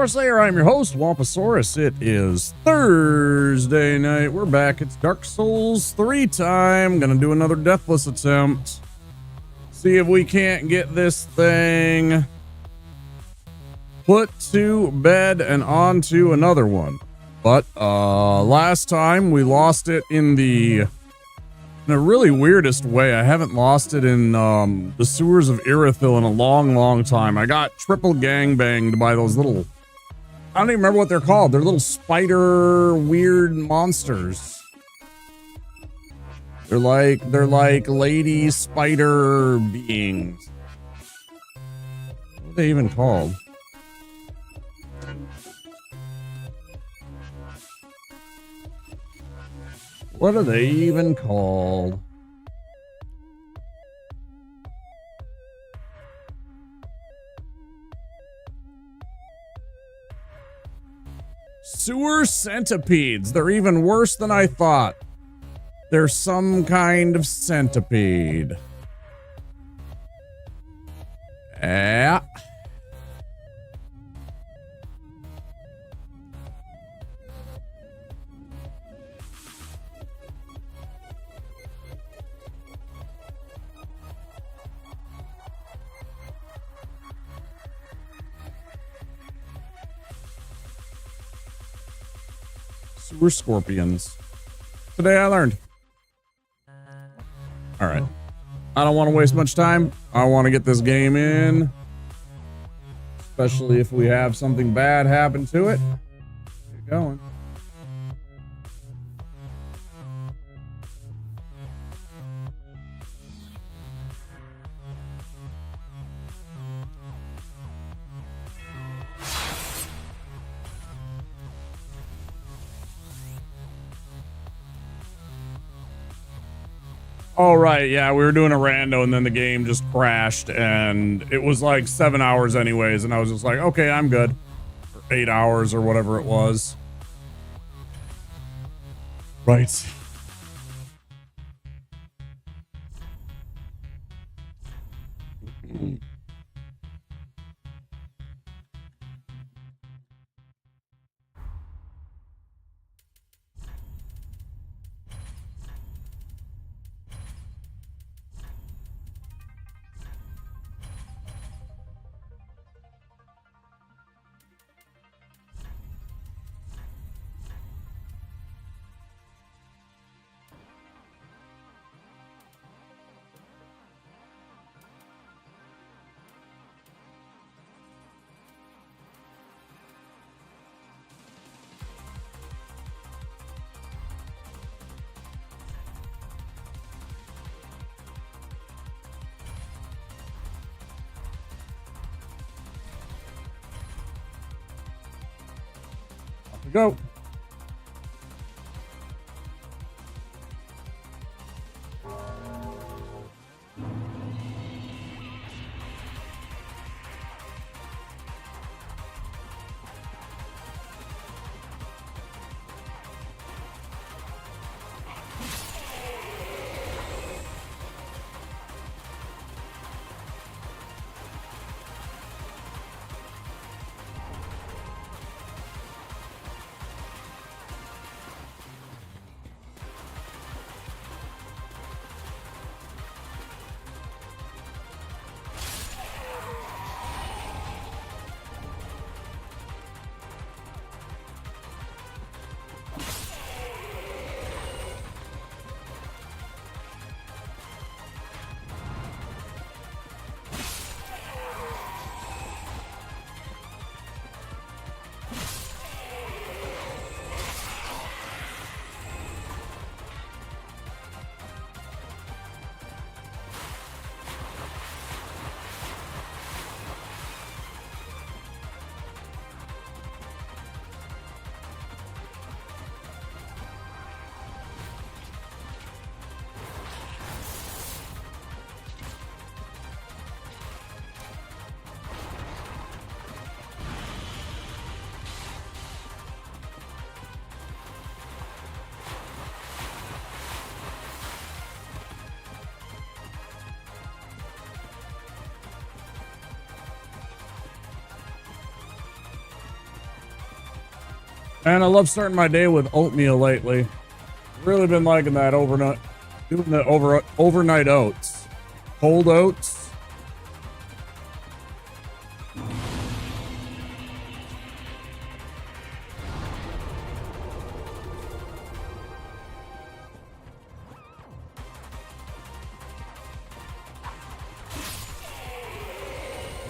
Dinosaur Slayer. I'm your host, Wampasaurus. It is Thursday night. We're back. It's Dark Souls 3 time. Gonna do another Deathless attempt. See if we can't get this thing put to bed and onto another one. But last time we lost it in a really weirdest way. I haven't lost it in the sewers of Irithyll in a long time. I got triple gangbanged by those little, I don't even remember what they're called. They're little spider weird monsters. They're like lady spider beings. What are they even called? What are they even called? Sewer centipedes. They're even worse than I thought. They're some kind of centipede. Yeah. Sewer scorpions. Today I learned. All right. I don't want to waste much time. I want to get this game in. Especially if we have something bad happen to it. Get going. Oh, right. Yeah, we were doing a rando and then the game just crashed and it was like 7 hours anyways. And I was just like, okay, I'm good. Or 8 hours or whatever it was. Right. Go. And I love starting my day with oatmeal lately. Really been liking that overnight, doing the overnight oats. Cold oats.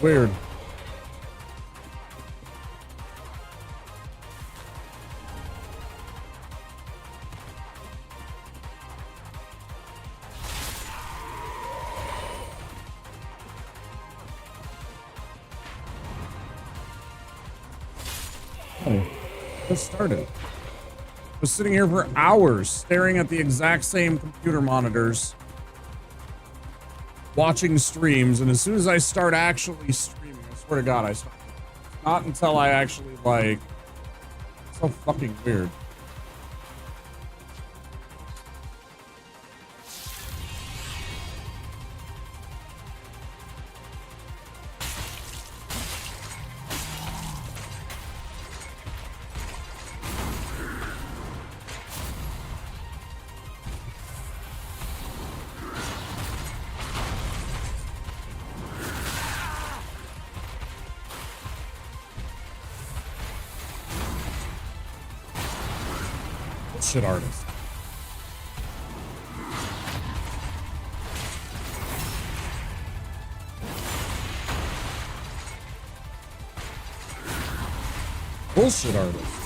Weird. Oh, just started. Was sitting here for hours staring at the exact same computer monitors, watching streams, and as soon as I start actually streaming, I swear to God, I start. Not until I actually, like, it's so fucking weird. Shit artist. Bullshit artist.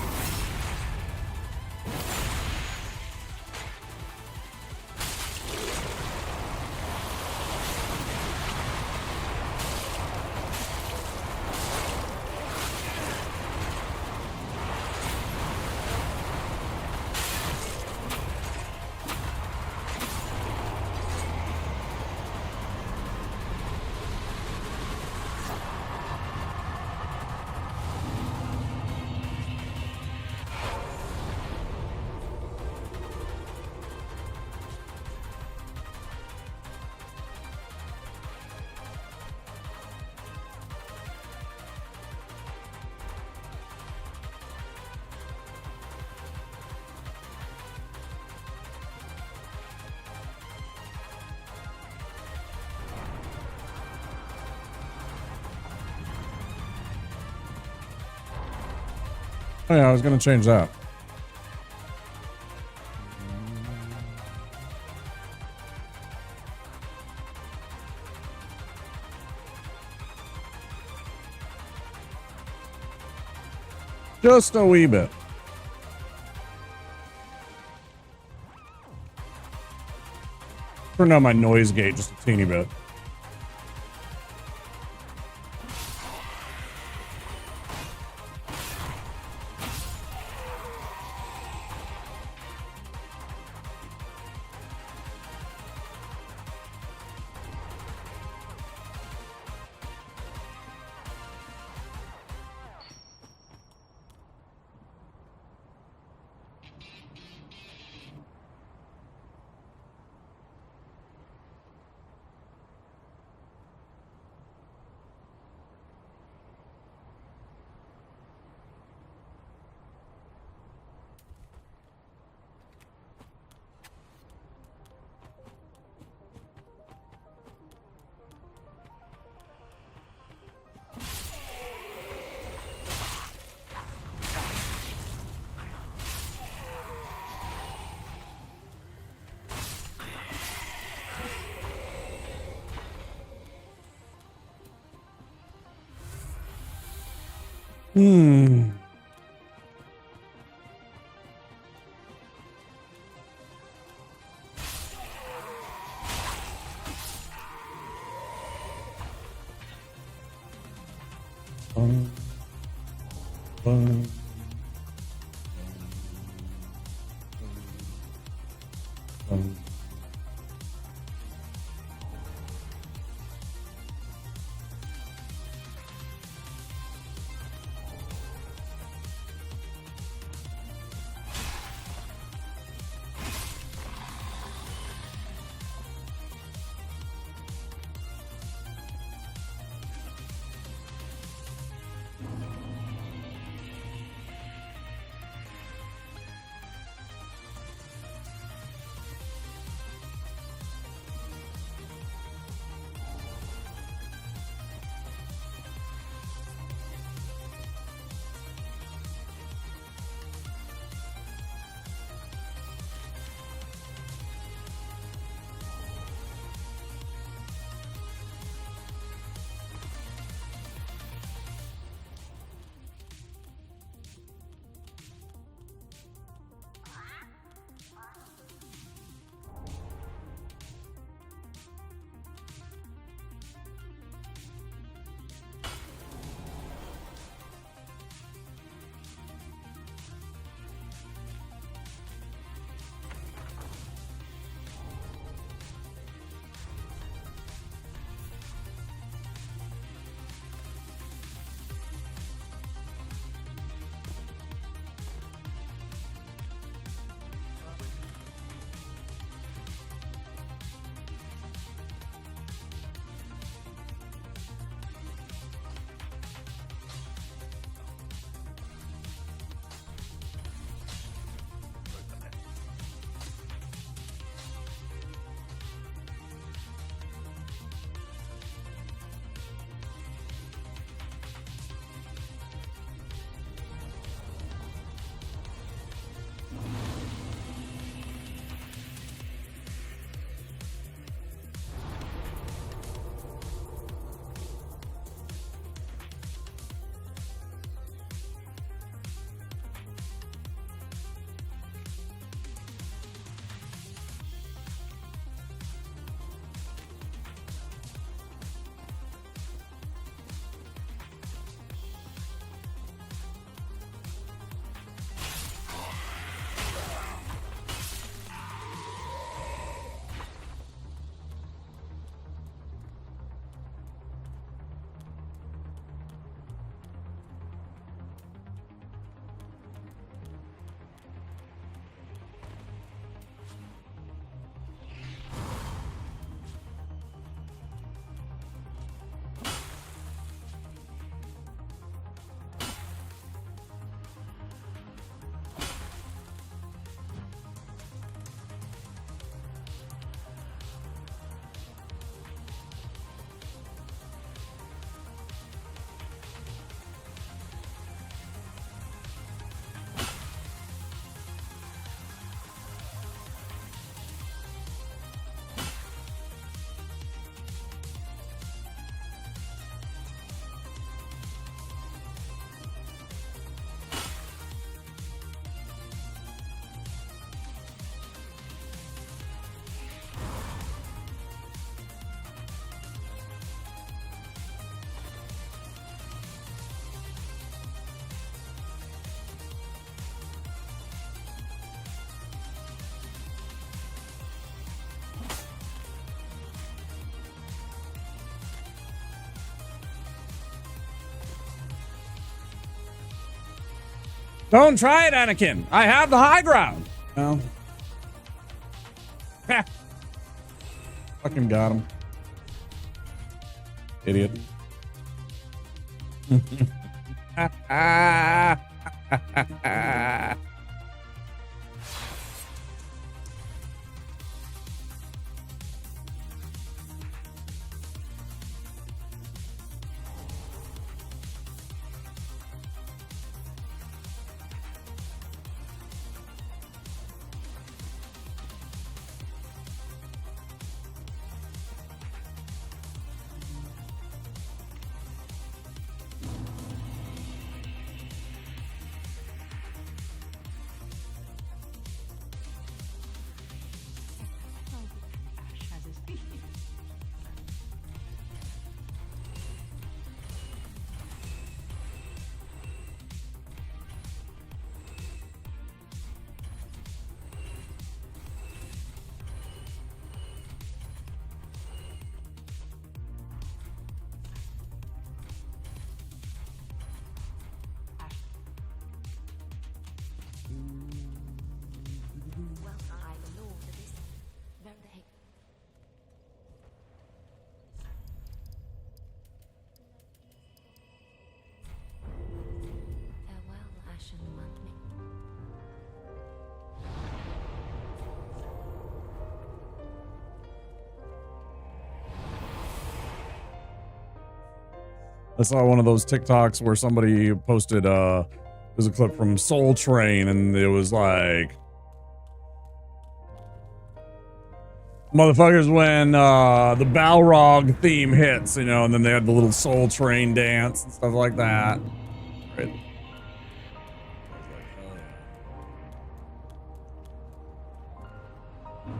Oh yeah, I was gonna change that. Just a wee bit. Turn down my noise gate just a teeny bit. Don't try it, Anakin. I have the high ground. No. Ha. Fucking got him. Idiot. I saw one of those TikToks where somebody posted there's a clip from Soul Train, and it was like, motherfuckers, when the Balrog theme hits, you know, and then they had the little Soul Train dance and stuff like that. Right.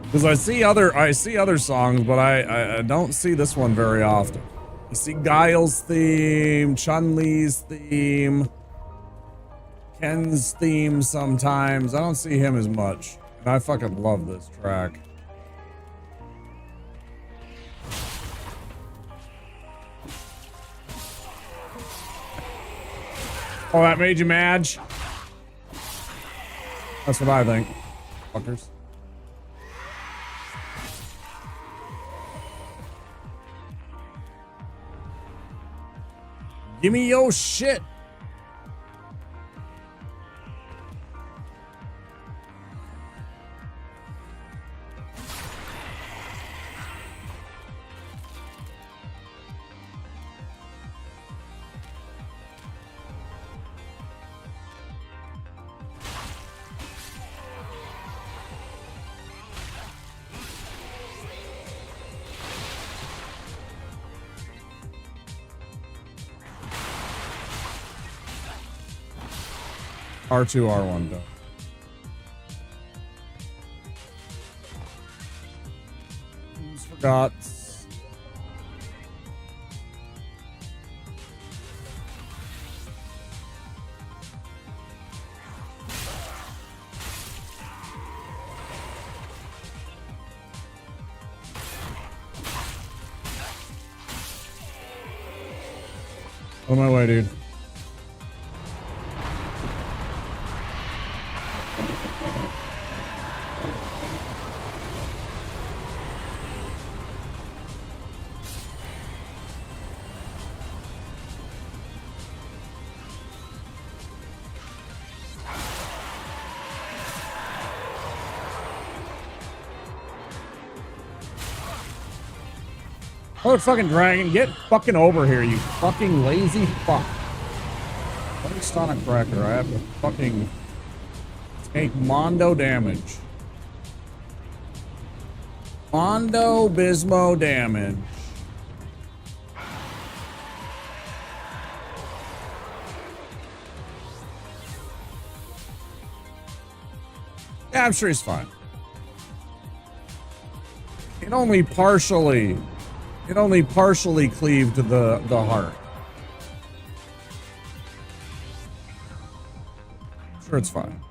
Because I see other songs, but I don't see this one very often. I see Guile's theme, Chun-Li's theme, Ken's theme sometimes. I don't see him as much. And I fucking love this track. Oh, that made you mad? That's what I think. Fuckers. Give me your shit. R2, R1, go. Forgot. On my way, dude. Motherfucking dragon, get fucking over here, you fucking lazy fuck. Let me stun a cracker. I have to fucking take Mondo damage. Mondo Bismo damage. Yeah, I'm sure he's fine. It only partially cleaved to the heart. Sure, it's fine.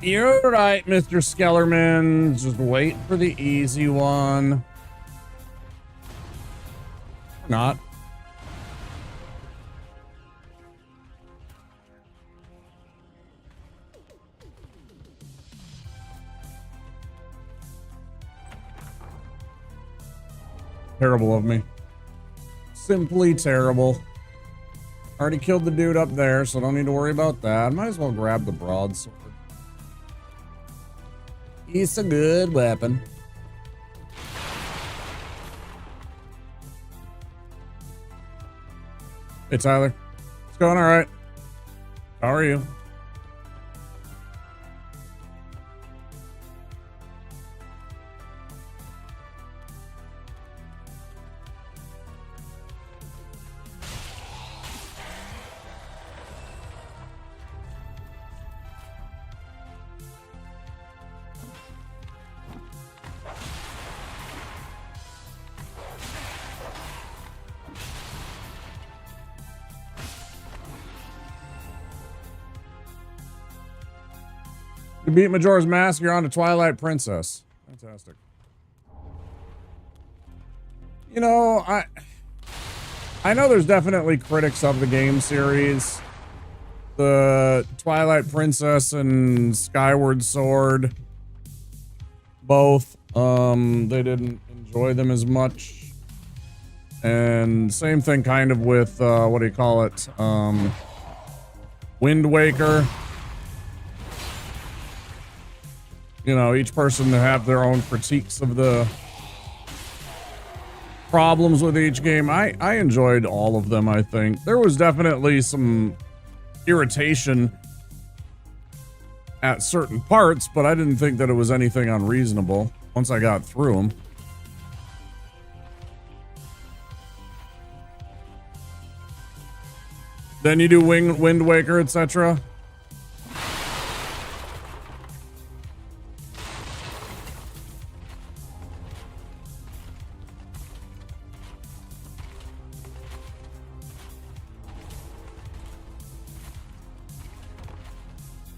You're right, Mr. Skellerman. Just wait for the easy one. Not. Terrible of me. Simply terrible. Already killed the dude up there, so don't need to worry about that. Might as well grab the broadsword. It's a good weapon. Hey, Tyler. It's going all right. How are you? You beat Majora's Mask, you're on to Twilight Princess. Fantastic. You know, I know there's definitely critics of the game series. The Twilight Princess and Skyward Sword, both, they didn't enjoy them as much. And same thing kind of with, what do you call it? Wind Waker. You know, each person to have their own critiques of the problems with each game. I enjoyed all of them, I think. There was definitely some irritation at certain parts, but I didn't think that it was anything unreasonable once I got through them. Then you do Wind Waker, etc.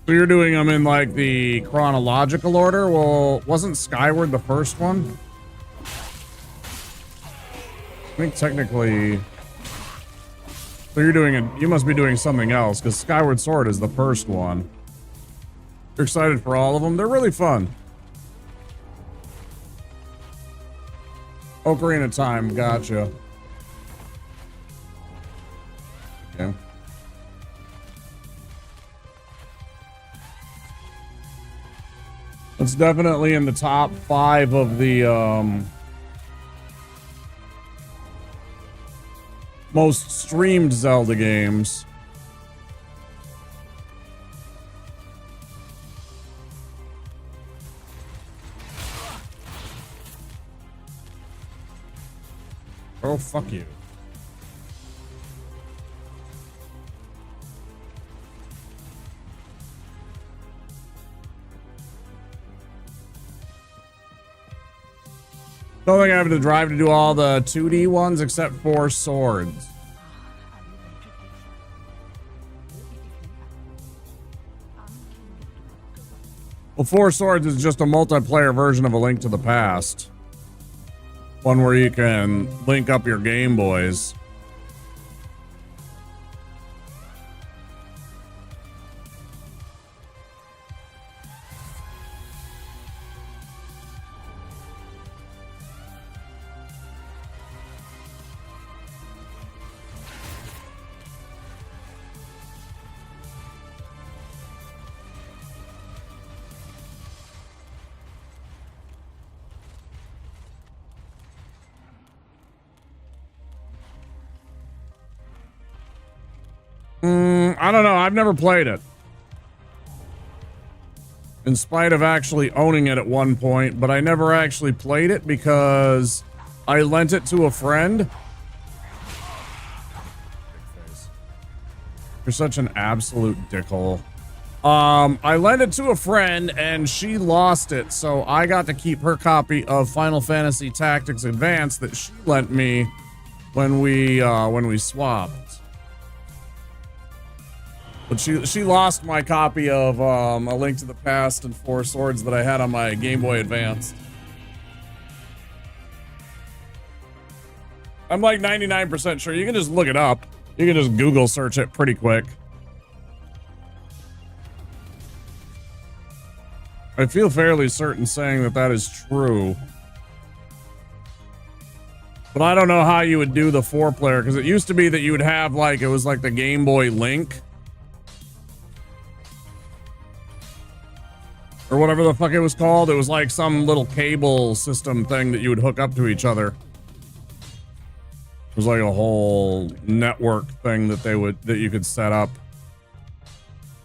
So you're doing them in like the chronological order? Well, wasn't Skyward the first one? I think technically. So you're doing it. You must be doing something else because Skyward Sword is the first one. You're excited for all of them? They're really fun. Ocarina of Time, gotcha. Okay. It's definitely in the top 5 of the most streamed Zelda games. Oh, fuck you. Don't think I have to drive to do all the 2D ones except for swords. Well, Four Swords is just a multiplayer version of A Link to the Past. One where you can link up your Game Boys. I don't know. I've never played it. In spite of actually owning it at one point, but I never actually played it because I lent it to a friend. You're such an absolute dickhole. I lent it to a friend and she lost it, so I got to keep her copy of Final Fantasy Tactics Advance that she lent me when we swapped. But she lost my copy of A Link to the Past and Four Swords that I had on my Game Boy Advance. I'm like 99% sure. You can just look it up. You can just Google search it pretty quick. I feel fairly certain saying that that is true. But I don't know how you would do the 4-player, because it used to be that you would have like, it was like the Game Boy Link. Or whatever the fuck it was called. It was like some little cable system thing that you would hook up to each other. It was like a whole network thing that you could set up.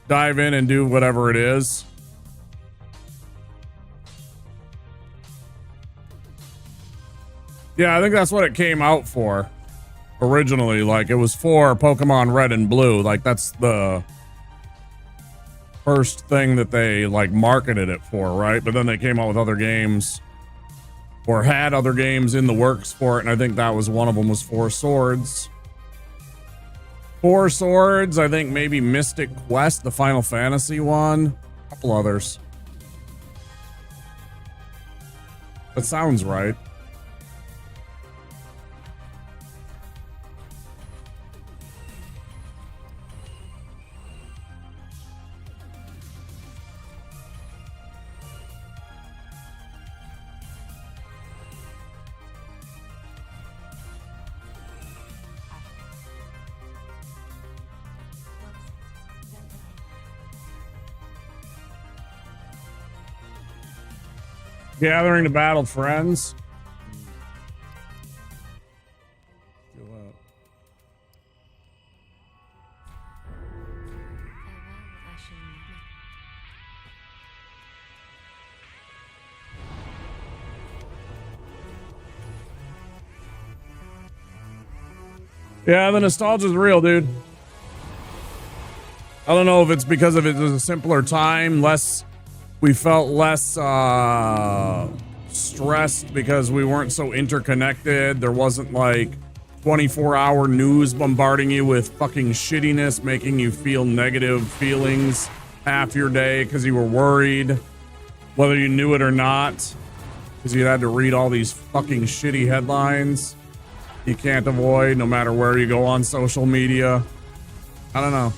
Dive in and do whatever it is. Yeah, I think that's what it came out for. Originally, like it was for Pokemon Red and Blue. Like that's the first thing that they like marketed it for, right? But then they came out with other games or had other games in the works for it, and I think that was one of them was Four Swords. Four Swords, I think maybe Mystic Quest, the Final Fantasy one, a couple others. That sounds right. Gathering to battle friends. Yeah, the nostalgia is real, dude. I don't know if it's because of it was a simpler time, we felt less stressed because we weren't so interconnected. There wasn't like 24-hour news bombarding you with fucking shittiness, making you feel negative feelings half your day because you were worried, whether you knew it or not, because you had to read all these fucking shitty headlines you can't avoid no matter where you go on social media. I don't know.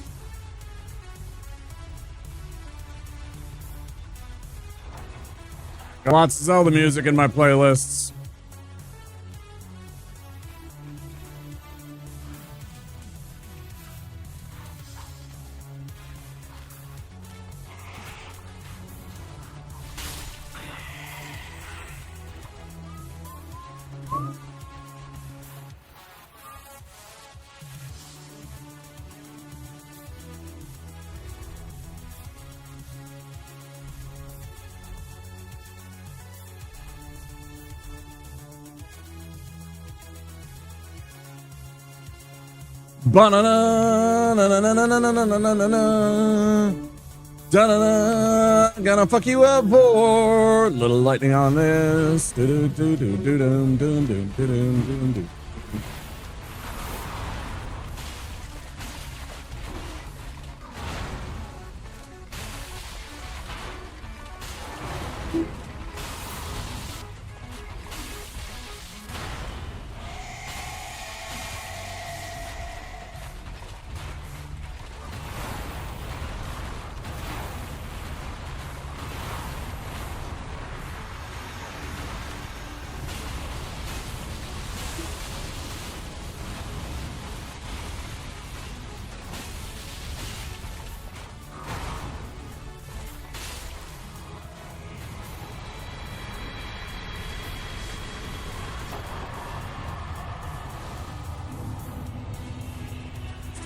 Got lots of Zelda music in my playlists. Gonna fuck you up for little lightning on this.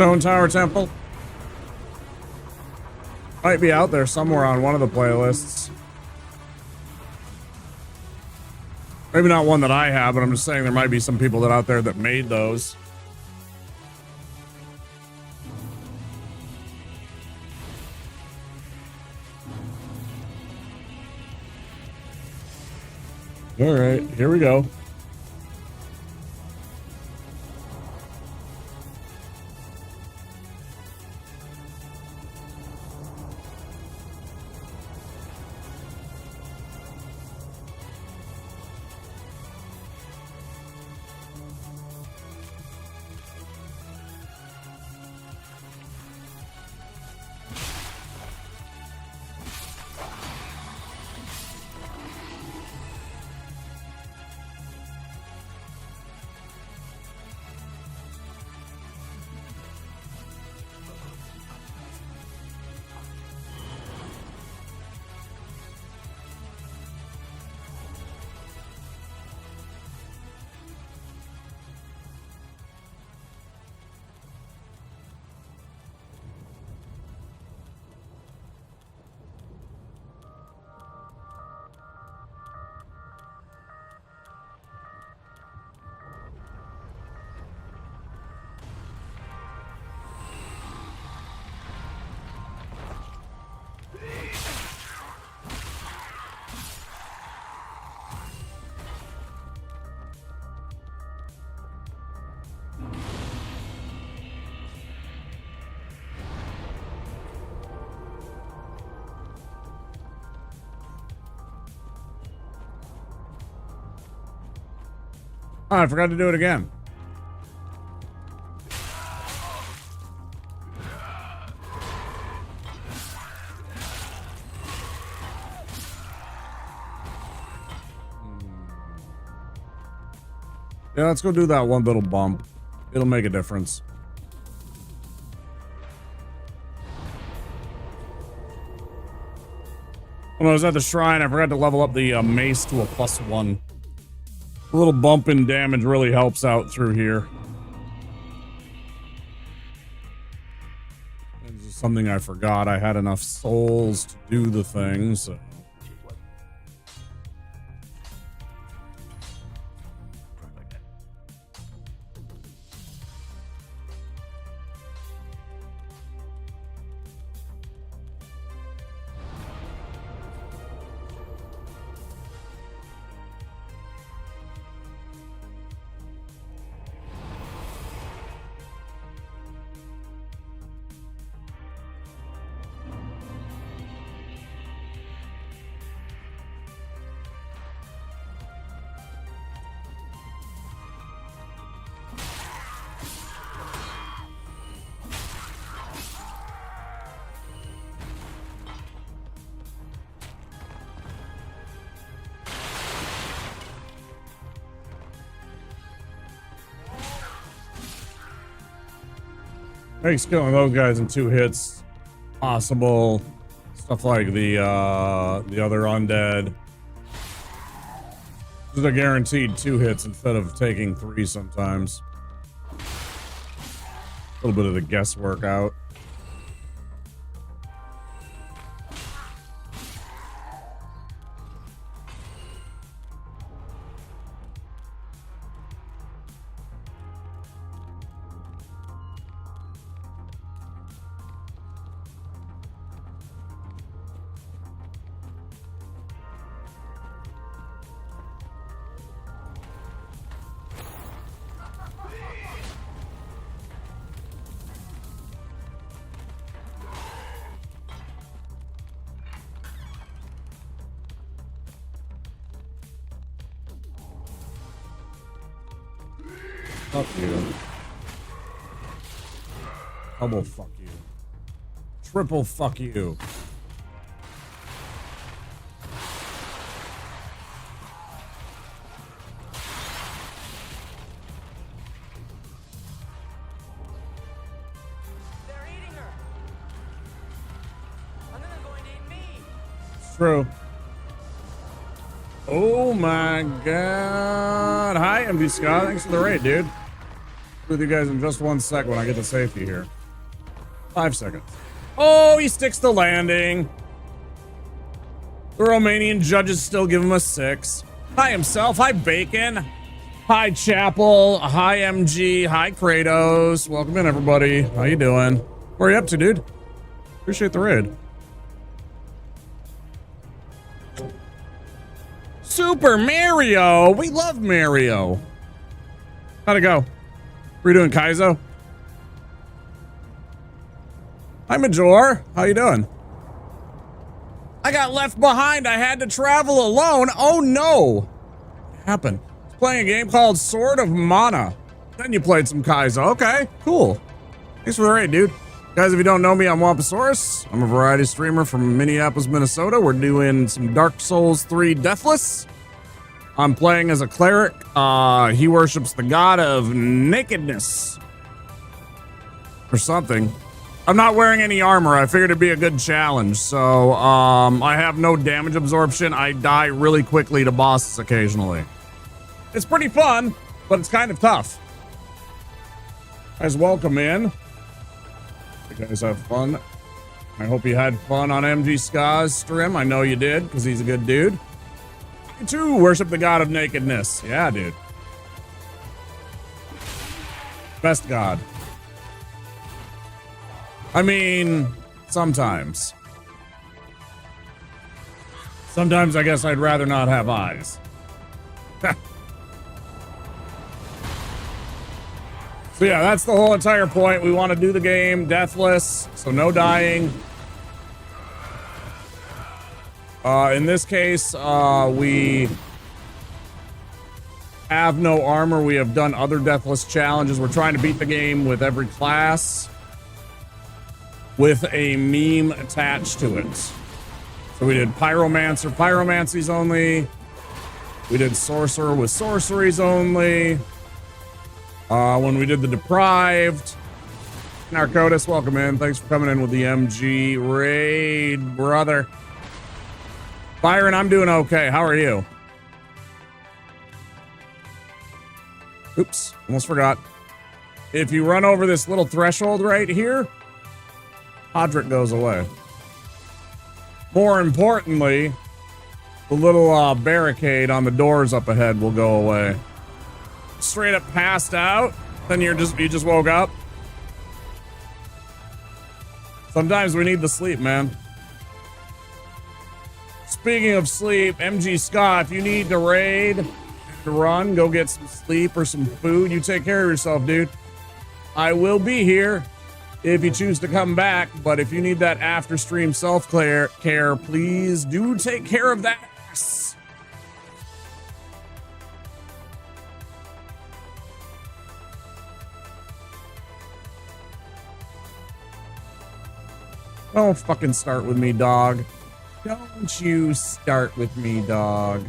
Stone Tower Temple. Might be out there somewhere on one of the playlists. Maybe not one that I have, but I'm just saying there might be some people that out there that made those. All right, here we go. Oh, I forgot to do it again. Yeah, let's go do that one little bump. It'll make a difference. When I was at the shrine, I forgot to level up the mace to a +1. A little bump in damage really helps out through here. This is something I forgot. I had enough souls to do the thing, so. Makes killing those guys in 2 hits possible. Stuff like the other undead. This is a guaranteed 2 hits instead of taking 3 sometimes. A little bit of the guesswork out. Fuck you. Double fuck you. Triple fuck you. They're eating her. And then they're going to eat me. It's true. Oh my god. Hi, MD Scott. Thanks for the raid, dude. with you guys in just 1 sec when I get to safety here. 5 seconds. Oh, he sticks the landing. The Romanian judges still give him a 6. Hi himself. Hi Bacon. Hi Chapel. Hi MG. Hi Kratos. Welcome in everybody. How you doing? What are you up to, dude? Appreciate the raid. Super Mario. We love Mario. How'd it go? Were you doing Kaizo? Hi Major. How you doing? I got left behind. I had to travel alone. Oh no. What happened? I was playing a game called Sword of Mana. Then you played some Kaizo. Okay, cool. Thanks for the raid, dude. Guys, if you don't know me, I'm Wampasaurus. I'm a variety streamer from Minneapolis, Minnesota. We're doing some Dark Souls 3 Deathless. I'm playing as a cleric. He worships the god of nakedness. Or something. I'm not wearing any armor. I figured it'd be a good challenge. So, I have no damage absorption. I die really quickly to bosses occasionally. It's pretty fun, but it's kind of tough. Guys, welcome in. You guys have fun. I hope you had fun on MG Ska's stream. I know you did, because he's a good dude. I too worship the god of nakedness. Yeah, dude. Best god. I mean, sometimes. Sometimes I guess I'd rather not have eyes. So yeah, that's the whole entire point. We want to do the game deathless, so no dying. In this case, we have no armor. We have done other deathless challenges. We're trying to beat the game with every class with a meme attached to it. So we did Pyromancer, Pyromancies only. We did Sorcerer with Sorceries only. When we did the Deprived. Narcotis, welcome in. Thanks for coming in with the MG raid, brother. Byron, I'm doing okay. How are you? Oops, almost forgot. If you run over this little threshold right here, Podrick goes away. More importantly, the little barricade on the doors up ahead will go away. Straight up passed out, then you just woke up. Sometimes we need the sleep, man. Speaking of sleep, MG Scott, if you need to raid, to run, go get some sleep or some food. You take care of yourself, dude. I will be here if you choose to come back, but if you need that after stream self-care, please do take care of that. Don't fucking start with me, dog. Don't you start with me, dog.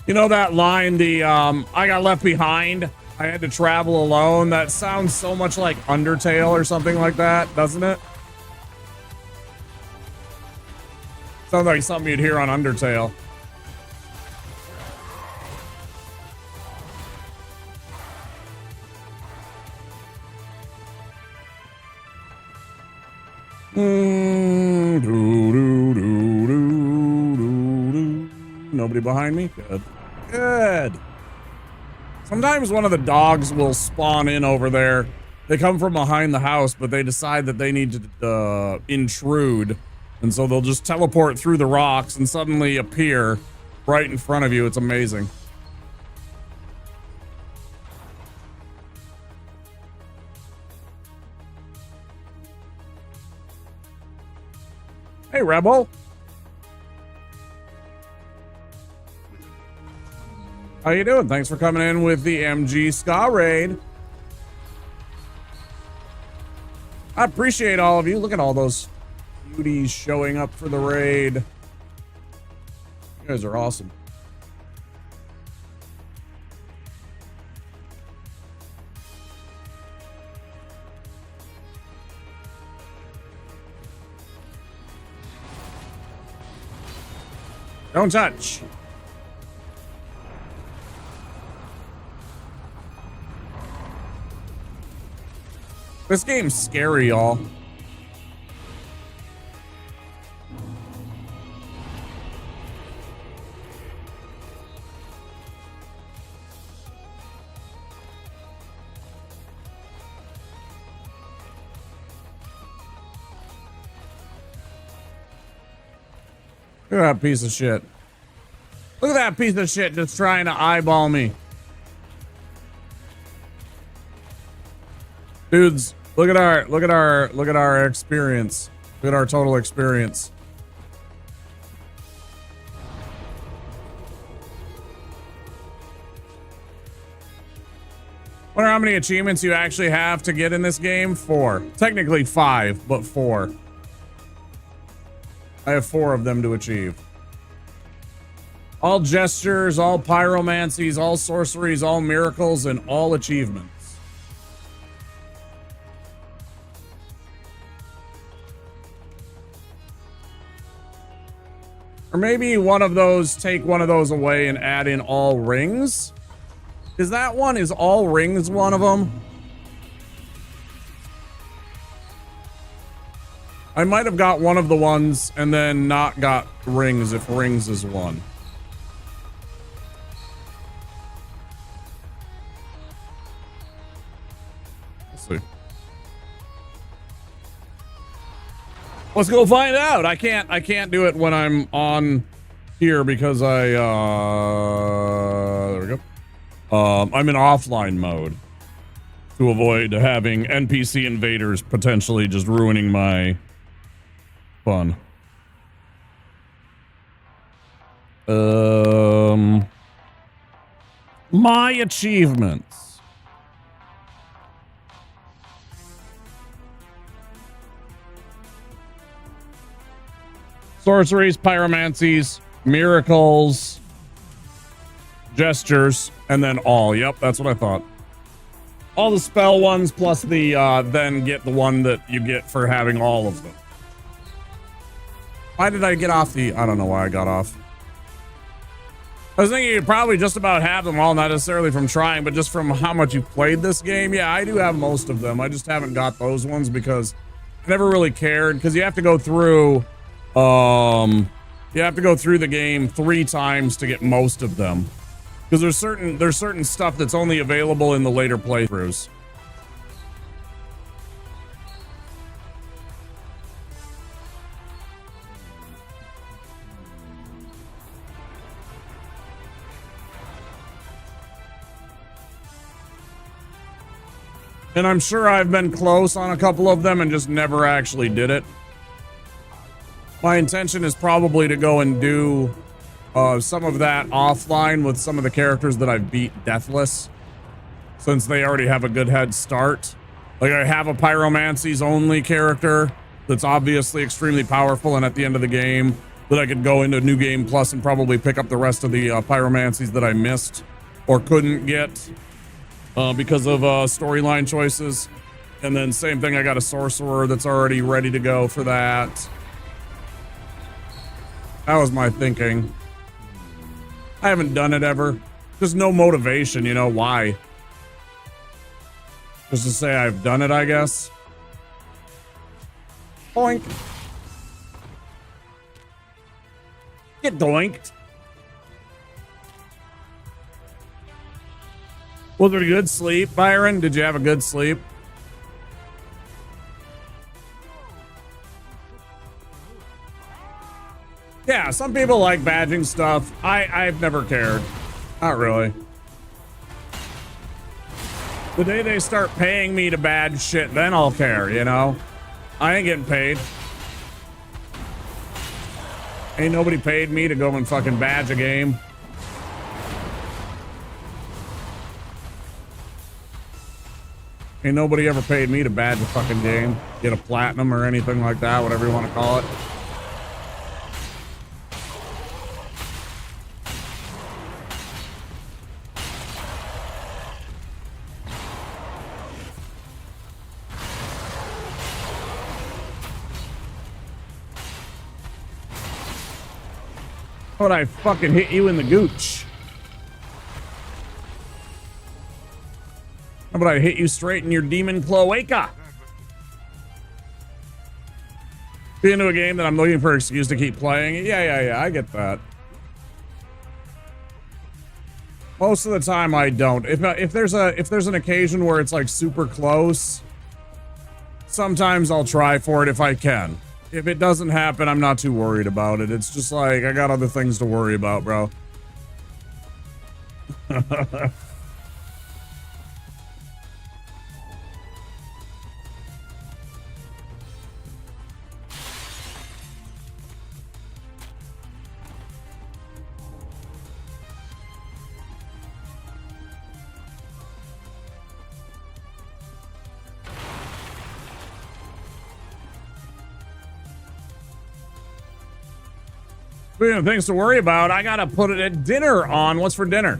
You know that line, I got left behind, I had to travel alone? That sounds so much like Undertale or something like that, doesn't it? Sounds like something you'd hear on Undertale. Nobody behind me? Good. Good. Sometimes one of the dogs will spawn in over there. They come from behind the house, but they decide that they need to intrude. And so they'll just teleport through the rocks and suddenly appear right in front of you. It's amazing. Hey, Rebel. How you doing? Thanks for coming in with the MG Ska raid. I appreciate all of you. Look at all those beauties showing up for the raid. You guys are awesome. Don't touch. This game's scary, y'all. Look at that piece of shit. Look at that piece of shit just trying to eyeball me. Dudes, look at our experience. Look at our total experience. Wonder how many achievements you actually have to get in this game? 4. Technically 5, but 4. I have 4 of them to achieve. All gestures, all pyromancies, all sorceries, all miracles, and all achievements. Or maybe one of those, take one of those away and add in all rings? Is that one? Is all rings one of them? I might have got one of the ones and then not got rings if rings is one. Let's see. Let's go find out. I can't do it when I'm on here because there we go. I'm in offline mode to avoid having NPC invaders potentially just ruining my fun. My achievements. Sorceries, pyromancies, miracles, gestures, and then all. Yep, that's what I thought. All the spell ones plus the then get the one that you get for having all of them. Why did I get off the... I don't know why I got off. I was thinking you'd probably just about have them all, not necessarily from trying, but just from how much you've played this game. Yeah, I do have most of them. I just haven't got those ones because I never really cared, because you have to go through... you have to go through the game 3 times to get most of them. Because there's certain stuff that's only available in the later playthroughs. And I'm sure I've been close on a couple of them and just never actually did it. My intention is probably to go and do some of that offline with some of the characters that I've beat Deathless, since they already have a good head start. Like, I have a Pyromancies only character that's obviously extremely powerful, and at the end of the game that I could go into New Game Plus and probably pick up the rest of the Pyromancies that I missed or couldn't get because of storyline choices. And then same thing, I got a Sorcerer that's already ready to go for that. That was my thinking. I haven't done it ever. Just no motivation, you know, why? Just to say I've done it, I guess. Boink. Get doinked. Was it a good sleep, Byron? Did you have a good sleep? Yeah, some people like badging stuff. I've never cared. Not really. The day they start paying me to badge shit, then I'll care, you know? I ain't getting paid. Ain't nobody paid me to go and fucking badge a game. Ain't nobody ever paid me to badge a fucking game. Get a platinum or anything like that, whatever you want to call it. How would I fucking hit you in the gooch? How about I hit you straight in your demon cloaca? Be into a game that I'm looking for an excuse to keep playing. Yeah, I get that. Most of the time I don't. If there's an occasion where it's like super close, sometimes I'll try for it if I can. If it doesn't happen, I'm not too worried about it. It's just like I got other things to worry about, bro. Speaking of things to worry about, I gotta put it at dinner on. What's for dinner?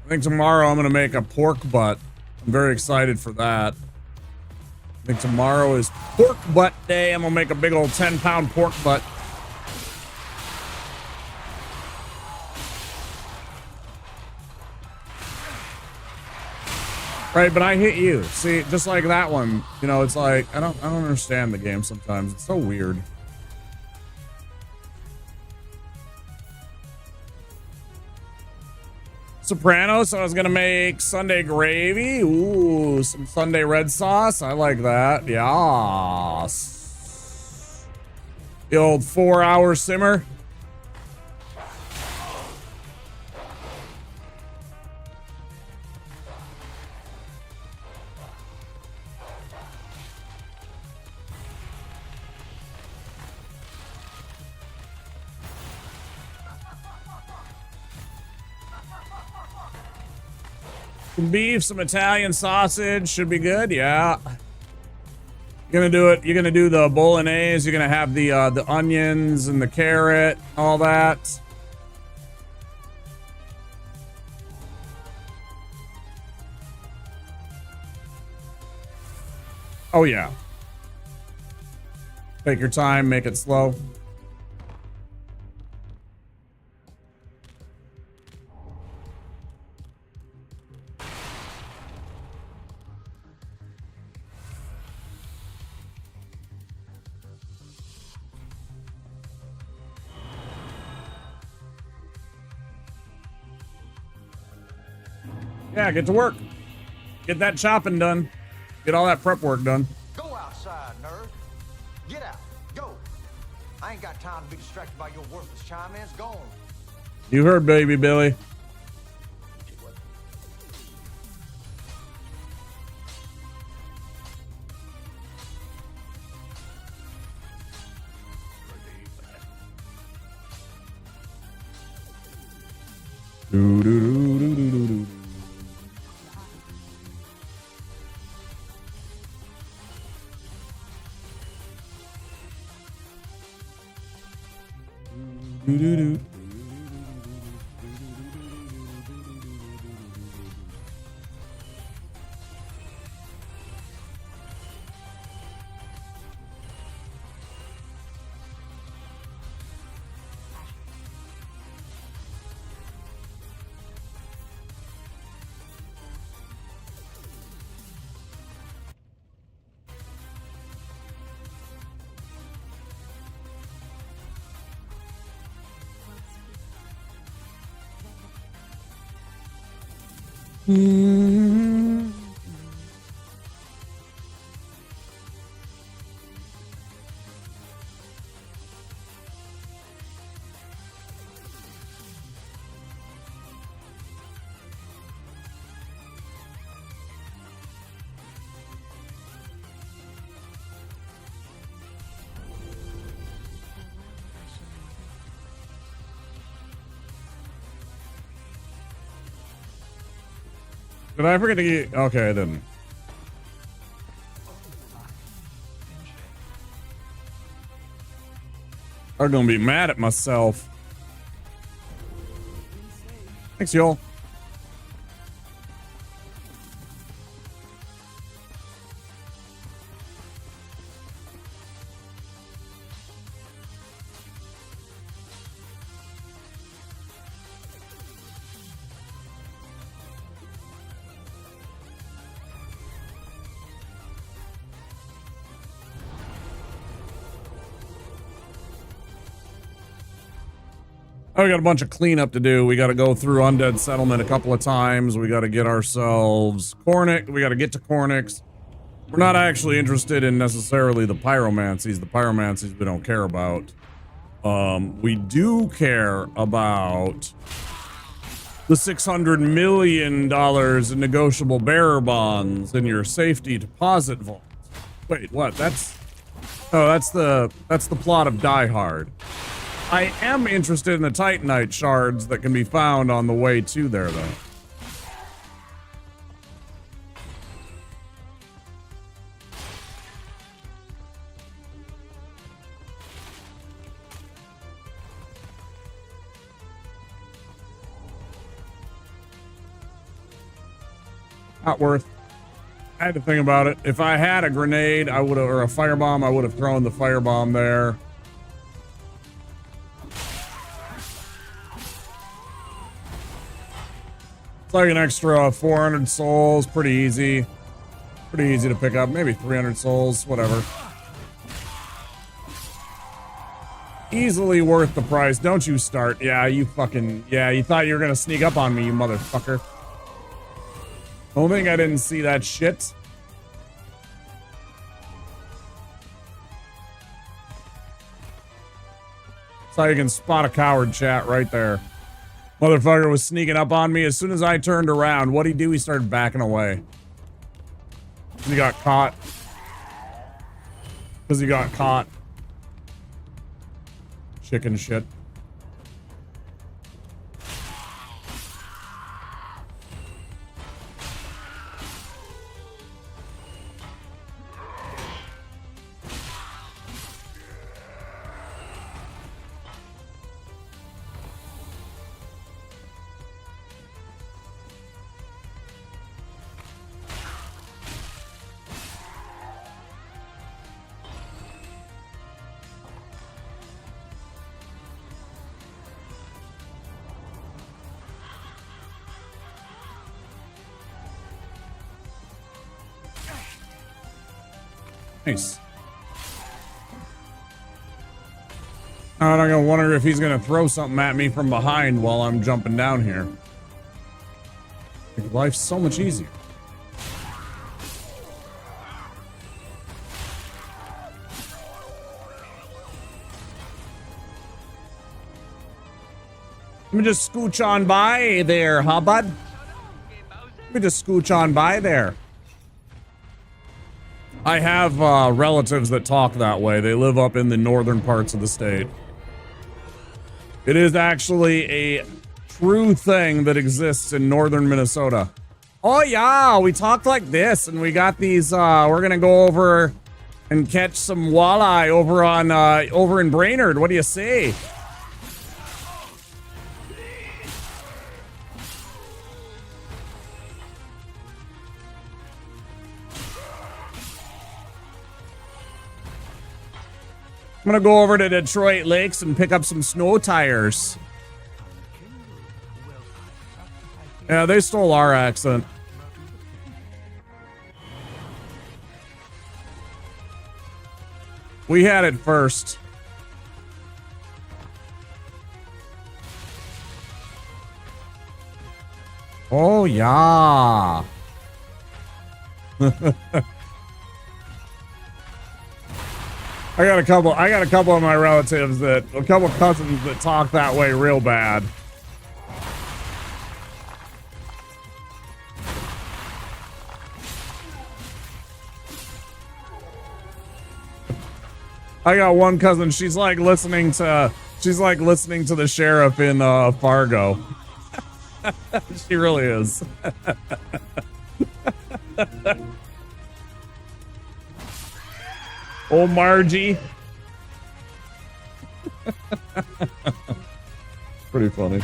I think tomorrow I'm gonna make a pork butt. I'm very excited for that. I think tomorrow is pork butt day. I'm gonna make a big old 10-pound pork butt. Right, but I hit you. See, just like that one, you know, it's like I don't understand the game sometimes. It's so weird. Sopranos, I was gonna make Sunday gravy. Ooh, some Sunday red sauce. I like that. Yes. The old 4-hour simmer. Some beef, some Italian sausage should be good. Yeah. You're gonna do it. You're gonna do the bolognese. You're gonna have the onions and the carrot, all that. Oh yeah. Take your time. Make it slow. Yeah, get to work. Get that chopping done. Get all that prep work done. Go outside, nerd. Get out. Go. I ain't got time to be distracted by your worthless chime-ins. Go on. You heard, baby Billy. Do, do, do, do, do, do, do. Do, do, do. Did I forget to get? Okay, I didn't. I'm gonna be mad at myself. Thanks, y'all. Oh, we got a bunch of cleanup to do. We got to go through Undead Settlement a couple of times. We got to get ourselves Cornyx. We got to get to Cornyx. We're not actually interested in necessarily the pyromancies. The pyromancies we don't care about. We do care about the $600 million in negotiable bearer bonds in your safety deposit vault. Wait, what? That's the plot of Die Hard. I am interested in the Titanite shards that can be found on the way to there, though. Not worth. I had to think about it. If I had a grenade, I would have, or a firebomb, I would have thrown the firebomb there. It's like an extra 400 souls. Pretty easy. Pretty easy to pick up. Maybe 300 souls. Whatever. Easily worth the price. Don't you start. Yeah, you fucking... Yeah, you thought you were gonna sneak up on me, you motherfucker. Don't think I didn't see that shit. That's how you can spot a coward, chat, right there. Motherfucker was sneaking up on me. As soon as I turned around, what'd he do? He started backing away. He got caught. Because he got caught. Chicken shit. Nice. I'm gonna wonder if he's gonna throw something at me from behind while I'm jumping down here. Make life so much easier. Let me just scooch on by there, huh, bud? Let me just scooch on by there. I have relatives that talk that way. They live up in the northern parts of the state. It is actually a true thing that exists in northern Minnesota. Oh yeah, we talked like this, and we got these. We're gonna go over and catch some walleye over on over in Brainerd. What do you say? I'm gonna go over to Detroit Lakes and pick up some snow tires. Yeah, they stole our accent. We had it first. Oh yeah. I got a couple of my relatives a couple cousins that talk that way real bad. I got one cousin, she's like listening to the sheriff in Fargo. She really is. Oh, Margie. Pretty funny.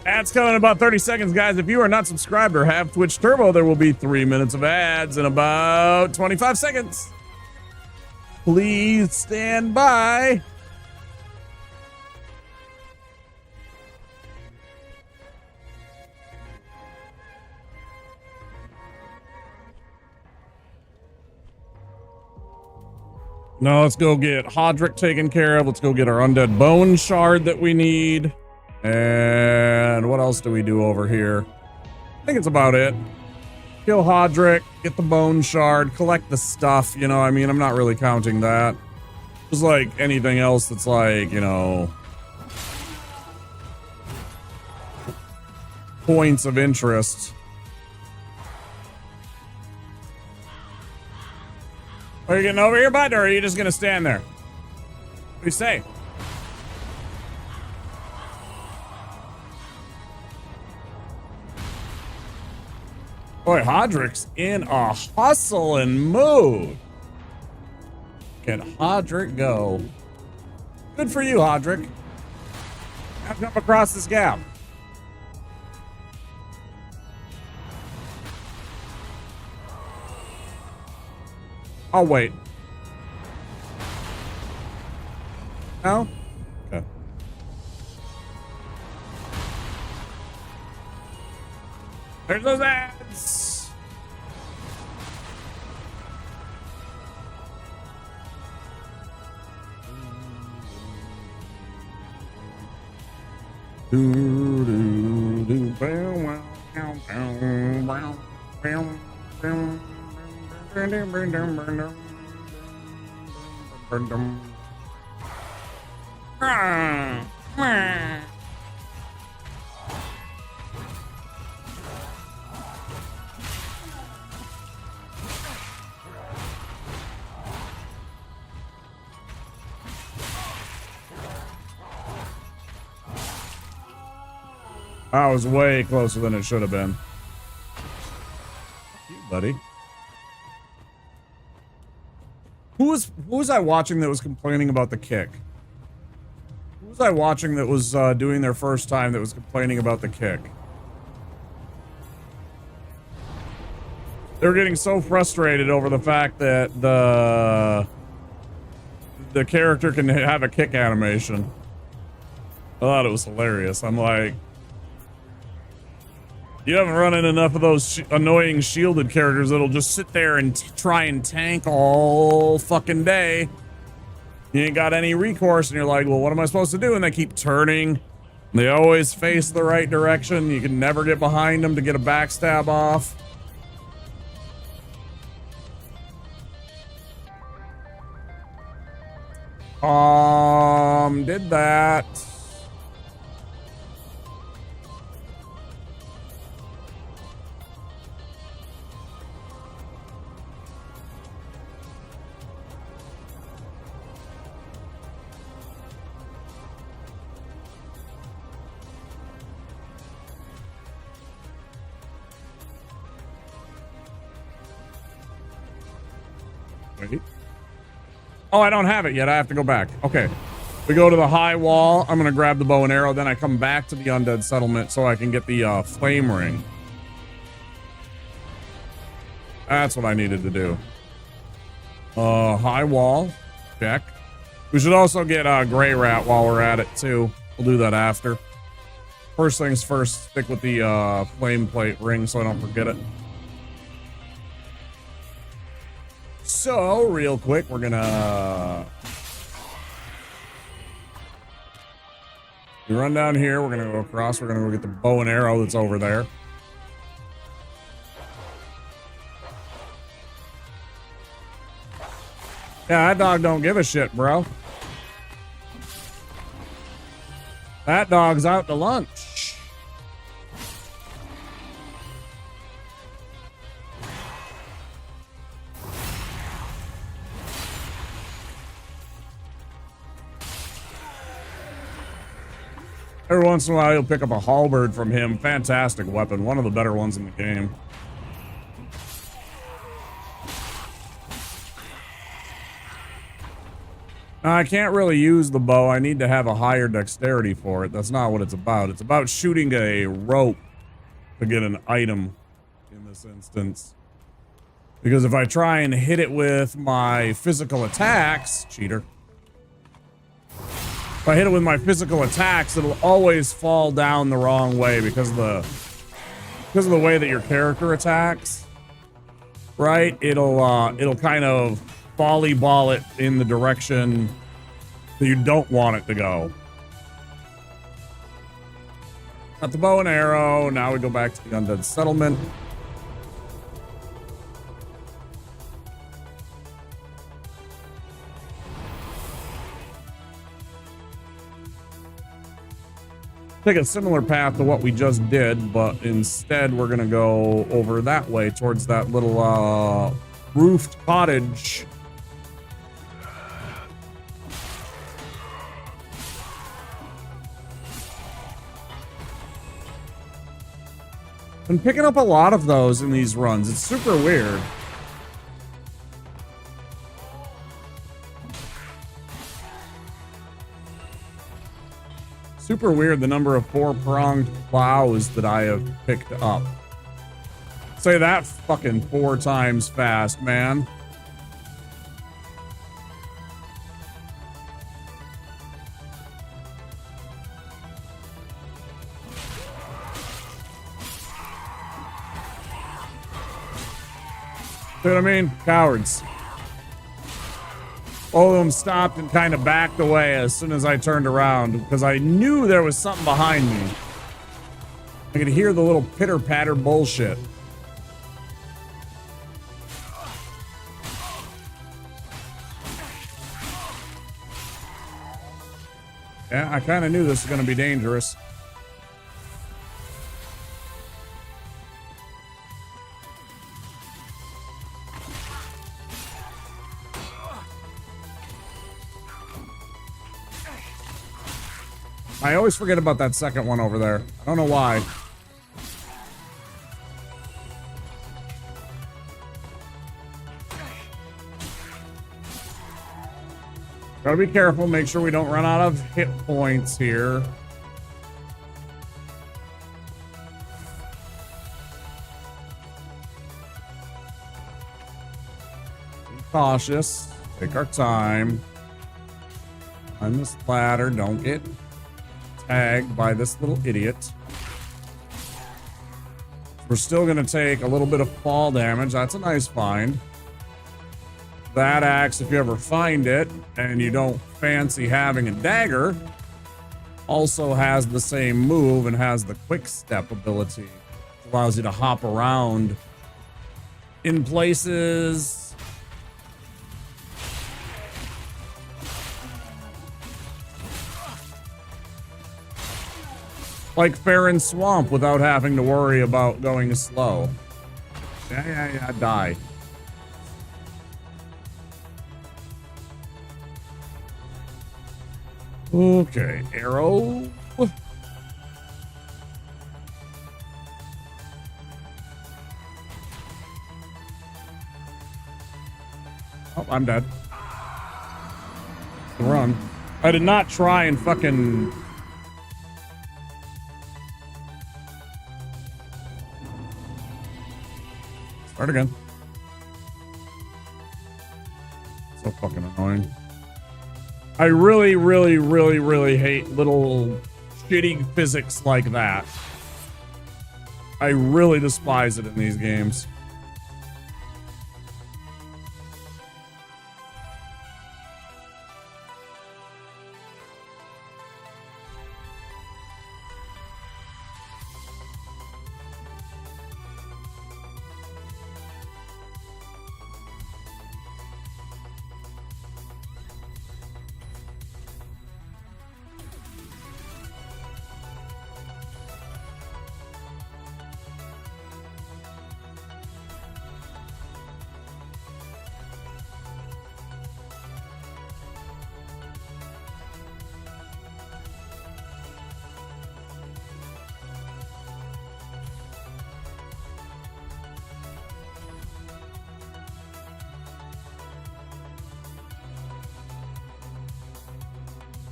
Ads coming in about 30 seconds, guys. If you are not subscribed or have Twitch Turbo, there will be 3 minutes of ads in about 25 seconds. Please stand by. Now let's go get Hodrick taken care of. Let's go get our undead bone shard that we need. And what else do we do over here? I think it's about it. Kill Hodrick, get the bone shard, collect the stuff. You know, I mean, I'm not really counting that. Just like anything else that's like, you know, points of interest. Are you getting over here, bud, or are you just gonna stand there? What do you say? Boy, Hodrick's in a hustling mood. Can Hodrick go? Good for you, Hodrick. Now jump across this gap. I'll wait. No? Okay. There's those ads! That was way closer than it should have been. You, buddy. Who was I watching that was complaining about the kick? Who was I watching that was doing their first time that was complaining about the kick? They were getting so frustrated over the fact that the character can have a kick animation. I thought it was hilarious. I'm like, you haven't run in enough of those annoying shielded characters that'll just sit there and try and tank all fucking day. You ain't got any recourse, and you're like, well, what am I supposed to do? And they keep turning. They always face the right direction. You can never get behind them to get a backstab off. Did that. Wait. Oh, I don't have it yet. I have to go back. Okay. We go to the high wall. I'm going to grab the bow and arrow. Then I come back to the undead settlement so I can get the flame ring. That's what I needed to do. High wall. Check. We should also get Gray Rat while we're at it, too. We'll do that after. First things first, stick with the flame plate ring so I don't forget it. So, real quick, we're gonna... We run down here, we're gonna go across, we're gonna go get the bow and arrow that's over there. Yeah, that dog don't give a shit, bro. That dog's out to lunch. Every once in a while, you'll pick up a halberd from him. Fantastic weapon. One of the better ones in the game. Now, I can't really use the bow. I need to have a higher dexterity for it. That's not what it's about. It's about shooting a rope to get an item in this instance. Because if I try and hit it with my physical attacks... Cheater. If I hit it with my physical attacks, it'll always fall down the wrong way because of the way that your character attacks. Right? It'll kind of volleyball it in the direction that you don't want it to go. Got the bow and arrow. Now we go back to the undead settlement. Take a similar path to what we just did, but instead we're gonna go over that way towards that little roofed cottage. Been picking up a lot of those in these runs. It's super weird. Super weird the number of 4-pronged plows that I have picked up. Say that fucking 4 times fast, man. See what I mean? Cowards. All of them stopped and kind of backed away as soon as I turned around because I knew there was something behind me. I could hear the little pitter-patter bullshit. Yeah, I kind of knew this was going to be dangerous. I always forget about that second one over there. I don't know why. Gotta be careful, make sure we don't run out of hit points here. Be cautious. Take our time. Climb this ladder, don't get tagged by this little idiot. We're still going to take a little bit of fall damage. That's a nice find. That axe, if you ever find it and you don't fancy having a dagger, also has the same move and has the quick step ability. It allows you to hop around in places. Like Farron Swamp without having to worry about going slow. Yeah, die. Okay, arrow. Oh, I'm dead. Run. I did not try and fucking... Start again. So fucking annoying. I really hate little shitty physics like that. I really despise it in these games.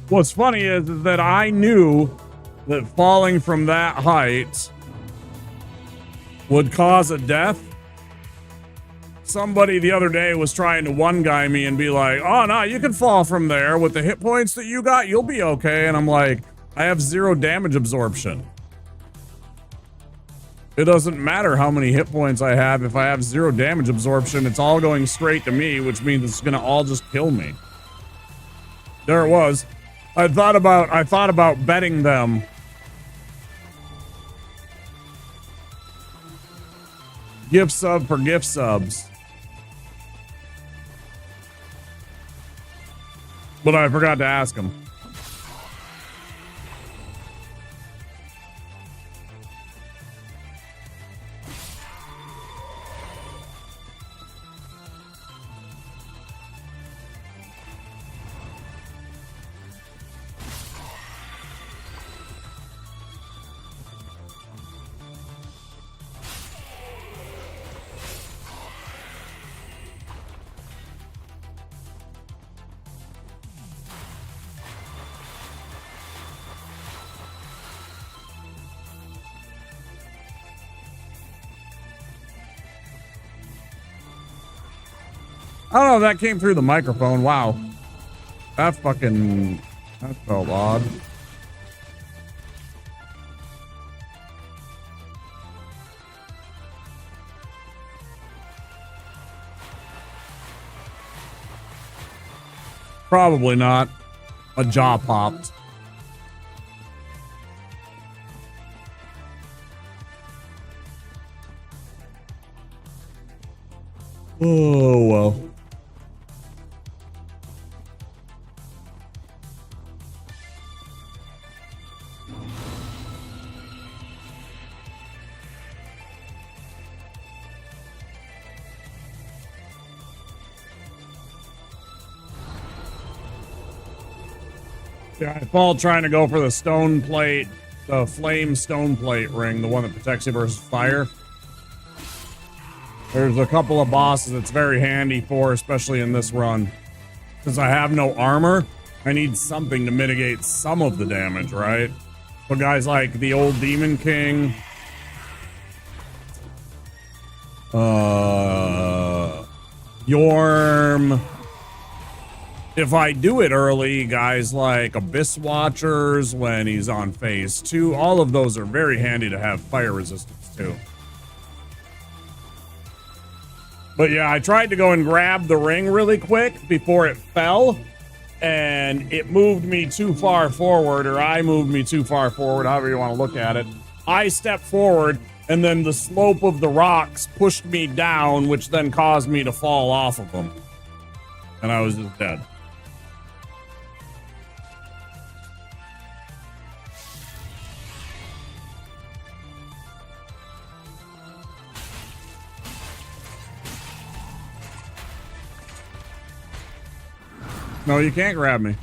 What's funny is that I knew that falling from that height would cause a death. Somebody the other day was trying to one-guy me and be like, oh, no, you can fall from there. With the hit points that you got, you'll be okay. And I'm like, I have 0 damage absorption. It doesn't matter how many hit points I have. If I have 0 damage absorption, it's all going straight to me, which means it's gonna all just kill me. There it was. I thought about betting them. Gift sub for gift subs. But I forgot to ask him. I don't know if that came through the microphone. Wow. That felt odd. Probably not. A jaw popped. Oh, well. Yeah, I fall trying to go for the stone plate, the flame stone plate ring, the one that protects you versus fire. There's a couple of bosses it's very handy for, especially in this run. Since I have no armor, I need something to mitigate some of the damage, right? So guys like the old Demon King, Yorm. If I do it early, guys like Abyss Watchers when he's on phase 2, all of those are very handy to have fire resistance too. But yeah, I tried to go and grab the ring really quick before it fell, and it moved me too far forward, or I moved me too far forward, however you want to look at it. I stepped forward, and then the slope of the rocks pushed me down, which then caused me to fall off of them. And I was just dead. No, you can't grab me.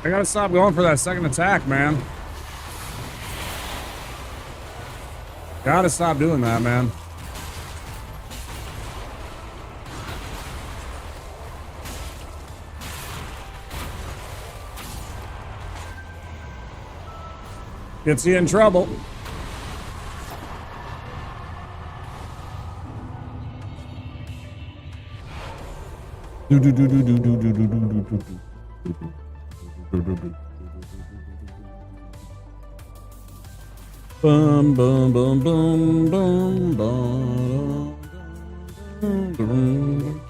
I gotta stop going for that second attack, man. Gotta stop doing that, man. Gets you in trouble. Bum bum bum bum bum bum bum.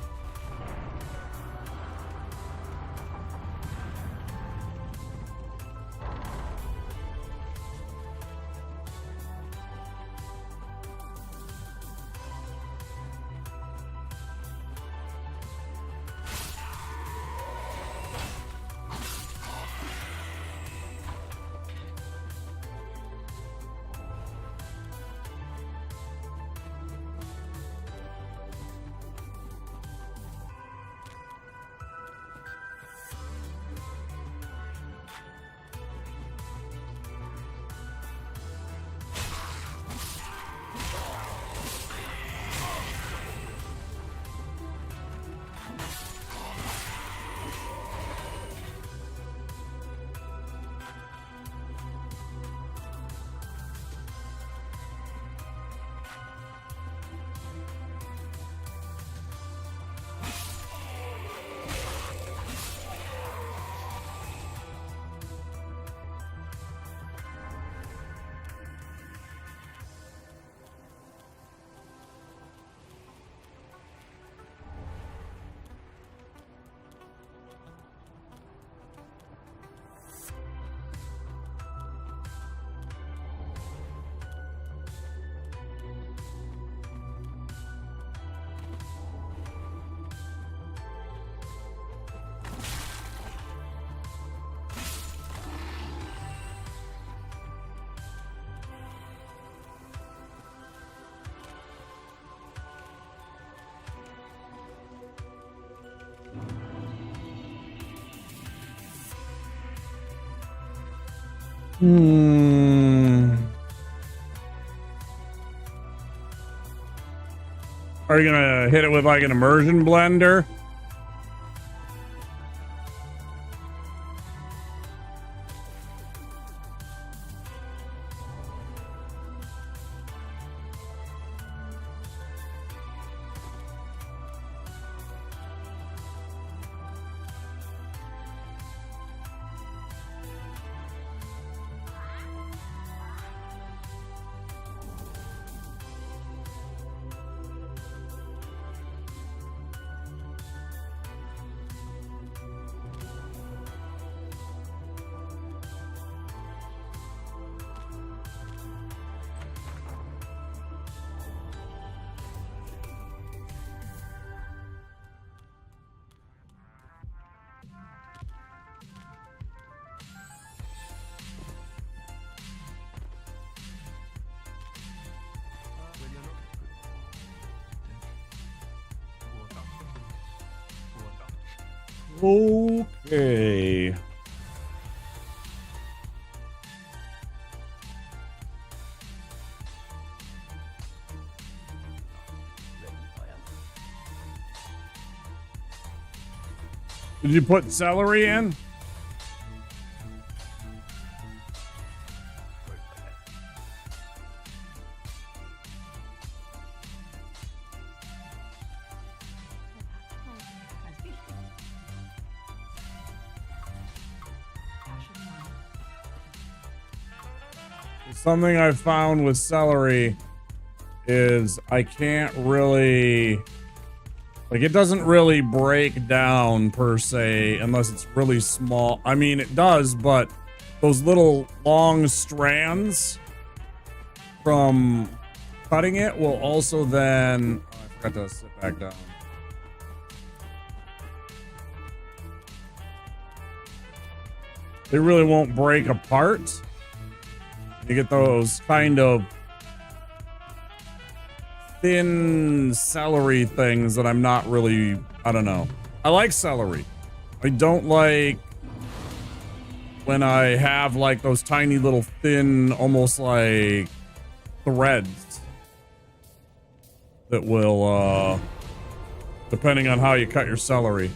Are you gonna hit it with like an immersion blender? Okay. Did you put celery in? Something I've found with celery is I can't really, like, it doesn't really break down per se unless it's really small. I mean, it does, but those little long strands from cutting it will also then, oh, I forgot to sit back down. They really won't break apart. You get those kind of thin celery things that I'm not really, I don't know. I like celery. I don't like when I have like those tiny little thin, almost like threads that will, depending on how you cut your celery.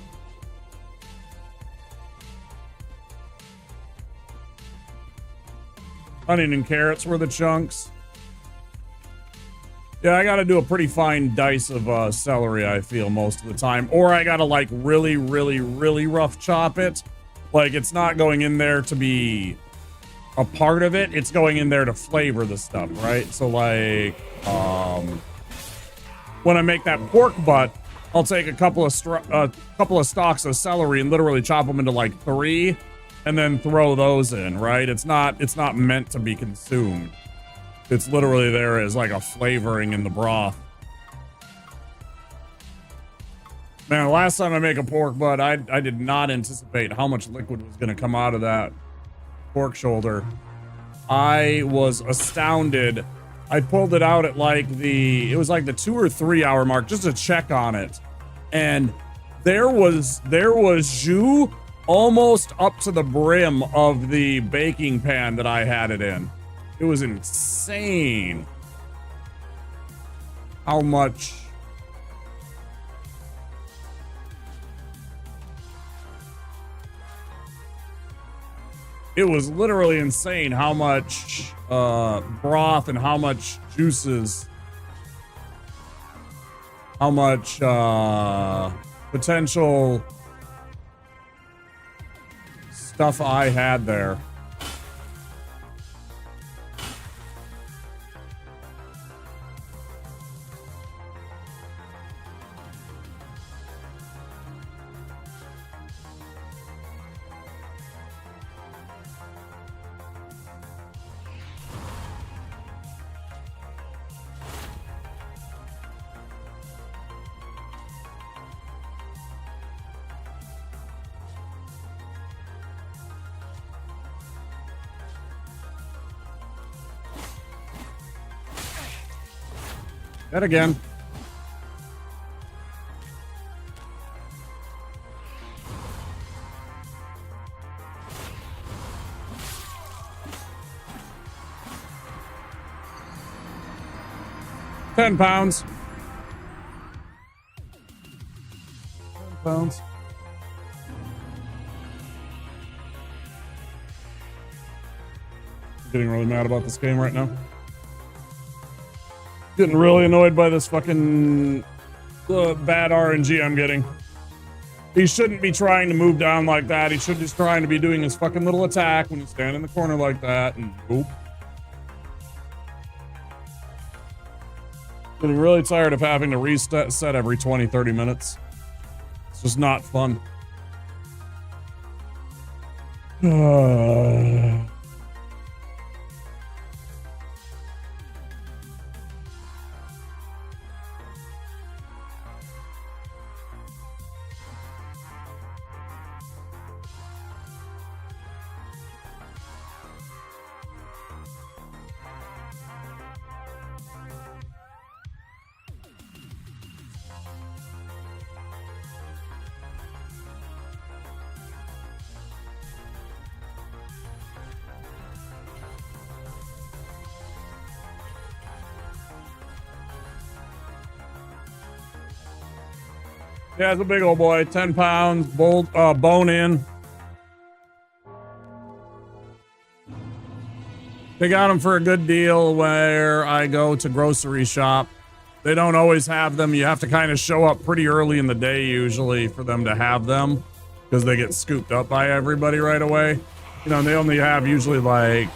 Onion and carrots were the chunks. Yeah, I gotta do a pretty fine dice of celery, I feel, most of the time. Or I gotta like really, really, really rough chop it. Like, it's not going in there to be a part of it. It's going in there to flavor the stuff, right? So like, when I make that pork butt, I'll take a couple of stalks of celery and literally chop them into like 3. And then throw those in, right? It's not meant to be consumed. It's literally there as like a flavoring in the broth. Man, last time I make a pork butt, I did not anticipate how much liquid was going to come out of that pork shoulder. I was astounded. I pulled it out at like it was like the 2 or 3 hour mark just to check on it. And there was jus almost up to the brim of the baking pan that I had it in. It was insane how much it was literally insane how much broth and how much juices, how much potential stuff I had there. That again. 10 pounds. 10 pounds. I'm getting really mad about this game right now. Getting really annoyed by this fucking bad RNG I'm getting. He shouldn't be trying to move down like that. He should just trying to be doing his fucking little attack when you stand in the corner like that and boop. Getting really tired of having to reset every 20, 30 minutes. It's just not fun. Yeah, it's a big old boy. 10 pounds, bone in. They got them for a good deal where I go to grocery shop. They don't always have them. You have to kind of show up pretty early in the day usually for them to have them because they get scooped up by everybody right away. You know, they only have usually like,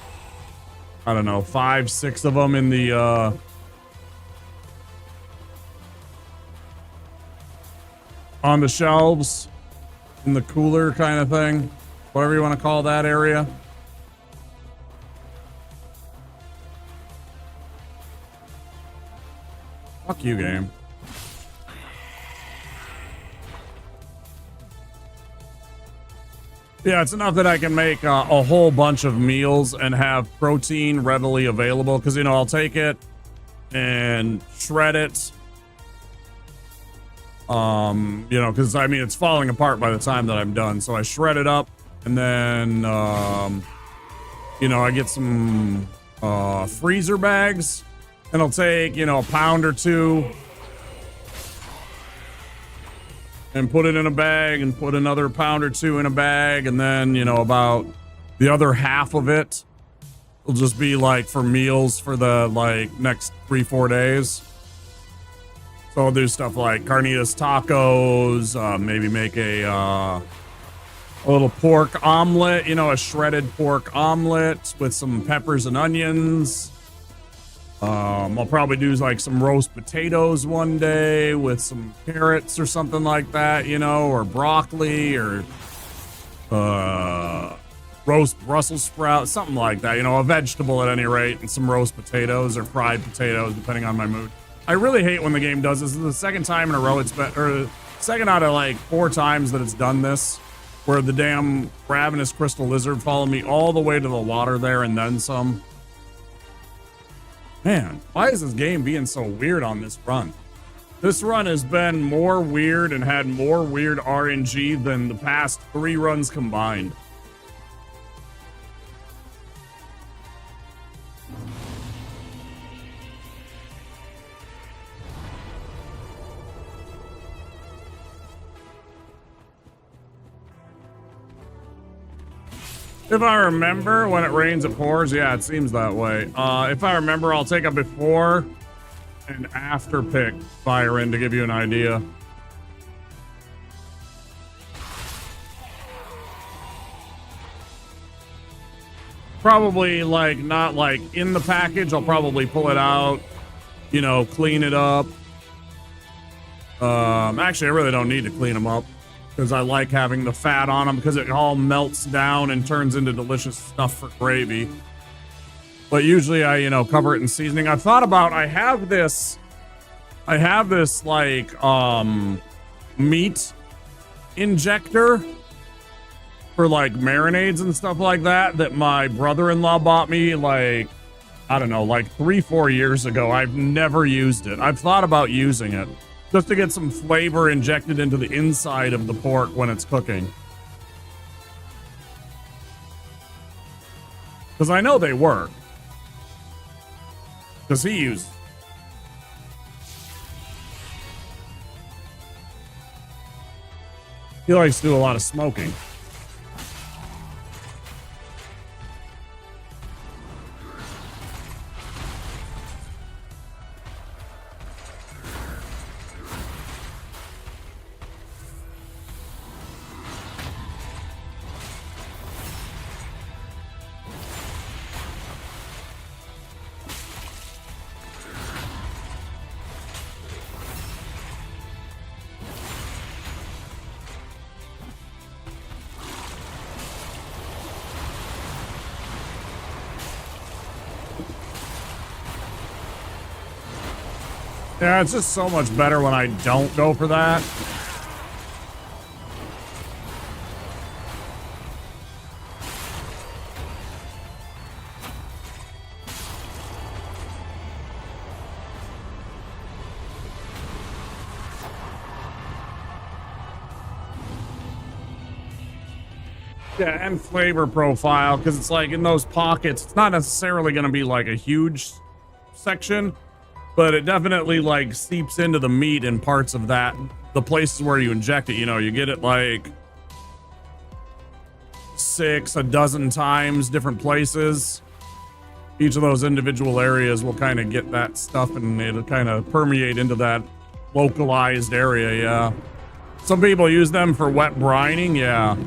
I don't know, 5, 6 of them in the, on the shelves, in the cooler kind of thing, whatever you want to call that area. Fuck you, game. Yeah, it's enough that I can make a whole bunch of meals and have protein readily available because, you know, I'll take it and shred it. You know, because I mean, it's falling apart by the time that I'm done. So I shred it up and then, you know, I get some freezer bags and I'll take, you know, a pound or two and put it in a bag and put another pound or two in a bag. And then, you know, about the other half of it will just be like for meals for the like next 3-4 days. So I'll do stuff like carnitas tacos, maybe make a little pork omelet, you know, a shredded pork omelet with some peppers and onions. I'll probably do like some roast potatoes one day with some carrots or something like that, you know, or broccoli or roast Brussels sprouts, something like that, you know, a vegetable at any rate, and some roast potatoes or fried potatoes, depending on my mood. I really hate when the game does this. This is the second time in a row it's been, or second out of like 4 times that it's done this, where the damn ravenous crystal lizard followed me all the way to the water there and then some. Man, why is this game being so weird on this run? This run has been more weird and had more weird RNG than the past 3 runs combined. If I remember, when it rains, it pours. Yeah, it seems that way. If I remember, I'll take a before and after pick fire in to give you an idea. Probably like not like in the package. I'll probably pull it out, you know, clean it up. Actually, I really don't need to clean them up, because I like having the fat on them because it all melts down and turns into delicious stuff for gravy. But usually I, you know, cover it in seasoning. I've thought about, I have this like, meat injector for like marinades and stuff like that my brother-in-law bought me like, I don't know, like 3-4 years ago. I've never used it. I've thought about using it, just to get some flavor injected into the inside of the pork when it's cooking. Because I know they work. Because he used. He likes to do a lot of smoking. Yeah, it's just so much better when I don't go for that. Yeah, and flavor profile, because it's like in those pockets, it's not necessarily going to be like a huge section, but it definitely like seeps into the meat and parts of that. The places where you inject it, you know, you get it like 6, 12 times, different places. Each of those individual areas will kind of get that stuff and it'll kind of permeate into that localized area. Yeah. Some people use them for wet brining. Yeah.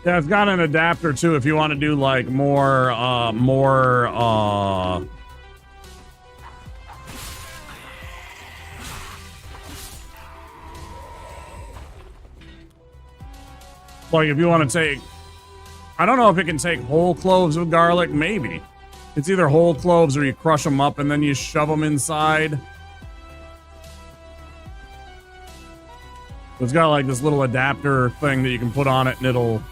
Yeah, it's got an adapter too if you want to do like more like if you want to take, I don't know if it can take whole cloves of garlic, maybe. It's either whole cloves or you crush them up and then you shove them inside. It's got like this little adapter thing that you can put on it and it'll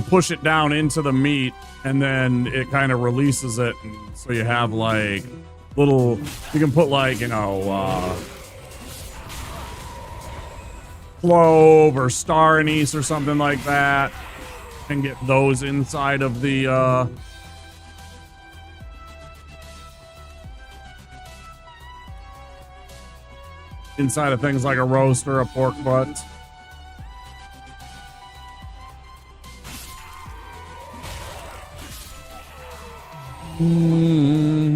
push it down into the meat and then it kind of releases it. And so you have like little, you can put like, you know, clove or star anise or something like that and get those inside of the, inside of things like a roast or a pork butt. Mm-hmm.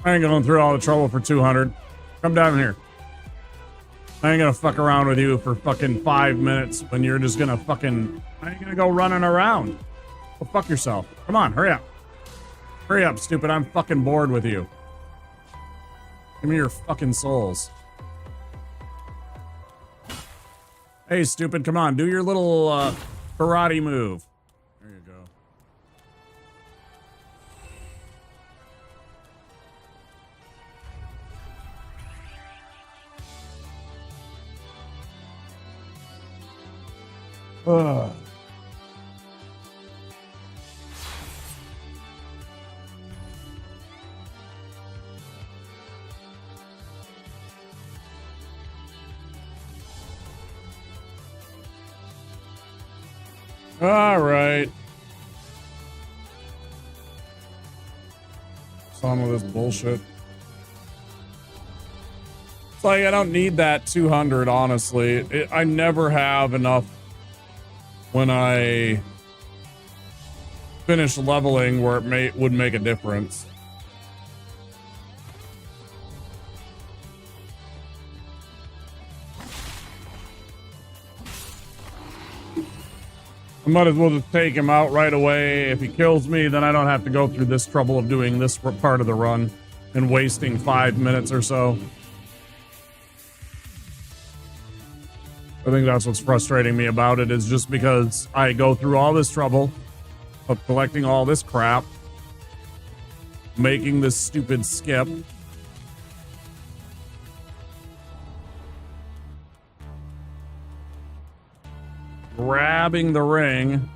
I ain't going through all the trouble for 200. Come down here. I ain't gonna fuck around with you for fucking 5 minutes when you're just gonna fucking, I ain't gonna go running around. Go fuck yourself. Come on, hurry up. Hurry up, stupid. I'm fucking bored with you. Give me your fucking souls. Hey, stupid, come on. Do your little karate move. There you go. Ugh. All right. What's on with this bullshit? It's like I don't need that 200, honestly. I never have enough when I finish leveling where it would make a difference. I might as well just take him out right away. If he kills me, then I don't have to go through this trouble of doing this part of the run and wasting 5 minutes or so. I think that's what's frustrating me about it, is just because I go through all this trouble of collecting all this crap, making this stupid skip, grabbing the ring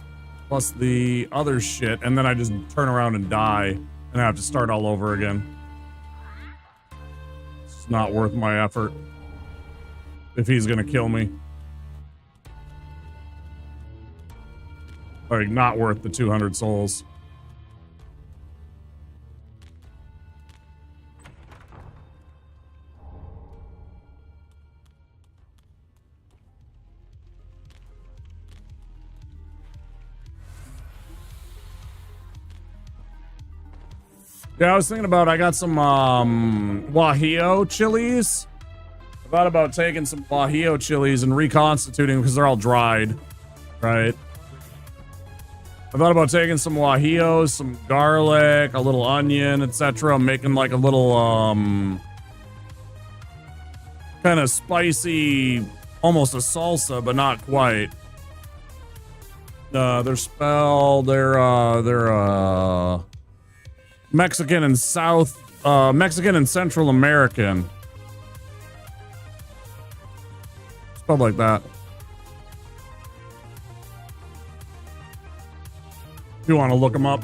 plus the other shit, and then I just turn around and die and I have to start all over again. It's not worth my effort if he's gonna kill me. Like, not worth the 200 souls. Yeah, I was thinking about, I got some Guajillo chilies. I thought about taking some Guajillo chilies and reconstituting because they're all dried, right? I thought about taking some Guajillos, some garlic, a little onion, etc. Making like a little kind of spicy, almost a salsa, but not quite. They're spelled, they're Mexican and Mexican and Central American. Spelled like that. If you want to look them up.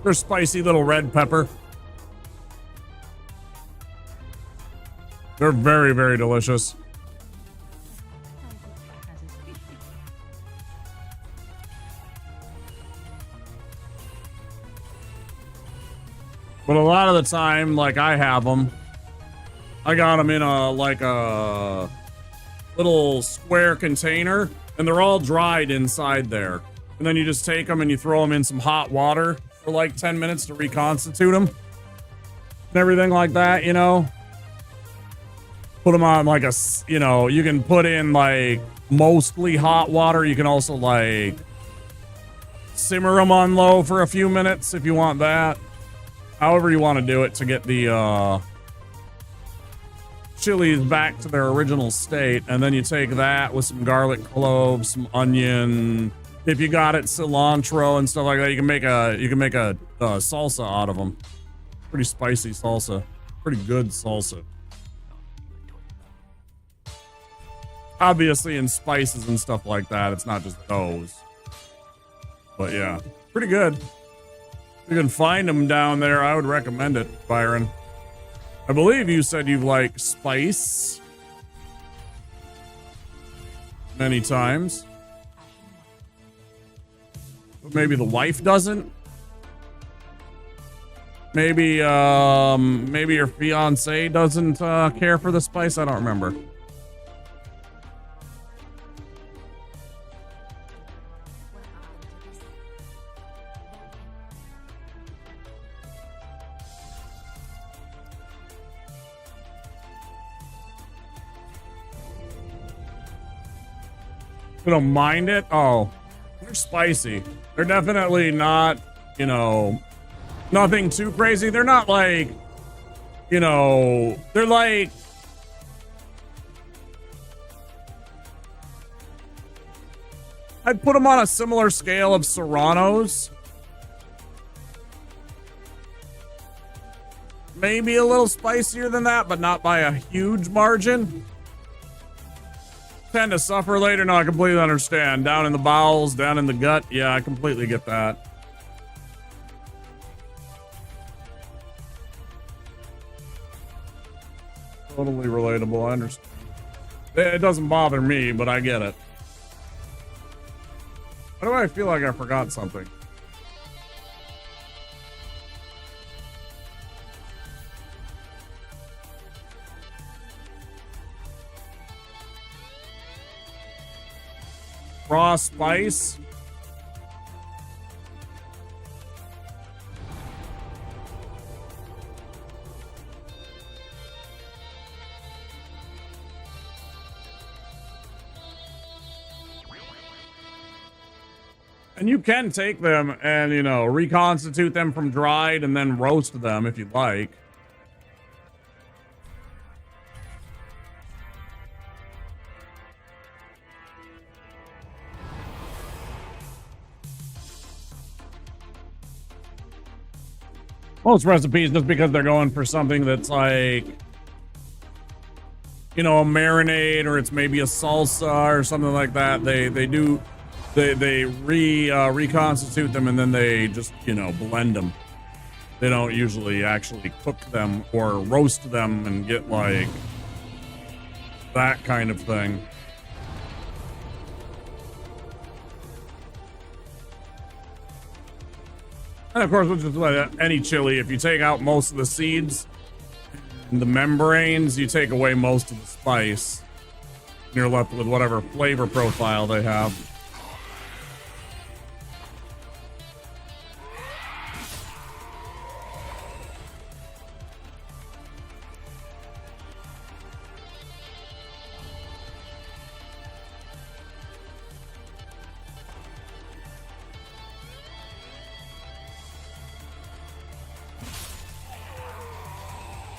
They're spicy little red pepper. They're very, very delicious. But a lot of the time, like I have them, I got them in a little square container, and they're all dried inside there. And then you just take them and you throw them in some hot water for like 10 minutes to reconstitute them and everything like that, you know. Put them on like you can put in like mostly hot water. You can also like simmer them on low for a few minutes if you want that. However you want to do it to get the chilies back to their original state. And then you take that with some garlic cloves, some onion. If you got it, cilantro and stuff like that, you can make a salsa out of them. Pretty spicy salsa. Pretty good salsa. Obviously in spices and stuff like that, it's not just those. But yeah, pretty good. If you can find them down there, I would recommend it, Byron. I believe you said you like spice many times. But maybe the wife doesn't. Maybe maybe your fiance doesn't care for the spice. I don't remember. You don't mind it? Oh, they're spicy. They're definitely not, you know, nothing too crazy. They're not like, you know, they're like, I'd put them on a similar scale of Serranos. Maybe a little spicier than that, but not by a huge margin. Tend to suffer later. No, I completely understand. Down in the bowels, down in the gut. Yeah, I completely get that. Totally relatable. I understand. It doesn't bother me, but I get it. Why do I feel like I forgot something? Raw spice. And you can take them and, you know, reconstitute them from dried and then roast them if you'd like. Most recipes, just because they're going for something that's like, you know, a marinade, or it's maybe a salsa or something like that, they reconstitute them and then they just, you know, blend them. They don't usually actually cook them or roast them and get like that kind of thing. And of course, with just like any chili, if you take out most of the seeds and the membranes, you take away most of the spice. And you're left with whatever flavor profile they have.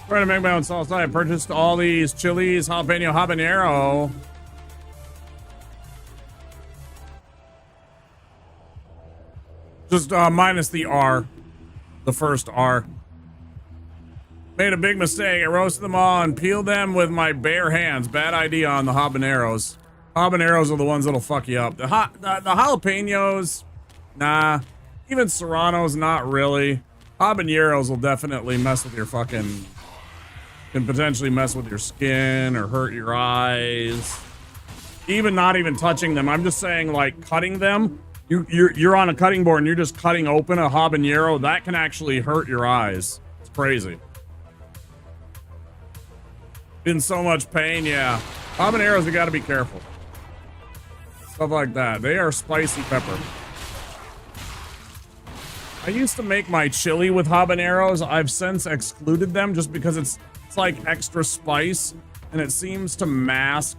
Trying to make my own salsa. I purchased all these chilies, jalapeno, habanero. Just minus the R. The first R. Made a big mistake. I roasted them all and peeled them with my bare hands. Bad idea on the habaneros. Habaneros are the ones that'll fuck you up. The jalapenos, nah. Even serranos, not really. Habaneros will definitely mess with your fucking... Can potentially mess with your skin or hurt your eyes. Even not even touching them. I'm just saying, like, cutting them. You're on a cutting board and you're just cutting open a habanero. That can actually hurt your eyes. It's crazy. In so much pain, yeah. Habaneros, you gotta be careful. Stuff like that. They are spicy pepper. I used to make my chili with habaneros. I've since excluded them just because it's like extra spice and it seems to mask.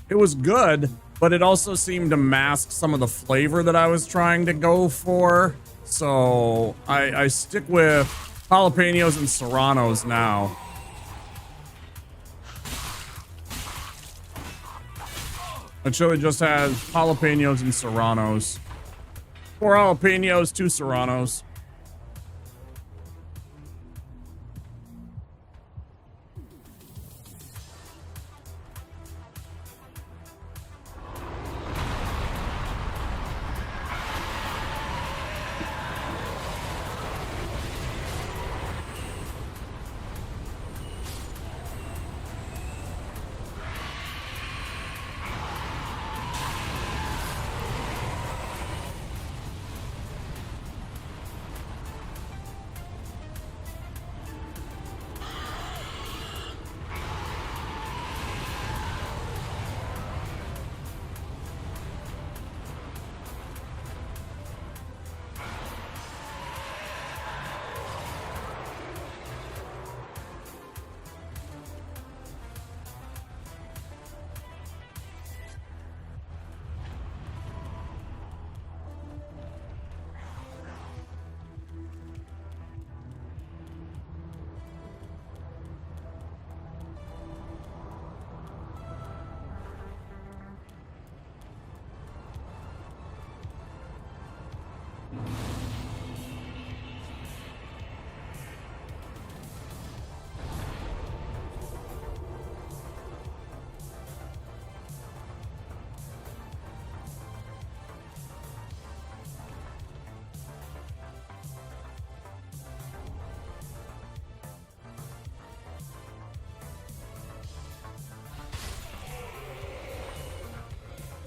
It was good, but it also seemed to mask some of the flavor that I was trying to go for. So I stick with jalapenos and serranos now. My chili just has jalapenos and serranos. 4 jalapenos, 2 serranos.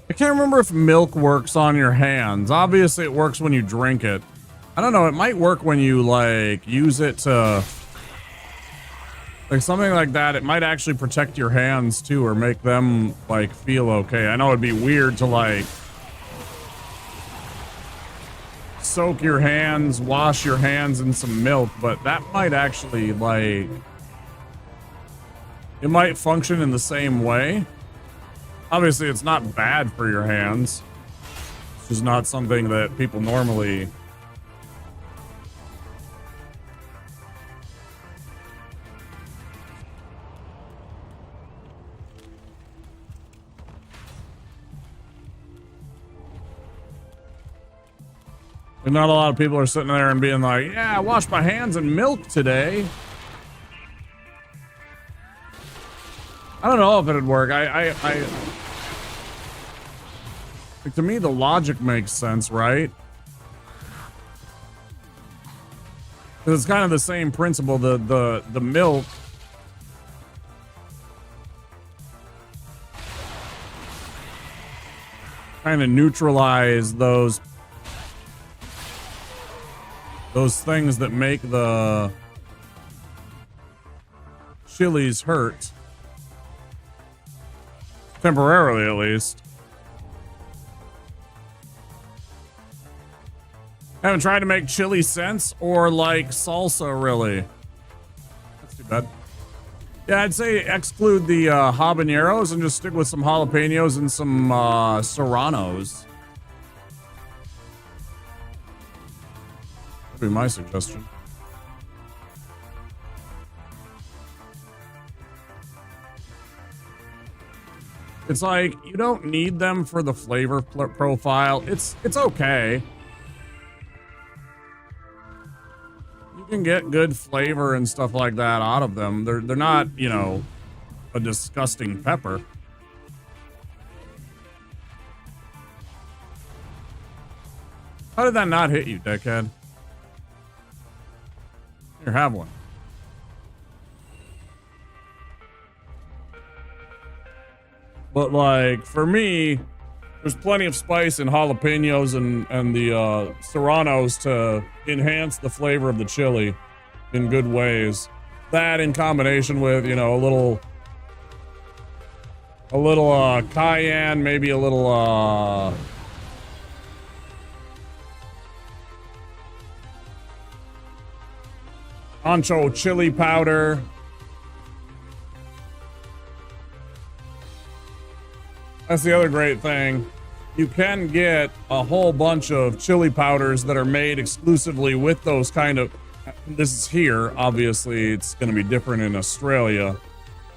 I can't remember if milk works on your hands. Obviously, it works when you drink it. I don't know. It might work when you, like, use it to... Like, something like that. It might actually protect your hands, too, or make them, like, feel okay. I know it'd be weird to, like... soak your hands, wash your hands in some milk, but that might actually, like... It might function in the same way. Obviously, it's not bad for your hands. It's just not something that people normally... And not a lot of people are sitting there and being like, yeah, I washed my hands in milk today. I don't know if it'd work. Like, to me, the logic makes sense, right? 'Cause it's kind of the same principle. The milk kind of neutralize those things that make the chilies hurt. Temporarily, at least. Haven't tried to make chili sense or like salsa, really. That's too bad. Yeah, I'd say exclude the habaneros and just stick with some jalapenos and some serranos. That'd be my suggestion. It's like, you don't need them for the flavor profile. It's okay. You can get good flavor and stuff like that out of them. They're not, you know, a disgusting pepper. How did that not hit you, dickhead? Here, have one. But like, for me, there's plenty of spice in jalapenos and the serranos to enhance the flavor of the chili in good ways. That in combination with, you know, a little cayenne, maybe a little ancho chili powder. That's the other great thing. You can get a whole bunch of chili powders that are made exclusively with those kind of... This is here. Obviously, it's going to be different in Australia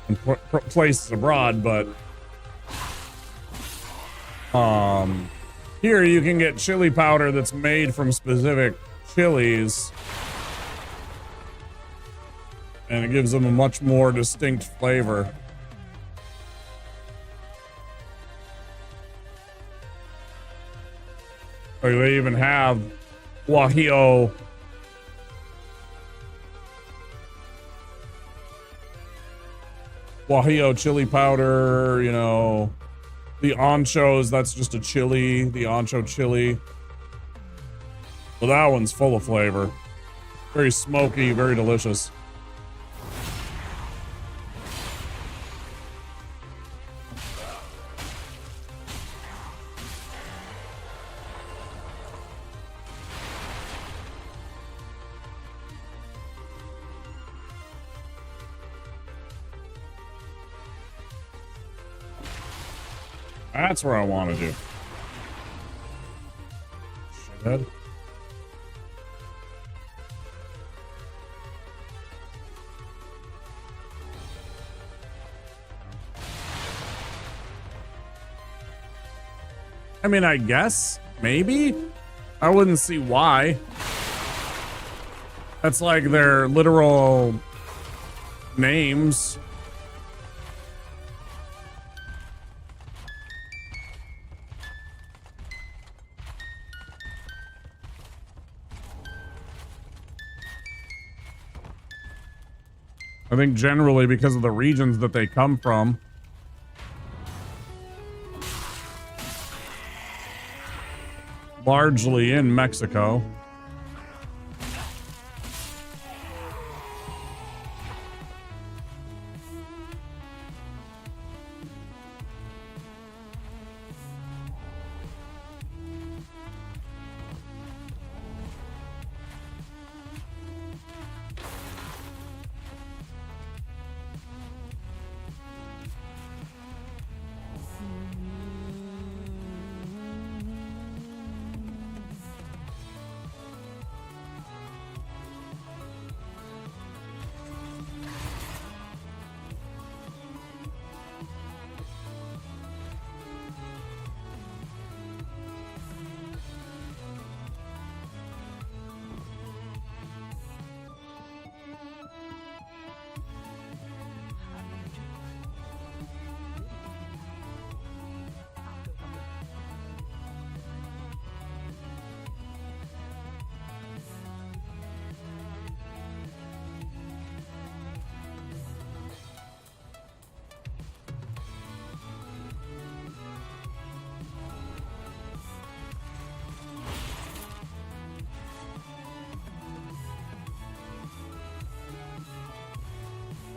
and places abroad, but... here you can get chili powder that's made from specific chilies. And it gives them a much more distinct flavor. Like they even have Guajillo chili powder, you know, the anchos, that's just a chili, the ancho chili. Well, that one's full of flavor. Very smoky, very delicious. That's where I want to do. Shithead. I mean, I guess, maybe? I wouldn't see why. That's like their literal names. I think generally because of the regions that they come from. Largely in Mexico.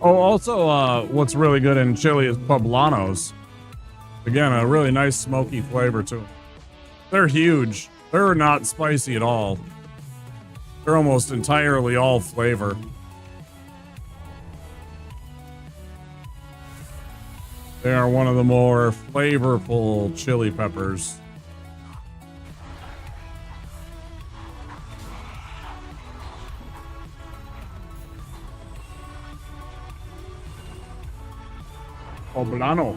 Oh, also, what's really good in chili is poblanos. Again, a really nice smoky flavor to them. They're huge. They're not spicy at all. They're almost entirely all flavor. They are one of the more flavorful chili peppers. Poblano.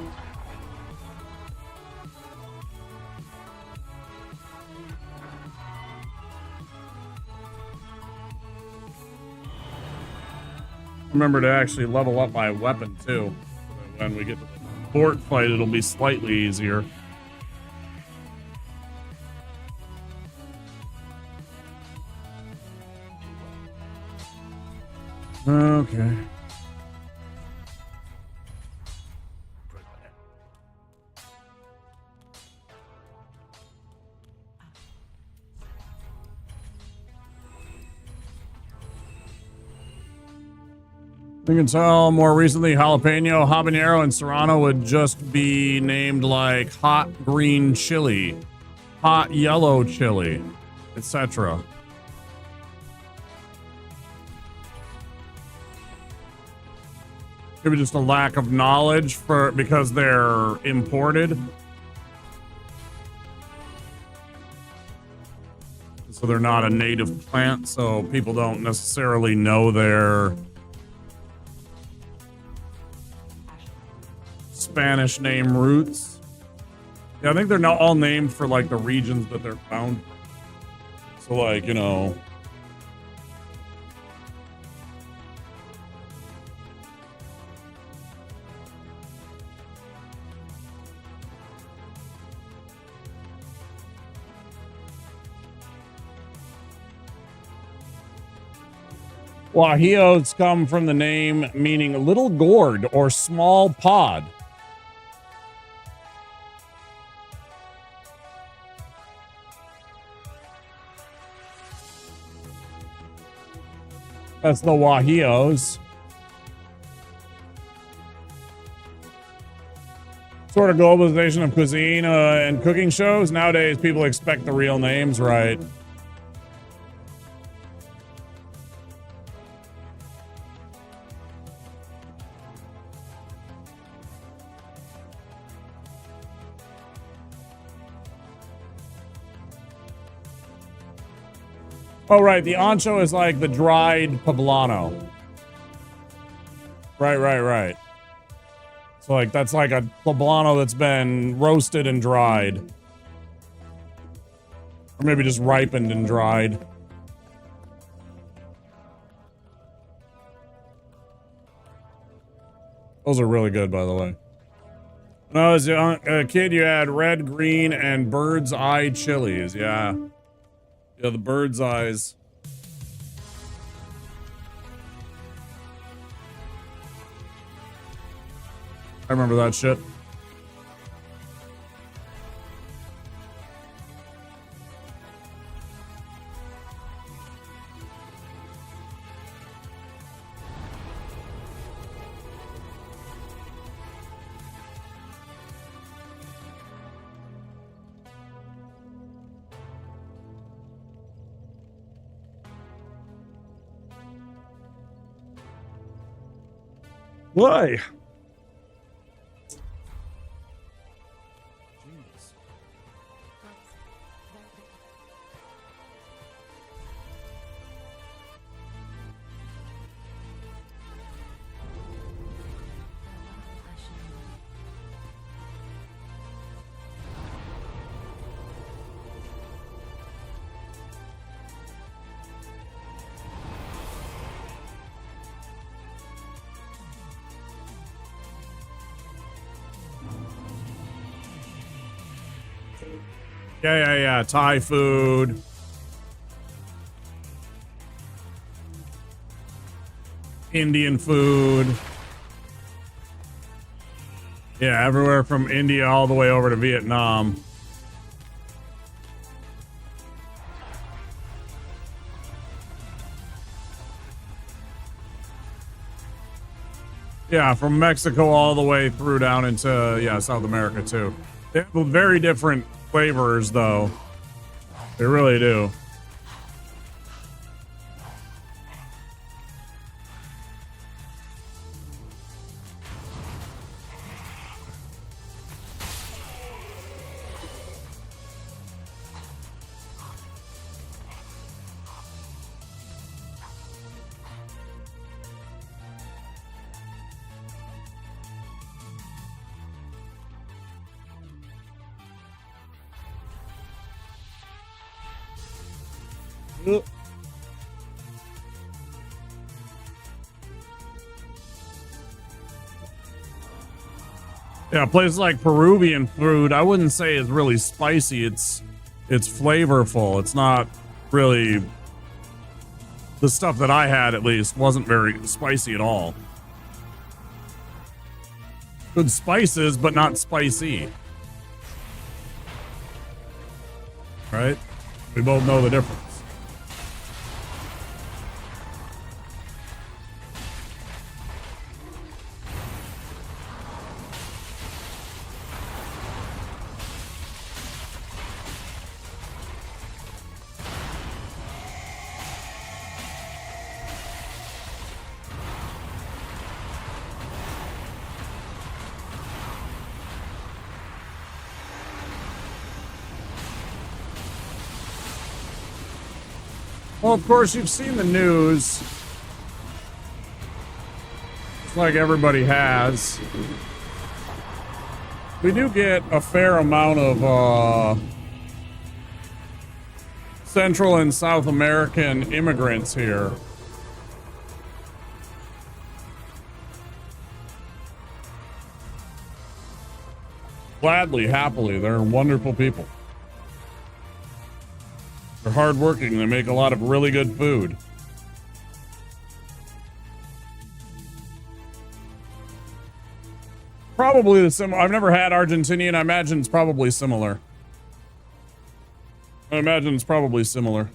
Remember to actually level up my weapon too. So that when we get to the fort fight, it'll be slightly easier. Okay. You can tell more recently jalapeno, habanero, and serrano would just be named like hot green chili, hot yellow chili, etc. Maybe just a lack of knowledge because they're imported. So they're not a native plant, so people don't necessarily know their Spanish name roots. Yeah, I think they're not all named for like the regions that they're found. So like, you know, guajios come from the name meaning little gourd or small pod. That's the guajios. Sort of globalization of cuisine and cooking shows. Nowadays, people expect the real names, right? Oh, right. The ancho is like the dried poblano. Right. So, like, that's like a poblano that's been roasted and dried. Or maybe just ripened and dried. Those are really good, by the way. When I was a kid, you had red, green, and bird's eye chilies. Yeah. Yeah, the bird's eyes. I remember that shit. Why? Yeah. Thai food. Indian food. Yeah, everywhere from India all the way over to Vietnam. Yeah, from Mexico all the way through down into, yeah, South America too. They have very different flavors though. They really do. Yeah, places like Peruvian food, I wouldn't say is really spicy. It's flavorful. It's not really, the stuff that I had at least wasn't very spicy at all. Good spices, but not spicy. Right? We both know the difference. Well, of course, you've seen the news. It's like everybody has. We do get a fair amount of Central and South American immigrants here. Gladly, happily, they're wonderful people. They're hardworking. They make a lot of really good food. Probably the similar. I've never had Argentinian. I imagine it's probably similar. I imagine it's probably similar.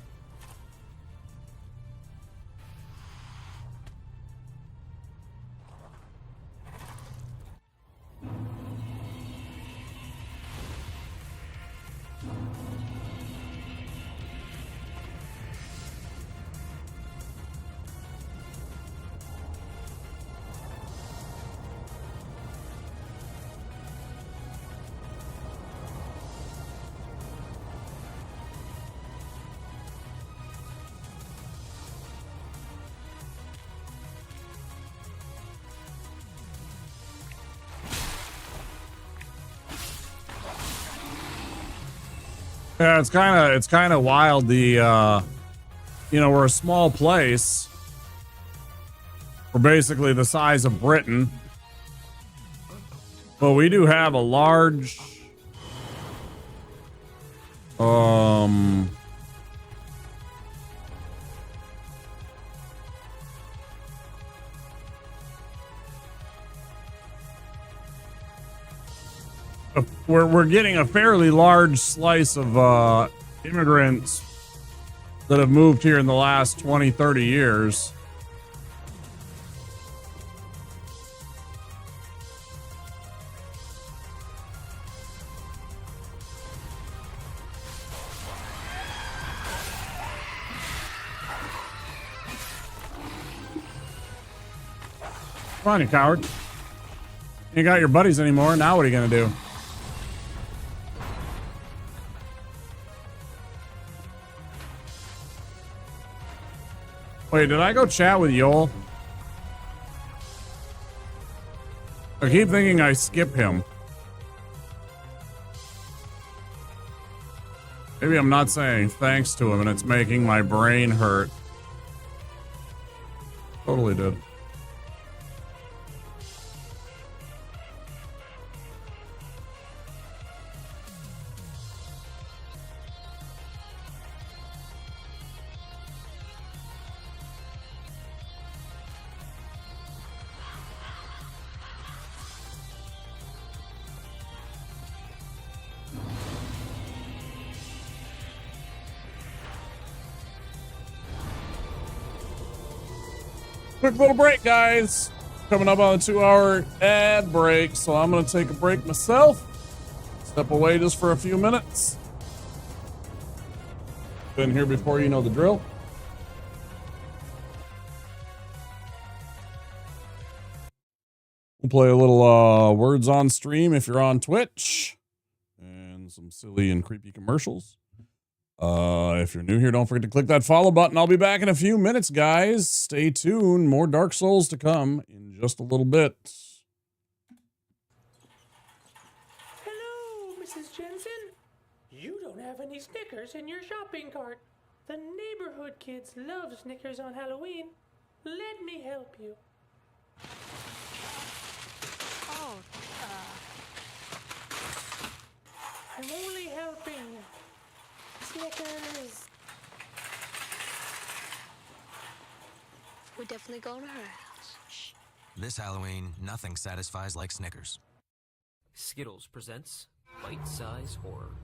Yeah, it's kind of wild. The you know, we're a small place. We're basically the size of Britain, but we do have a large we're getting a fairly large slice of immigrants that have moved here in the last 20-30 years. Come on, you coward. You ain't got your buddies anymore. Now what are you gonna do? Wait, did I go chat with Yoel? I keep thinking I skip him. Maybe I'm not saying thanks to him and it's making my brain hurt. Totally did. Quick little break, guys. Coming up on a 2-hour ad break, so I'm going to take a break myself. Step away just for a few minutes. Been here before, you know the drill. We'll play a little words on stream if you're on Twitch, and some silly and creepy commercials. If you're new here, don't forget to click that follow button. I'll be back in a few minutes, guys. Stay tuned. More Dark Souls to come in just a little bit. Hello, Mrs. Jensen. You don't have any Snickers in your shopping cart. The neighborhood kids love Snickers on Halloween. Let me help you. Oh, I'm only helping. Snickers. We're definitely going to her house. Shh. This Halloween, nothing satisfies like Snickers. Skittles presents Bite-Size Horror.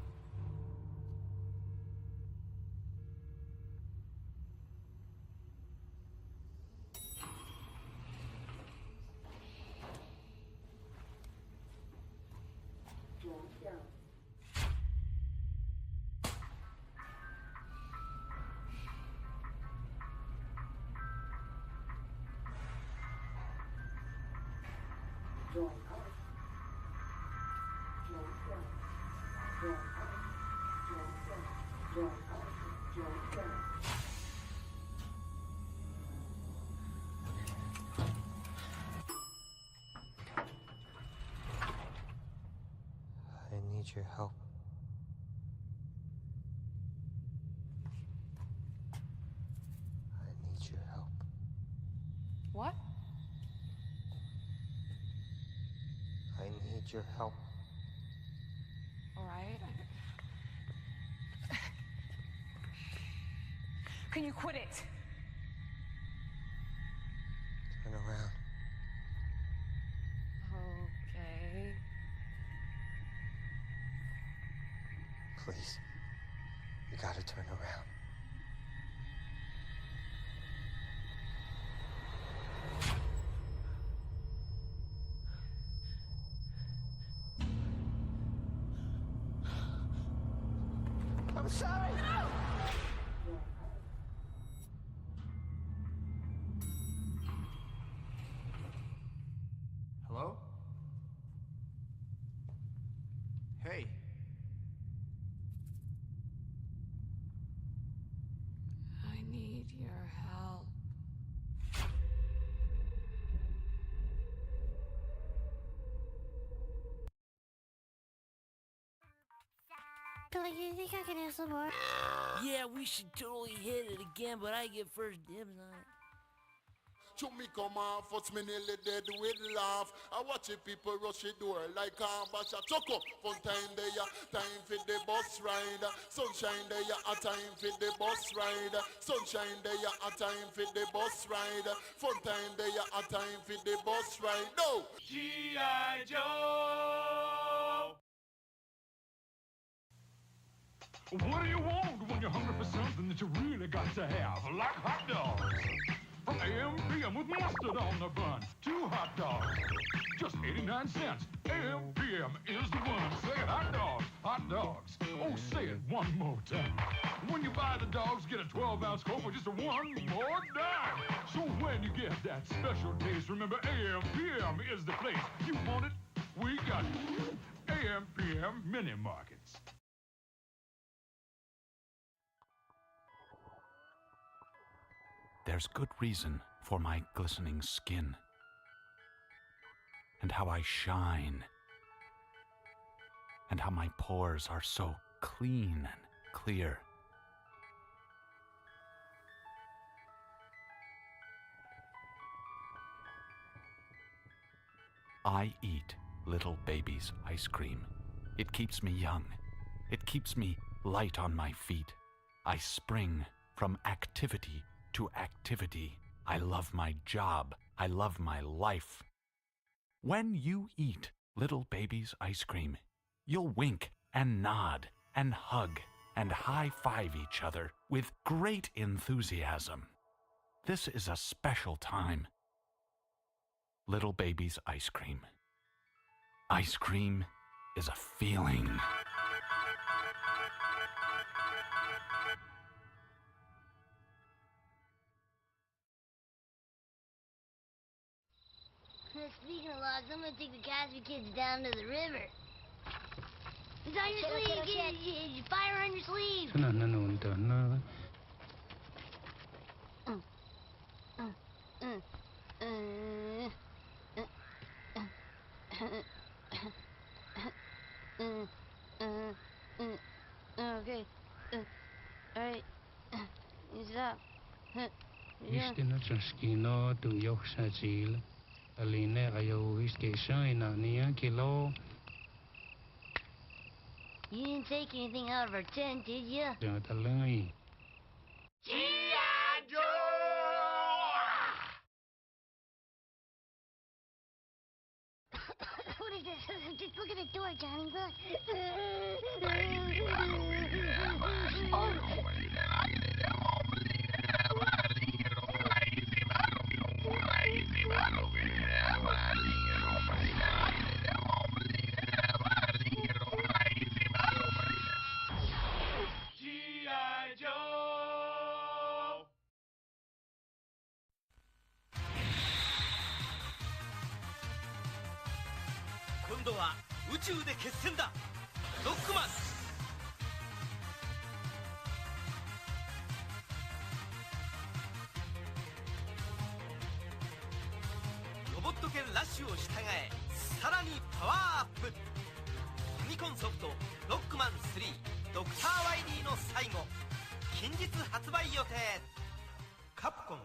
I need your help. I need your help. what? I need your help. All right. Can you quit it? Turn around. Okay. Please. You gotta turn around. I'm sorry! Hello? Hey. I need your help. Billy, you think I can have some more? Yeah, we should totally hit it again, but I get first dibs on it. To me come off, what's me nearly dead with laugh. I watch it people rush the door like a bash a chuck up. Fun time there, time for the bus ride. Sunshine there, a time for the bus ride. Sunshine there, a time for the bus ride. Fun time there, a time for the bus ride. No! G.I. Joe! What do you want when you're hungry for something that you really got to have? Like hot dogs. From AM PM with mustard on the bun. 2 hot dogs. Just 89 cents. AM PM is the one. Say it, hot dogs. Hot dogs. Oh, say it one more time. When you buy the dogs, get a 12-ounce Coke for just one more dime. So when you get that special taste, remember AM PM is the place. You want it? We got it. AM PM Mini Markets. There's good reason for my glistening skin, and how I shine, and how my pores are so clean and clear. I eat little baby's ice cream. It keeps me young. It keeps me light on my feet. I spring from activity to activity. I love my job. I love my life. When you eat little baby's ice cream, you'll wink and nod and hug and high-five each other with great enthusiasm. This is a special time. Little baby's ice cream. Ice cream is a feeling. Speaking of logs, I'm gonna take the Casby kids down to the river. It's on your sleeve! Fire on your sleeve! Okay. Alright. Stop. Istino Transkino to Yoksajil. Aline Ayo Iskation Ania Kilo. You didn't take anything out of our tent, did you? Jatalai. G.I. Joe! What is this? Just look at the door, Johnny. Look. G.I. Joe! 今度は宇宙で決戦だ。ロックマン。ロボット犬ラッシュを従え、さらにパワーアップ。ファミコンソフトロックマン3ドクター・ワイリーの最後、近日発売予定。カプコン。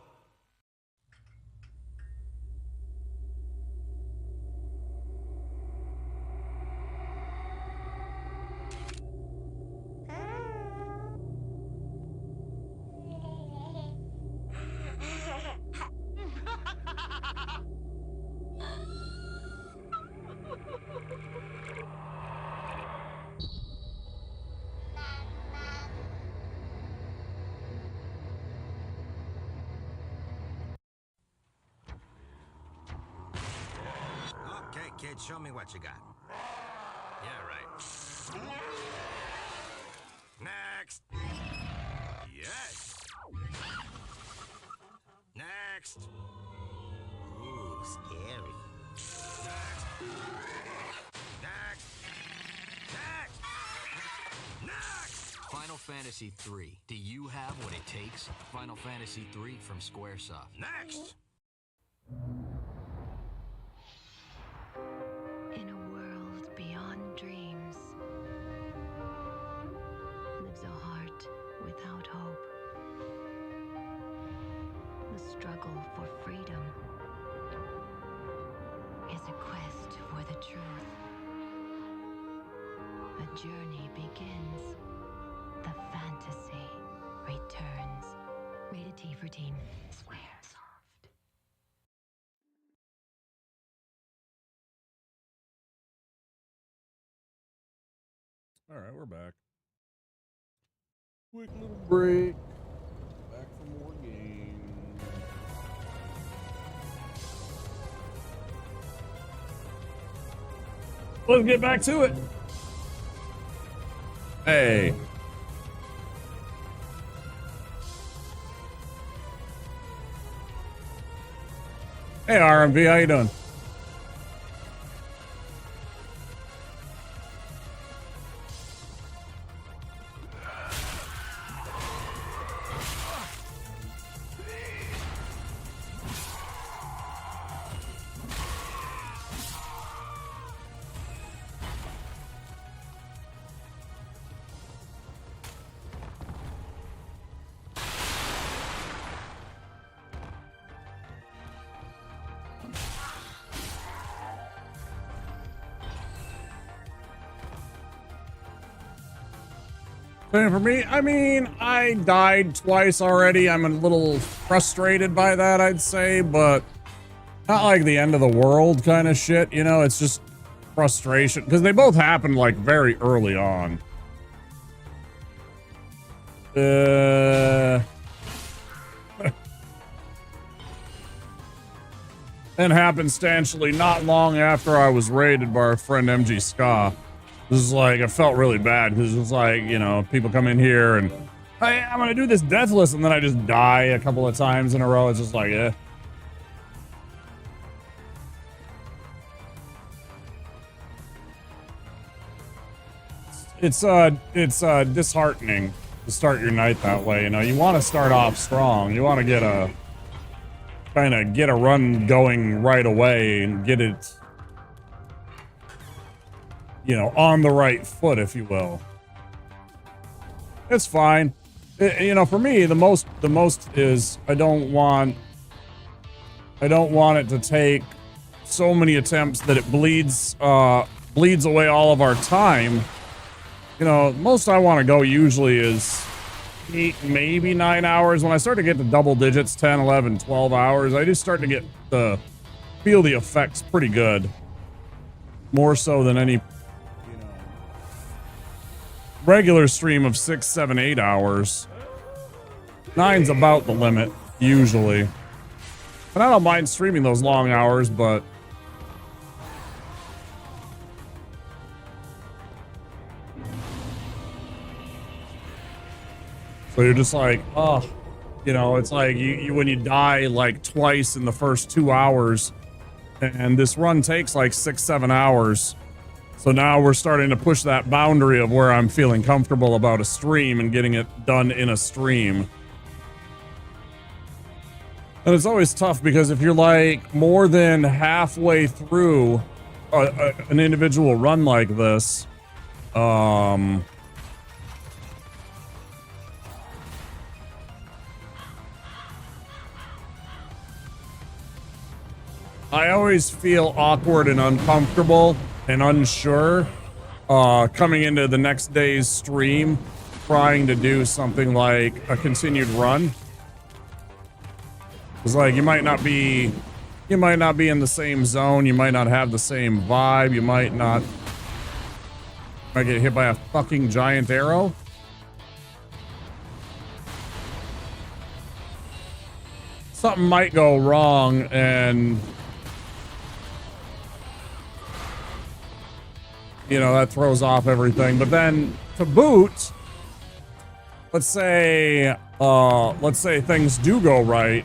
Okay, kid, show me what you got. Yeah, right. Next. Yes. Next. Ooh, scary. Next. Next. Next. Final Fantasy III. Do you have what it takes? Final Fantasy III from Squaresoft. Next. In a world beyond dreams lives a heart without hope. The struggle for freedom is a quest for the truth. A journey begins. The fantasy returns. Rated T for Teen. Squaresoft. All right, we're back. Quick little break. Back for more games. Let's get back to it. Hey. Hey, RMV, how you doing? Same for me. I mean, I died twice already. I'm a little frustrated by that, I'd say, but not like the end of the world kind of shit, you know? It's just frustration because they both happened like very early on. And happenstantially, not long after I was raided by our friend MG Ska. This is like, I felt really bad because it was like, you know, people come in here and, hey, I'm gonna do this Deathless, and then I just die a couple of times in a row. It's just like, eh. It's disheartening to start your night that way. You know, you want to start off strong. You want to get a run going right away and get it, you know, on the right foot, if you will. It's fine. You know, for me, the most is I don't want it to take so many attempts that it bleeds away all of our time. You know, most I want to go usually is 8, maybe 9 hours. When I start to get to double digits, 10, 11, 12 hours, I just start to get feel the effects pretty good. More so than any, you know, regular stream of 6, 7, 8 hours. 9's about the limit, usually. And I don't mind streaming those long hours, but so you're just like, oh, you know, it's like you when you die like twice in the first 2 hours, and this run takes like 6, 7 hours. So now we're starting to push that boundary of where I'm feeling comfortable about a stream and getting it done in a stream. And it's always tough because if you're like more than halfway through an individual run like this, I always feel awkward and uncomfortable and unsure coming into the next day's stream trying to do something like a continued run. It's like you might not be in the same zone, you might not have the same vibe, you might get hit by a fucking giant arrow. Something might go wrong and, you know, that throws off everything. But then to boot, let's say things do go right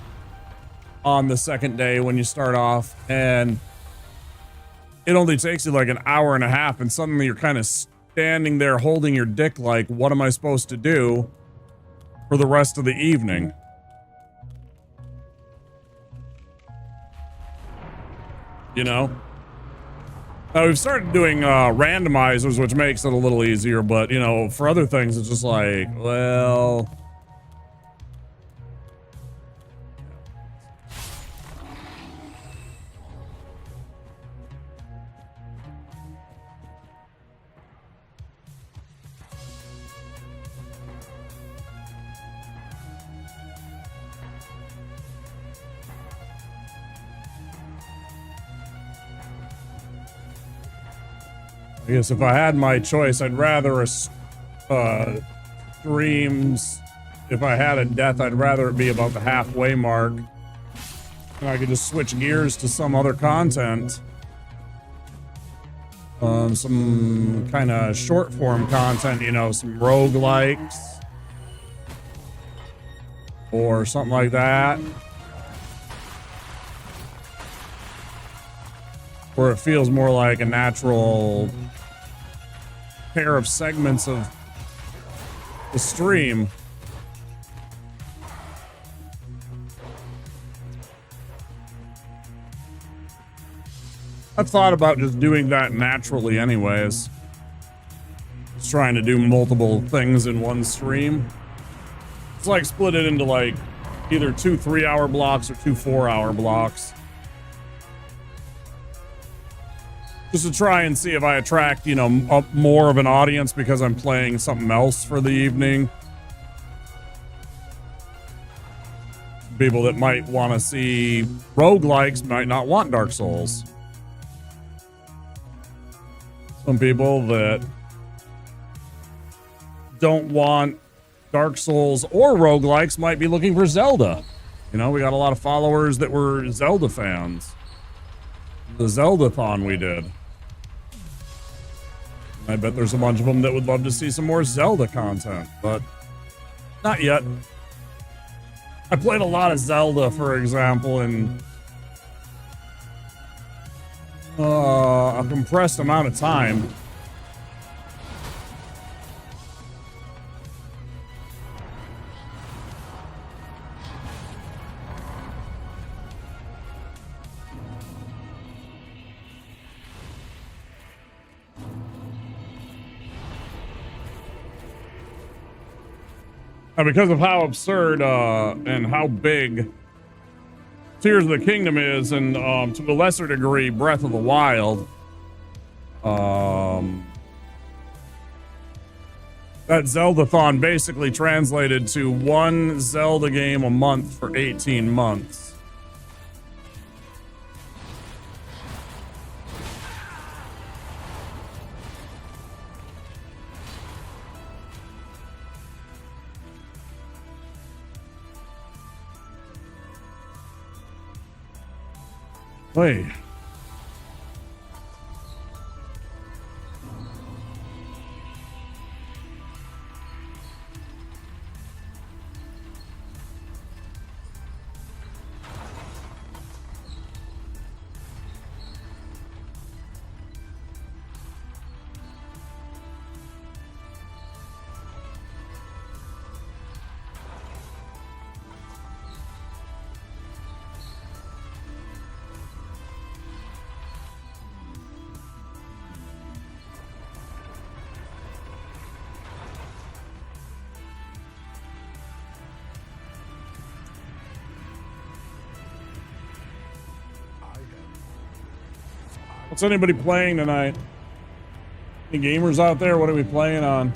on the second day when you start off and it only takes you like an hour and a half and suddenly you're kind of standing there holding your dick like, what am I supposed to do for the rest of the evening? You know? Now, we've started doing randomizers, which makes it a little easier, but, you know, for other things, it's just like, well... I guess if I had my choice, I'd rather streams. If I had a death, I'd rather it be about the halfway mark. And I could just switch gears to some other content. Some kind of short form content, you know, some roguelikes. Or something like that. Where it feels more like a natural pair of segments of the stream. I've thought about just doing that naturally anyways. Just trying to do multiple things in one stream. It's like split it into like either 2 3-hour blocks or 2 4-hour blocks. Just to try and see if I attract, you know, more of an audience because I'm playing something else for the evening. People that might want to see roguelikes might not want Dark Souls. Some people that don't want Dark Souls or roguelikes might be looking for Zelda. You know, we got a lot of followers that were Zelda fans. the Zelda-thon we did. I bet there's a bunch of them that would love to see some more Zelda content, but not yet. I played a lot of Zelda, for example, in a compressed amount of time. And because of how absurd and how big Tears of the Kingdom is, and to a lesser degree, Breath of the Wild, that Zelda-thon basically translated to one Zelda game a month for 18 months. Hey. What's anybody playing tonight? Any gamers out there? What are we playing on?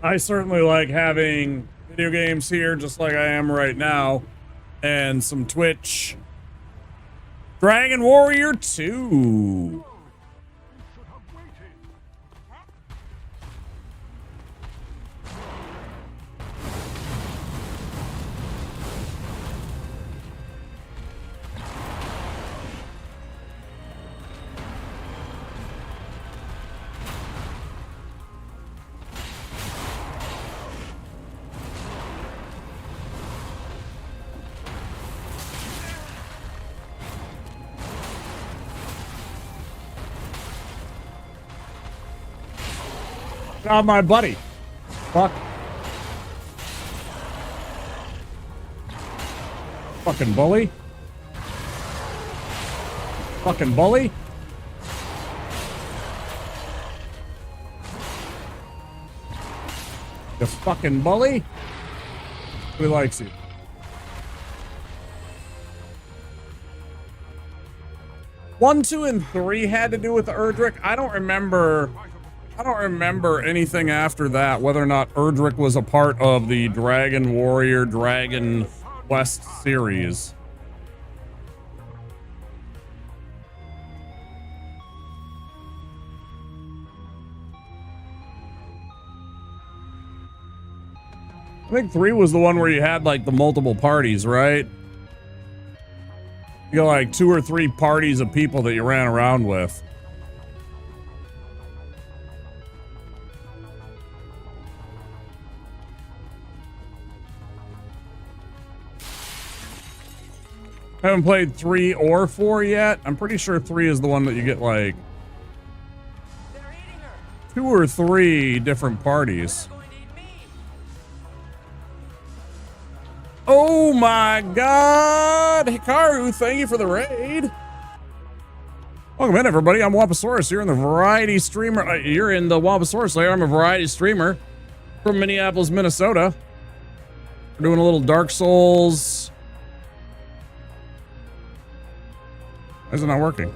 I certainly like having video games here, just like I am right now, and some Twitch. Dragon Warrior 2. My buddy. Fuck. Fucking bully. Fucking bully. You fucking bully. Who likes you? One, 2, and 3 had to do with Erdrick. I don't remember anything after that, whether or not Erdrick was a part of the Dragon Warrior, Dragon Quest series. I think 3 was the one where you had like the multiple parties, right? You got like 2 or 3 parties of people that you ran around with. I haven't played 3 or 4 yet. I'm pretty sure 3 is the one that you get like 2 or 3 different parties. Oh my god! Hikaru, thank you for the raid. Welcome in, everybody. I'm Wampasaurus. You're in the variety streamer. You're in the Wampasaurus layer. I'm a variety streamer from Minneapolis, Minnesota. We're doing a little Dark Souls. Why is it not working?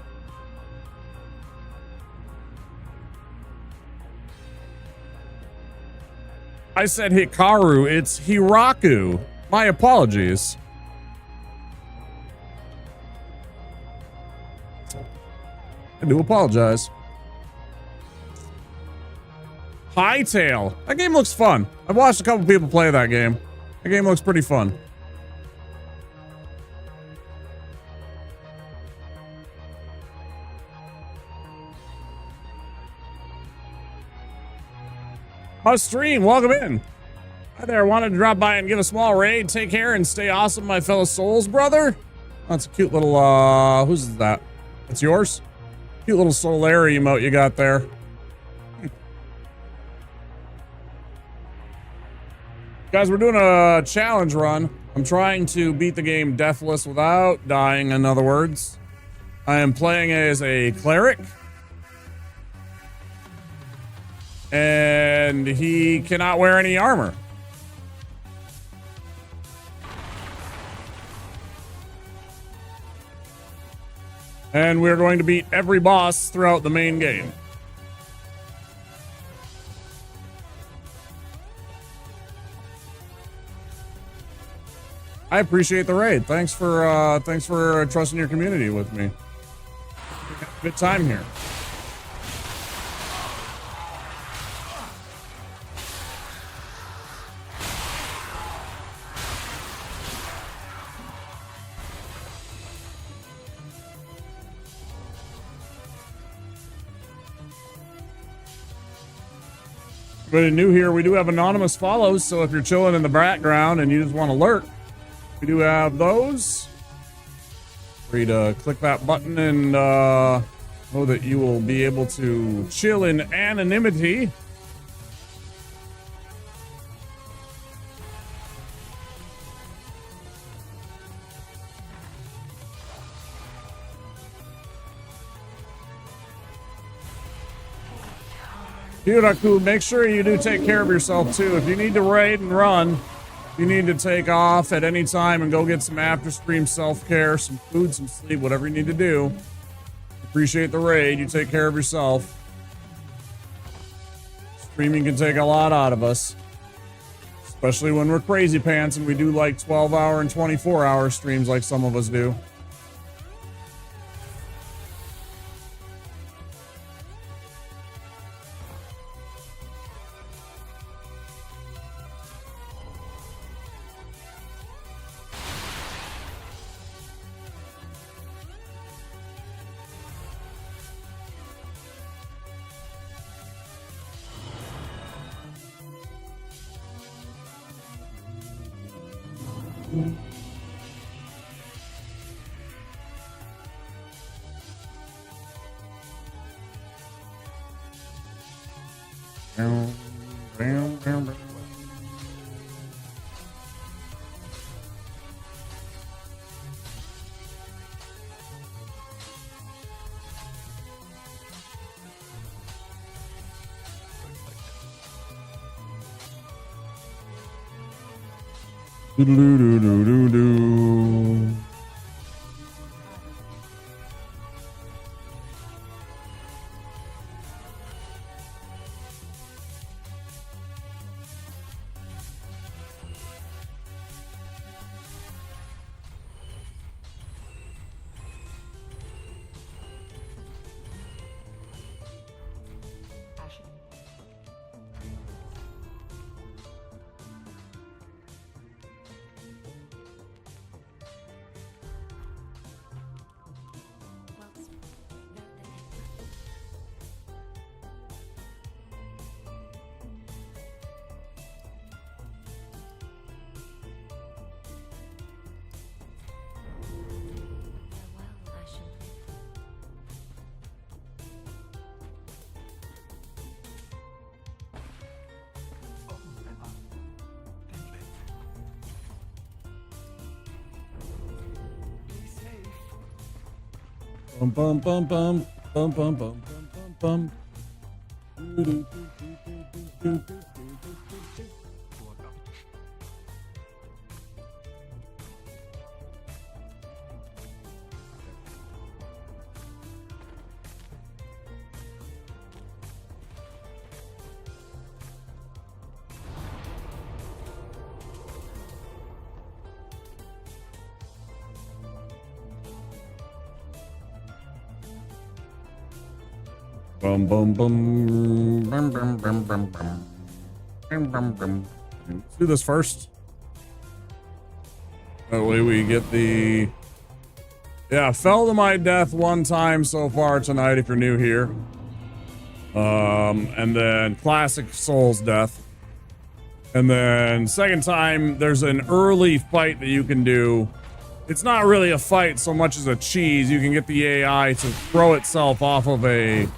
I said Hikaru. It's Hiraku. My apologies. I do apologize. Hightail. That game looks fun. I've watched a couple people play that game. That game looks pretty fun. How's stream? Welcome in. Hi there. Wanted to drop by and give a small raid. Take care and stay awesome, my fellow souls, brother. That's a cute little, who's that? That's yours? Cute little Solari emote you got there. Guys, we're doing a challenge run. I'm trying to beat the game Deathless without dying, in other words. I am playing as a cleric. And he cannot wear any armor. And we're going to beat every boss throughout the main game. I appreciate the raid. Thanks for trusting your community with me. Good time here. But new here, we do have anonymous follows, so if you're chilling in the background and you just want to lurk, we do have those. Free to click that button and know that you will be able to chill in anonymity. Hiraku, make sure you do take care of yourself too. If you need to raid and run, you need to take off at any time and go get some after stream self-care, some food, some sleep, whatever you need to do. Appreciate the raid. You take care of yourself. Streaming can take a lot out of us, especially when we're crazy pants and we do like 12-hour and 24-hour streams like some of us do. Do-do-do-do-do-do. Bum bum bum bum bum bum bum bum bum bum. Boom, boom, boom. Bum, bum, bum, bum, bum. Bum, bum, bum. Let's do this first. That way we get the... Yeah, fell to my death one time so far tonight if you're new here. And then classic Souls death. And then second time, there's an early fight that you can do. It's not really a fight so much as a cheese. You can get the AI to throw itself off of a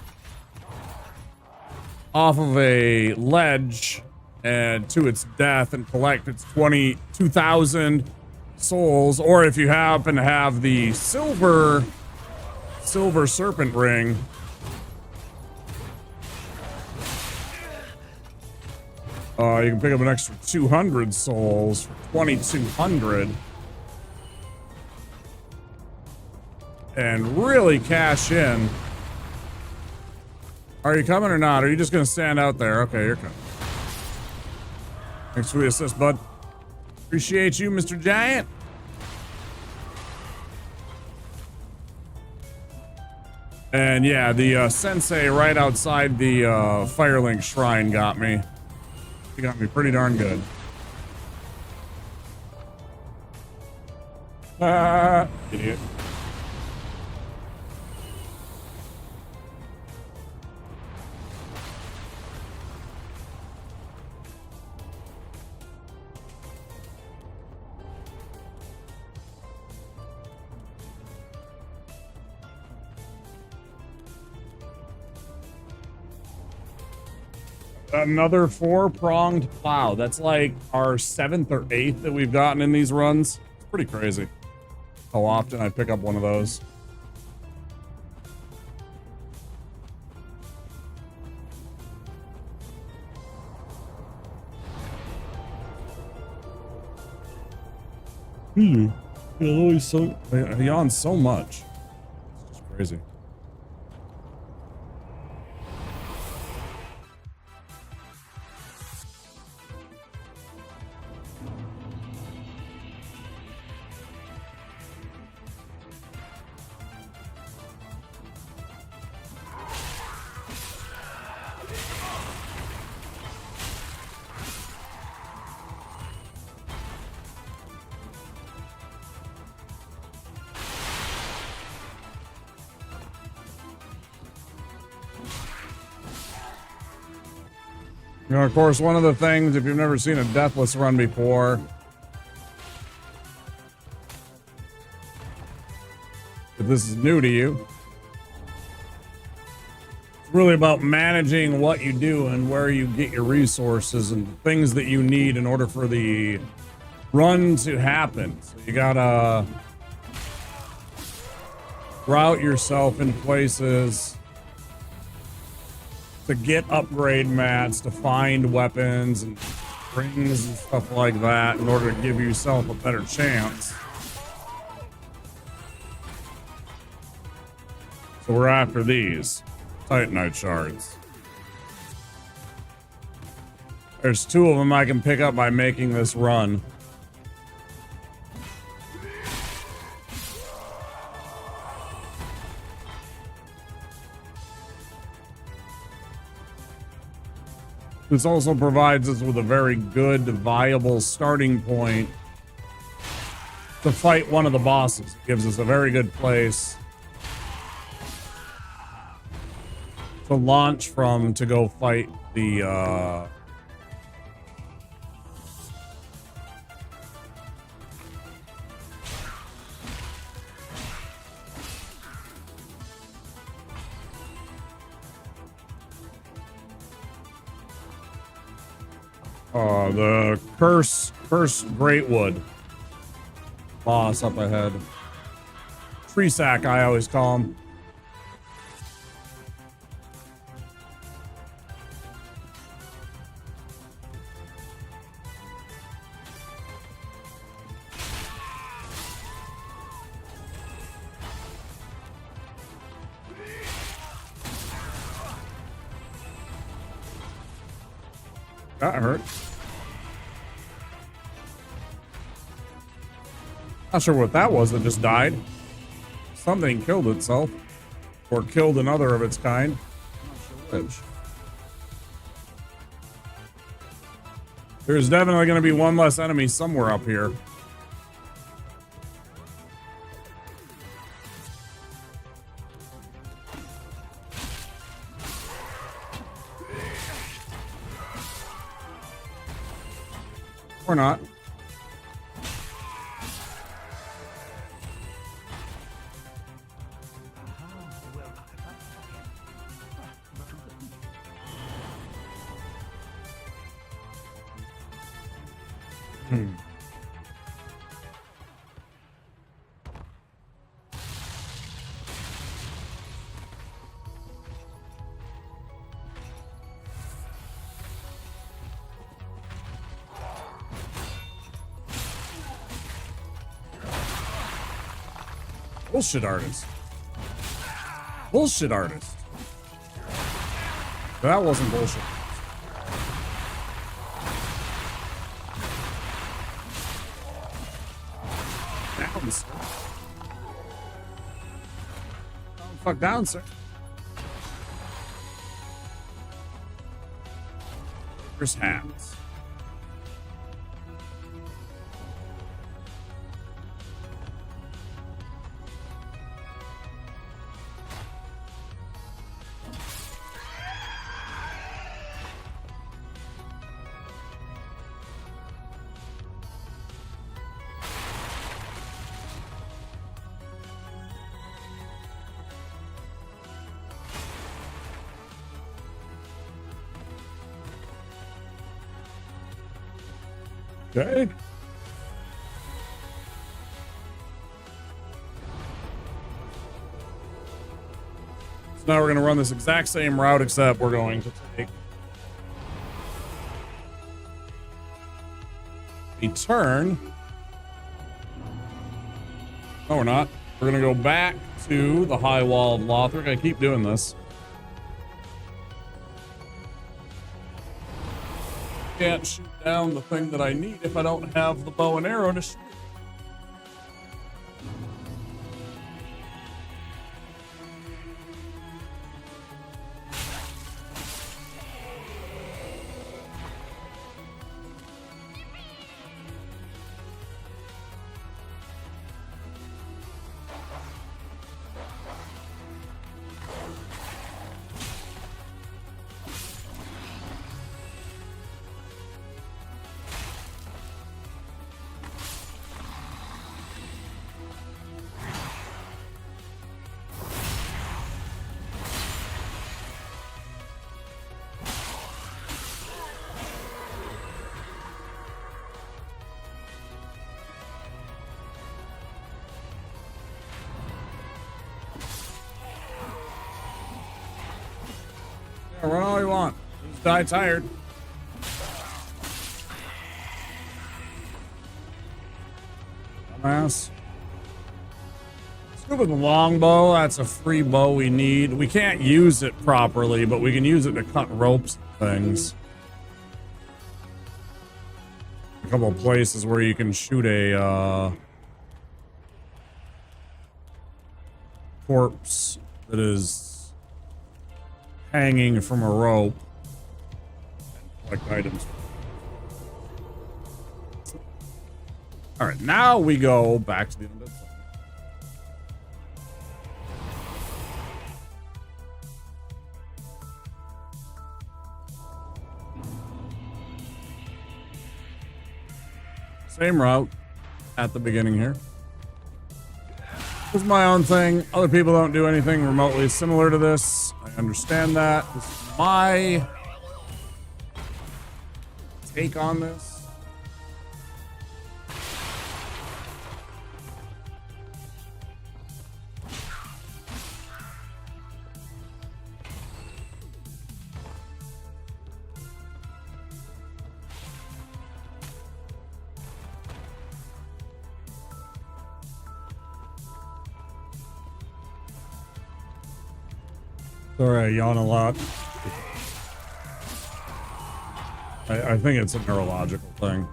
ledge and to its death and collect its 22,000 souls. Or if you happen to have the silver serpent ring, you can pick up an extra 200 souls for 2,200 and really cash in. Are you coming or not? Are you just gonna stand out there? Okay, you're coming. Thanks for the assist, bud. Appreciate you, Mr. Giant. And yeah, the sensei right outside the Firelink shrine got me. He got me pretty darn good. Idiot. Another 4-pronged plow. That's like our 7th or 8th that we've gotten in these runs. It's pretty crazy how often I pick up one of those. I yawn so much. It's just crazy. You know, of course, one of the things, if you've never seen a Deathless run before, if this is new to you, it's really about managing what you do and where you get your resources and things that you need in order for the run to happen. So you gotta route yourself in places to get upgrade mats, to find weapons and rings and stuff like that in order to give yourself a better chance. So we're after these Titanite shards. There's 2 of them I can pick up by making this run. This also provides us with a very good, viable starting point to fight one of the bosses. It gives us a very good place to launch from to go fight the the cursed Greatwood boss up ahead. Tree sack, I always call him. That hurt. Not sure what that was that just died. Something killed itself. Or killed another of its kind. Not bridge. There's definitely going to be one less enemy somewhere up here. Or not. Bullshit artist. Bullshit artist. That wasn't bullshit. Down, sir. Calm fuck down, sir. There's hands. Okay. So now we're going to run this exact same route, except we're going to take a turn. No, we're not. We're going to go back to the high wall of Lothric. I keep doing this. Can't shoot down the thing that I need if I don't have the bow and arrow to shoot. Run all you want. Just die tired. Dumbass. Let's go with the longbow. That's a free bow we need. We can't use it properly, but we can use it to cut ropes and things. A couple of places where you can shoot a corpse that is hanging from a rope and collect items. All right, now we go back to the undead zone. Same route at the beginning here. This is my own thing. Other people don't do anything remotely similar to this. I understand that. This is my take on this. Sorry, I yawn a lot. I think it's a neurological thing.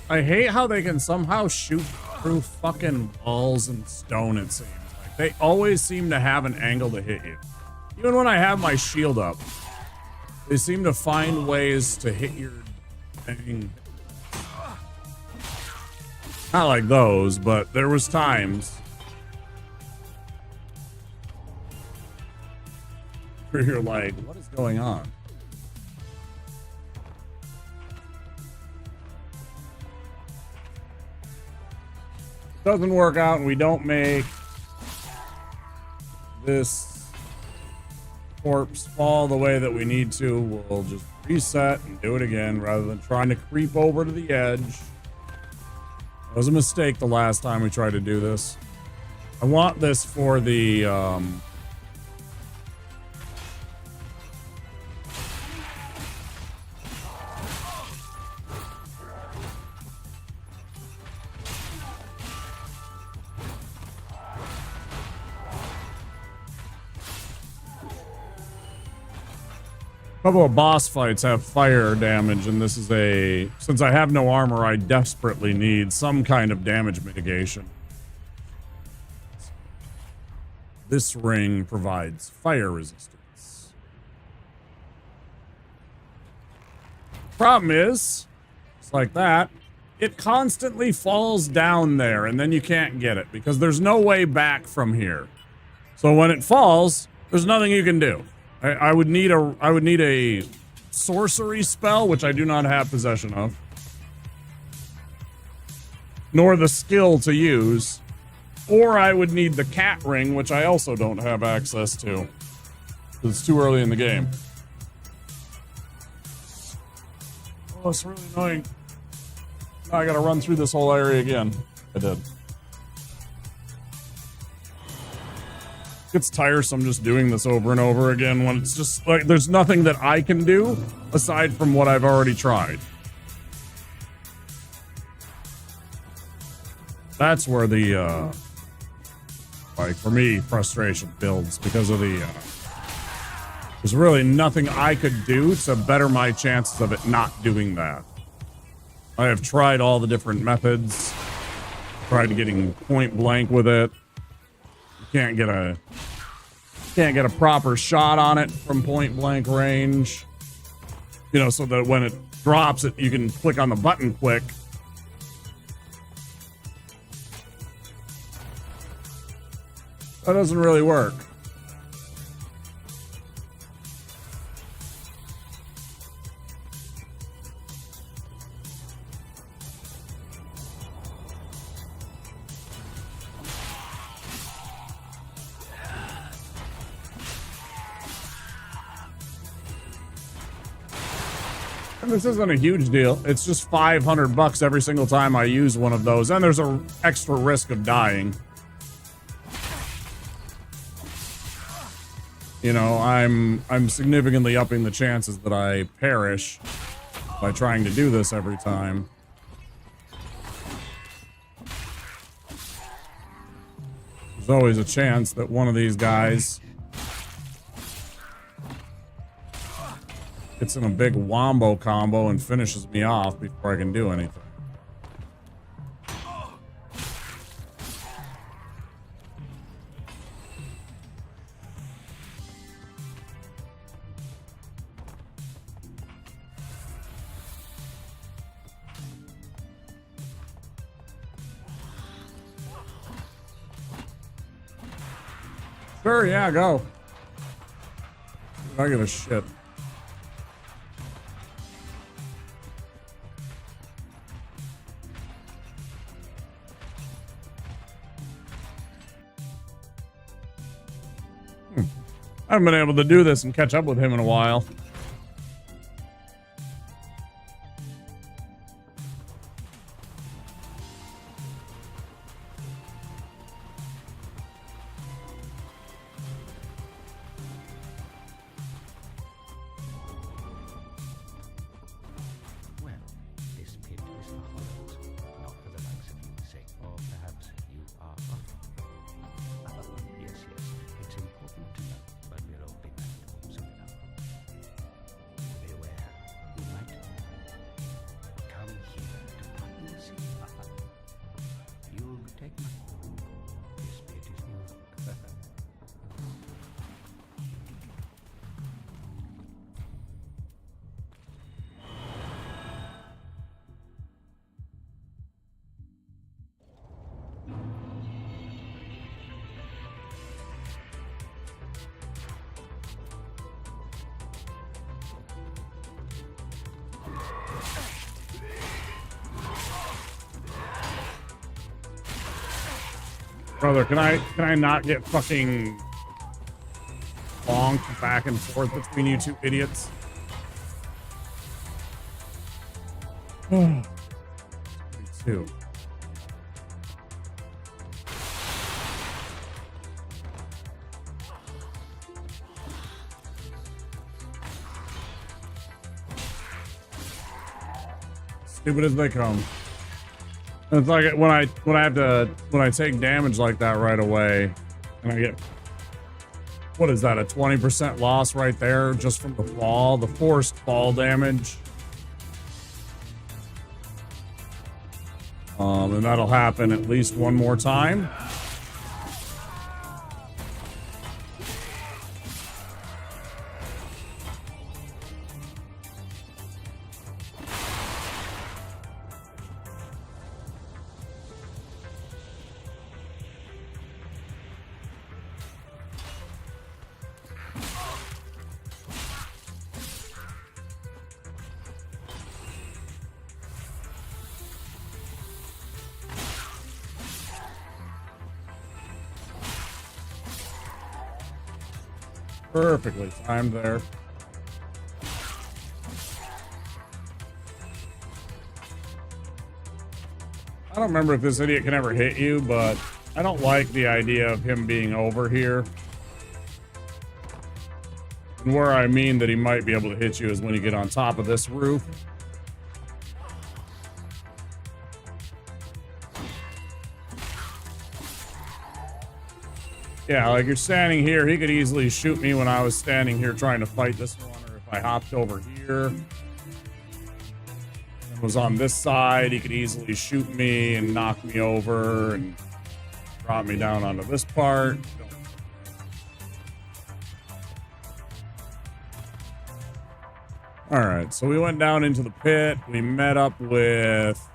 I hate how they can somehow shoot through fucking walls and stone, it seems. Like, they always seem to have an angle to hit you. Even when I have my shield up, they seem to find ways to hit your thing. Not like those, but there was times where you're like, what is going on? Doesn't work out and we don't make this corpse fall the way that we need to. We'll just reset and do it again rather than trying to creep over to the edge. It was a mistake the last time we tried to do this. I want this for the couple of boss fights have fire damage, and this is a... Since I have no armor, I desperately need some kind of damage mitigation. This ring provides fire resistance. Problem is, it's like that. It constantly falls down there, and then you can't get it, because there's no way back from here. So when it falls, there's nothing you can do. I would need a sorcery spell, which I do not have possession of, nor the skill to use, or I would need the cat ring, which I also don't have access to. It's too early in the game. Oh, it's really annoying. Now I gotta run through this whole area again. I did. It's tiresome just doing this over and over again when it's just like there's nothing that I can do aside from what I've already tried. That's where the like for me frustration builds, because of the there's really nothing I could do to better my chances of it not doing that. I have tried all the different methods, tried getting point blank with it. Can't get a proper shot on it from point blank range, you know, so that when it drops it, you can click on the button quick. That doesn't really work. This isn't a huge deal. It's just $500 every single time I use one of those, and there's an extra risk of dying. You know, I'm significantly upping the chances that I perish by trying to do this every time. There's always a chance that one of these guys gets in a big wombo combo and finishes me off before I can do anything. Sure, yeah, go. I give a shit. I haven't been able to do this and catch up with him in a while. Well, this pit is for hollows, not for the likes of you, say, or perhaps you are off. Yes, it's important to know, but we'll all be back home soon enough. Brother, can I not get fucking bonked back and forth between you two idiots? Two. Stupid as they come. It's like when I take damage like that right away, and I get, what is that, a 20% loss right there just from the fall, the forced fall damage. And that'll happen at least one more time. Perfectly timed there. I don't remember if this idiot can ever hit you, but I don't like the idea of him being over here. And where I mean that he might be able to hit you is when you get on top of this roof. Yeah, like you're standing here, he could easily shoot me when I was standing here trying to fight this one, or if I hopped over here and was on this side, he could easily shoot me and knock me over and drop me down onto this part. All right, so we went down into the pit. We met up with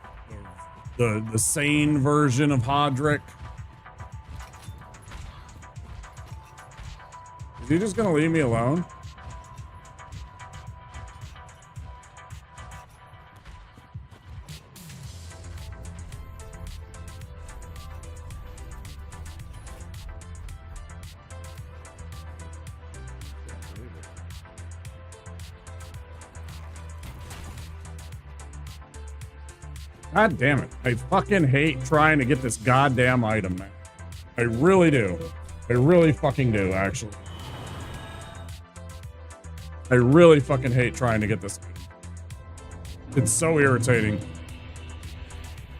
the sane version of Hodrick. Is he just gonna leave me alone? God damn it. I fucking hate trying to get this goddamn item, man. I really do. I really fucking do, actually. I really fucking hate trying to get this item. It's so irritating.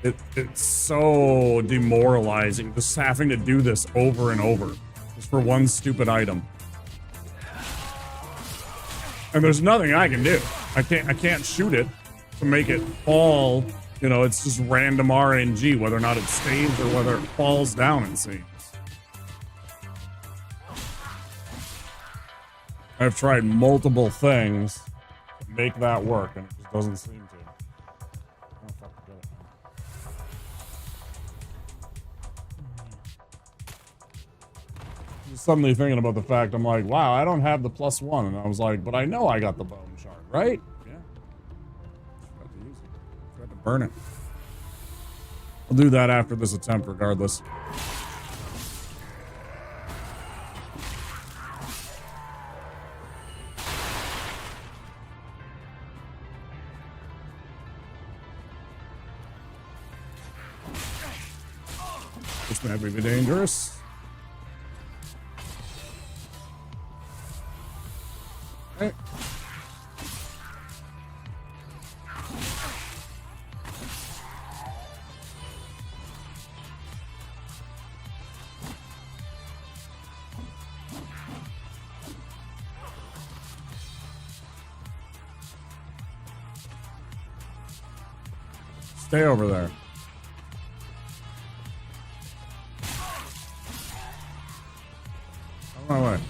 It's so demoralizing just having to do this over and over just for one stupid item. And there's nothing I can do. I can't shoot it to make it fall. You know, it's just random RNG, whether or not it stays or whether it falls down, it seems. I've tried multiple things to make that work, and it just doesn't seem to. Oh, fuck, get it. Just suddenly thinking about the fact, I'm like, wow, I don't have the +1. And I was like, but I know I got the bone shard, right? Yeah. Forgot to use it. Forgot to burn it. I'll do that after this attempt regardless. This may be dangerous. Okay. Stay over there. On my way.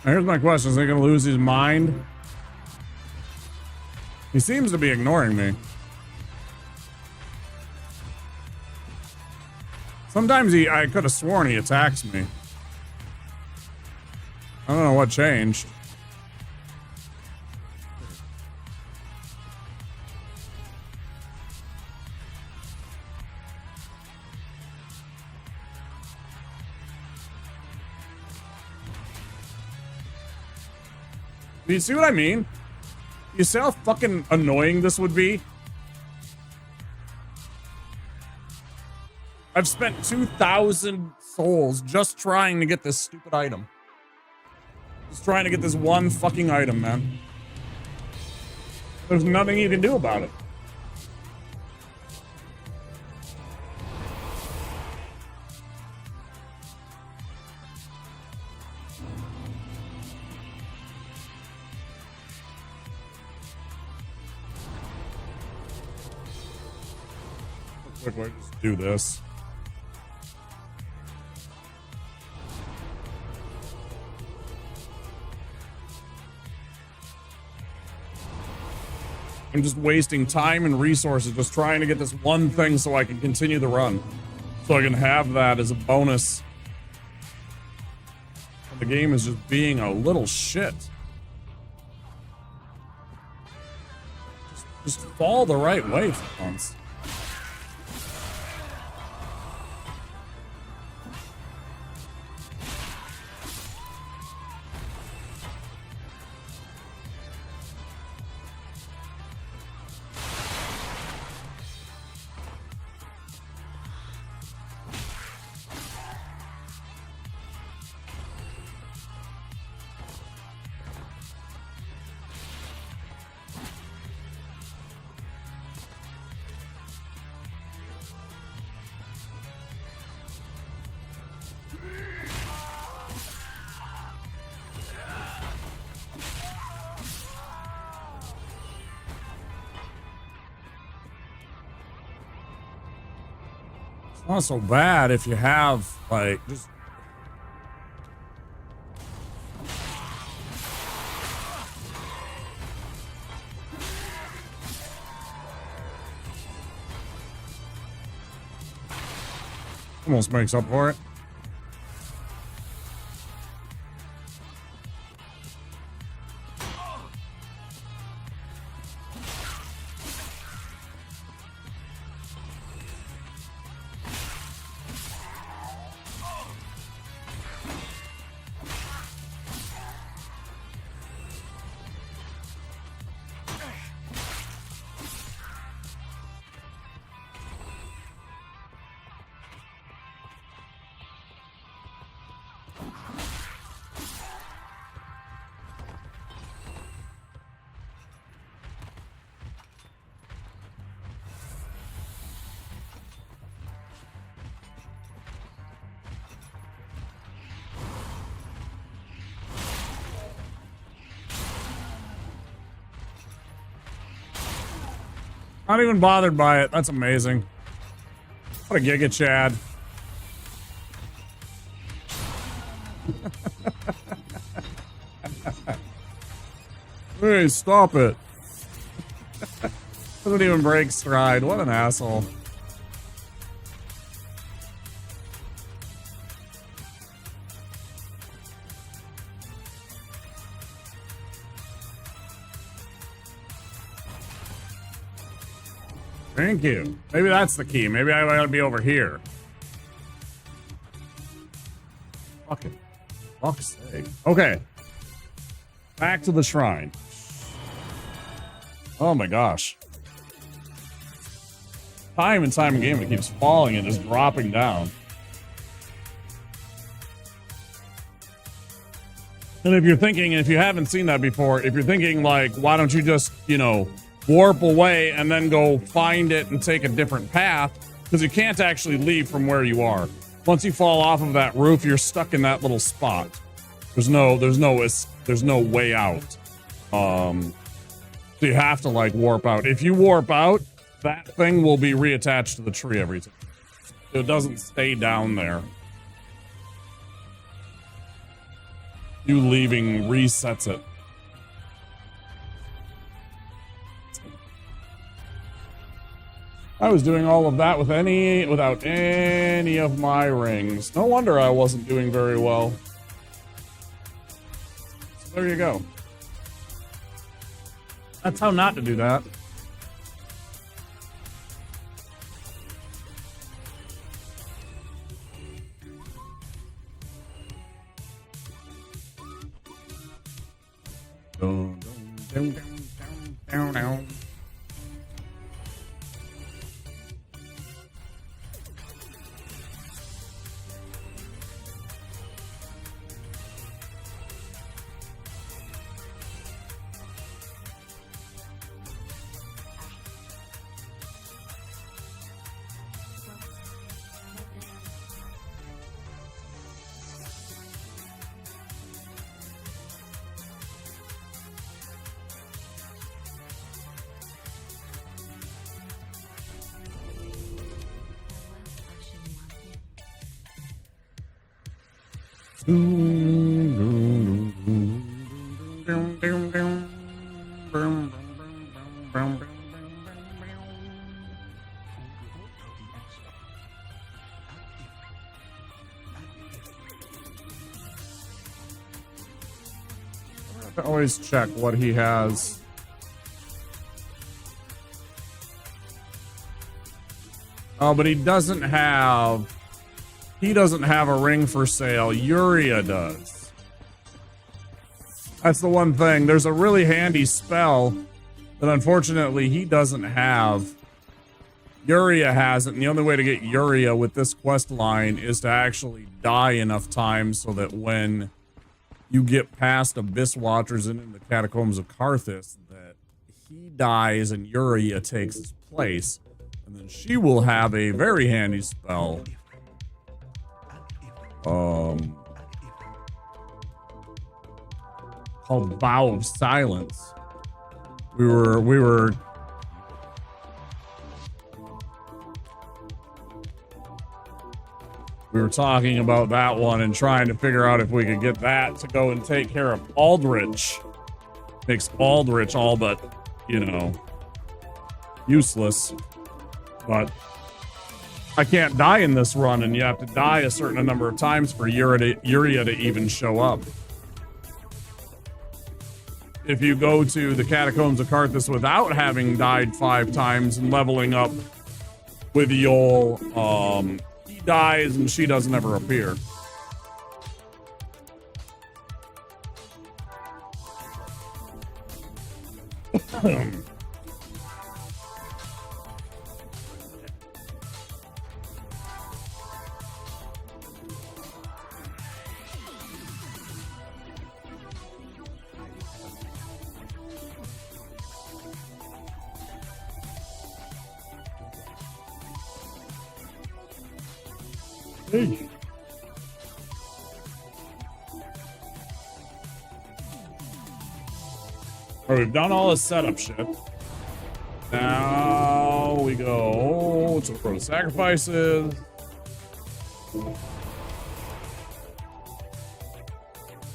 Now here's my question. Is he going to lose his mind? He seems to be ignoring me. Sometimes I could have sworn he attacks me. I don't know what changed. Do you see what I mean? You see how fucking annoying this would be? I've spent 2,000 souls just trying to get this stupid item. Just trying to get this one fucking item, man. There's nothing you can do about it. Quick way to just do this. I'm just wasting time and resources just trying to get this one thing so I can continue the run. So I can have that as a bonus. And the game is just being a little shit. Just fall the right way for once. It's not so bad if you have, like, just... Almost makes up for it. Not even bothered by it. That's amazing. What a giga Chad. Hey, stop it. Doesn't even break stride. What an asshole. Thank you. Maybe that's the key. Maybe I gotta be over here. Fuck it. Fuck's sake. Okay. Back to the shrine. Oh my gosh. Time and time again, it keeps falling and just dropping down. And if you're thinking, if you haven't seen that before, if you're thinking like, why don't you just, you know, warp away and then go find it and take a different path, because you can't actually leave from where you are. Once you fall off of that roof, you're stuck in that little spot. There's no way out. So you have to like warp out. If you warp out, that thing will be reattached to the tree every time. It doesn't stay down there. You leaving resets it. I was doing all of that without any of my rings. No wonder I wasn't doing very well. So there you go. That's how not to do that. Dun, dun, dun, dun, dun, dun. I always check what he has. Oh, but he doesn't have a ring for sale. Yuria does. That's the one thing. There's a really handy spell that unfortunately he doesn't have. Yuria has it, and the only way to get Yuria with this quest line is to actually die enough times so that when you get past Abyss Watchers and in the Catacombs of Karthus, that he dies and Yuria takes his place. And then she will have a very handy spell. Called Vow of Silence. We were talking about that one and trying to figure out if we could get that to go and take care of Aldrich. Makes Aldrich all but, you know, useless. But I can't die in this run, and you have to die a certain number of times for Yuria to even show up. If you go to the Catacombs of Karthus without having died 5 times and leveling up with Yol, he dies and she doesn't ever appear. Hey. Alright, we've done all the setup shit. Now we go to the sacrifices.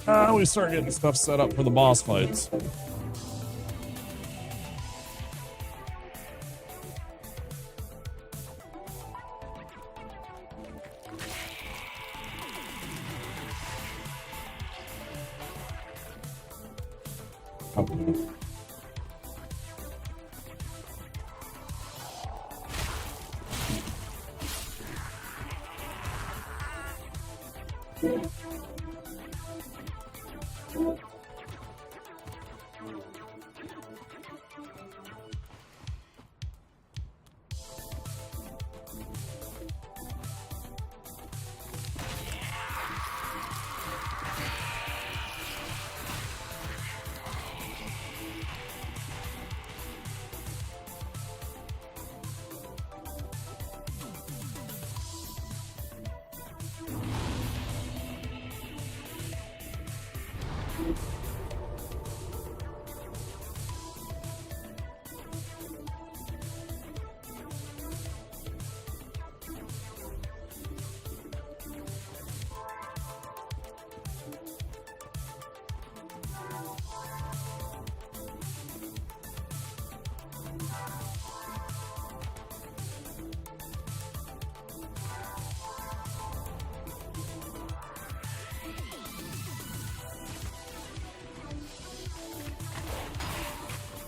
Now we start getting stuff set up for the boss fights.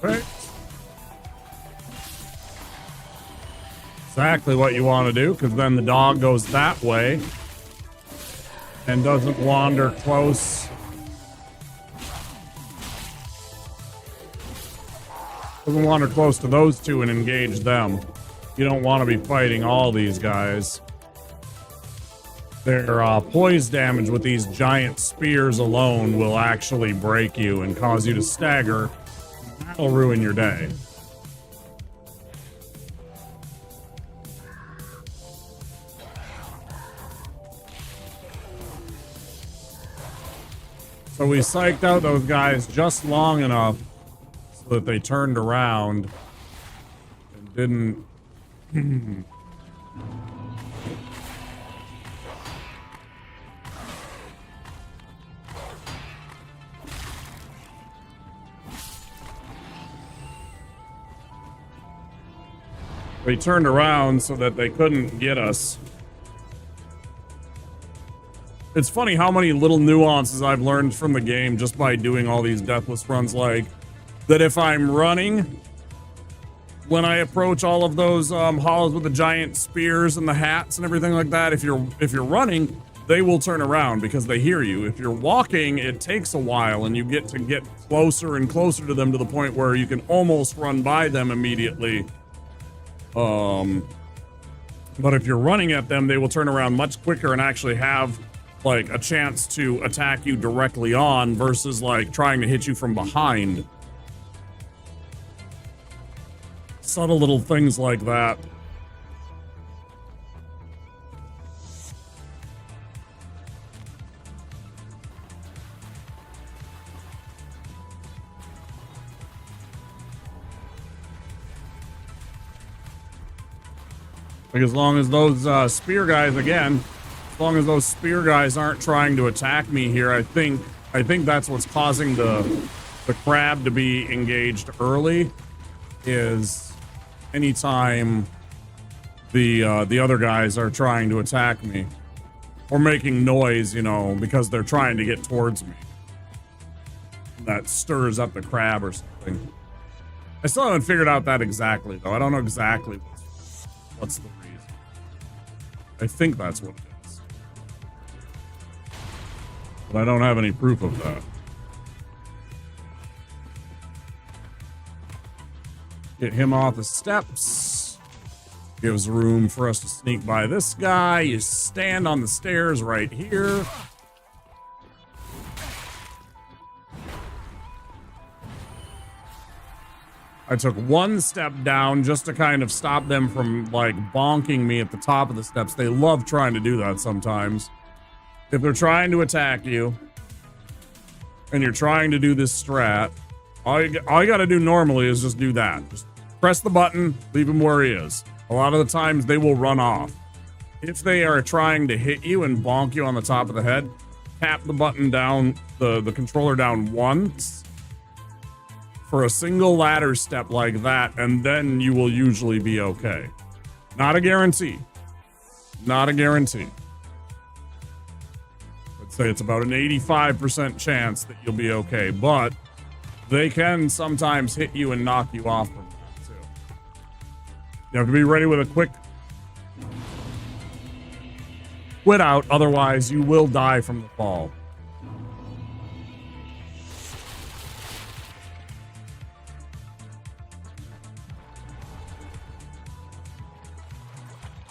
Perfect. Exactly what you want to do, because then the dog goes that way and doesn't wander close. Doesn't wander close to those two and engage them. You don't want to be fighting all these guys. Their poise damage with these giant spears alone will actually break you and cause you to stagger. That'll ruin your day. So we psyched out those guys just long enough so that they turned around and didn't... They turned around so that they couldn't get us. It's funny how many little nuances I've learned from the game just by doing all these deathless runs, like that if I'm running, when I approach all of those hollows with the giant spears and the hats and everything like that, if you're running, they will turn around because they hear you. If you're walking, it takes a while and you get closer and closer to them to the point where you can almost run by them immediately. But if you're running at them, they will turn around much quicker and actually have like a chance to attack you directly on versus like trying to hit you from behind. Subtle little things like that. Like as long as those spear guys, again, as long as those spear guys aren't trying to attack me here, I think that's what's causing the crab to be engaged early, is anytime the other guys are trying to attack me or making noise, you know, because they're trying to get towards me. That stirs up the crab or something. I still haven't figured out that exactly, though. I don't know exactly what's the reason. I think that's what it is. But I don't have any proof of that. Get him off the steps. Gives room for us to sneak by this guy. You stand on the stairs right here. I took one step down just to kind of stop them from like bonking me at the top of the steps. They love trying to do that sometimes. If they're trying to attack you and you're trying to do this strat, all you got to do normally is just do that. Just press the button, leave him where he is. A lot of the times they will run off. If they are trying to hit you and bonk you on the top of the head, tap the button down, the controller down once for a single ladder step like that, and then you will usually be okay. Not a guarantee. Not a guarantee. I'd say it's about an 85% chance that you'll be okay, but they can sometimes hit you and knock you off from that too. You have to be ready with a quick quit out, otherwise you will die from the fall.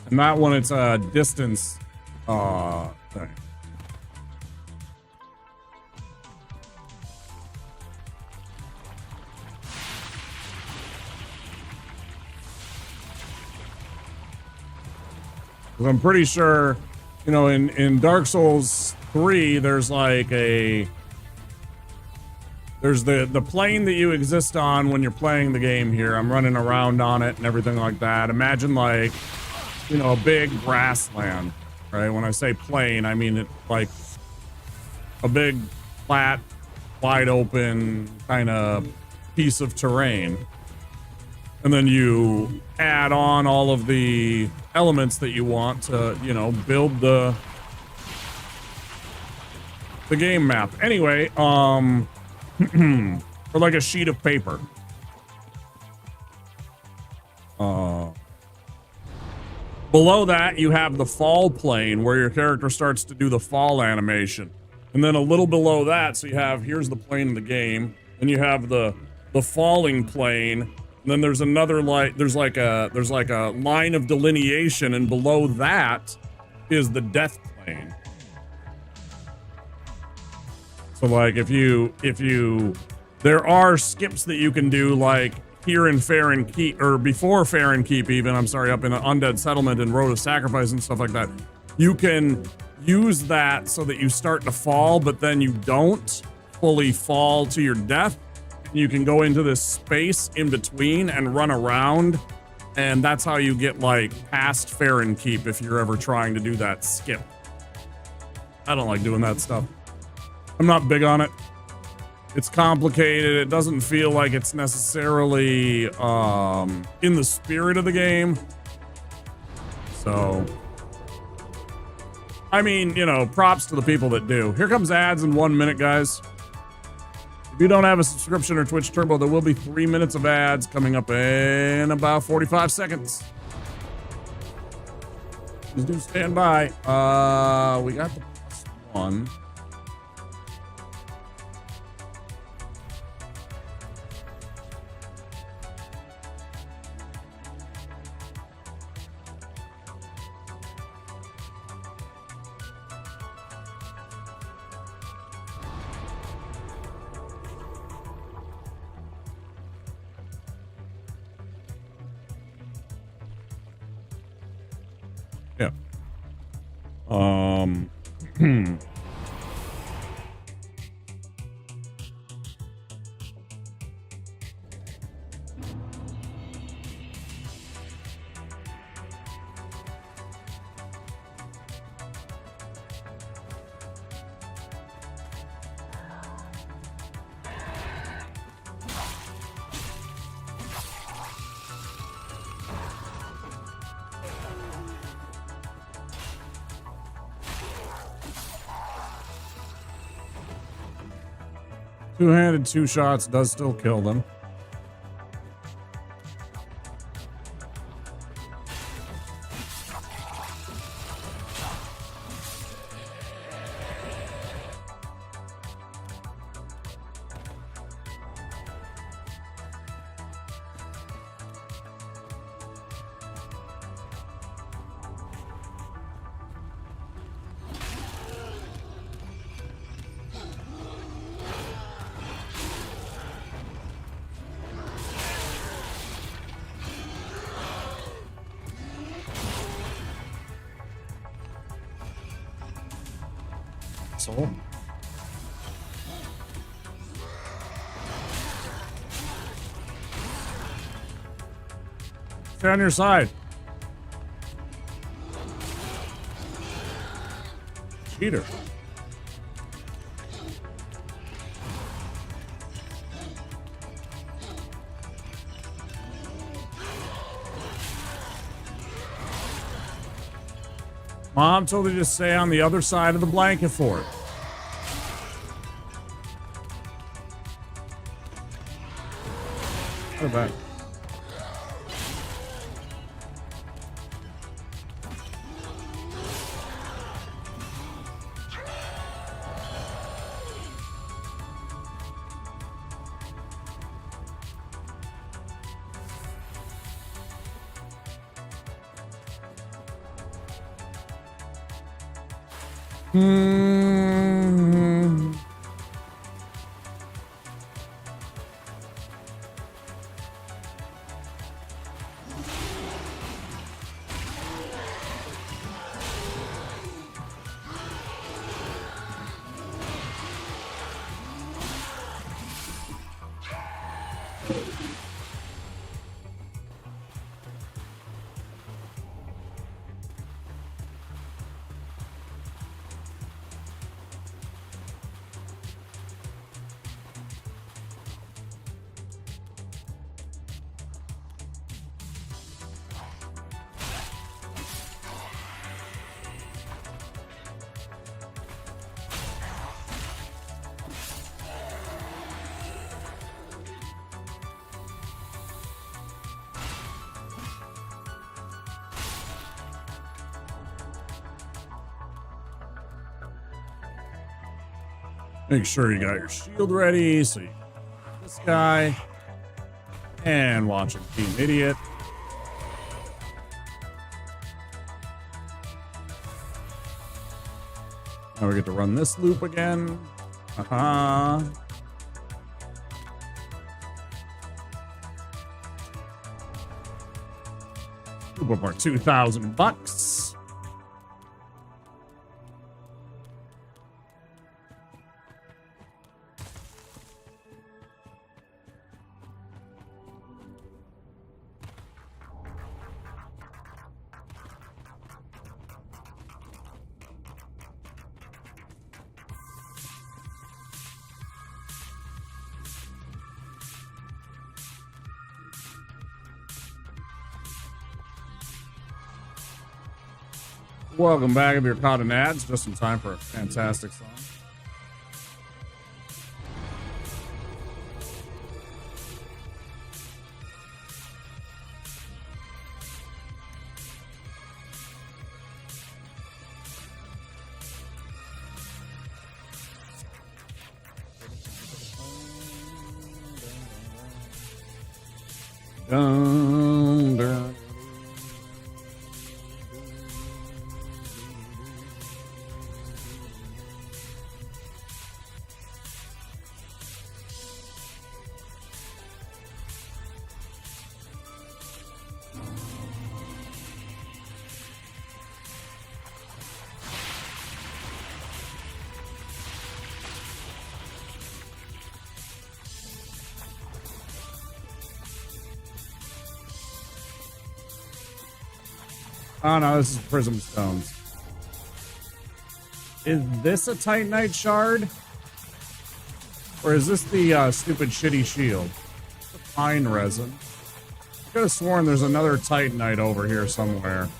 And that one, it's a distance thing. I'm pretty sure, you know, in Dark Souls 3, there's like there's the plane that you exist on when you're playing the game here. I'm running around on it and everything like that. Imagine like, you know, a big grassland, right? When I say plane, I mean it like a big, flat, wide open kind of piece of terrain. And then you add on all of the elements that you want to, you know, build the game map. Anyway, or like a sheet of paper. Below that, you have the fall plane where your character starts to do the fall animation. And then a little below that, so you have, here's the plane in the game, and you have the falling plane. And then there's another there's like a line of delineation, and below that is the death plane. So like if you there are skips that you can do, like here in Farron Keep, or before Farron Keep even, I'm sorry, up in the Undead Settlement and Road of Sacrifice and stuff like that. You can use that so that you start to fall, but then you don't fully fall to your death. You can go into this space in between and run around, and that's how you get like past Farron Keep if you're ever trying to do that skip. I don't like doing that stuff. I'm not big on it. It's complicated. It doesn't feel like it's necessarily in the spirit of the game. So, I mean, you know, props to the people that do. Here comes ads in 1 minute, guys. If you don't have a subscription or Twitch Turbo, there will be 3 minutes of ads coming up in about 45 seconds. Please do stand by. We got the +1. Yeah. Two-handed, 2 shots does still kill them. So. Stay on your side. Cheater. Mom told you to stay on the other side of the blanket for it. What about? Make sure you got your shield ready so you can get this guy. And watching Team Idiot. Now we get to run this loop again. Loop up our $2,000. Welcome back if you're caught in ads. Just in time for a fantastic song. Dun, dun. Oh no, this is Prism Stones. Is this a Titanite shard? Or is this the stupid shitty shield? The pine resin. I could have sworn there's another Titanite over here somewhere.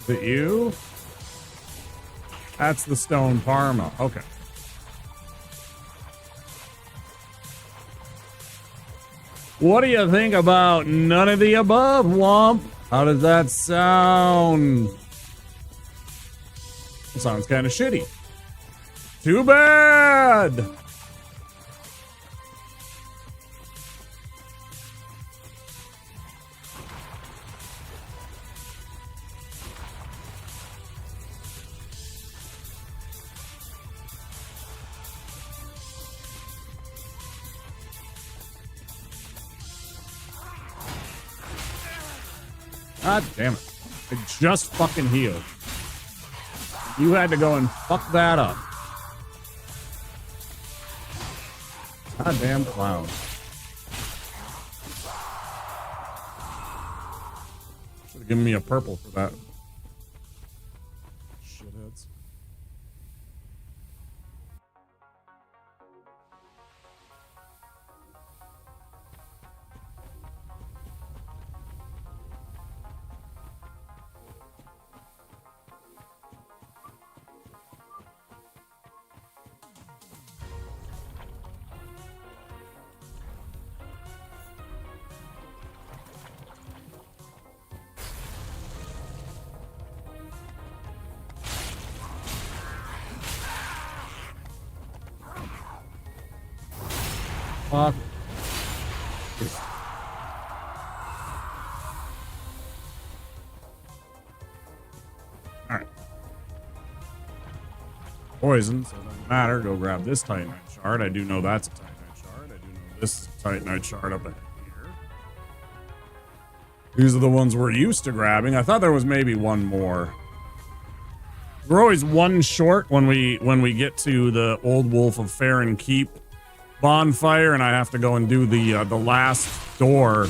Is it you? That's the stone Parma. Okay. What do you think about none of the above, Womp? How does that sound? It sounds kind of shitty. Too bad! God damn it. I just fucking healed. You had to go and fuck that up. Goddamn clown. Should have given me a purple for that. Shitheads. Fuck. Alright. Poison, so it doesn't matter. Go grab this Titanite shard. I do know that's a Titanite shard. I do know this is a Titanite shard up ahead here. These are the ones we're used to grabbing. I thought there was maybe one more. We're always one short when we get to the Old Wolf of Farron Keep bonfire, and I have to go and do the last door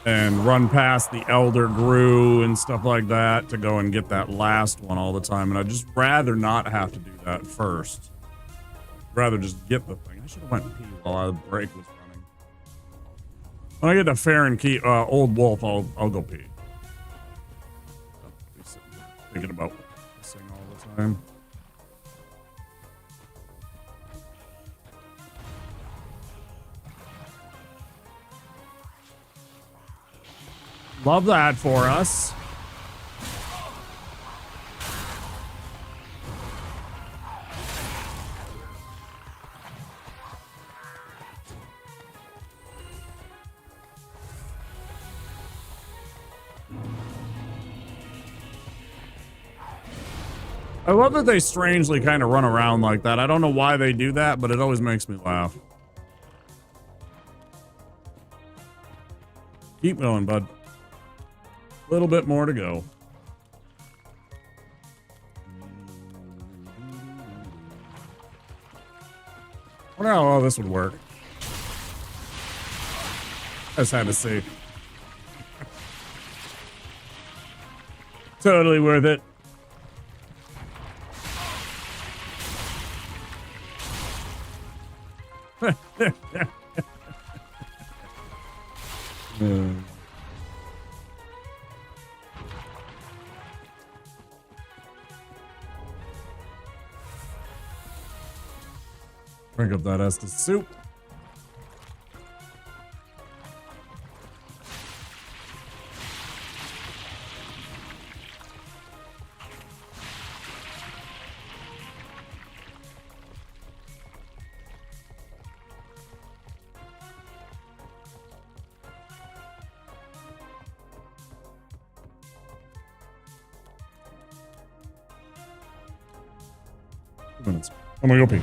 and run past the Elder Gru and stuff like that to go and get that last one all the time. And I'd just rather not have to do that first. Rather just get the thing. I should have went and pee while the break was running. When I get to Farron Keep, Old Wolf, I'll go pee. I'll be sitting there thinking about this thing all the time. Love that for us. I love that they strangely kind of run around like that. I don't know why they do that, but it always makes me laugh. Keep going, bud. A little bit more to go. I wonder how well this would work. I just had to see. Totally worth it. Drink up that Estus soup. Minutes. I'm gonna go pee.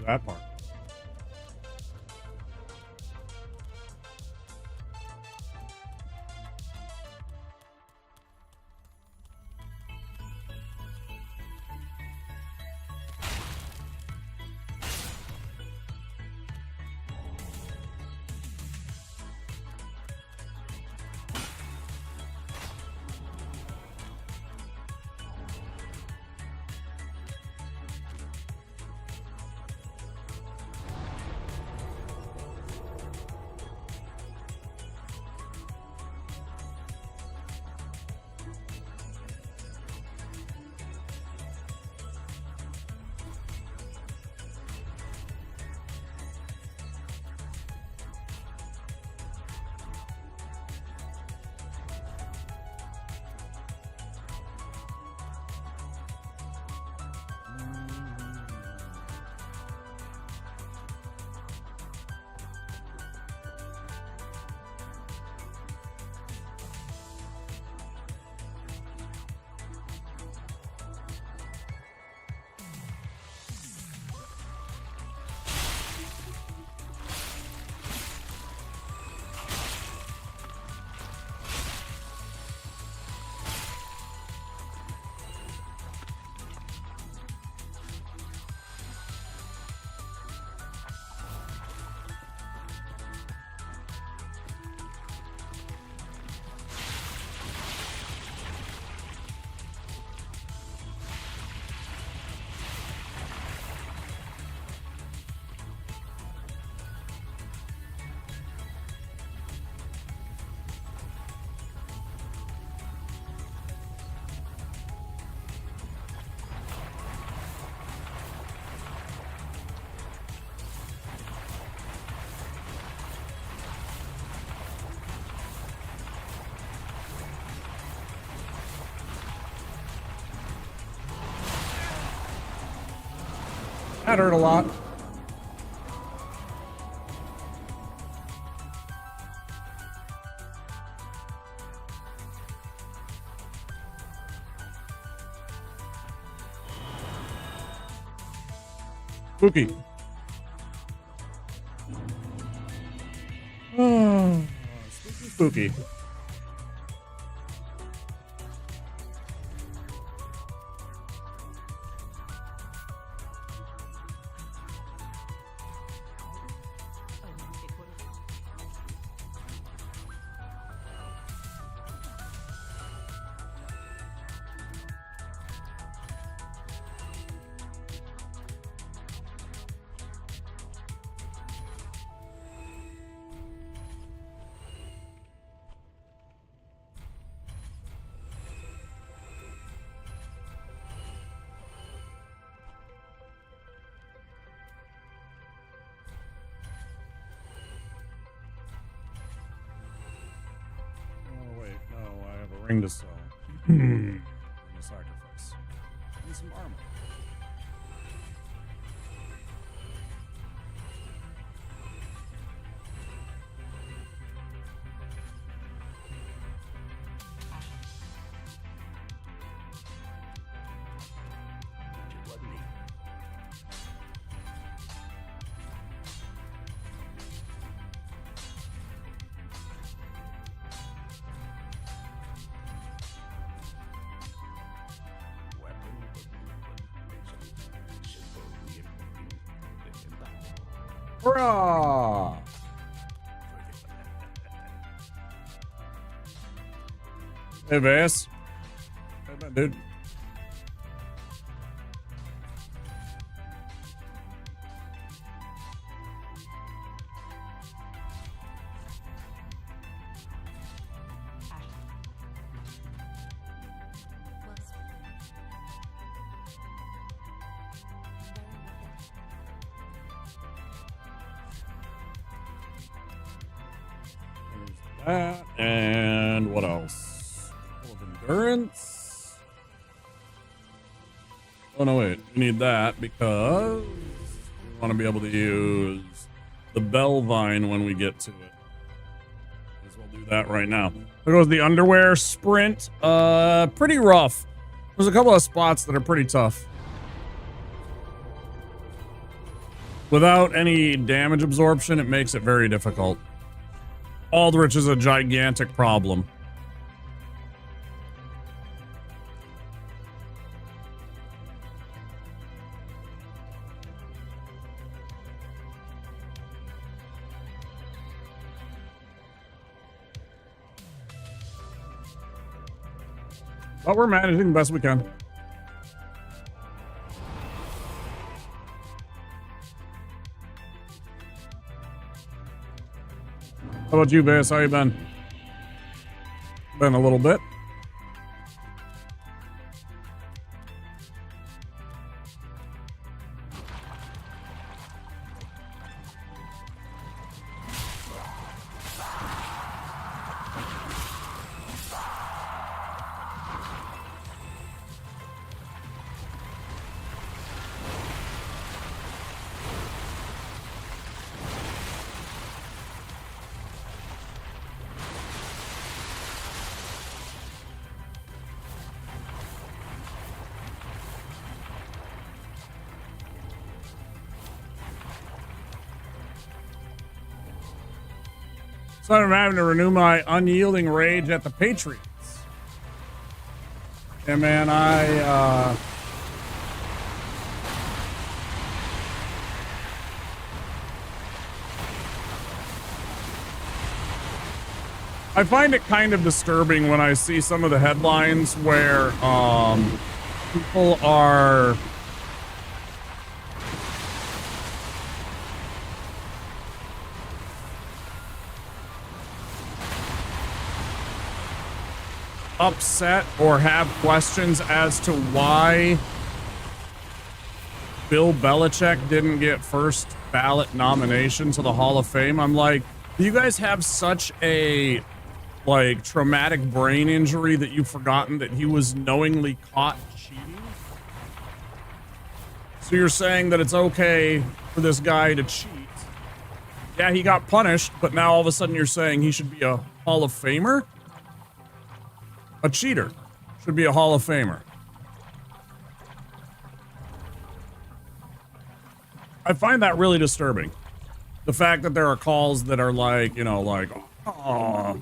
that part. That hurt a lot. Spooky. Oh, spooky. Ring to sell. Ring to sacrifice. And some armor. Hurrah! Hey, Vass. Hey, man, dude. That, and what else? Full of endurance. Oh no, wait. We need that because we want to be able to use the bell vine when we get to it. Might as well do that right now. There goes the underwear sprint. Pretty rough. There's a couple of spots that are pretty tough. Without any damage absorption, it makes it very difficult. Aldrich is a gigantic problem. But we're managing the best we can. How about you, Bass? How you been? Been a little bit. So I'm having to renew my unyielding rage at the Patriots. Yeah, man, I find it kind of disturbing when I see some of the headlines where people are upset or have questions as to why Bill Belichick didn't get first ballot nomination to the Hall of Fame. I'm like, do you guys have such a traumatic brain injury that you've forgotten that he was knowingly caught cheating? So you're saying that it's okay for this guy to cheat? Yeah, he got punished, but now all of a sudden you're saying he should be a Hall of Famer? A cheater should be a Hall of Famer. I find that really disturbing. The fact that there are calls that are like, oh,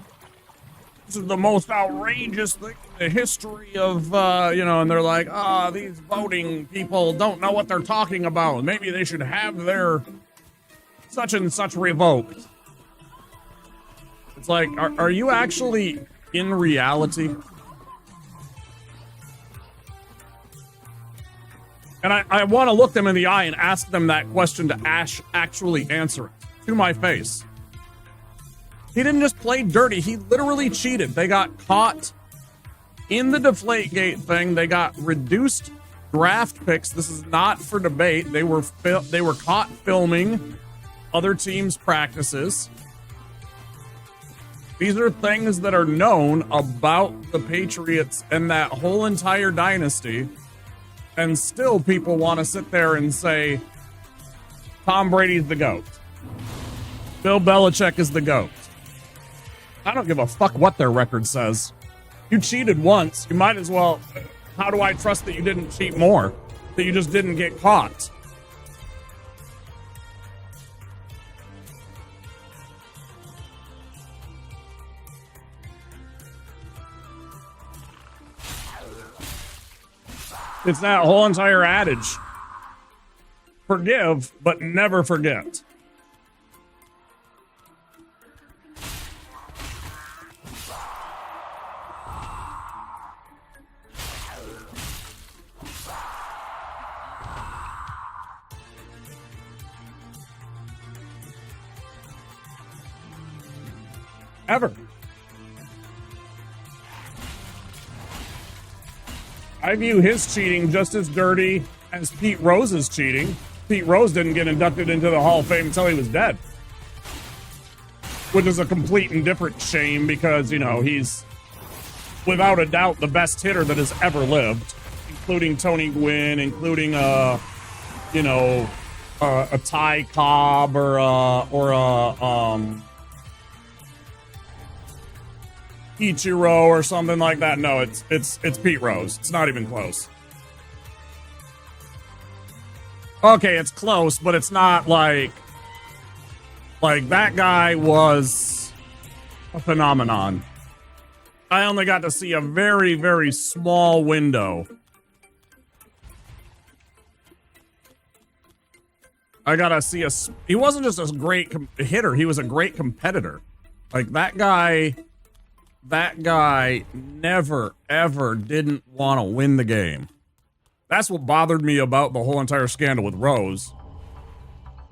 this is the most outrageous thing in the history of, and they're like, these voting people don't know what they're talking about. Maybe they should have their such and such revoked. It's like, are you actually in reality? And I want to look them in the eye and ask them that question to actually answer it to my face. He didn't just play dirty. He literally cheated. They got caught in the Deflategate thing. They got reduced draft picks. This is not for debate. They were caught filming other teams' practices. These are things that are known about the Patriots and that whole entire dynasty. And still people want to sit there and say, Tom Brady's the GOAT. Bill Belichick is the GOAT. I don't give a fuck what their record says. You cheated once. You might as well. How do I trust that you didn't cheat more? That you just didn't get caught? It's that whole entire adage. Forgive, but never forget. Ever. I view his cheating just as dirty as Pete Rose's cheating. Pete Rose didn't get inducted into the Hall of Fame until he was dead. Which is a complete and different shame because, he's without a doubt the best hitter that has ever lived. Including Tony Gwynn, including, a Ty Cobb or a Ichiro or something like that. No, it's Pete Rose. It's not even close. Okay, it's close, but it's not like that guy was a phenomenon. I only got to see a very, very small window. I got to see he wasn't just a great hitter, he was a great competitor. Like that guy never, ever didn't want to win the game. That's what bothered me about the whole entire scandal with Rose.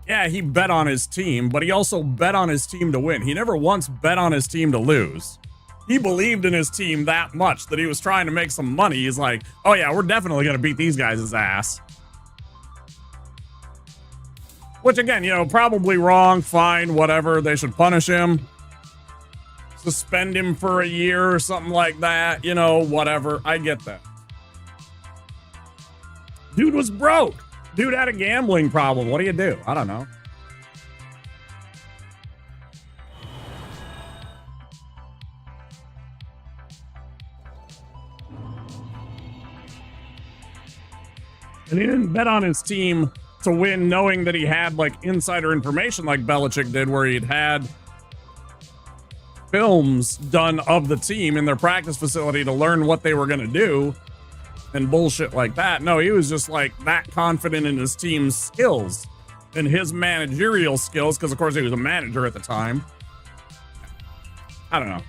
Yeah, he bet on his team, but he also bet on his team to win. He never once bet on his team to lose. He believed in his team that much that he was trying to make some money. He's like, oh yeah, we're definitely going to beat these guys' ass. Which again, you know, probably wrong, fine, whatever. They should punish him. Suspend him for a year or something like that. You know, whatever. I get that. Dude was broke. Dude had a gambling problem. What do you do? I don't know. And he didn't bet on his team to win knowing that he had like insider information like Belichick did, where he'd had films done of the team in their practice facility to learn what they were going to do and bullshit like that. No, he was just like that confident in his team's skills and his managerial skills, because of course he was a manager at the time. I don't know.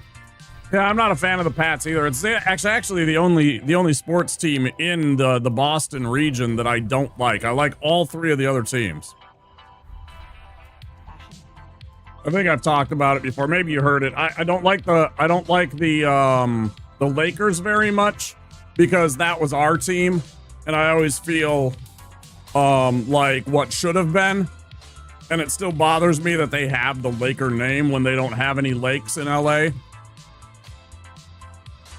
Yeah, I'm not a fan of the Pats either. It's actually the only sports team in the Boston region that I don't like. I like all three of the other teams. I think I've talked about it before. Maybe you heard it. I don't like the Lakers very much, because that was our team, and I always feel like what should have been. And it still bothers me that they have the Laker name when they don't have any lakes in LA.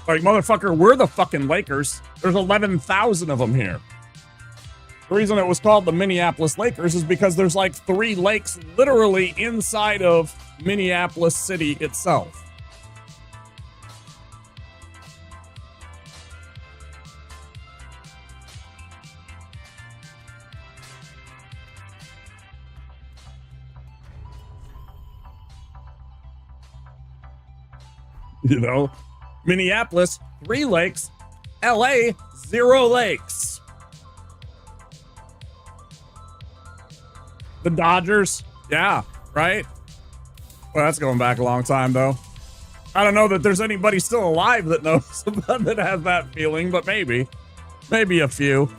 Like, motherfucker, we're the fucking Lakers. There's 11,000 of them here. The reason it was called the Minneapolis Lakers is because there's like 3 lakes literally inside of Minneapolis City itself. You know? Minneapolis, 3 lakes. LA, 0 lakes. The Dodgers, yeah, right? Well, that's going back a long time, though. I don't know that there's anybody still alive that knows about that has that feeling, but maybe. Maybe a few.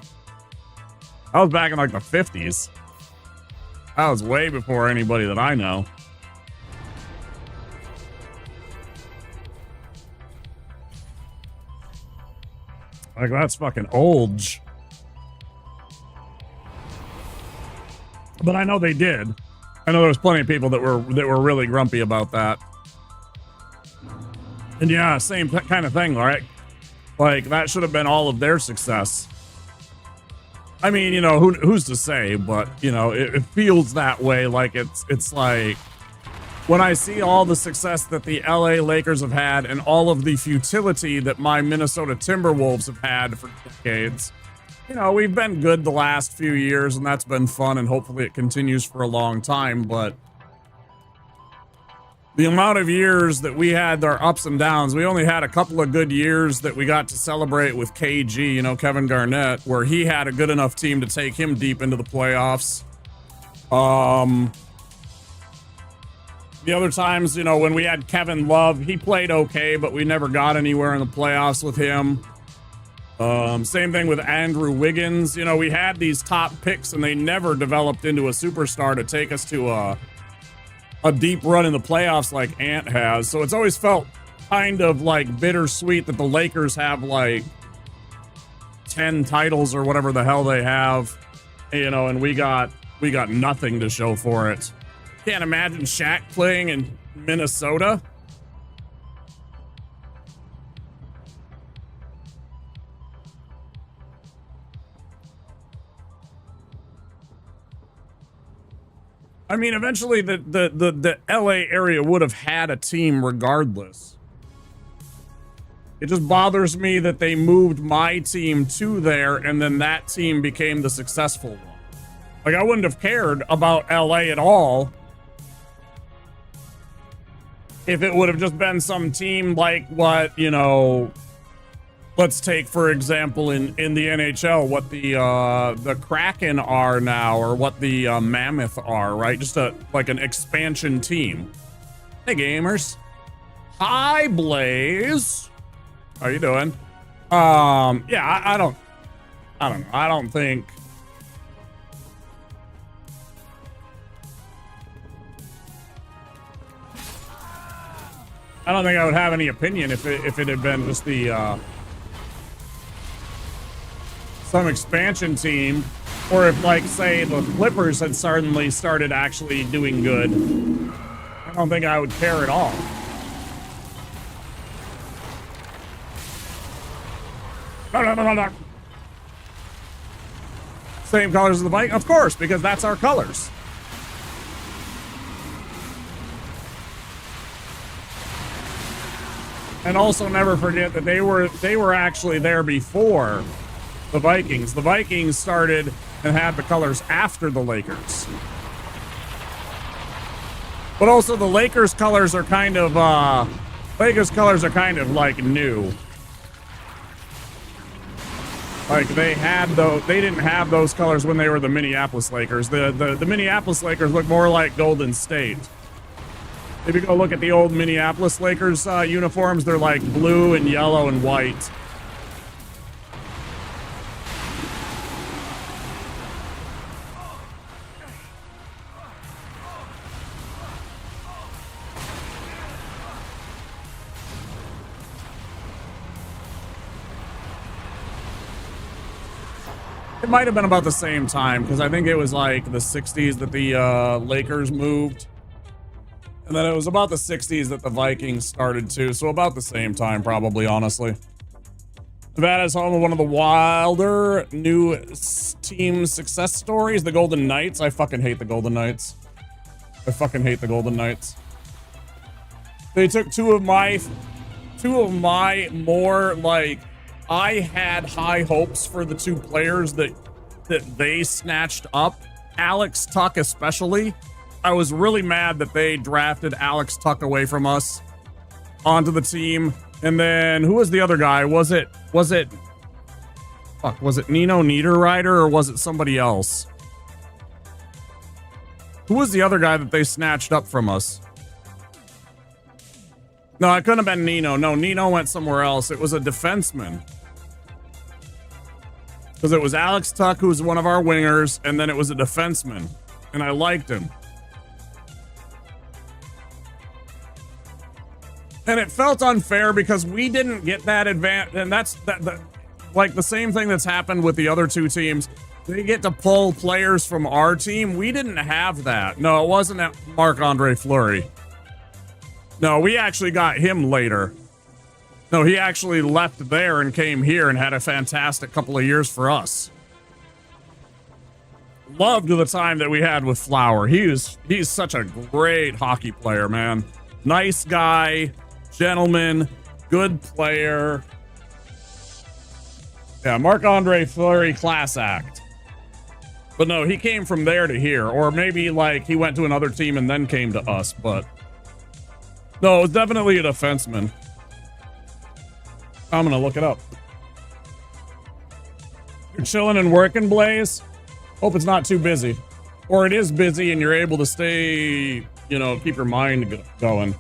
I was back in like the 50s. That was way before anybody that I know. Like, that's fucking old. But I know they did. I know there's plenty of people that were really grumpy about that. And yeah, same kind of thing, right? Like, that should have been all of their success. I mean, you know, who's to say, but, you know, it feels that way. Like, it's like, when I see all the success that the LA Lakers have had and all of the futility that my Minnesota Timberwolves have had for decades, you know, we've been good the last few years, and that's been fun, and hopefully it continues for a long time, but the amount of years that we had our ups and downs, we only had a couple of good years that we got to celebrate with KG, you know, Kevin Garnett, where he had a good enough team to take him deep into the playoffs. The other times, you know, when we had Kevin Love, he played okay, but we never got anywhere in the playoffs with him. Same thing with Andrew Wiggins. You know, we had these top picks, and they never developed into a superstar to take us to a deep run in the playoffs like Ant has. So it's always felt kind of like bittersweet that the Lakers have like 10 titles or whatever the hell they have, you know, and we got nothing to show for it. Can't imagine Shaq playing in Minnesota. I mean, eventually the LA area would have had a team regardless. It just bothers me that they moved my team to there and then that team became the successful one. Like, I wouldn't have cared about LA at all if it would have just been some team like what, you know, let's take, for example, in the NHL, what the Kraken are now, or what the Mammoth are, right? Just like an expansion team. Hey, gamers. Hi, Blaze. How you doing? Yeah, I don't know. I don't think. I don't think I would have any opinion if it had been just the some expansion team, or if, like, say, the Clippers had suddenly started actually doing good. I don't think I would care at all. Same colors as the bike, of course, because that's our colors. And also never forget that they were actually there before the Vikings. The Vikings started and had the colors after the Lakers. But also the Lakers colors are kind of like new. Like they didn't have those colors when they were the Minneapolis Lakers. The Minneapolis Lakers look more like Golden State. If you go look at the old Minneapolis Lakers uniforms, they're like blue and yellow and white. It might have been about the same time, because I think it was like the 60s that the Lakers moved. And then it was about the 60s that the Vikings started too. So about the same time, probably, honestly. Nevada is home of one of the wilder new team success stories, the Golden Knights. I fucking hate the Golden Knights. I fucking hate the Golden Knights. They took two of my more, like, I had high hopes for the two players that they snatched up. Alex Tuck especially. I was really mad that they drafted Alex Tuck away from us onto the team. And then who was the other guy? Was it Nino Niederreiter, or was it somebody else? Who was the other guy that they snatched up from us? No, it couldn't have been Nino. No, Nino went somewhere else. It was a defenseman. Because it was Alex Tuck, who was one of our wingers, and then it was a defenseman. And I liked him. And it felt unfair because we didn't get that advantage, and that's like the same thing that's happened with the other two teams. They get to pull players from our team. We didn't have that. No, it wasn't Marc-Andre Fleury. No, we actually got him later. No, he actually left there and came here and had a fantastic couple of years for us. Loved the time that we had with Flower. He's such a great hockey player, man. Nice guy. Gentleman, good player. Yeah, Marc-Andre Fleury, class act. But no, he came from there to here. Or maybe, like, he went to another team and then came to us, but... No, it was definitely a defenseman. I'm gonna look it up. You're chilling and working, Blaze? Hope it's not too busy. Or it is busy and you're able to stay, you know, keep your mind going.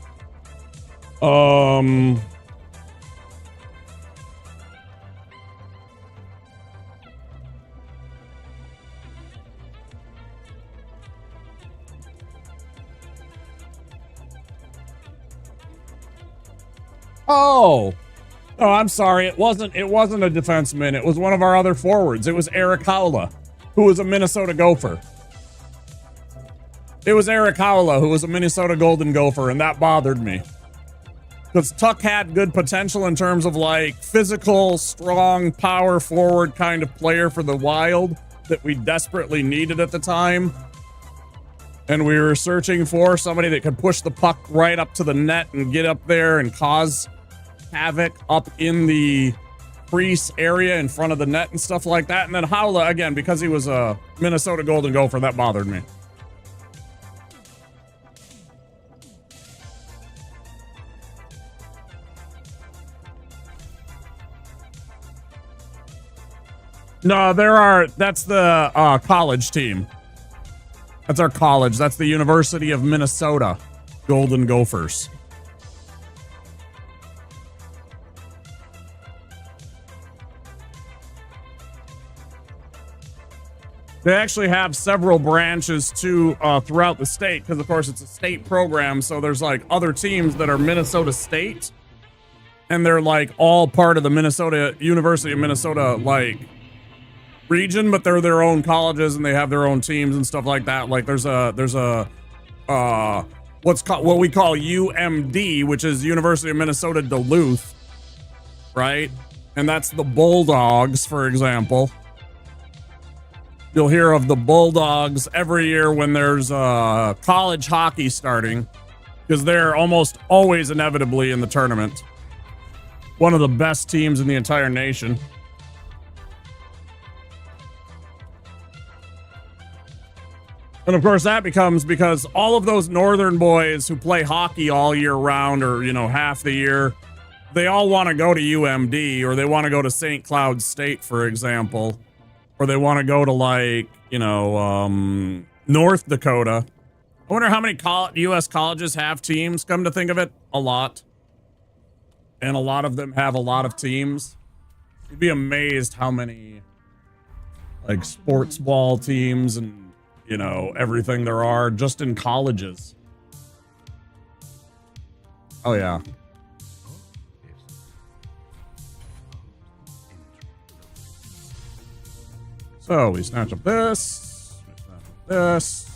Oh, I'm sorry. It wasn't a defenseman. It was one of our other forwards. It was Eric Howla, who was a Minnesota Gopher. It was Eric Howla, who was a Minnesota Golden Gopher, and that bothered me. Because Tuck had good potential in terms of, like, physical, strong, power forward kind of player for the Wild that we desperately needed at the time. And we were searching for somebody that could push the puck right up to the net and get up there and cause havoc up in the crease area in front of the net and stuff like that. And then Howla, again, because he was a Minnesota Golden Gopher, that bothered me. No, that's the college team. That's our college. That's the University of Minnesota Golden Gophers. They actually have several branches too throughout the state because, of course, it's a state program. So there's like other teams that are Minnesota State, and they're like all part of the Minnesota University of Minnesota like region, but they're their own colleges and they have their own teams and stuff like that. Like there's a what we call UMD, which is University of Minnesota Duluth, right? And that's the Bulldogs, for example. You'll hear of the Bulldogs every year when there's college hockey starting, because they're almost always inevitably in the tournament. One of the best teams in the entire nation. And of course that becomes because all of those northern boys who play hockey all year round, or, you know, half the year, they all want to go to UMD, or they want to go to St. Cloud State, for example. Or they want to go to, like, you know, North Dakota. I wonder how many U.S. colleges have teams, come to think of it. A lot. And a lot of them have a lot of teams. You'd be amazed how many, like, sports ball teams and, you know, everything there are just in colleges. Oh, yeah. So we snatch up this, we snatch up this.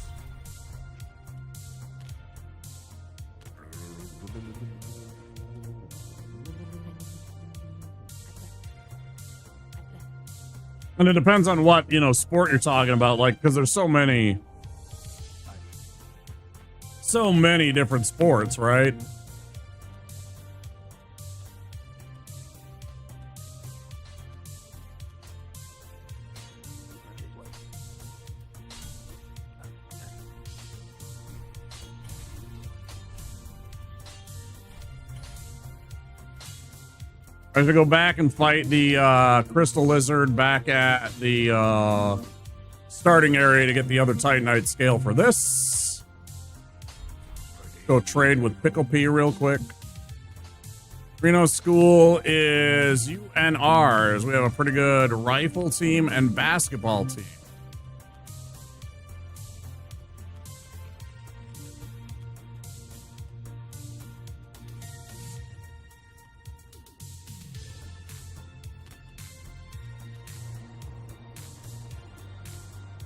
And it depends on what, you know, sport you're talking about, like, because there's so many different sports, right? I have to go back and fight the Crystal Lizard back at the starting area to get the other Titanite scale for this. Go trade with Pickle P real quick. Reno School is UNRs. We have a pretty good rifle team and basketball team.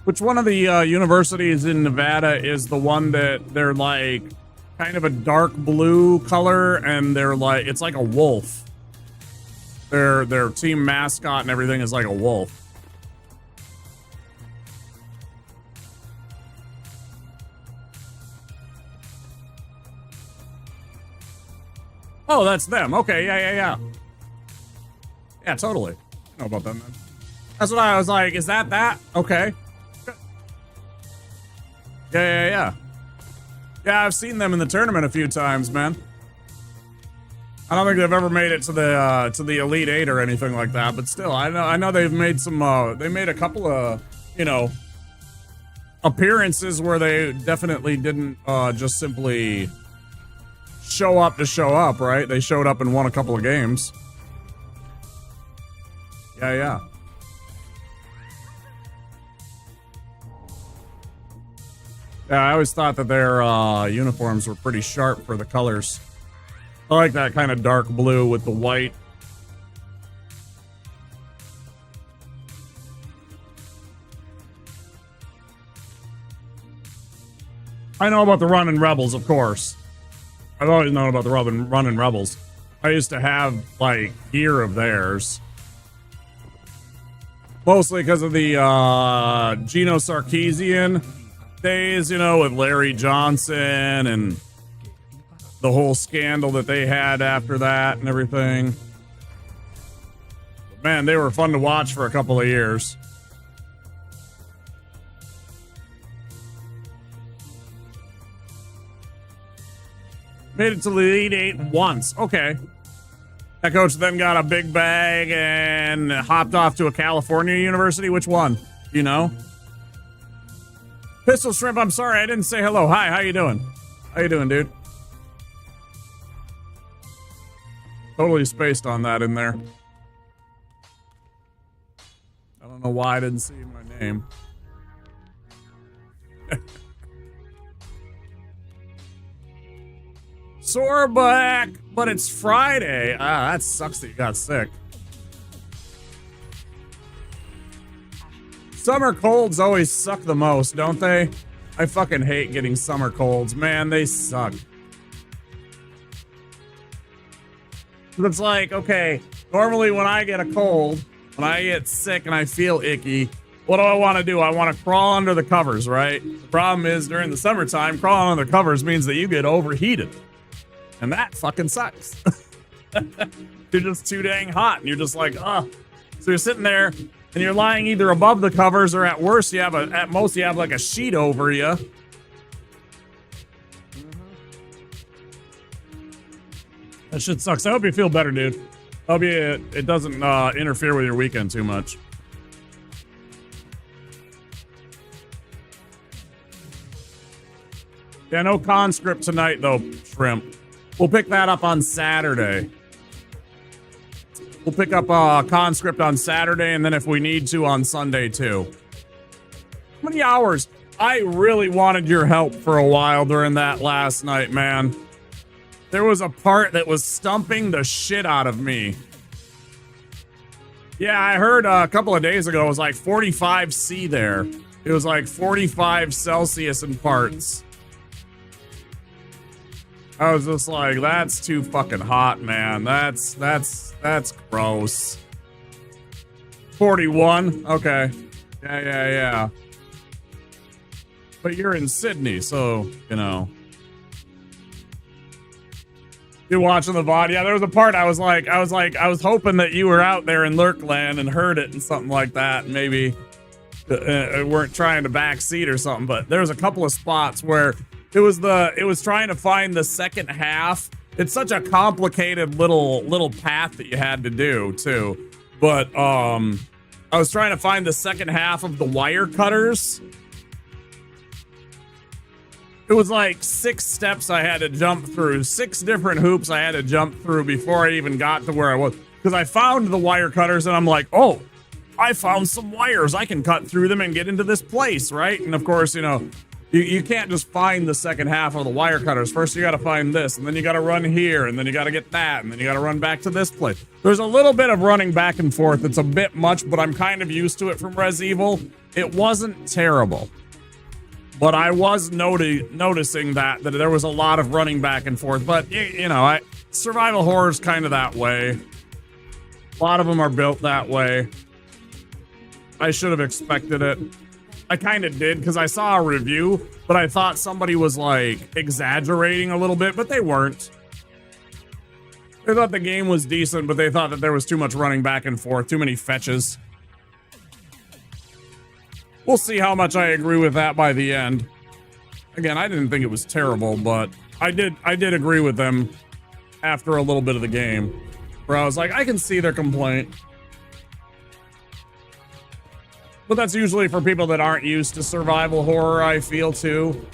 Which one of the universities in Nevada is the one that they're like kind of a dark blue color and they're like, it's like a wolf. Their team mascot and everything is like a wolf. Oh, that's them. Okay, yeah. Yeah, totally. I know about them, man. That's what I was like, is that? Okay. Yeah. Yeah, I've seen them in the tournament a few times, man. I don't think they've ever made it to the Elite Eight or anything like that, but still, I know they've made some. They made a couple of, you know, appearances where they definitely didn't just simply show up to show up, right? They showed up and won a couple of games. Yeah. Yeah, I always thought that their uniforms were pretty sharp for the colors. I like that kind of dark blue with the white. I know about the Runnin' Rebels, of course. I've always known about the Runnin' Rebels. I used to have, like, gear of theirs. Mostly because of the Geno Sarkeesian days, you know, with Larry Johnson and the whole scandal that they had after that and everything. Man, they were fun to watch for a couple of years. Made it to the Elite Eight once. Okay. That coach then got a big bag and hopped off to a California university. Which one? You know? Pistol Shrimp, I'm sorry, I didn't say hello. Hi, how you doing? How you doing, dude? Totally spaced on that in there. I don't know why I didn't see my name. Sore back, but it's Friday. Ah, that sucks that you got sick. Summer colds always suck the most, don't they? I fucking hate getting summer colds. Man, they suck. It's like, okay, normally when I get a cold, when I get sick and I feel icky, what do I want to do? I want to crawl under the covers, right? The problem is during the summertime, crawling under the covers means that you get overheated. And that fucking sucks. You're just too dang hot and you're just like, ugh. So you're sitting there and you're lying either above the covers or at worst, at most you have like a sheet over you. That shit sucks. I hope you feel better, dude. I hope it doesn't interfere with your weekend too much. Yeah, no conscript tonight though, Shrimp. We'll pick that up on Saturday. We'll pick up conscript on Saturday, and then if we need to, on Sunday too. How many hours? I really wanted your help for a while during that last night, man. There was a part that was stumping the shit out of me. Yeah, I heard a couple of days ago it was like 45 C there. It was like 45 Celsius in parts. I was just like, that's too fucking hot, man. That's gross. 41? Okay. Yeah. But you're in Sydney, so, you know. You're watching the VOD. Yeah, there was a part I was hoping that you were out there in Lurkland and heard it and something like that. Maybe weren't trying to backseat or something, but there was a couple of spots where it was trying to find the second half. It's such a complicated little path that you had to do too. But I was trying to find the second half of the wire cutters. It was like 6 steps I had to jump through, 6 different hoops I had to jump through before I even got to where I was. Because I found the wire cutters and I'm like, oh, I found some wires. I can cut through them and get into this place, right? And of course, you know, you can't just find the second half of the wire cutters. First, you got to find this, and then you got to run here, and then you got to get that, and then you got to run back to this place. There's a little bit of running back and forth. It's a bit much, but I'm kind of used to it from Res Evil. It wasn't terrible. But I was noticing that there was a lot of running back and forth. But, you know, survival horror is kind of that way. A lot of them are built that way. I should have expected it. I kind of did, because I saw a review, but I thought somebody was, like, exaggerating a little bit, but they weren't. They thought the game was decent, but they thought that there was too much running back and forth, too many fetches. We'll see how much I agree with that by the end. Again, I didn't think it was terrible, but I did agree with them after a little bit of the game, where I was like, I can see their complaint. But that's usually for people that aren't used to survival horror, I feel, too.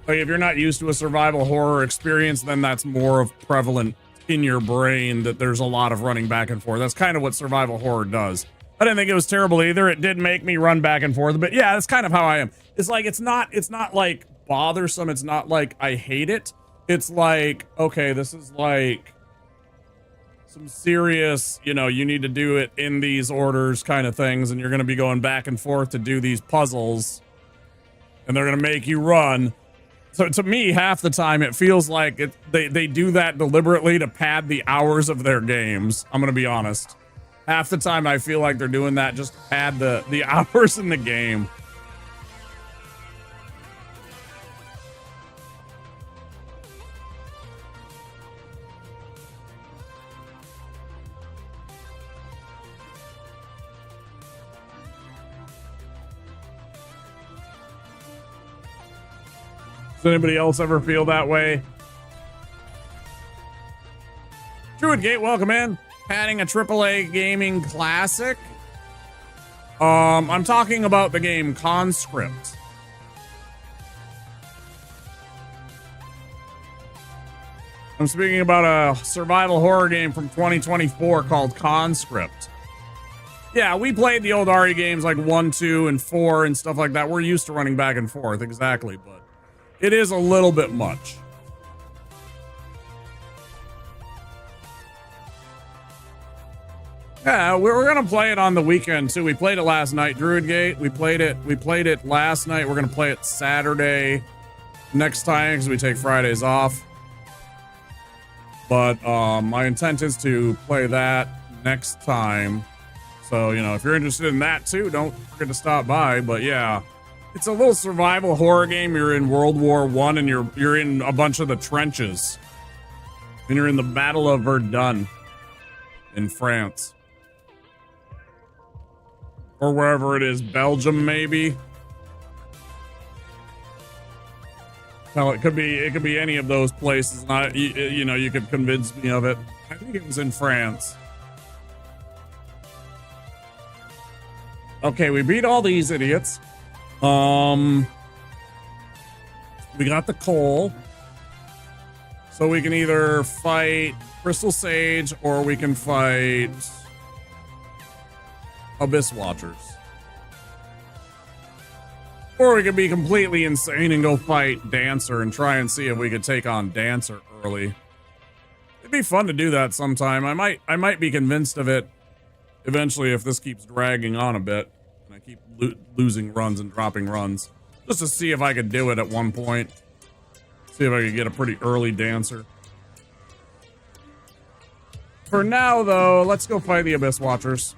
Like, if you're not used to a survival horror experience, then that's more of prevalent in your brain that there's a lot of running back and forth. That's kind of what survival horror does. I didn't think it was terrible either. It did make me run back and forth, but yeah, that's kind of how I am. It's like, it's not like bothersome. It's not like I hate it. It's like, okay, this is like some serious, you know, you need to do it in these orders kind of things, and you're going to be going back and forth to do these puzzles, and they're going to make you run. So to me, half the time, it feels like they do that deliberately to pad the hours of their games. I'm going to be honest. Half the time, I feel like they're doing that just to pad the hours in the game. Does anybody else ever feel that way? Druid Gate, welcome in. Adding a AAA gaming classic. I'm talking about the game Conscript. I'm speaking about a survival horror game from 2024 called Conscript. Yeah, we played the old RE games like 1, 2, and 4 and stuff like that. We're used to running back and forth, exactly, but it is a little bit much. Yeah, we're gonna play it on the weekend too. We played it last night, Druid Gate. We played it last night. We're gonna play it Saturday next time because we take Fridays off. But my intent is to play that next time. So, you know, if you're interested in that too, don't forget to stop by. But yeah, it's a little survival horror game. You're in World War I and you're in a bunch of the trenches. And you're in the Battle of Verdun in France. Or wherever it is, Belgium maybe. Hell, it could be any of those places. Not you know, you could convince me of it. I think it was in France. Okay, we beat all these idiots. We got the coal. So we can either fight Crystal Sage or we can fight Abyss Watchers. Or we could be completely insane and go fight Dancer and try and see if we could take on Dancer early. It'd be fun to do that sometime. I might be convinced of it eventually if this keeps dragging on a bit and I keep losing runs and dropping runs. Just to see if I could do it at one point. See if I could get a pretty early Dancer. For now, though, let's go fight the Abyss Watchers.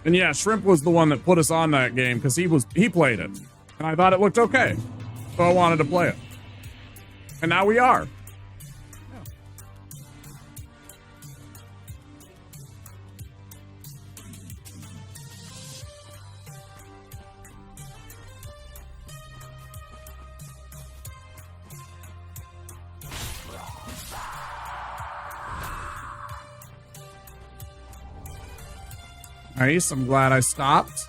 And yeah, Shrimp was the one that put us on that game because he played it. And I thought it looked okay. So I wanted to play it. And now we are. Nice, I'm glad I stopped.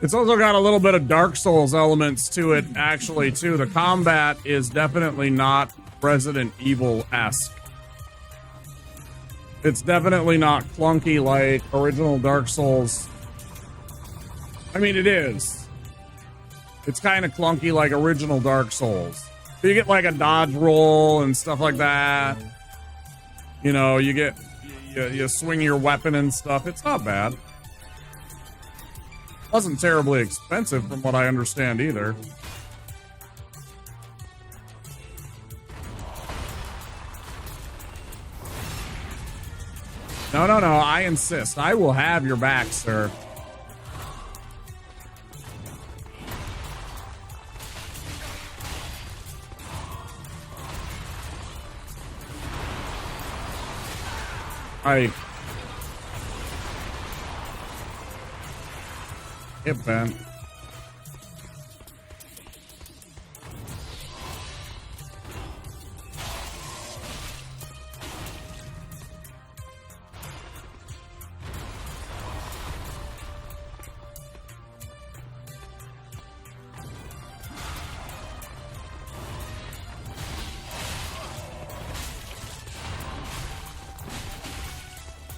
It's also got a little bit of Dark Souls elements to it, actually, too. The combat is definitely not Resident Evil-esque. It's definitely not clunky like original Dark Souls. I mean, it is. It's kind of clunky like original Dark Souls. You get like a dodge roll and stuff like that. You know, you swing your weapon and stuff. It's not bad. Wasn't terribly expensive from what I understand either. No, I insist. I will have your back, sir. Hip bent.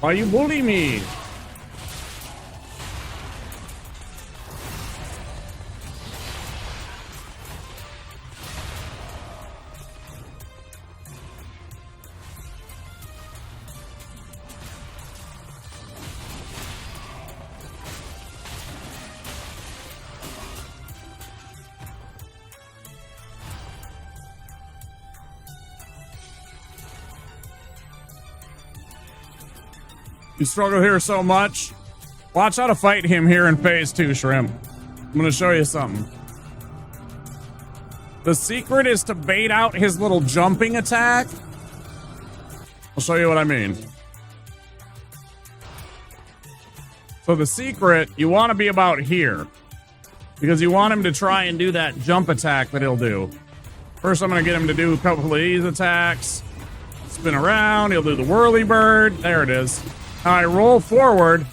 Why you bully me? You struggle here so much. Watch how to fight him here in phase 2, Shrimp. I'm gonna show you something. The secret is to bait out his little jumping attack. I'll show you what I mean. So the secret, you want to be about here. Because you want him to try and do that jump attack that he'll do. First, I'm going to get him to do a couple of these attacks. Spin around. He'll do the whirly bird. There it is. Now I roll forward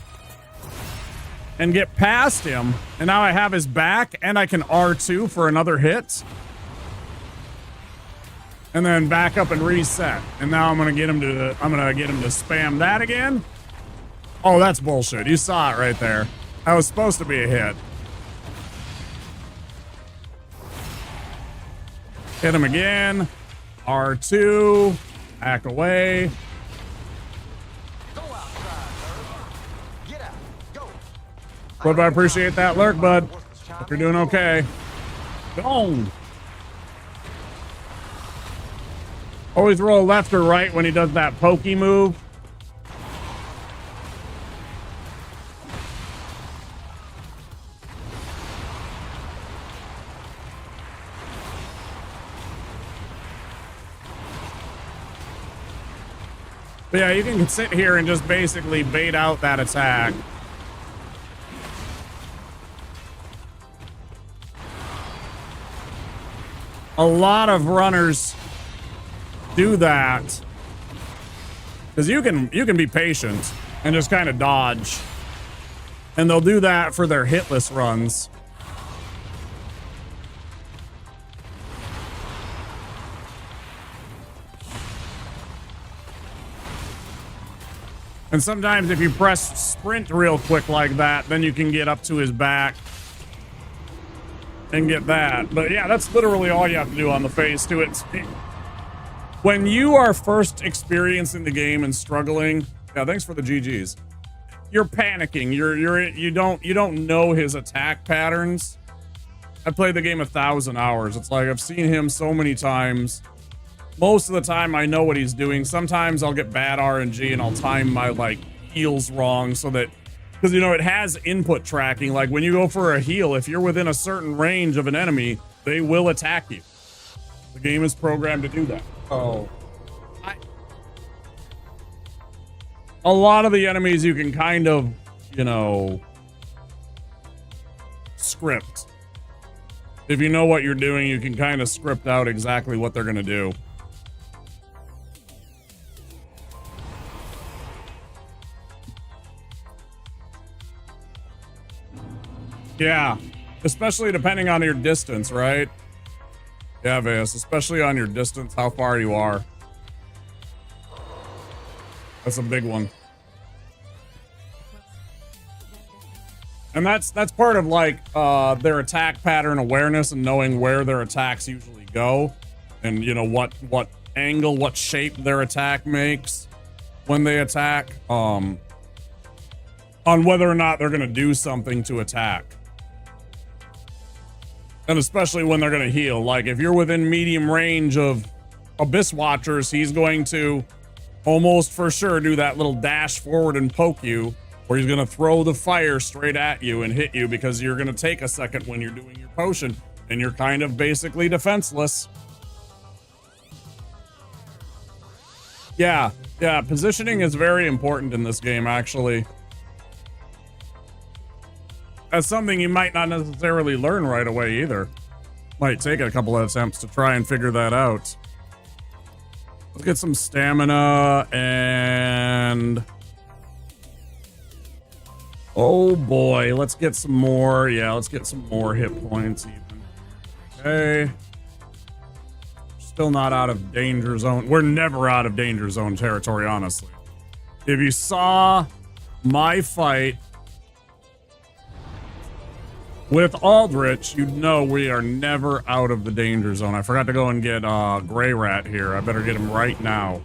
and get past him. And now I have his back and I can R2 for another hit. And then back up and reset. And now I'm going to get him to spam that again. Oh, that's bullshit. You saw it right there. That was supposed to be a hit. Hit him again. R2. Back away. But I appreciate that lurk, bud. Hope you're doing okay. Gone. Always roll left or right when he does that pokey move. But yeah, you can sit here and just basically bait out that attack. A lot of runners do that because you can be patient and just kind of dodge, and they'll do that for their hitless runs. And sometimes if you press sprint real quick like that, then you can get up to his back and get that. But yeah, that's literally all you have to do on the phase to it. When you are first experiencing the game and struggling, yeah, thanks for the GGs. You're panicking. You don't know his attack patterns. I played the game 1,000 hours. It's like I've seen him so many times. Most of the time I know what he's doing. Sometimes I'll get bad RNG and I'll time my like heals wrong so that, because you know it has input tracking. Like when you go for a heal, if you're within a certain range of an enemy, they will attack you. The game is programmed to do that. Oh, a lot of the enemies you can kind of, you know, script. If you know what you're doing, you can kind of script out exactly what they're going to do. Yeah, especially depending on your distance, right? Yeah, Veus, especially on your distance, how far you are. That's a big one. And that's part of like their attack pattern awareness and knowing where their attacks usually go, and you know what angle, what shape their attack makes when they attack, on whether or not they're going to do something to attack. And especially when they're going to heal. Like if you're within medium range of Abyss Watchers, he's going to almost for sure do that little dash forward and poke you, or he's going to throw the fire straight at you and hit you because you're going to take a second when you're doing your potion and you're kind of basically defenseless. Yeah, positioning is very important in this game, actually. That's something you might not necessarily learn right away either. Might take a couple of attempts to try and figure that out. Let's get some stamina and... oh boy, let's get some more. Yeah, let's get some more hit points even. Okay. Still not out of danger zone. We're never out of danger zone territory, honestly. If you saw my fight with Aldrich, you'd know we are never out of the danger zone. I forgot to go and get Gray Rat here. I better get him right now.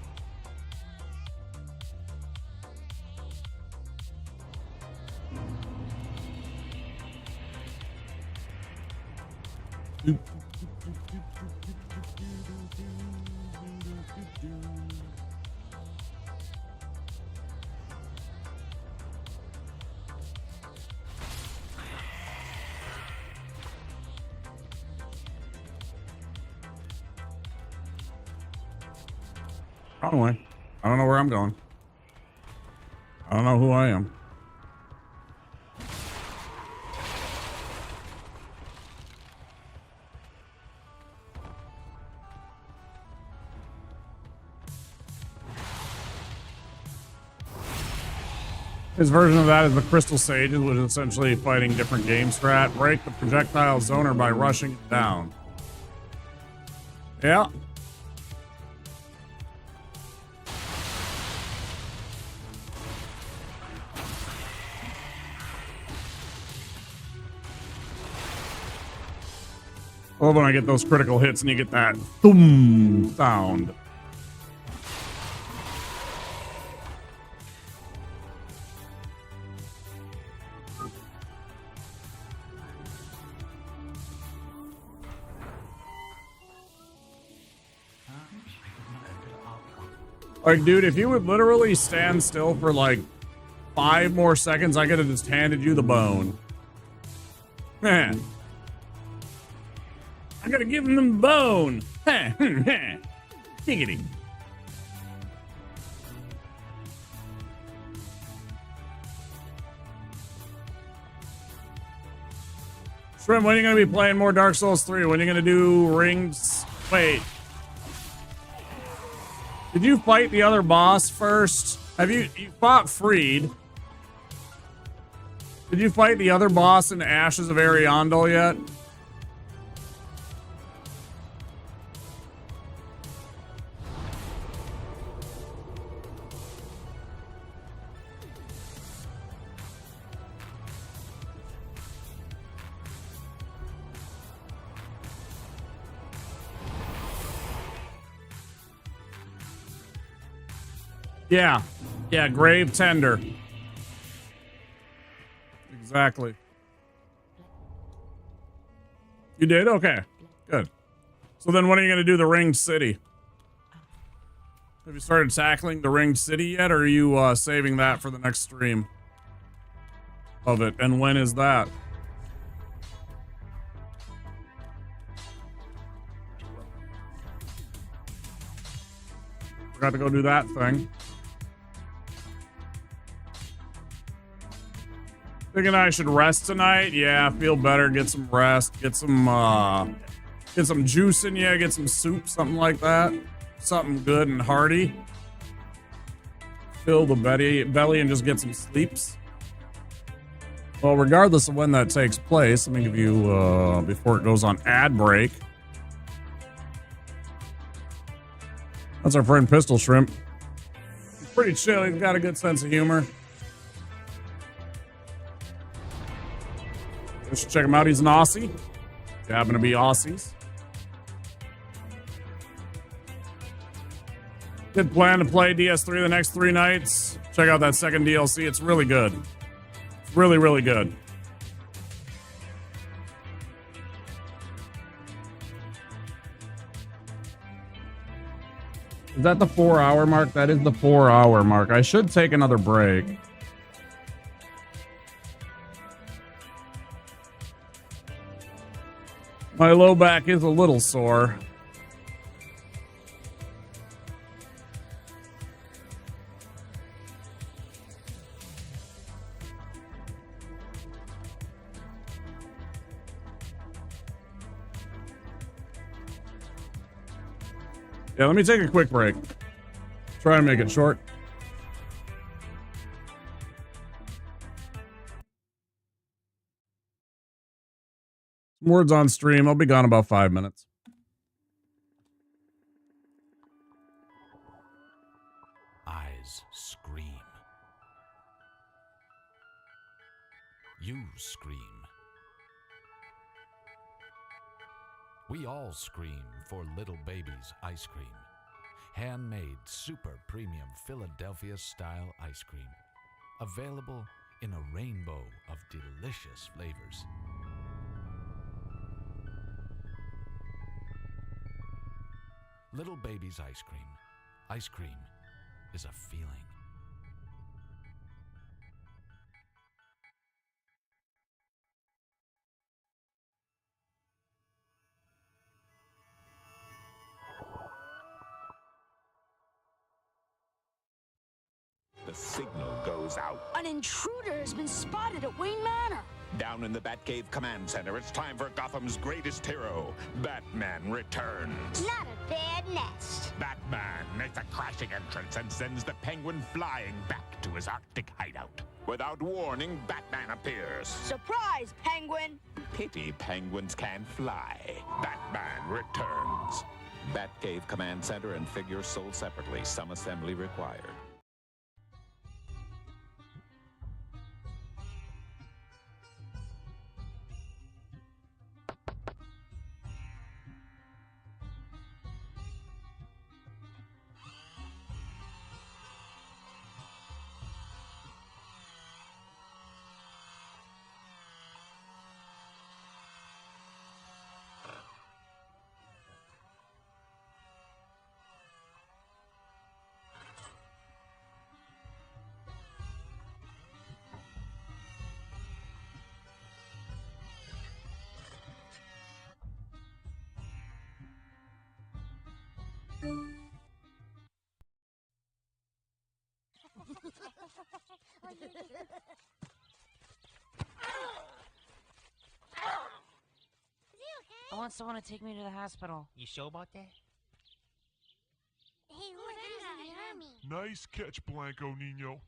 Wrong way. I don't know where I'm going. I don't know who I am. His version of that is the Crystal Sages, which is essentially fighting different game strat. Break the projectile zoner by rushing it down. Yeah. I love when I get those critical hits and you get that boom sound. Like, dude, if you would literally stand still for like 5 more seconds, I could have just handed you the bone. Man. I gotta give him the bone. Giggity. Shrimp, when are you gonna be playing more Dark Souls 3? When are you gonna do rings? Wait. Did you fight the other boss first? You fought Freed? Did you fight the other boss in Ashes of Ariandel yet? Yeah. Yeah, Grave Tender. Exactly. You did? Okay. Good. So then when are you going to do the Ringed City? Have you started tackling the Ringed City yet, or are you saving that for the next stream of it? And when is that? Forgot to go do that thing. Thinking I should rest tonight. Yeah, feel better. Get some rest. Get some juice in you. Get some soup, something like that. Something good and hearty. Fill the belly and just get some sleeps. Well, regardless of when that takes place, let me give you before it goes on ad break. That's our friend Pistol Shrimp. He's pretty chill. He's got a good sense of humor. You should check him out. He's an Aussie. If you happen to be Aussies. Did plan to play DS3 the next 3 nights. Check out that second DLC. It's really good. It's really, really good. Is that the 4-hour mark? That is the 4-hour mark. I should take another break. My low back is a little sore. Yeah, let me take a quick break. Try and make it short. Words on stream. I'll be gone about 5 minutes. Eyes scream. You scream. We all scream for Little Baby's ice cream. Handmade super premium Philadelphia style ice cream. Available in a rainbow of delicious flavors. Little Baby's ice cream. Ice cream is a feeling. The signal goes out. An intruder has been spotted at Wayne Manor. Down in the Batcave Command Center, it's time for Gotham's greatest hero. Batman returns. Not a bad nest. Batman makes a crashing entrance and sends the Penguin flying back to his Arctic hideout. Without warning, Batman appears. Surprise, Penguin! Pity penguins can't fly. Batman returns. Batcave Command Center and figures sold separately. Some assembly required. I want someone to take me to the hospital. You sure about that? Hey, look, there's an army. Nice catch, Blanco Nino.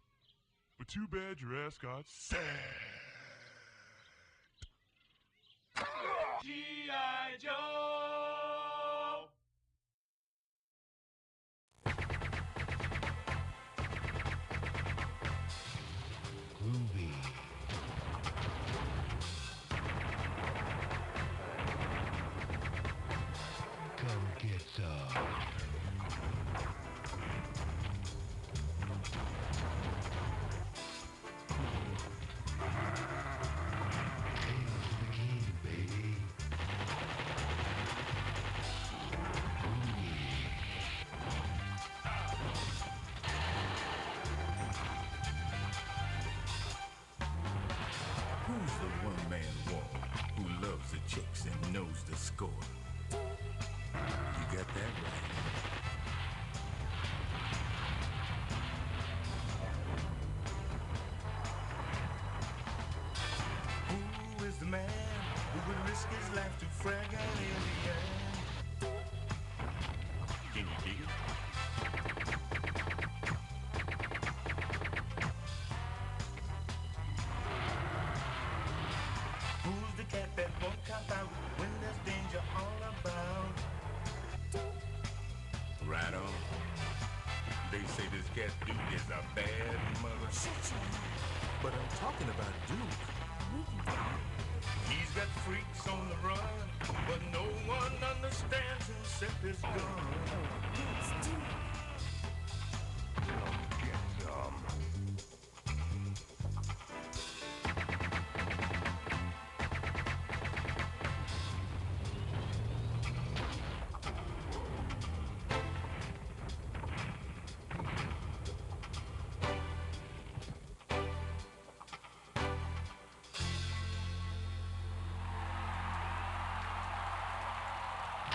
But too bad your ass got sacked. G.I. Joe! Groovy. Come get some. Who's the one-man wall who loves the chicks and knows the score? You got that right. Who is the man who would risk his life to frag an alien? Can you dig it? Who's the cat that won't cop out when there's danger all about? Right on. They say this cat Duke is a bad mother. But I'm talking about Duke. He's got freaks on the run, but no one understands him except his gun. Get some.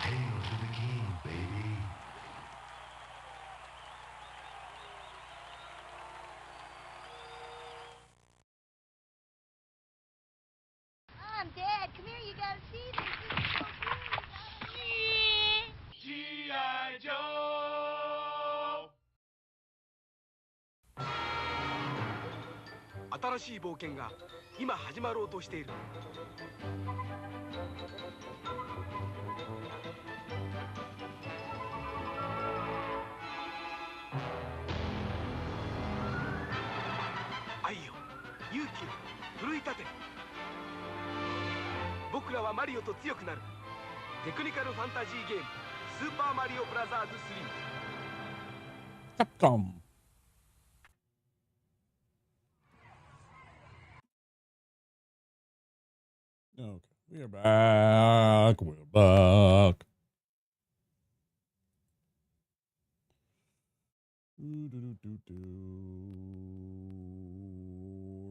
Hail to the king, baby. Mom, Dad, come here, you gotta see this. This is so cool. G.I. Joe! 新しい冒険が今始まろうとしている。愛よ、勇気よ、奮い立て。僕らはマリオと強くなる。テクニカルファンタジーゲーム「スーパーマリオブラザーズ3」。 Capcom. Okay, we are back. We're back.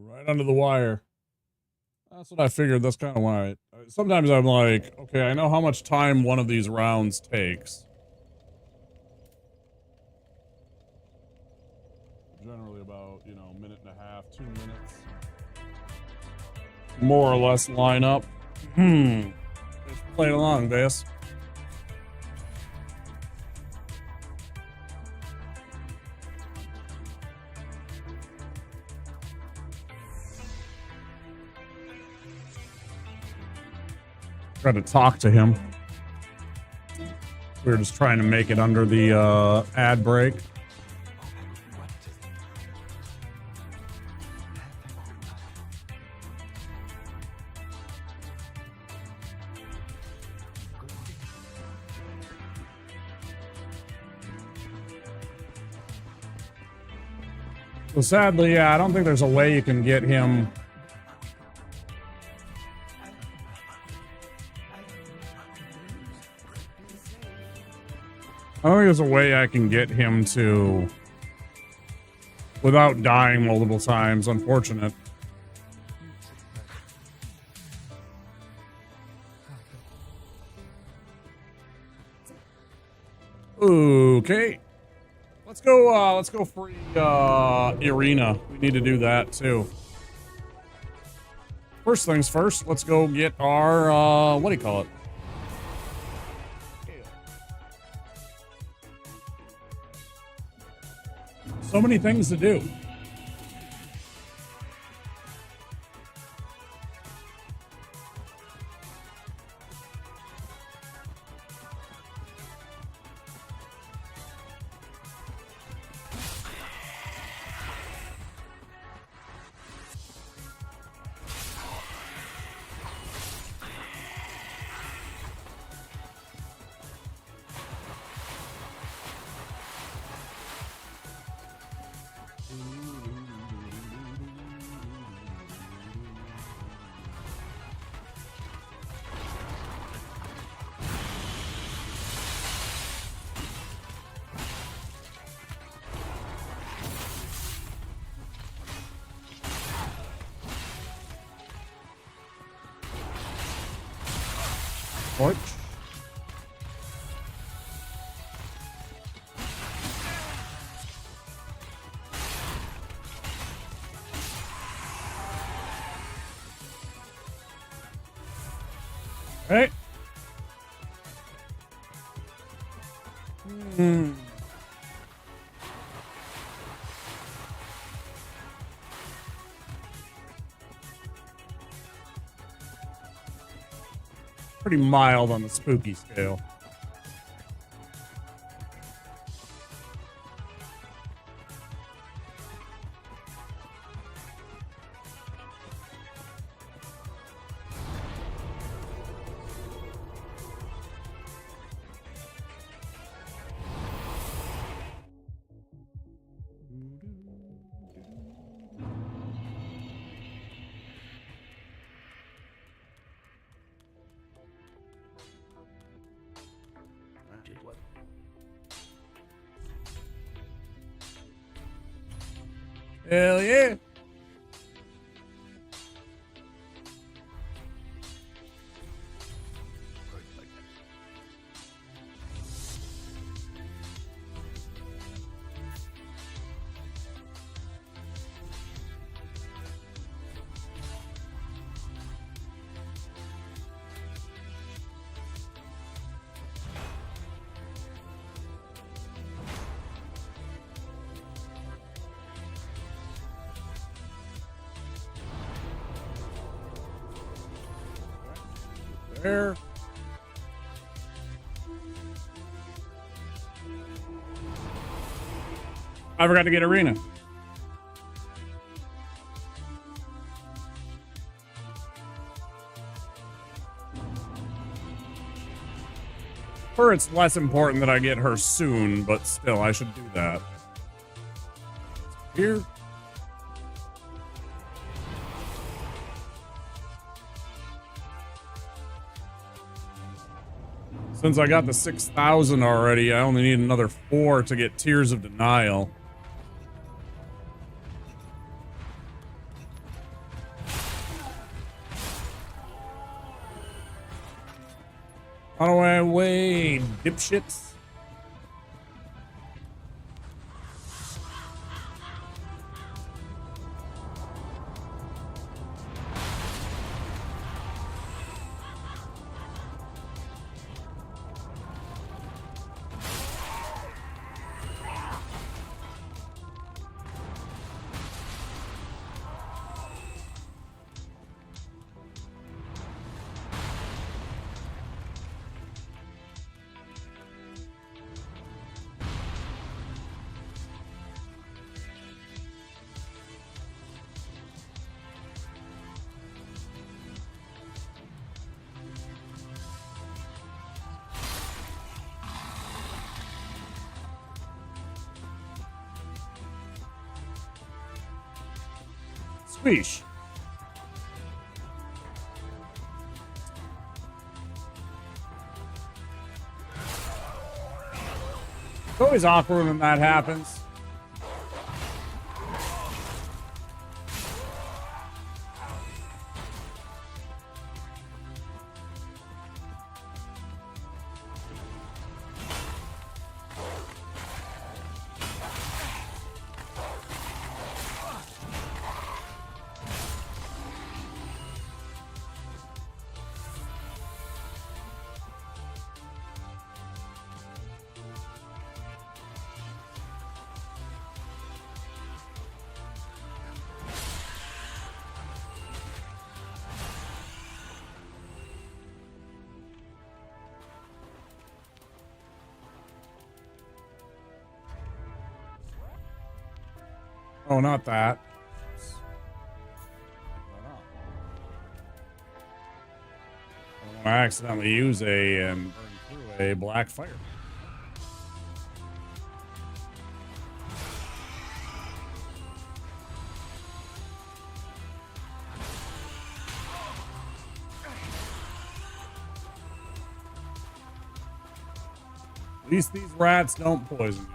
Right under the wire. That's what I figured. That's kind of why. Sometimes I'm like, okay, I know how much time one of these rounds takes. Generally about, you know, minute and a half, 2 minutes. More or less line up. Just play along, Bass. Try to talk to him. We were just trying to make it under the ad break. So sadly, yeah, I don't think there's a way you can get him. I don't think there's a way I can get him to without dying multiple times. Unfortunate. Okay. Let's go free Irina. We need to do that too. First things first, let's go get our what do you call it? So many things to do. Torch. Right. Pretty mild on the spooky scale. Hell yeah. There. I forgot to get Arena. Her, it's less important that I get her soon, but still, I should do that. Here. Since I got the 6,000 already, I only need another 4 to get Tears of Denial. Out of my way, dipshits. Sweesh. It's always awkward when that happens. Oh, not that. I don't want to accidentally use a and burn through a black fire. At least these rats don't poison you.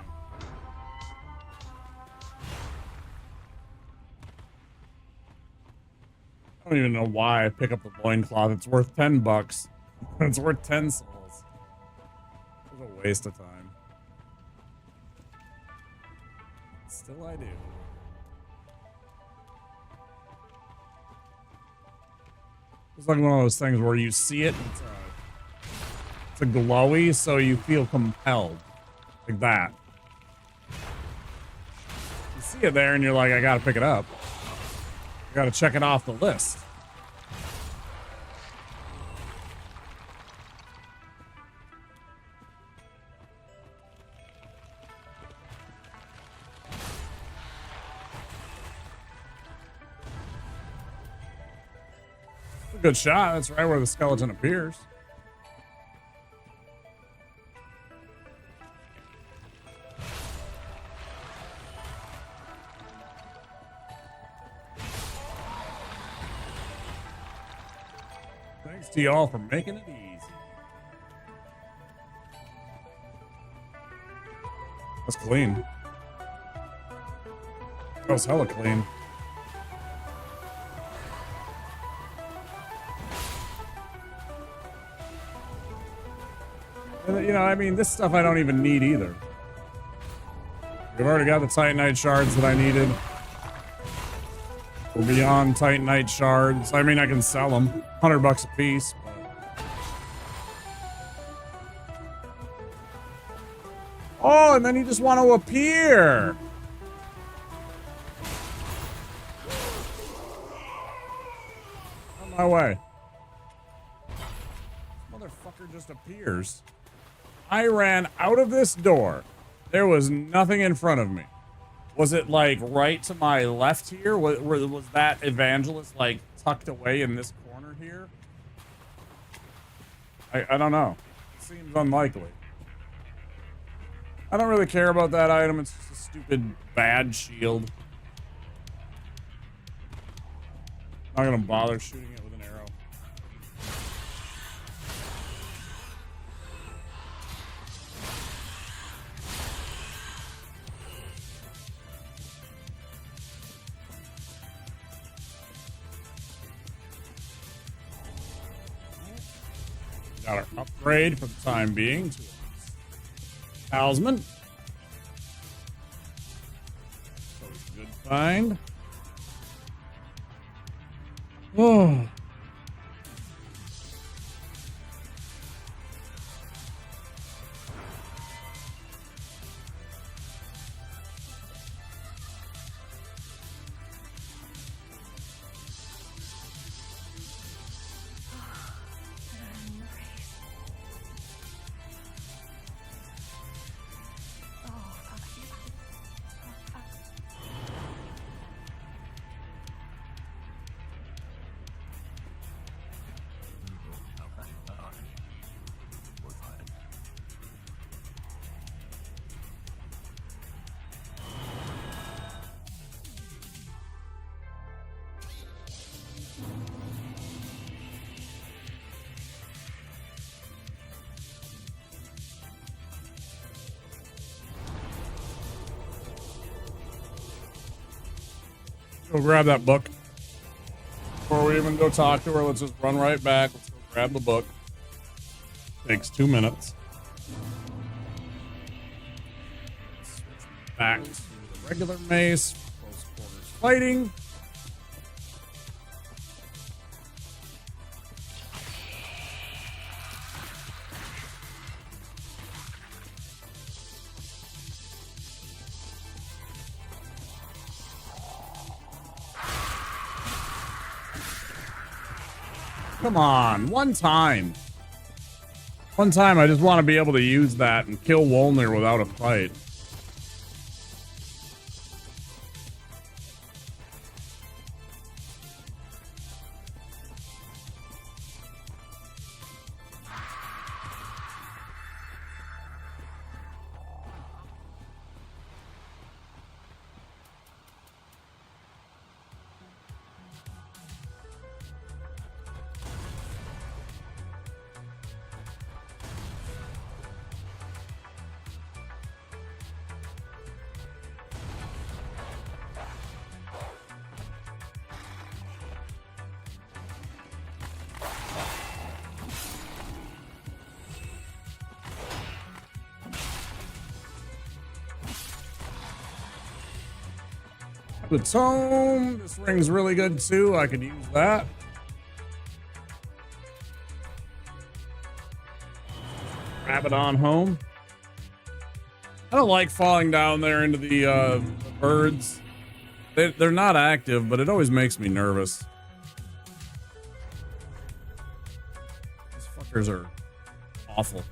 I don't even know why I pick up the loincloth. It's worth $10. It's worth 10 souls. It's a waste of time. Still I do. It's like one of those things where you see it, it's a glowy, so you feel compelled. Like that. You see it there and you're like, I gotta pick it up. I gotta check it off the list. It's a good shot. That's right where the skeleton appears. Thanks to y'all for making it easy. That's clean. That was hella clean. You know, I mean, this stuff I don't even need either. We've already got the Titanite shards that I needed. We're beyond Titanite shards. I mean, I can sell them. $100 a piece. Oh, and then you just want to appear. On my way. Motherfucker just appears. I ran out of this door. There was nothing in front of me. Was it like right to my left here? Was that evangelist like tucked away in this corner here? I don't know. It seems unlikely. I don't really care about that item. It's just a stupid bad shield. Not gonna bother shooting it with an arrow. Got our upgrade for the time being to a talisman. So it's a good find. Oh. Go grab that book. Before we even go talk to her, let's just run right back. Let's go grab the book. Takes 2 minutes. Switch back to the regular mace. Close quarters fighting. Come on, one time. One time, I just want to be able to use that and kill Wolnir without a fight. The tome. This ring's really good too. I could use that. Grab it on home. I don't like falling down there into the birds. They're not active, but it always makes me nervous. These fuckers are awful.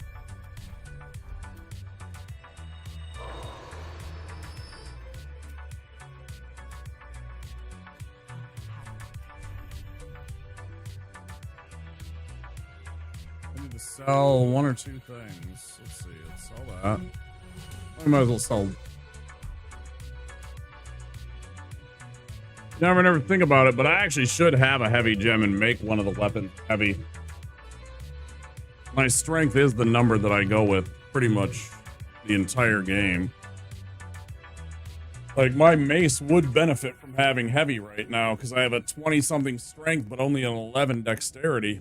Sell 1 or 2 things. Let's see. Let's sell that. I might as well sell. You never think about it, but I actually should have a heavy gem and make one of the weapons heavy. My strength is the number that I go with pretty much the entire game. Like, my mace would benefit from having heavy right now because I have a 20-something strength, but only an 11 dexterity.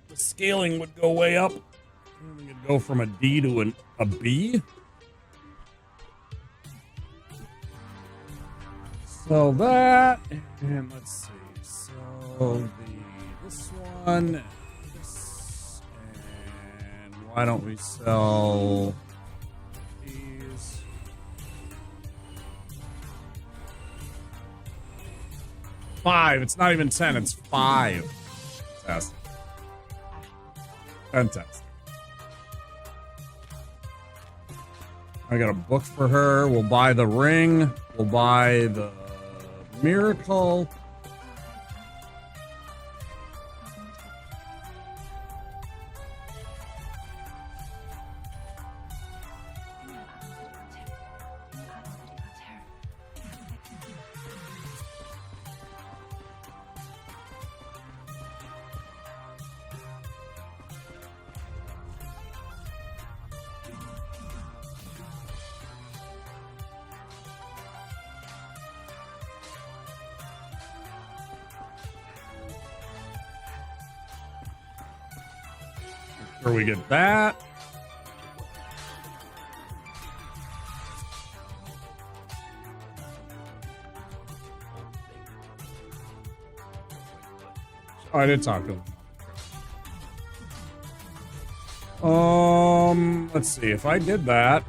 The scaling would go way up. We could go from a D to a B. Sell that, and let's see. So this one, this, and why don't we sell these? $5. It's not even 10. It's 5. Fantastic. Fantastic. I got a book for her. We'll buy the ring. We'll buy the miracle. Where we get that. Oh, I did talk to him. Let's see if I did that.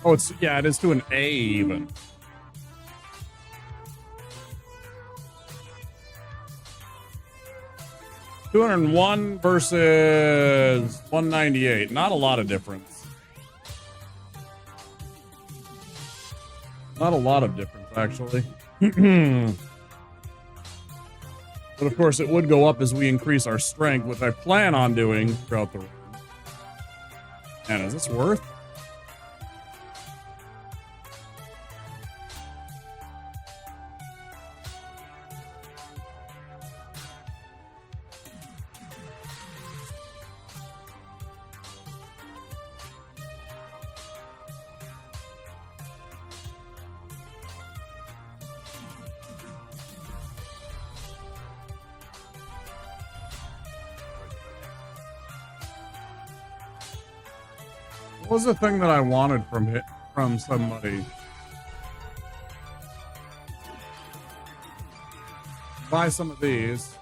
Oh, it's, yeah, it is to an A even. $201 versus 198. Not a lot of difference. Not a lot of difference, actually. But of course, it would go up as we increase our strength, which I plan on doing throughout the run. And is this worth? What was the thing that I wanted from somebody? Buy some of these.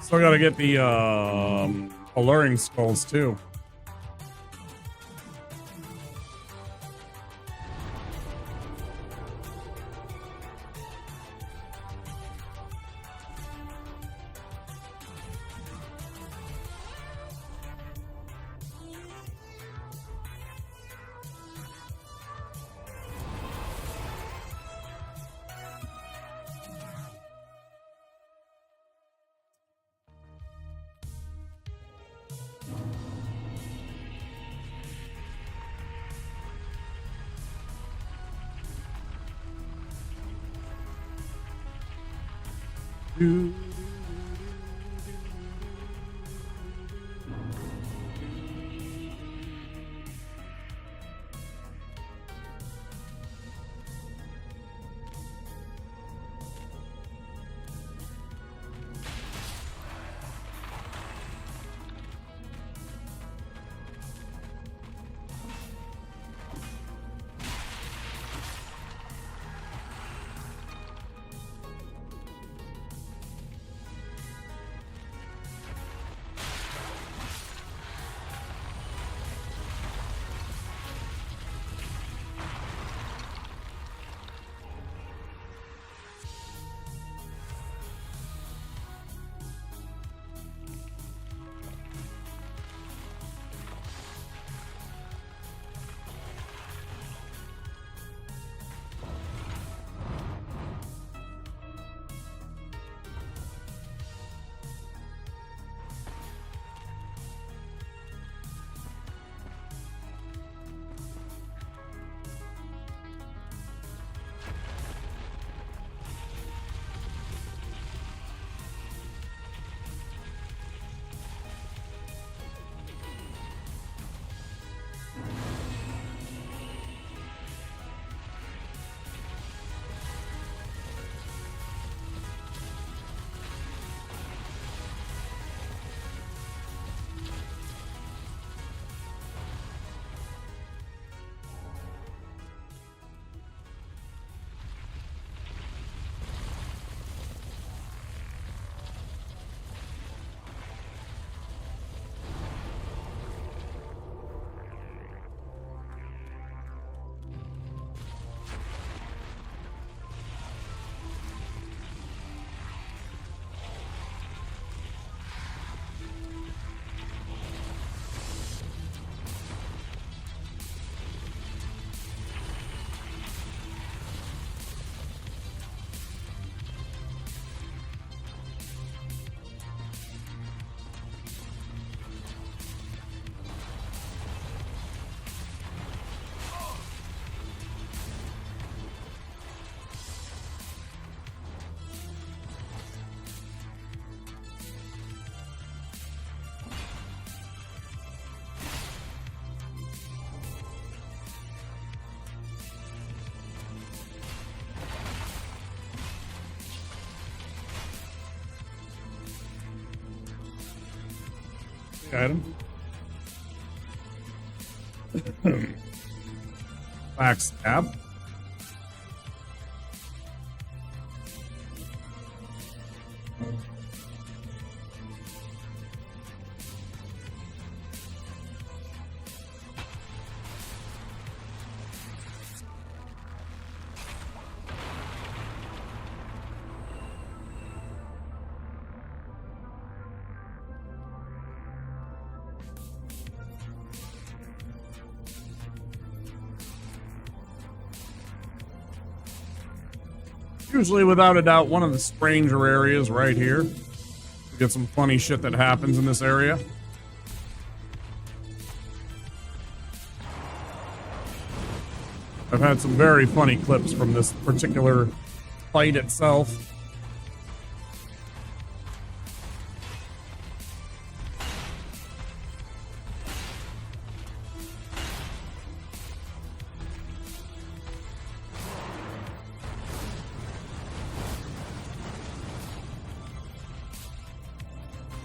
Still gotta get the alluring skulls too. Item. Backstab. Usually, without a doubt, one of the stranger areas right here. We get some funny shit that happens in this area. I've had some very funny clips from this particular fight itself.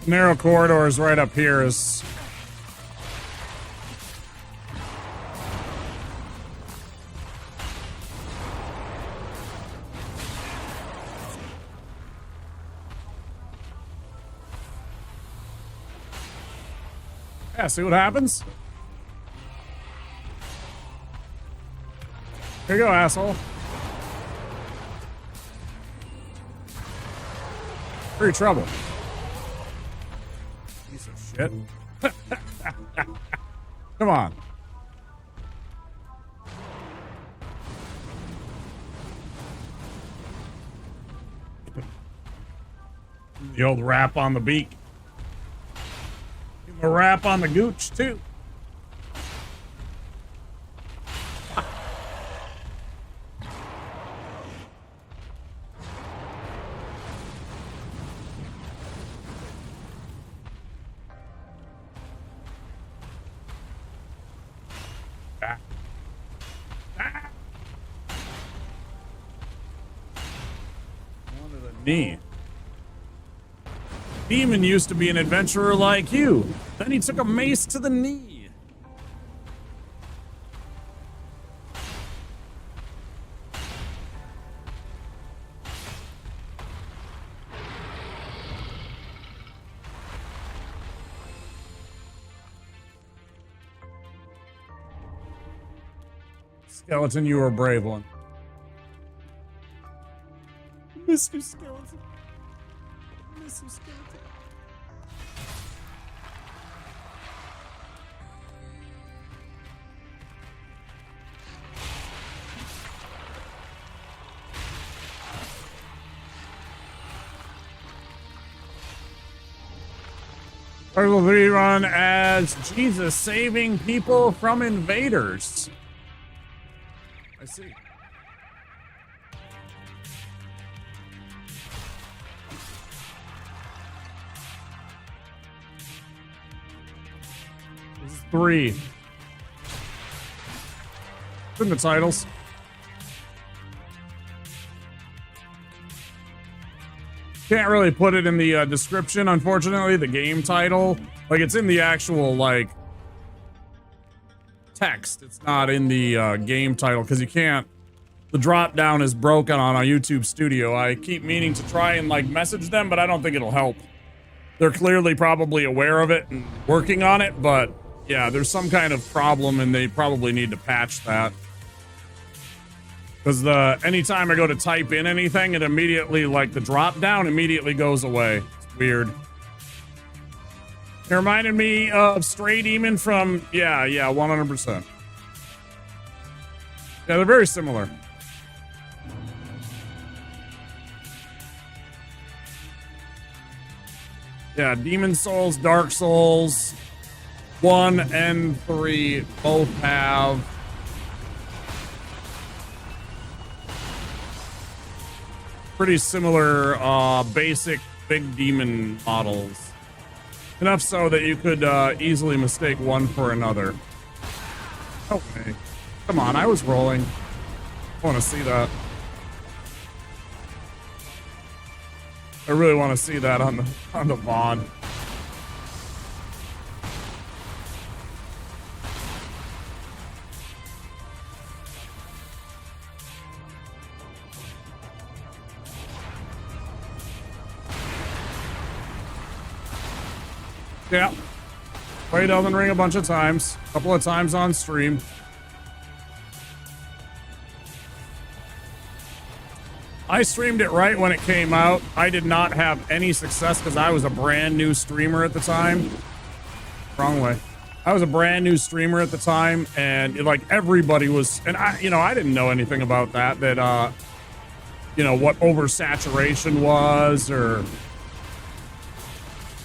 Narrow corridors right up here is Yeah, see what happens? Here you go, asshole. Free trouble. Piece of shit. Come on. The old rap on the beak. Give him a rap on the gooch, too. Knee. Demon used to be an adventurer like you. Then he took a mace to the knee. Skeleton, you were a brave one. Mr. Skeleton. Mr. Skeleton. Article 3 run as Jesus saving people from invaders. I see. This is 3. It's in the titles. Can't really put it in the description, unfortunately, the game title. Like, it's in the actual, like, text. It's not in the game title, because you can't... The drop down is broken on a YouTube Studio. I keep meaning to try and, like, message them, but I don't think it'll help. They're clearly probably aware of it and working on it, but, yeah, there's some kind of problem, and they probably need to patch that. Because anytime I go to type in anything, it immediately, like, the drop down immediately goes away. It's weird. It reminded me of Stray Demon from, yeah, 100%. Yeah, they're very similar. Yeah, Demon Souls, Dark Souls, 1 and 3 both have pretty similar basic big demon models. Enough so that you could easily mistake one for another. Okay. Come on, I was rolling. I want to see that. I really want to see that on the VOD. Yeah. Played Elden Ring a bunch of times. A couple of times on stream. I streamed it right when it came out. I did not have any success because I was a brand new streamer at the time. Wrong way. I was a brand new streamer at the time, and everybody was, and I didn't know anything about that, what oversaturation was, or,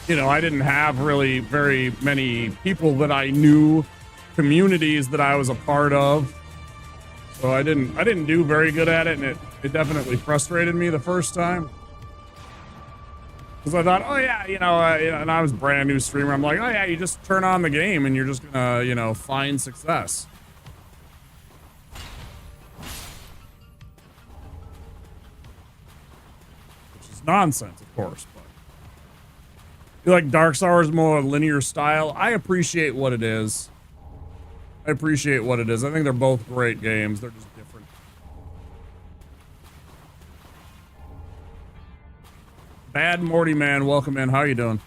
I didn't have really very many people that I knew, communities that I was a part of. So I didn't do very good at it, and it definitely frustrated me the first time. Because I thought, oh yeah, and I was a brand new streamer. I'm like, oh yeah, you just turn on the game and you're just gonna, find success. Which is nonsense, of course, but. You like Dark Souls more linear style? I appreciate what it is. I think they're both great games. They're just different. Bad Morty Man, welcome in. How you doing?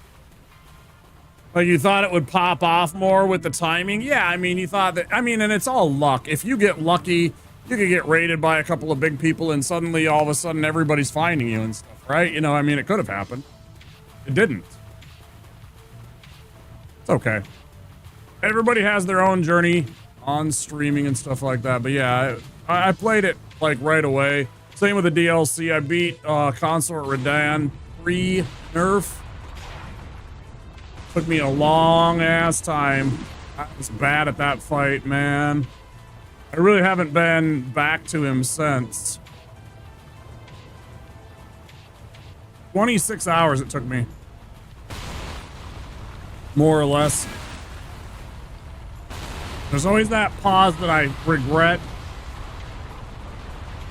Like, you thought it would pop off more with the timing? Yeah, I mean, you thought that, I mean, and it's all luck. If you get lucky, you could get raided by a couple of big people and suddenly all of a sudden everybody's finding you and stuff, right? You know, I mean, it could have happened. It didn't. It's okay. Everybody has their own journey on streaming and stuff like that. But yeah, I played it like right away. Same with the DLC. I beat Consort Radan pre-nerf. Took me a long ass time. I was bad at that fight, man. I really haven't been back to him since. 26 hours it took me. More or less. There's always that pause that I regret.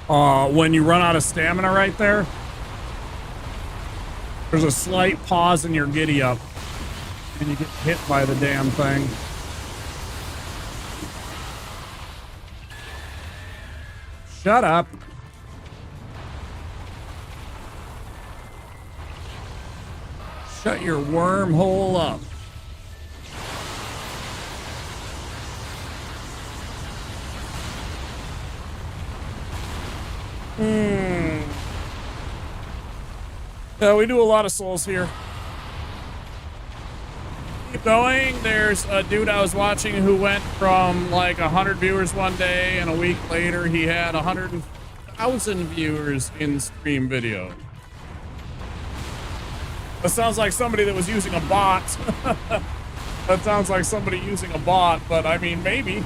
When you run out of stamina right there. There's a slight pause in your giddy up. And you get hit by the damn thing. Shut up. Shut your wormhole up. Yeah, we do a lot of souls here. Keep going. There's a dude I was watching who went from like 100 viewers one day, and a week later he had 100,000 viewers in stream video. That sounds like somebody that was using a bot. That sounds like somebody using a bot, but I mean, maybe.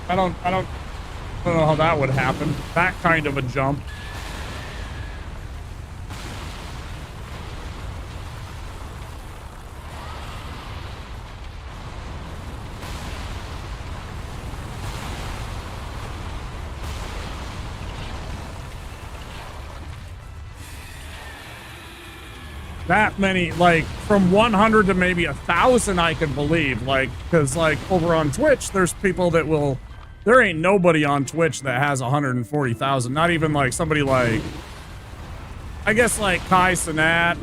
I don't know how that would happen. That kind of a jump. That many, like, from 100 to maybe 1,000, I could believe, like, because, like, over on Twitch, there's people that will, there ain't nobody on Twitch that has 140,000, not even, like, somebody like, I guess, like, Kai Cenat,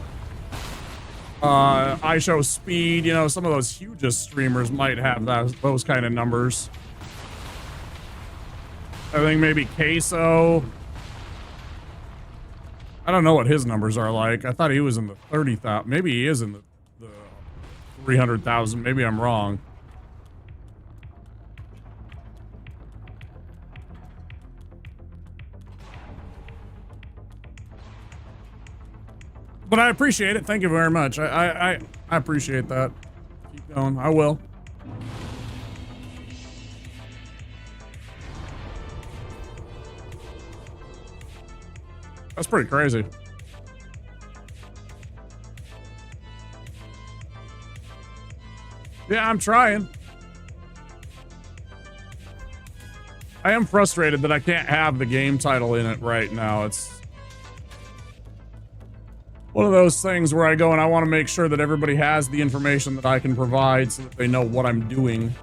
I Show Speed, you know, some of those hugest streamers might have those kind of numbers. I think maybe Queso. I don't know what his numbers are like. I thought he was in the 30,000. Maybe he is in the 300,000. Maybe I'm wrong. But I appreciate it. Thank you very much. I appreciate that. Keep going. I will. That's pretty crazy. Yeah, I'm trying. I am frustrated that I can't have the game title in it right now. It's one of those things where I go and I want to make sure that everybody has the information that I can provide so that they know what I'm doing.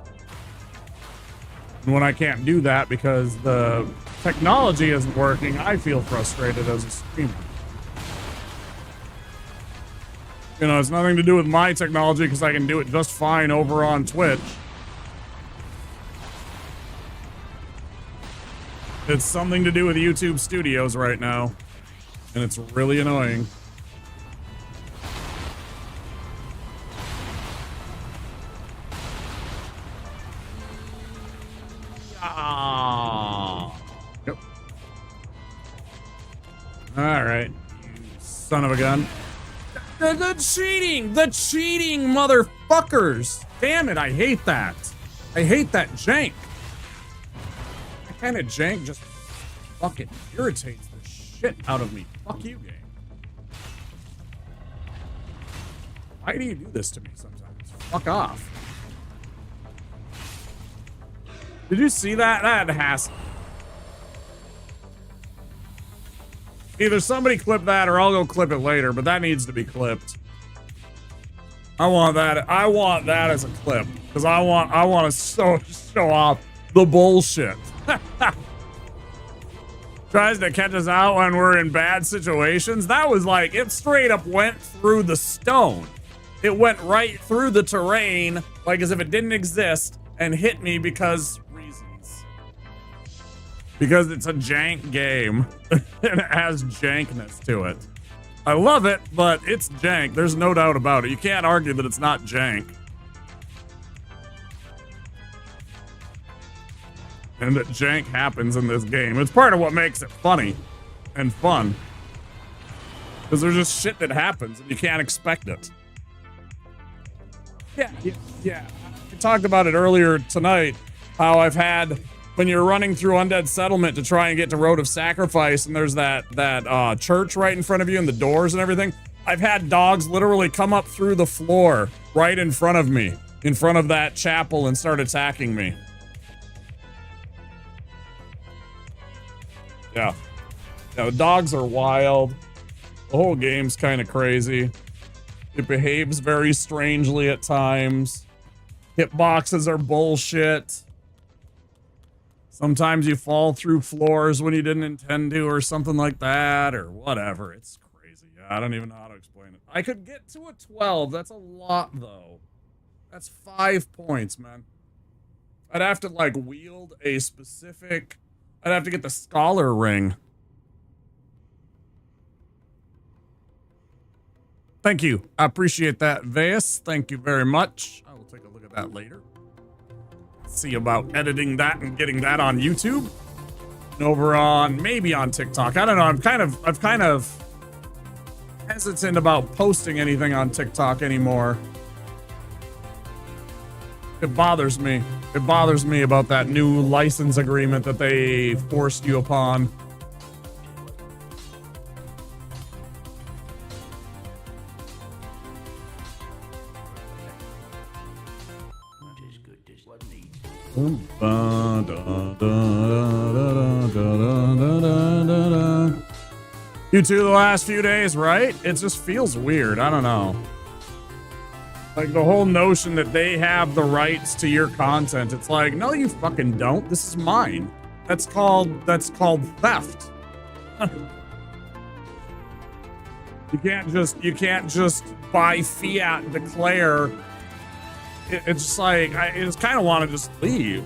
And when I can't do that because the technology isn't working, I feel frustrated as a streamer. You know, it's nothing to do with my technology because I can do it just fine over on Twitch. It's something to do with YouTube Studios right now. And it's really annoying. Yep. All right, you son of a gun. The cheating motherfuckers. Damn it, I hate that. I hate that jank. That kind of jank just fucking irritates the shit out of me. Fuck you, game. Why do you do this to me sometimes? Fuck off. Did you see that? That has... Either somebody clip that or I'll go clip it later, but that needs to be clipped. I want that as a clip. Because I want to show off the bullshit. Tries to catch us out when we're in bad situations. That was like, it straight up went through the stone. It went right through the terrain, like as if it didn't exist, and hit me because reasons. Because it's a jank game, and it has jankness to it. I love it, but it's jank. There's no doubt about it. You can't argue that it's not jank. And that jank happens in this game. It's part of what makes it funny and fun. Because there's just shit that happens and you can't expect it. Yeah. We talked about it earlier tonight, how I've had, when you're running through Undead Settlement to try and get to Road of Sacrifice, and there's that church right in front of you and the doors and everything, I've had dogs literally come up through the floor right in front of me, in front of that chapel, and start attacking me. Yeah, the dogs are wild. The whole game's kind of crazy. It behaves very strangely at times. Hitboxes are bullshit. Sometimes you fall through floors when you didn't intend to, or something like that, or whatever. It's crazy. I don't even know how to explain it. I could get to a 12. That's a lot, though. That's 5 points, man. I'd have to, like, wield a specific... I'd have to get the Scholar Ring. Thank you. I appreciate that, Vase. Thank you very much. I will take a look at that later. See about editing that and getting that on YouTube. And over on, maybe on TikTok. I don't know. I'm kind of hesitant about posting anything on TikTok anymore. It bothers me. It bothers me about that new license agreement that they forced you upon. You two the last few days, right? It just feels weird. I don't know. Like the whole notion that they have the rights to your content. It's like, no, you fucking don't. This is mine. That's called theft. You can't just by fiat declare. It's just like, I just kind of want to just leave.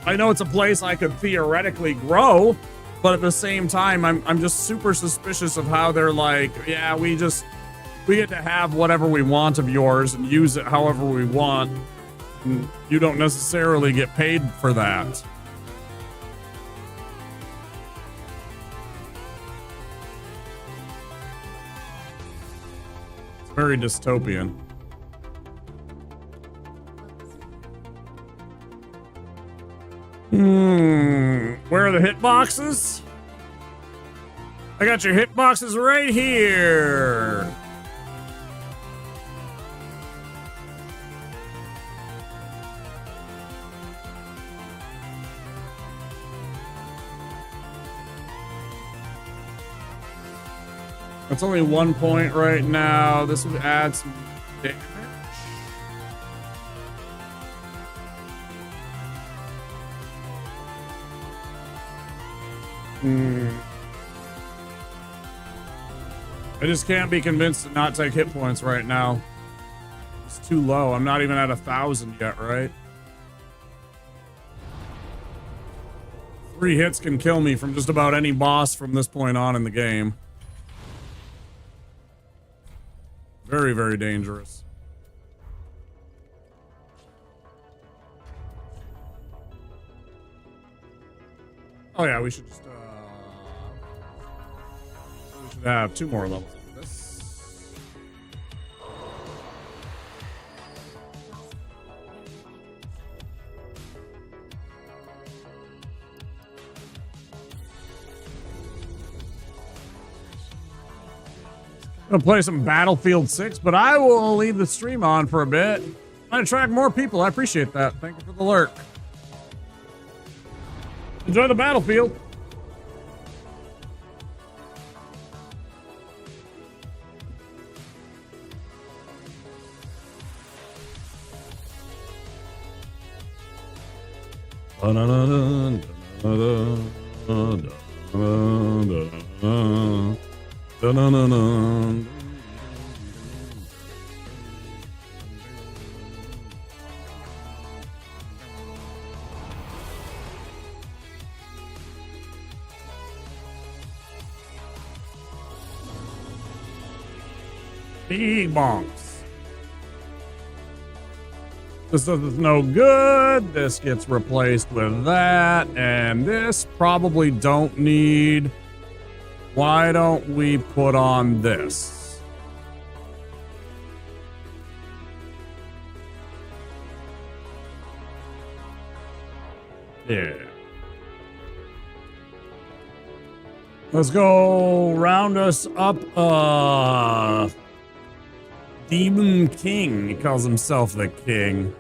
I know it's a place I could theoretically grow, but at the same time, I'm just super suspicious of how they're like, yeah, we get to have whatever we want of yours and use it however we want. And you don't necessarily get paid for that. It's very dystopian. Where are the hitboxes? I got your hitboxes right here. It's only 1 point right now. This would add some damage. I just can't be convinced to not take hit points right now. It's too low. I'm not even at 1,000 yet, right? 3 hits can kill me from just about any boss from this point on in the game. Very, very dangerous. Oh yeah, we should just we should have 2 more levels of this. I'm gonna play some Battlefield 6, but I will leave the stream on for a bit. I'm gonna attract more people. I appreciate that. Thank you for the lurk. Enjoy the Battlefield. Big bonks. This is no good. This gets replaced with that. And this probably don't need. Why don't we put on this? Yeah. Let's go round us up Demon King. He calls himself the king.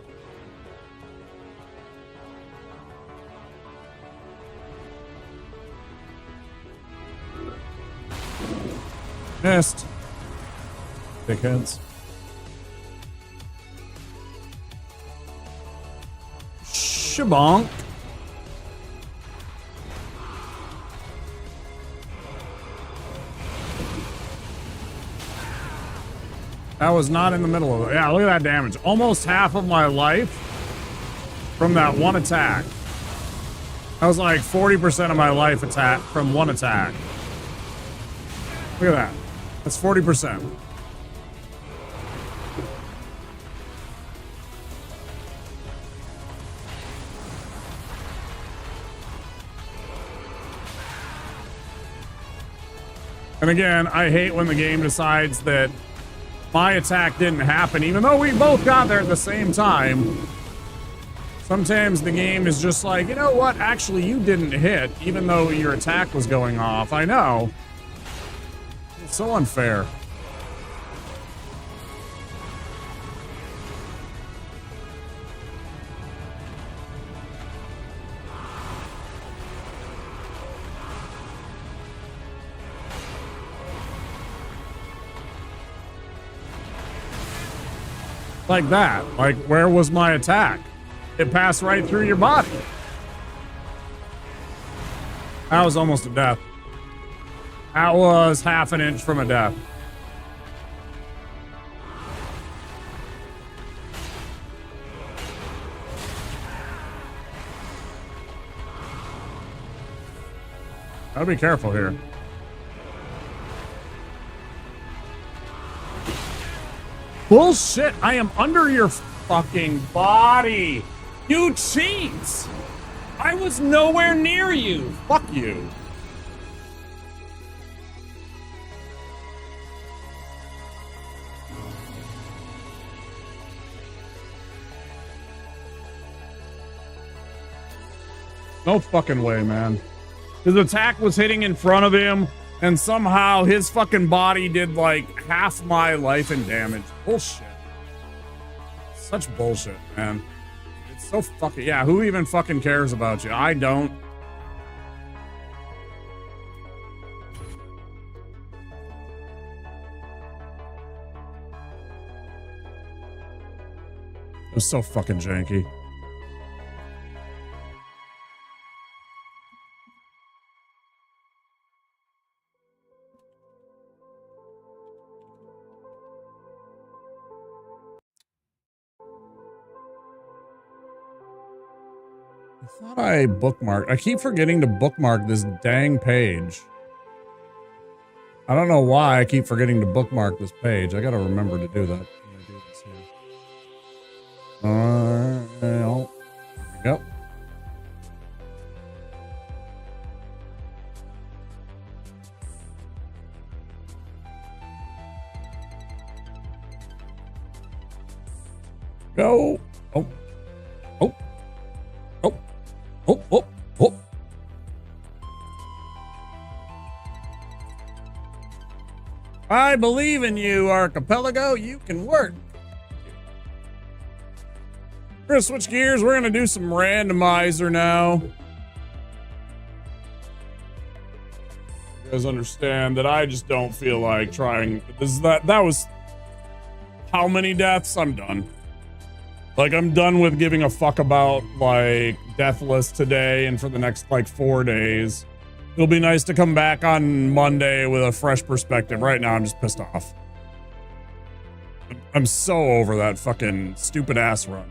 Missed. Dickheads. Shabonk. That was not in the middle of it. Yeah, look at that damage. Almost half of my life from that one attack. That was like 40% of my life attack from one attack. Look at that. That's 40%. And again, I hate when the game decides that my attack didn't happen, even though we both got there at the same time. Sometimes the game is just like, you know what? Actually, you didn't hit, even though your attack was going off. I know. It's so unfair. Like that. Like, where was my attack? It passed right through your body. That was almost a death. That was half an inch from a death. Gotta be careful here. Bullshit! I am under your fucking body! You cheat! I was nowhere near you! Fuck you. No fucking way, man. His attack was hitting in front of him, and somehow his fucking body did like half my life in damage. Bullshit. Such bullshit, man. It's so fucking... Yeah, who even fucking cares about you? I don't. It was so fucking janky. I thought I bookmarked. I keep forgetting to bookmark this dang page. I don't know why I keep forgetting to bookmark this page. I gotta remember to do that. There we go. Go. Oh. Oh. Oh. Oh. Oh. Oh. I believe in you, Archipelago. You can work. We're gonna switch gears. We're gonna do some randomizer now. You guys understand that I just don't feel like trying. That was how many deaths? I'm done. Like, I'm done with giving a fuck about, like, Deathless today and for the next, like, 4 days. It'll be nice to come back on Monday with a fresh perspective. Right now, I'm just pissed off. I'm so over that fucking stupid-ass run.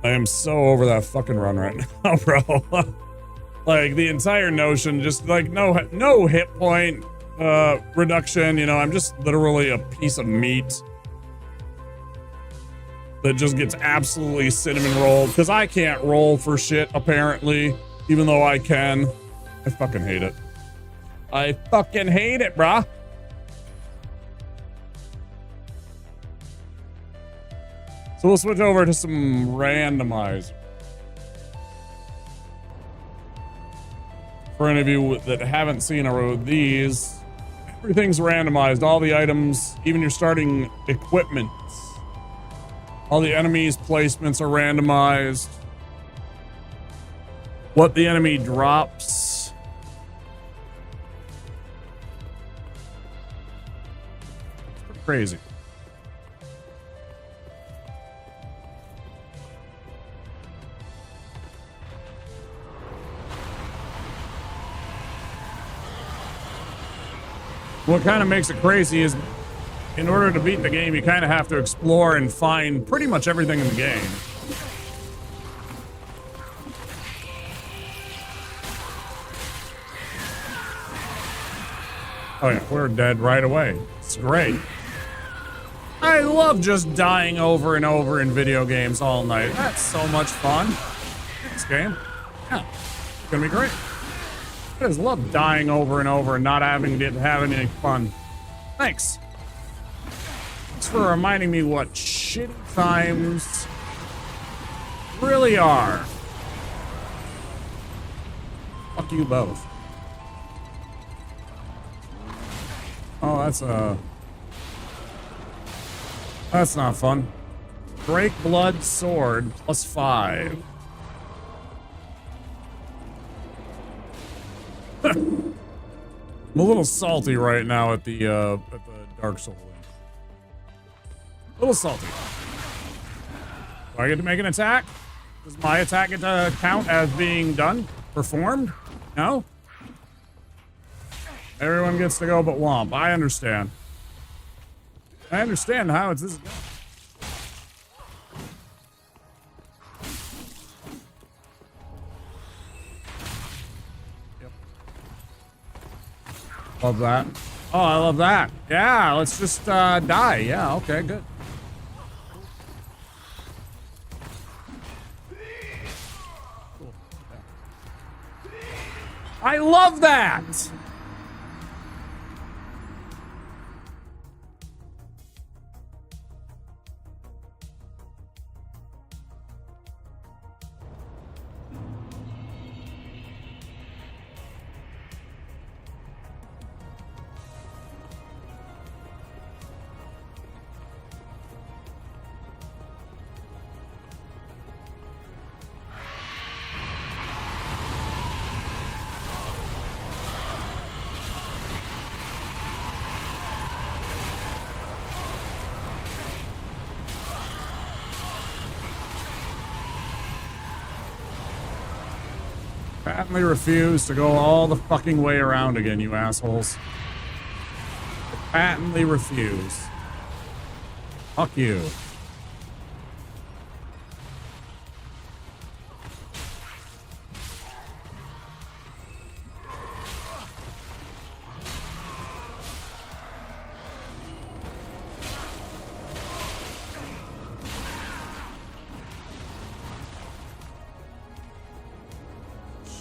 I am so over that fucking run right now, bro. Like, the entire notion, just, like, no hit point. reduction. You know, I'm just literally a piece of meat that just gets absolutely cinnamon rolled because I can't roll for shit, apparently, even though I can. I fucking hate it. I fucking hate it, brah. So we'll switch over to some randomizer. For any of you that haven't seen these, everything's randomized. All the items, even your starting equipment. All the enemies' placements are randomized. What the enemy drops. It's pretty crazy. What kind of makes it crazy is in order to beat the game, you kind of have to explore and find pretty much everything in the game. Oh yeah, we're dead right away. It's great. I love just dying over and over in video games all night. That's so much fun. This game. Yeah, it's gonna be great. I just love dying over and over and not having any fun. Thanks. Thanks for reminding me what shitty times really are. Fuck you both. Oh, that's not fun. Break blood sword +5. I'm a little salty right now at the Dark Soul. A little salty. Do I get to make an attack? Does my attack get to count as being done? Performed? No? Everyone gets to go but Womp. I understand. I understand how this is going. Love that. Oh, I love that. Yeah, let's just die. Yeah, okay, good. Cool. I love that! Patently refuse to go all the fucking way around again, you assholes. Patently refuse. Fuck you.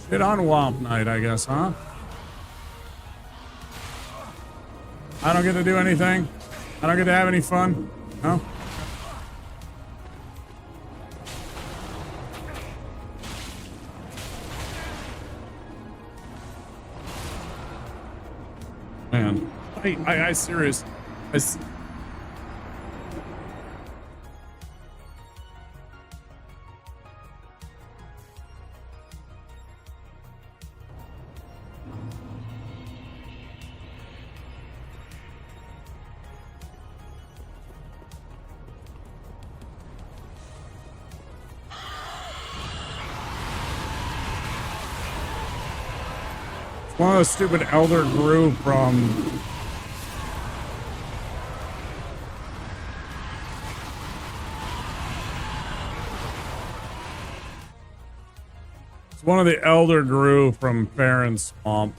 Shit on Womp Night, I guess, huh? I don't get to do anything? I don't get to have any fun? No? Man. I serious. One of those stupid Elder grew from... It's one of the Elder grew from Farron's Swamp.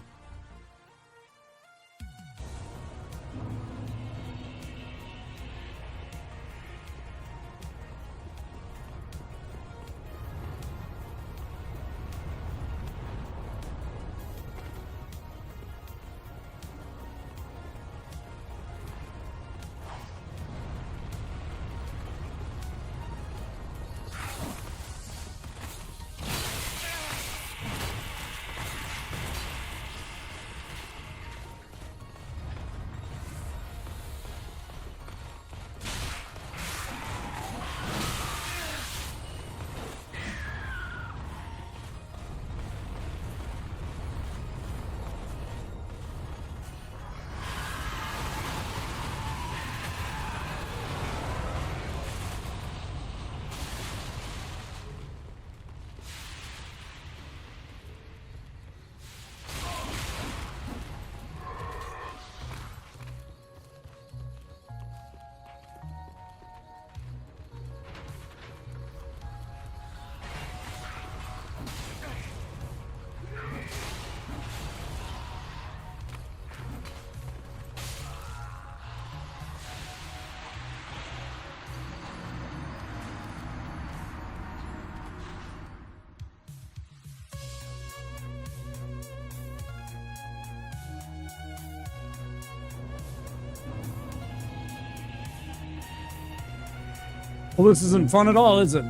Well, this isn't fun at all, is it?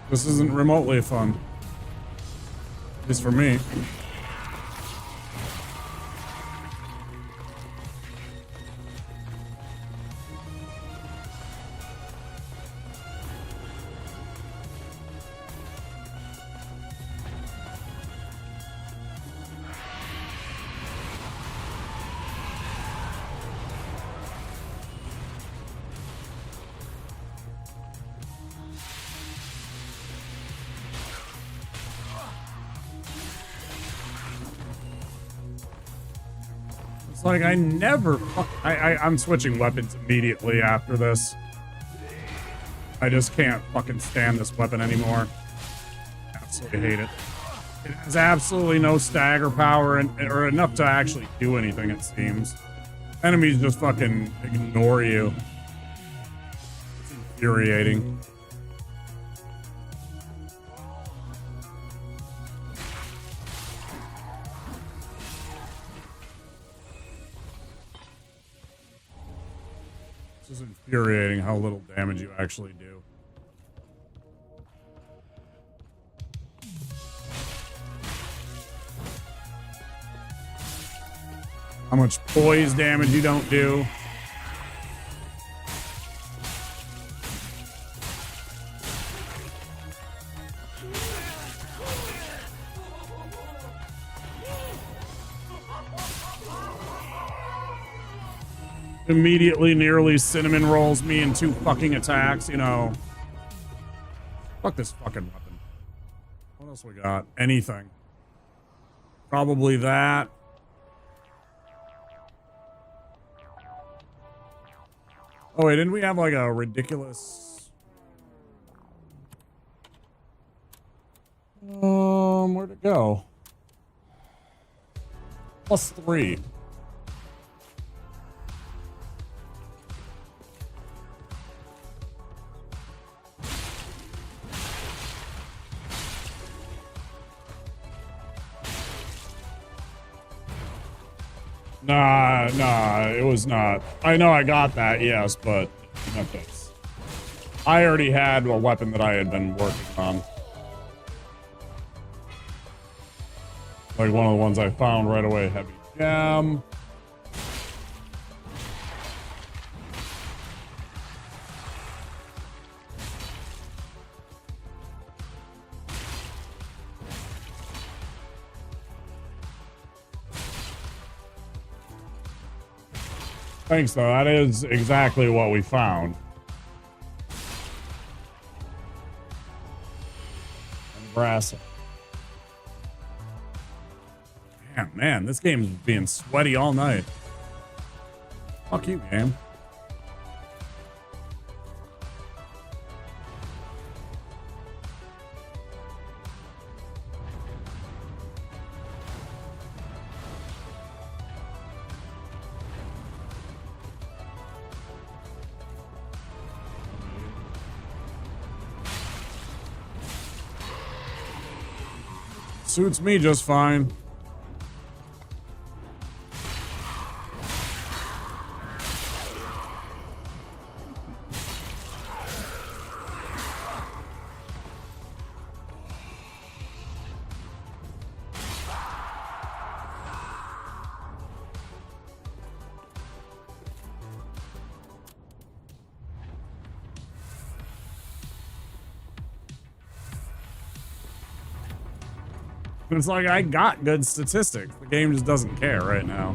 This isn't remotely fun. At least for me. It's like I never I'm switching weapons immediately after this. I just can't fucking stand this weapon anymore. Absolutely hate it. It has absolutely no stagger power or enough to actually do anything, it seems. Enemies just fucking ignore you. It's infuriating. This is infuriating how little damage you actually do. How much poise damage you don't do. Immediately nearly cinnamon rolls me in 2 fucking attacks, you know. Fuck this fucking weapon. What else we got? Anything. Probably that. Oh wait, didn't we have like a ridiculous... Where'd it go? +3. Nah, it was not. I know I got that, yes, but not this. I already had a weapon that I had been working on. Like one of the ones I found right away, heavy gem. Thanks, though. That is exactly what we found. And brass. Damn, man, this game's being sweaty all night. Fuck you, game. Suits me just fine. It's like I got good statistics. The game just doesn't care right now.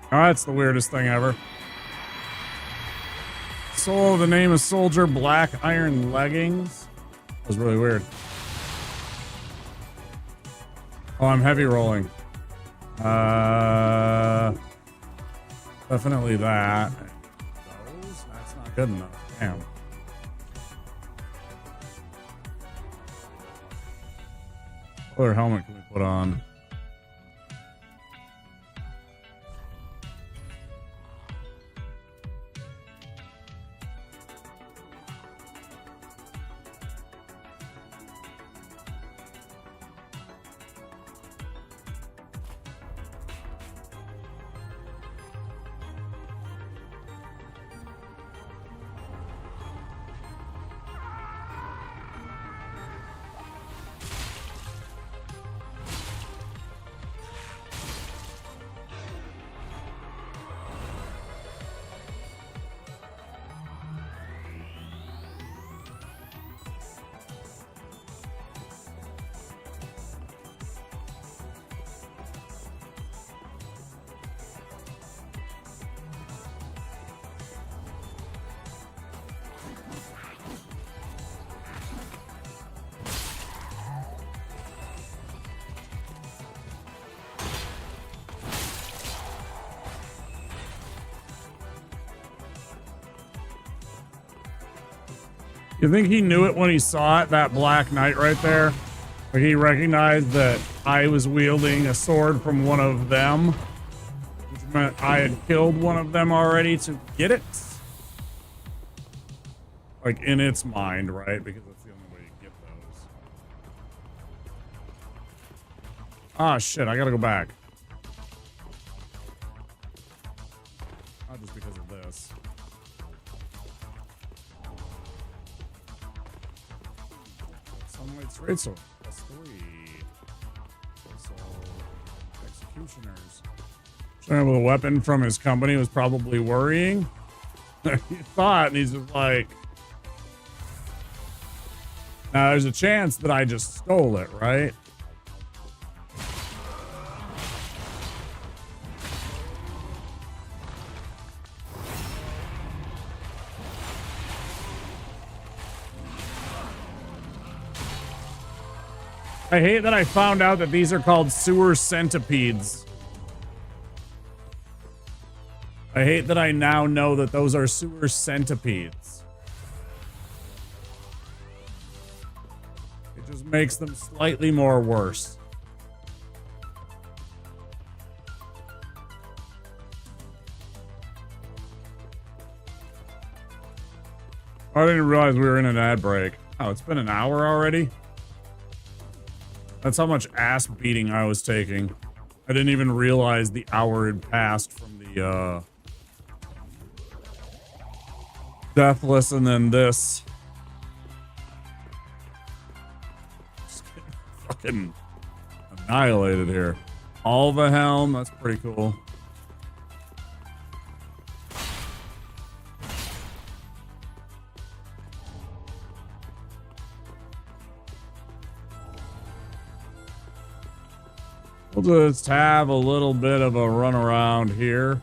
Oh, that's the weirdest thing ever. Soul, the name of soldier, black iron leggings. That was really weird. Oh, I'm heavy rolling. Definitely that. Those? That's not good enough. Damn. What other helmet can we put on? You think he knew it when he saw it, that Black Knight right there? Like he recognized that I was wielding a sword from one of them, which meant I had killed one of them already to get it? Like in its mind, right? Because that's the only way you get those. Ah, shit, I gotta go back. Not just because of this. Sunlight Straight Sword, plus 3. So, Executioners. Showing him with a weapon from his company was probably worrying. He thought, and he's just like... Now, there's a chance that I just stole it, right? I hate that I found out that these are called sewer centipedes. I hate that I now know that those are sewer centipedes. It just makes them slightly more worse. I didn't realize we were in an ad break. Oh, it's been an hour already? That's how much ass beating I was taking. I didn't even realize the hour had passed from the Deathless and then this. Just getting fucking annihilated here. All the helm, that's pretty cool. We'll just have a little bit of a run around here.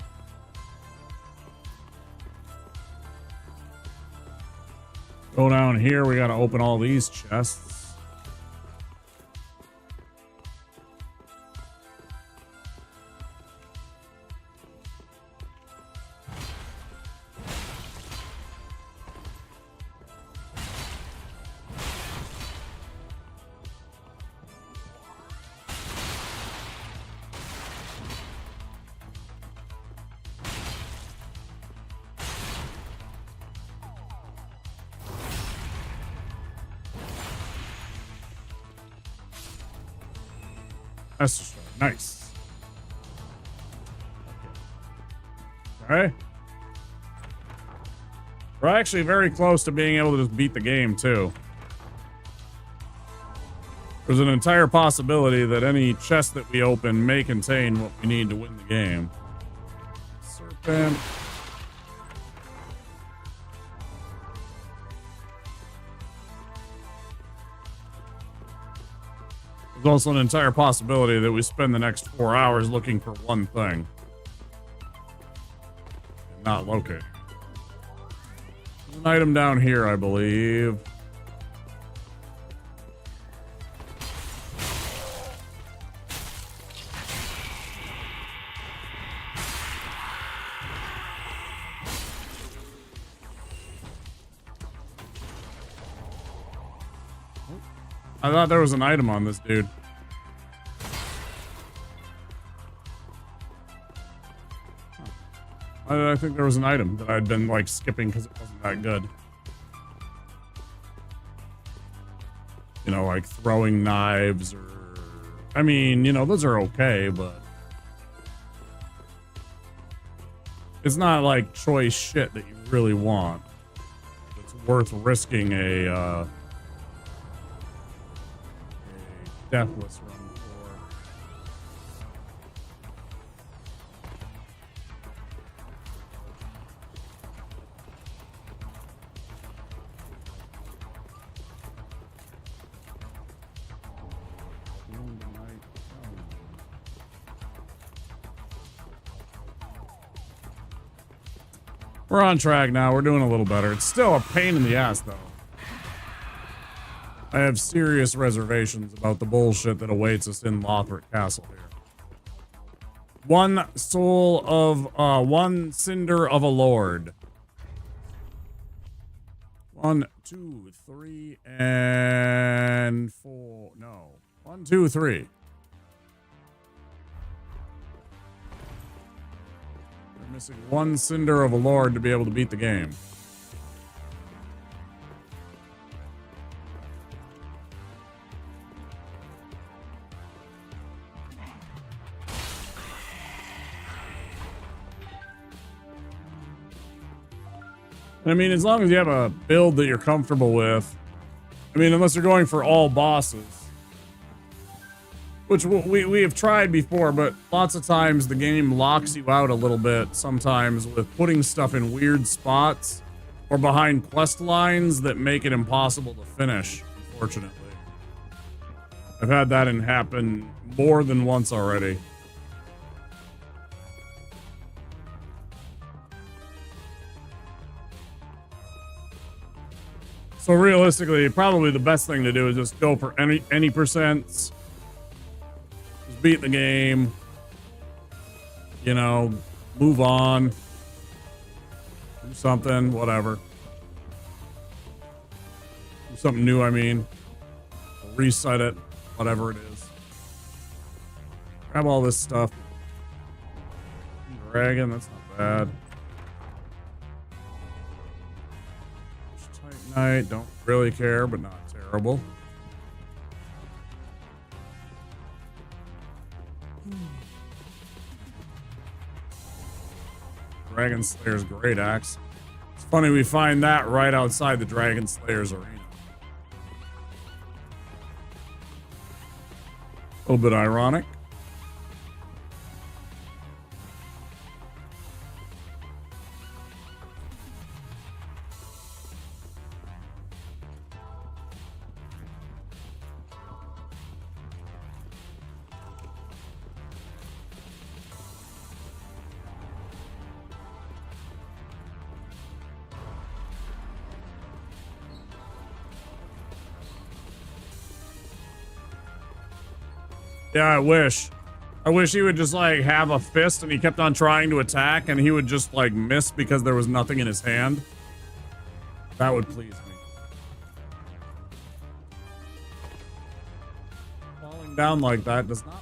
Go down here. We got to open all these chests. That's just nice. Okay. We're actually very close to being able to just beat the game, too. There's an entire possibility that any chest that we open may contain what we need to win the game. Serpent. There's also an entire possibility that we spend the next 4 hours looking for one thing. And not locate. There's an item down here, I believe. I thought there was an item on this dude. Why did I think there was an item that I'd been like skipping because it wasn't that good? You know, like throwing knives or... I mean, you know, those are okay, but... It's not like choice shit that you really want. It's worth risking a deathless run for. We're on track now. We're doing a little better. It's still a pain in the ass, though. I have serious reservations about the bullshit that awaits us in Lothric Castle here. One cinder of a lord. 1, 2, 3, and 4. No. 1, 2, 3. We're missing one cinder of a lord to be able to beat the game. I mean, as long as you have a build that you're comfortable with. I mean, unless you're going for all bosses. Which we have tried before, but lots of times the game locks you out a little bit sometimes with putting stuff in weird spots or behind quest lines that make it impossible to finish, unfortunately. I've had that happen more than once already. So realistically, probably the best thing to do is just go for any percents. Just beat the game. You know, move on. Do something, whatever. Do something new, I mean. Reset it, whatever it is. Grab all this stuff. Dragon, that's not bad. Titanite, don't really care, but not terrible. Dragon Slayer's great axe. It's funny we find that right outside the Dragon Slayer's arena. A little bit ironic. Yeah, I wish. I wish he would just like have a fist and he kept on trying to attack and he would just like miss because there was nothing in his hand. That would please me. Falling down like that does not.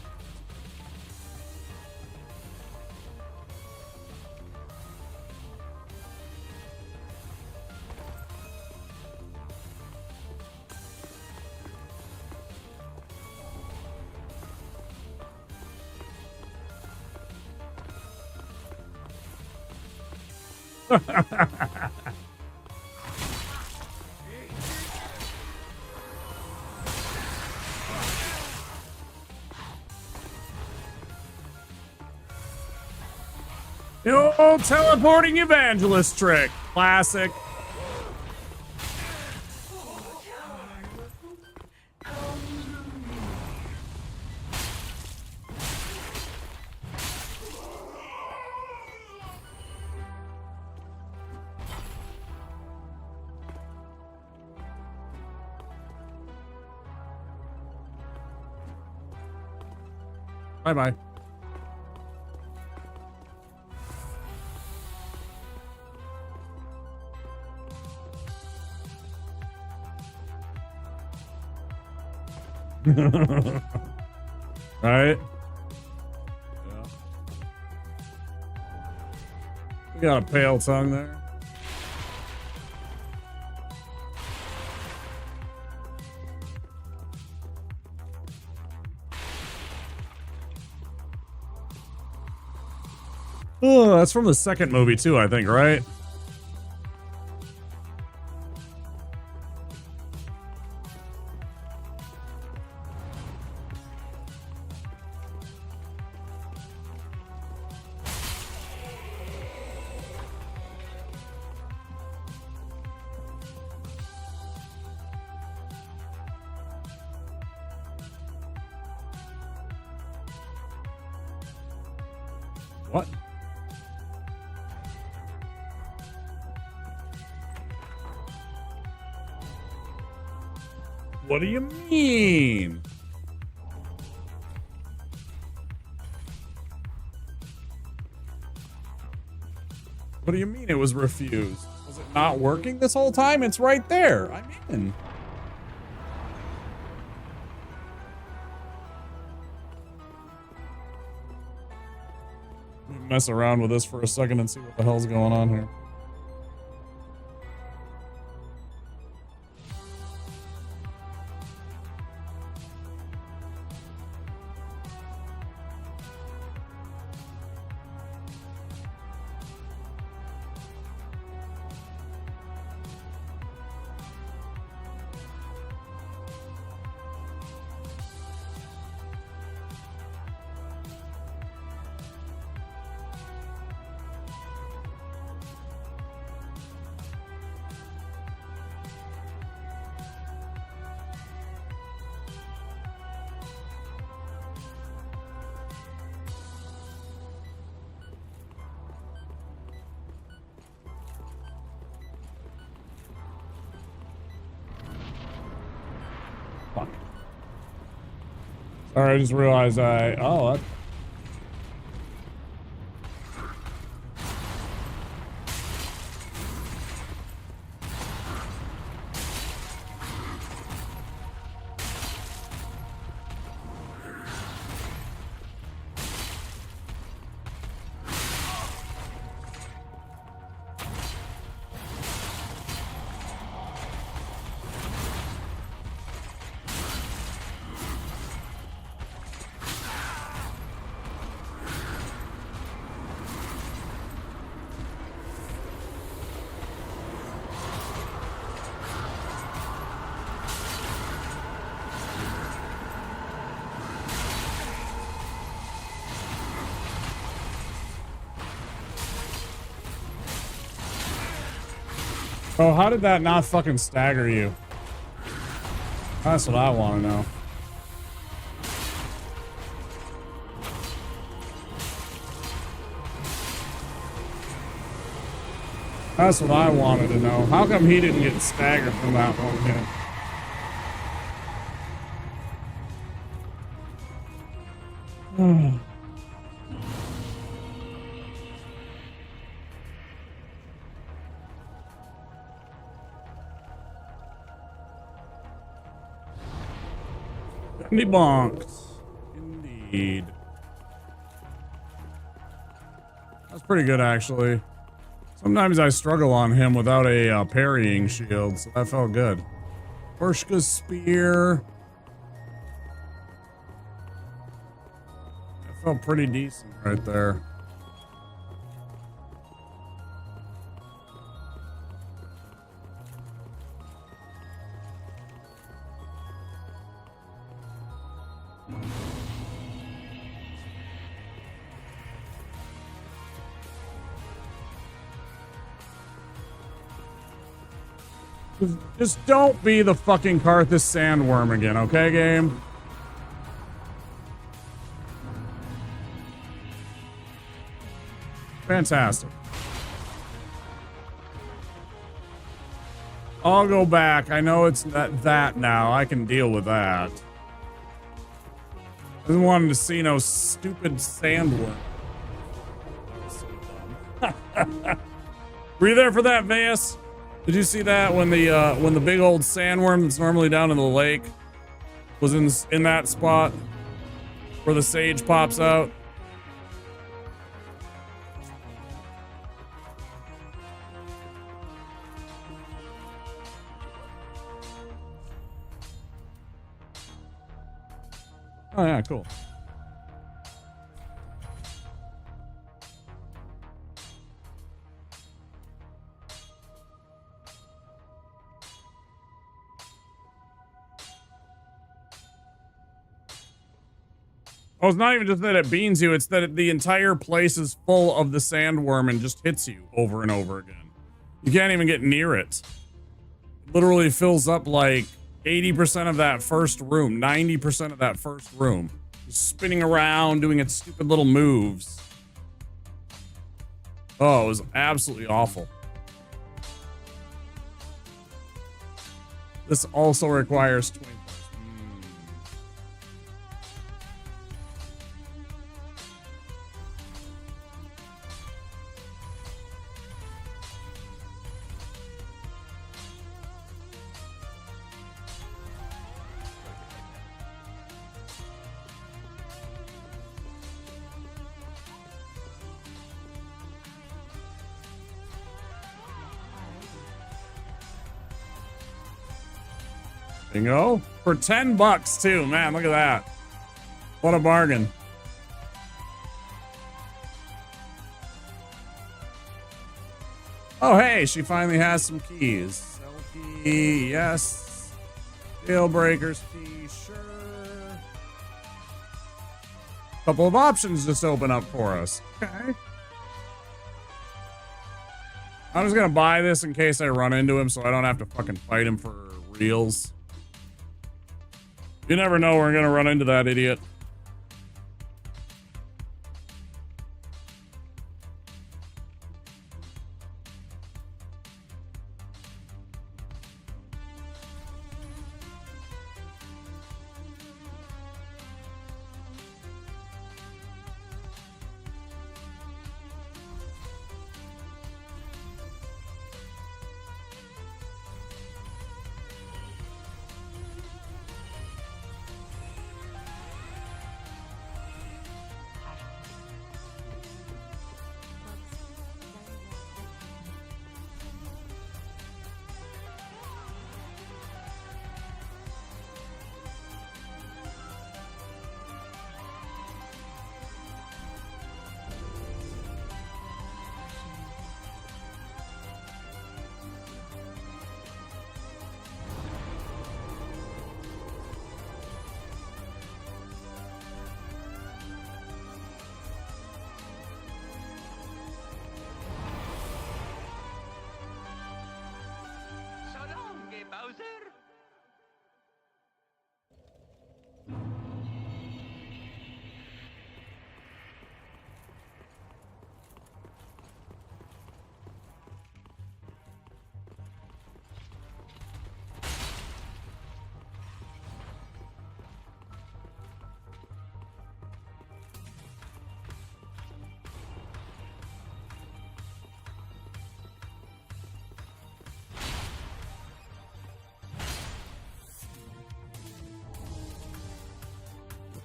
The old teleporting evangelist trick. Classic. Bye-bye. Right? Yeah. We got a pale tongue there. Oh, that's from the second movie too, I think, right? What? What do you mean? What do you mean it was refused? Was it not working this whole time? It's right there. I'm in. Let me mess around with this for a second and see what the hell's going on here. Sorry, I just realized oh, that. Oh, how did that not fucking stagger you? That's what I want to know. That's what I wanted to know. How come he didn't get staggered from that one hit? Bonked. Indeed. That's pretty good, actually. Sometimes I struggle on him without a parrying shield, so that felt good. Pershka's spear. That felt pretty decent right there. Just don't be the fucking Karthus sandworm again, okay, game? Fantastic. I'll go back. I know it's that now. I can deal with that. I didn't want to see no stupid sandworm. Were you there for that, Vance? Did you see that when the big old sandworm that's normally down in the lake was in that spot where the sage pops out. Oh yeah, cool. Oh, it's not even just that it beans you, it's that the entire place is full of the sandworm and just hits you over and over again. You can't even get near it. It literally fills up like 80% of that first room, 90% of that first room. Just spinning around, doing its stupid little moves. Oh, it was absolutely awful. This also requires 20. Bingo. For $10 too. Man, look at that. What a bargain. Oh, hey, she finally has some keys. Sell key, yes. Jailbreaker's key, sure. Couple of options just open up for us. Okay. I'm just gonna buy this in case I run into him so I don't have to fucking fight him for reals. You never know, we're gonna run into that idiot.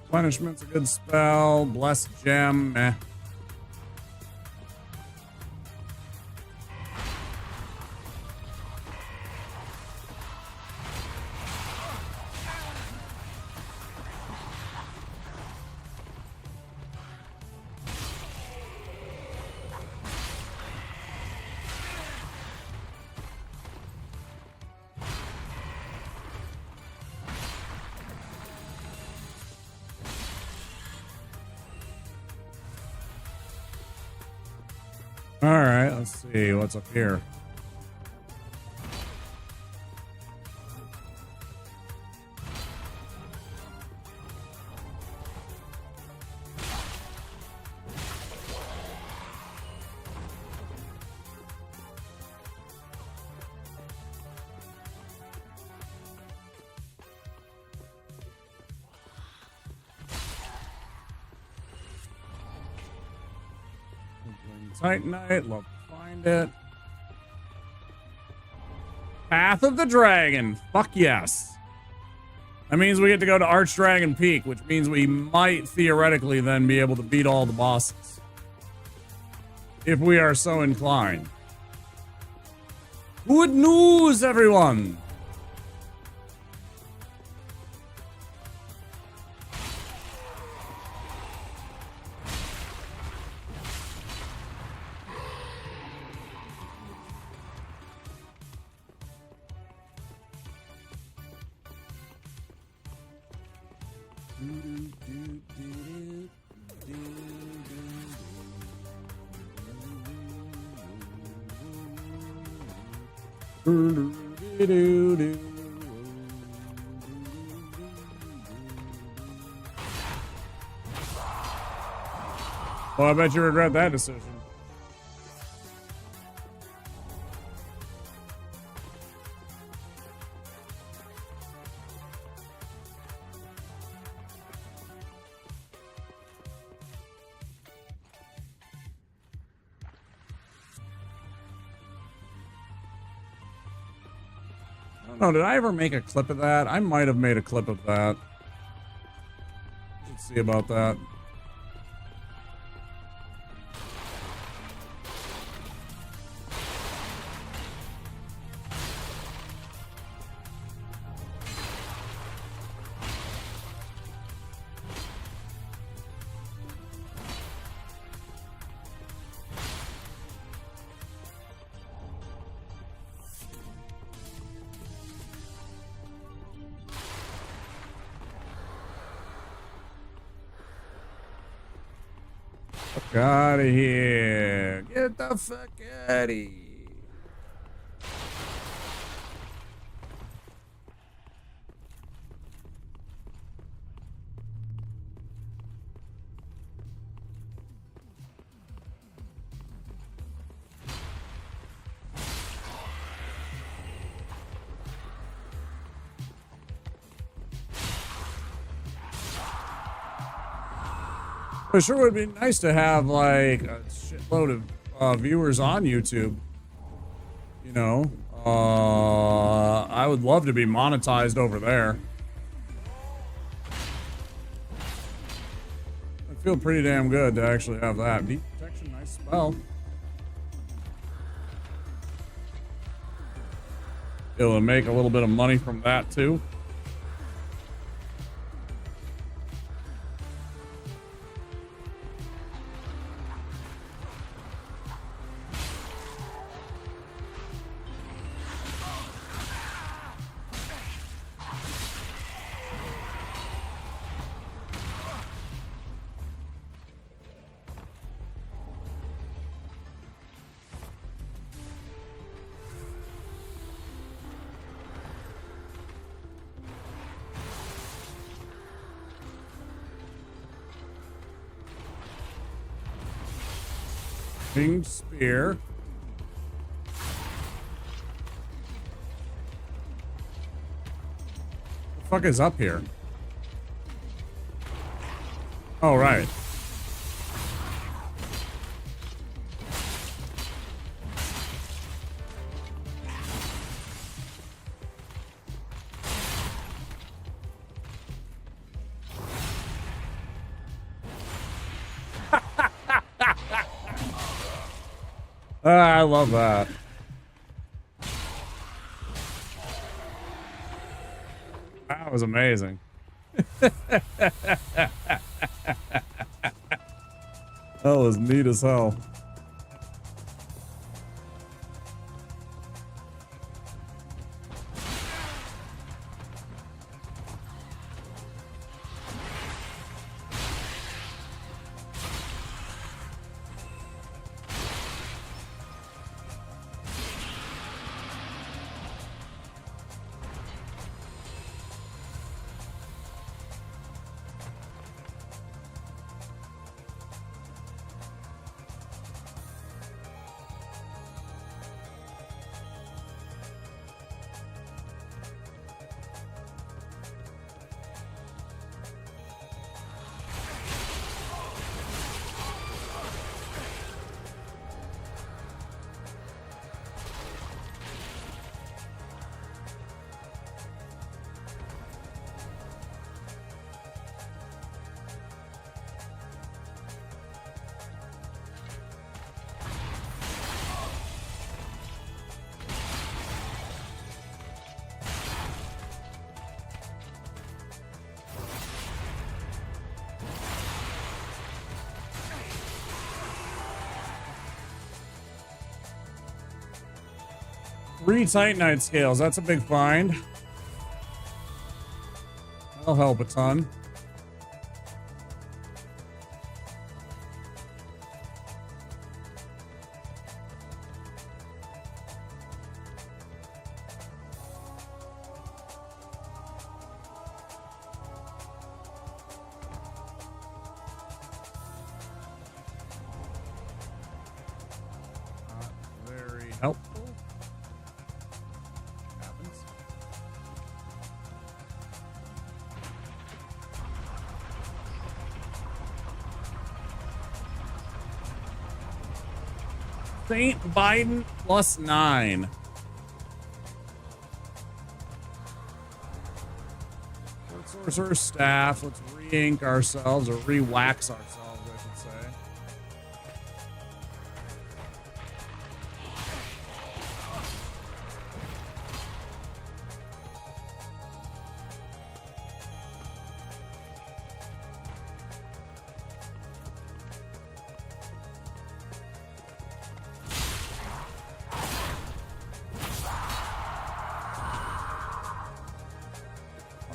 Replenishment's a good spell. Blessed gem, meh. All right, let's see what's up here. Titanite, love to find it. Path of the Dragon. Fuck yes. That means we get to go to Archdragon Peak, which means we might theoretically then be able to beat all the bosses. If we are so inclined. Good news, everyone! Well, I bet you regret that decision. I don't know, did I ever make a clip of that? I might have made a clip of that. Let's see about that. Fuck out of here. Get the fuck out of here. It sure would be nice to have like a shitload of viewers on YouTube. You know, I would love to be monetized over there. I feel pretty damn good to actually have that. Deep protection, nice spell. Able to make a little bit of money from that too. Spear. What the fuck is up here? Oh, right. I love that. That was amazing. That was neat as hell. 3 Titanite scales. That's a big find. That'll help a ton. Very helpful. Happens. Saint Biden +9. Sorcerer's Staff. Let's re-ink ourselves, or re-wax ourselves, I should say.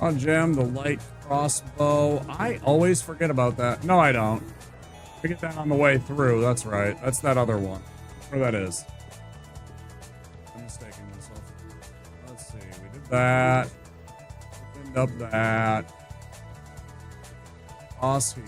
On Gem, the light crossbow. I always forget about that. No, I don't. I get that on the way through. That's right. That's that other one. Where that is. I'm mistaking myself. Let's see. We did that. Opened up that. Toss here.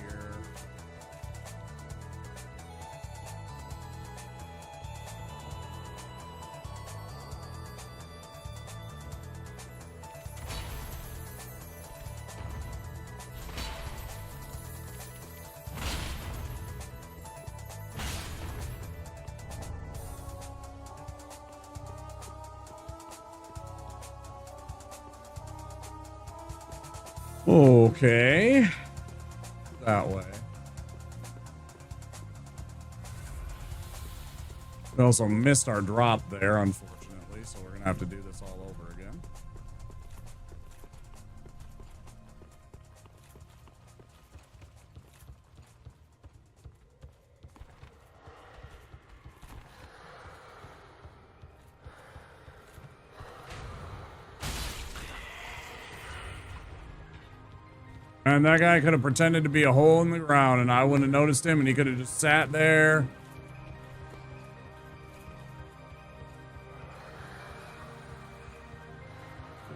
Okay. That way. We also missed our drop there, unfortunately, so we're gonna have to do this all over again. And that guy could have pretended to be a hole in the ground and I wouldn't have noticed him and he could have just sat there.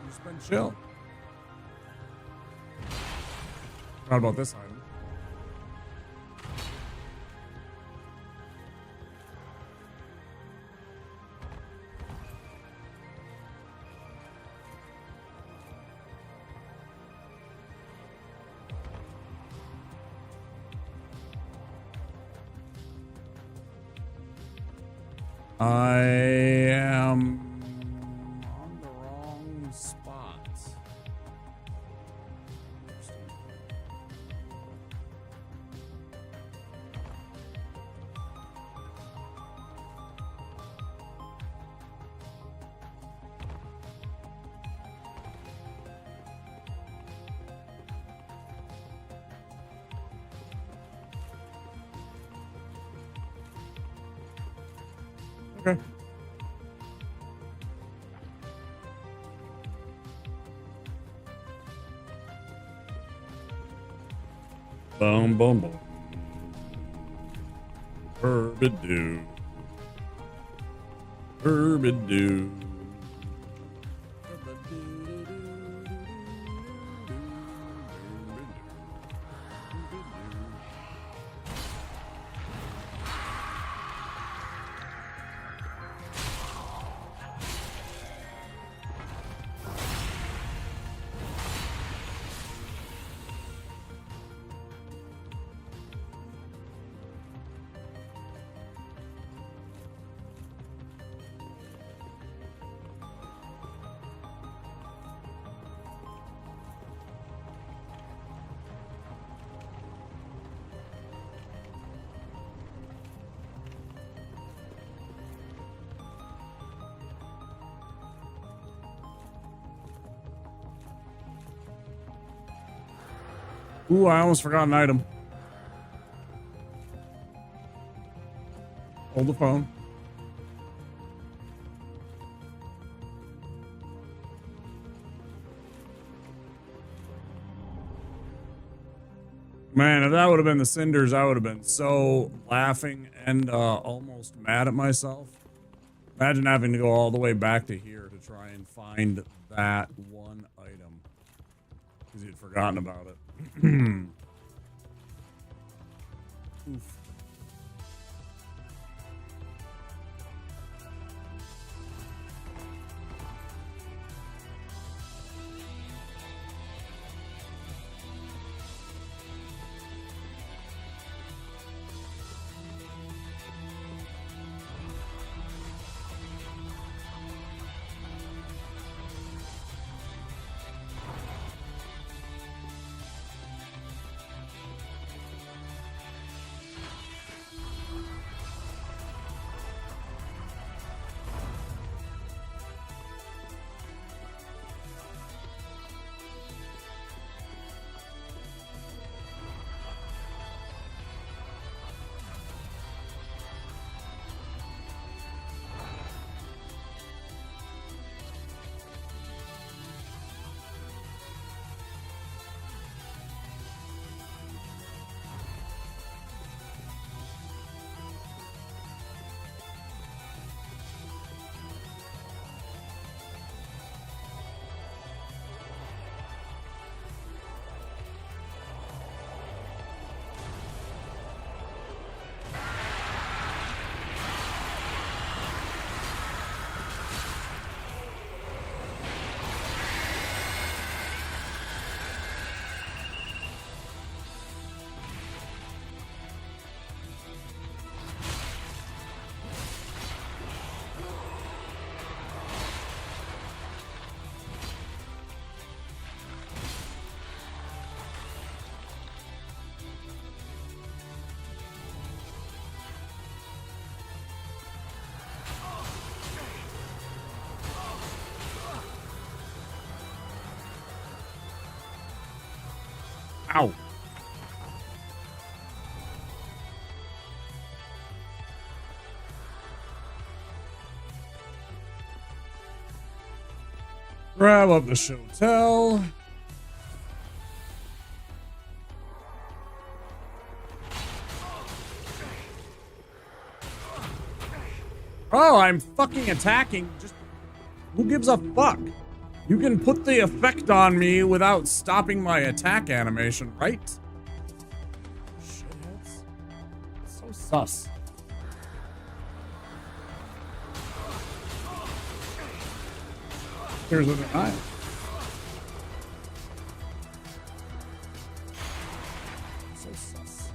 Just been chill. What about this item? I am on the wrong spot. Okay. Boom, boom, boom. Herbidoo. Herbidoo. Ooh, I almost forgot an item. Hold the phone. Man, if that would have been the cinders, I would have been so laughing and almost mad at myself. Imagine having to go all the way back to here to try and find that one item. Because you'd forgotten about it. Oof. Ow. Grab up the Shotel. Oh, I'm fucking attacking. Just who gives a fuck? You can put the effect on me without stopping my attack animation, right? Shitheads. So sus. Here's what I. So sus.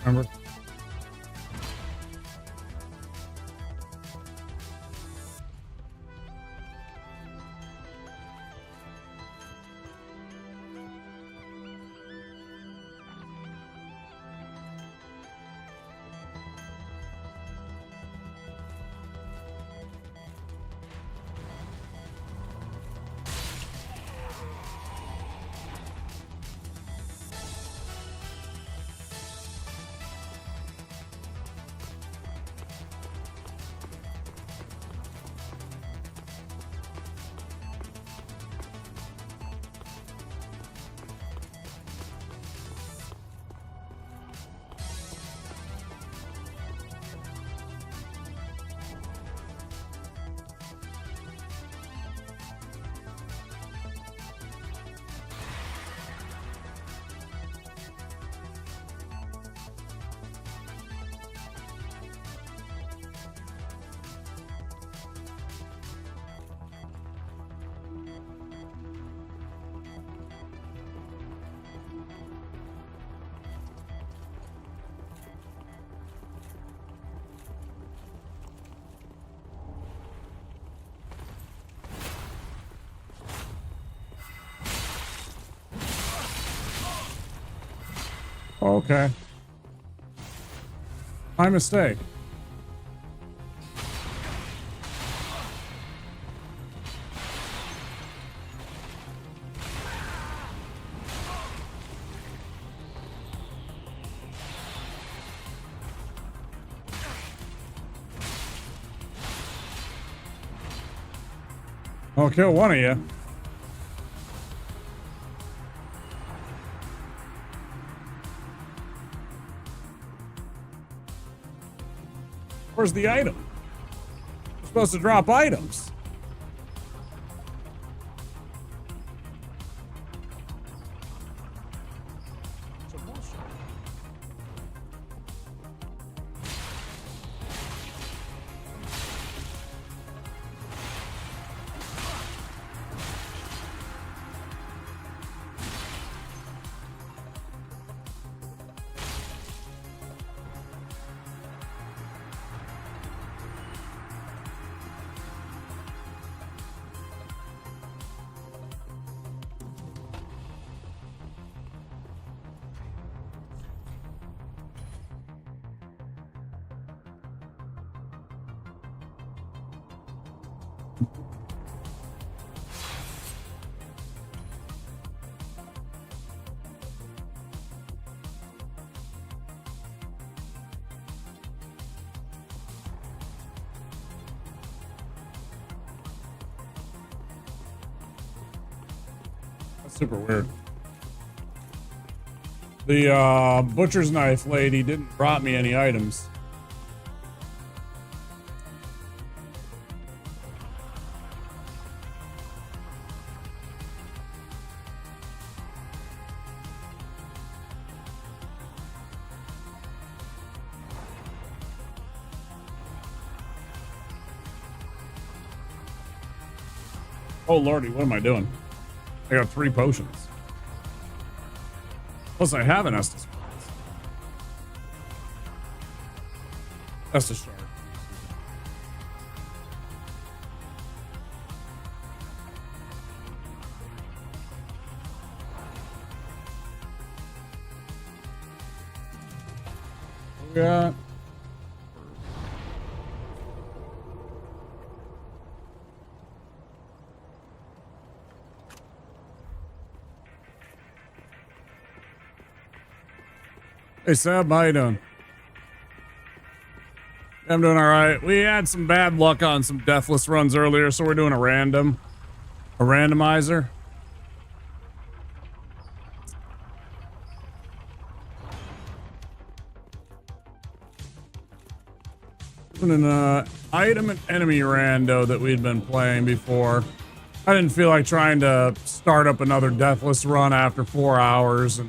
Remember? Okay. My mistake. I'll kill one of you. Where's the item? We're supposed to drop items. Super weird. The butcher's knife lady didn't drop me any items. Oh lordy, what am I doing? I got 3 potions. Plus I have an Estus. Estus shard. We got Hey Seb, how you doing? I'm doing all right. We had some bad luck on some deathless runs earlier, so we're doing a randomizer. Doing an item and enemy rando that we'd been playing before. I didn't feel like trying to start up another deathless run after 4 hours and,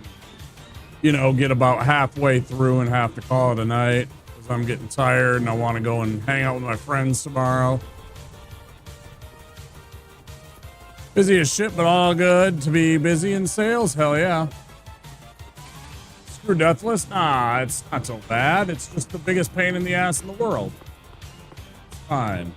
you know, get about halfway through and have to call it a night because I'm getting tired and I want to go and hang out with my friends tomorrow. Busy as shit, but all good to be busy in sales. Hell yeah. Screw Deathless? Nah, it's not so bad. It's just the biggest pain in the ass in the world. It's fine.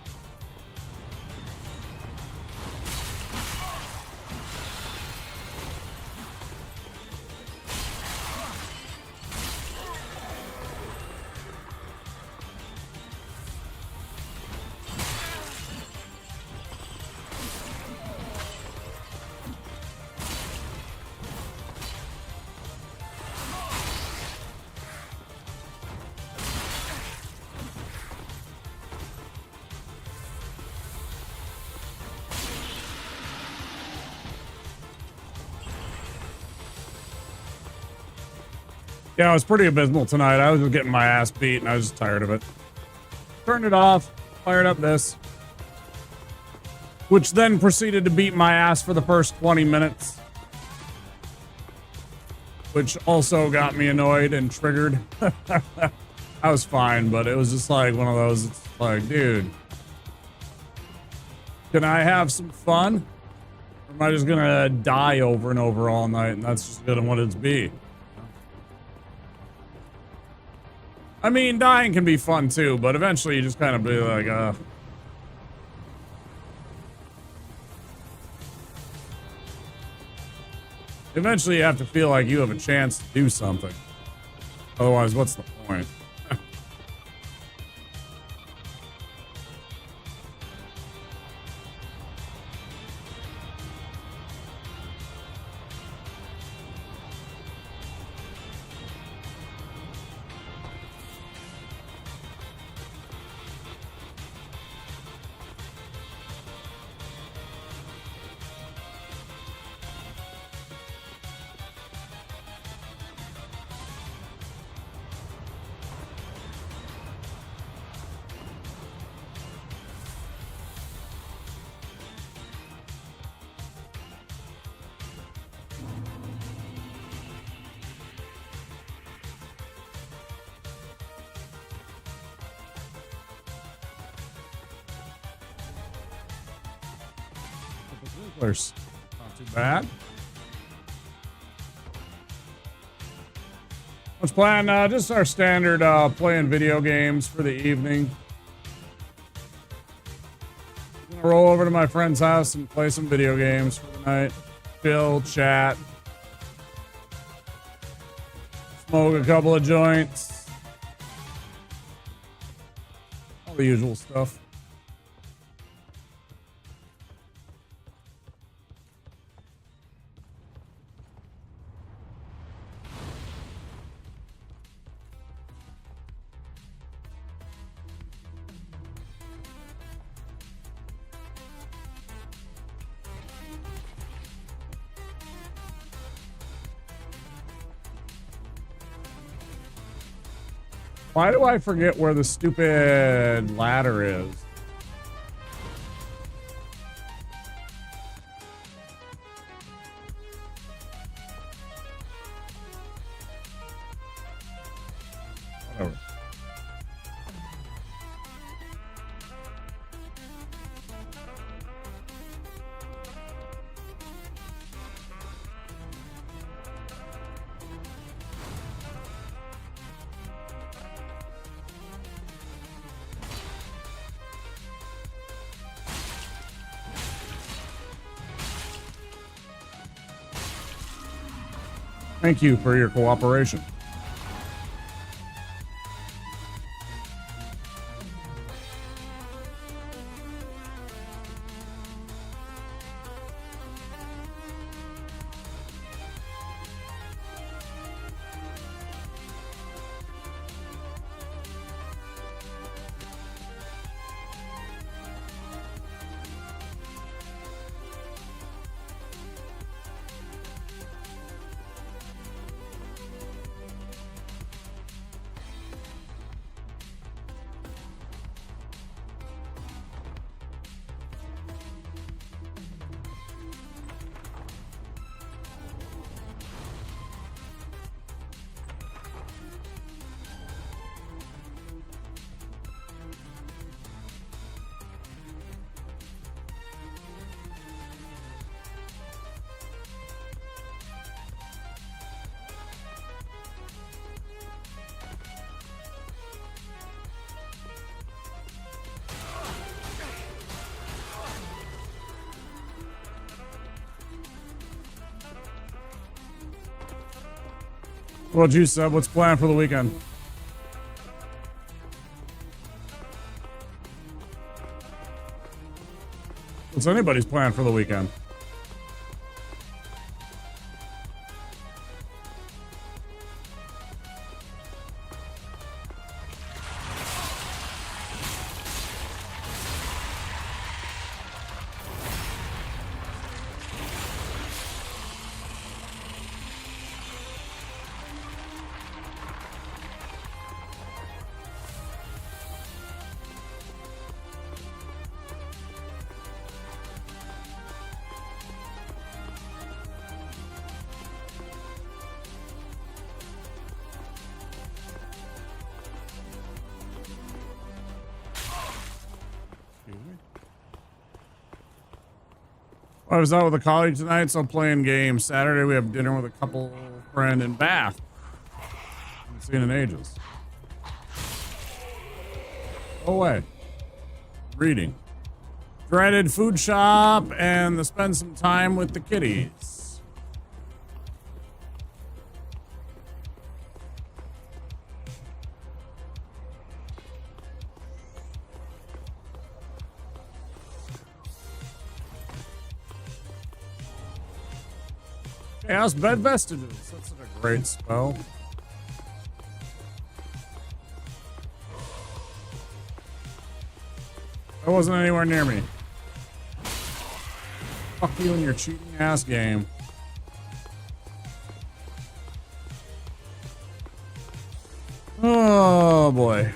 Yeah, it was pretty abysmal tonight. I was just getting my ass beat and I was just tired of it. Turned it off, fired up this. Which then proceeded to beat my ass for the first 20 minutes. Which also got me annoyed and triggered. I was fine, but it was just like one of those, it's like, dude. Can I have some fun? Or am I just gonna die over and over all night and that's just gonna what it's be? I mean, dying can be fun too, but eventually you just kind of be like, eventually you have to feel like you have a chance to do something. Otherwise, what's the point? Not too bad. Let's plan just our standard playing video games for the evening. I'm gonna roll over to my friend's house and play some video games for the night. Chill, chat, smoke a couple of joints, all the usual stuff. Why do I forget where the stupid ladder is? Whatever. Thank you for your cooperation. What you said? What's planned for the weekend? What's anybody's plan for the weekend? I was out with a colleague tonight, so I'm playing games. Saturday, we have dinner with a couple friend in Bath. Haven't seen in ages. Go away. Reading. Dreaded food shop and to spend some time with the kitties. Chaos Bed Vestiges. That's such a great spell. That wasn't anywhere near me. Fuck you and your cheating ass game. Oh boy.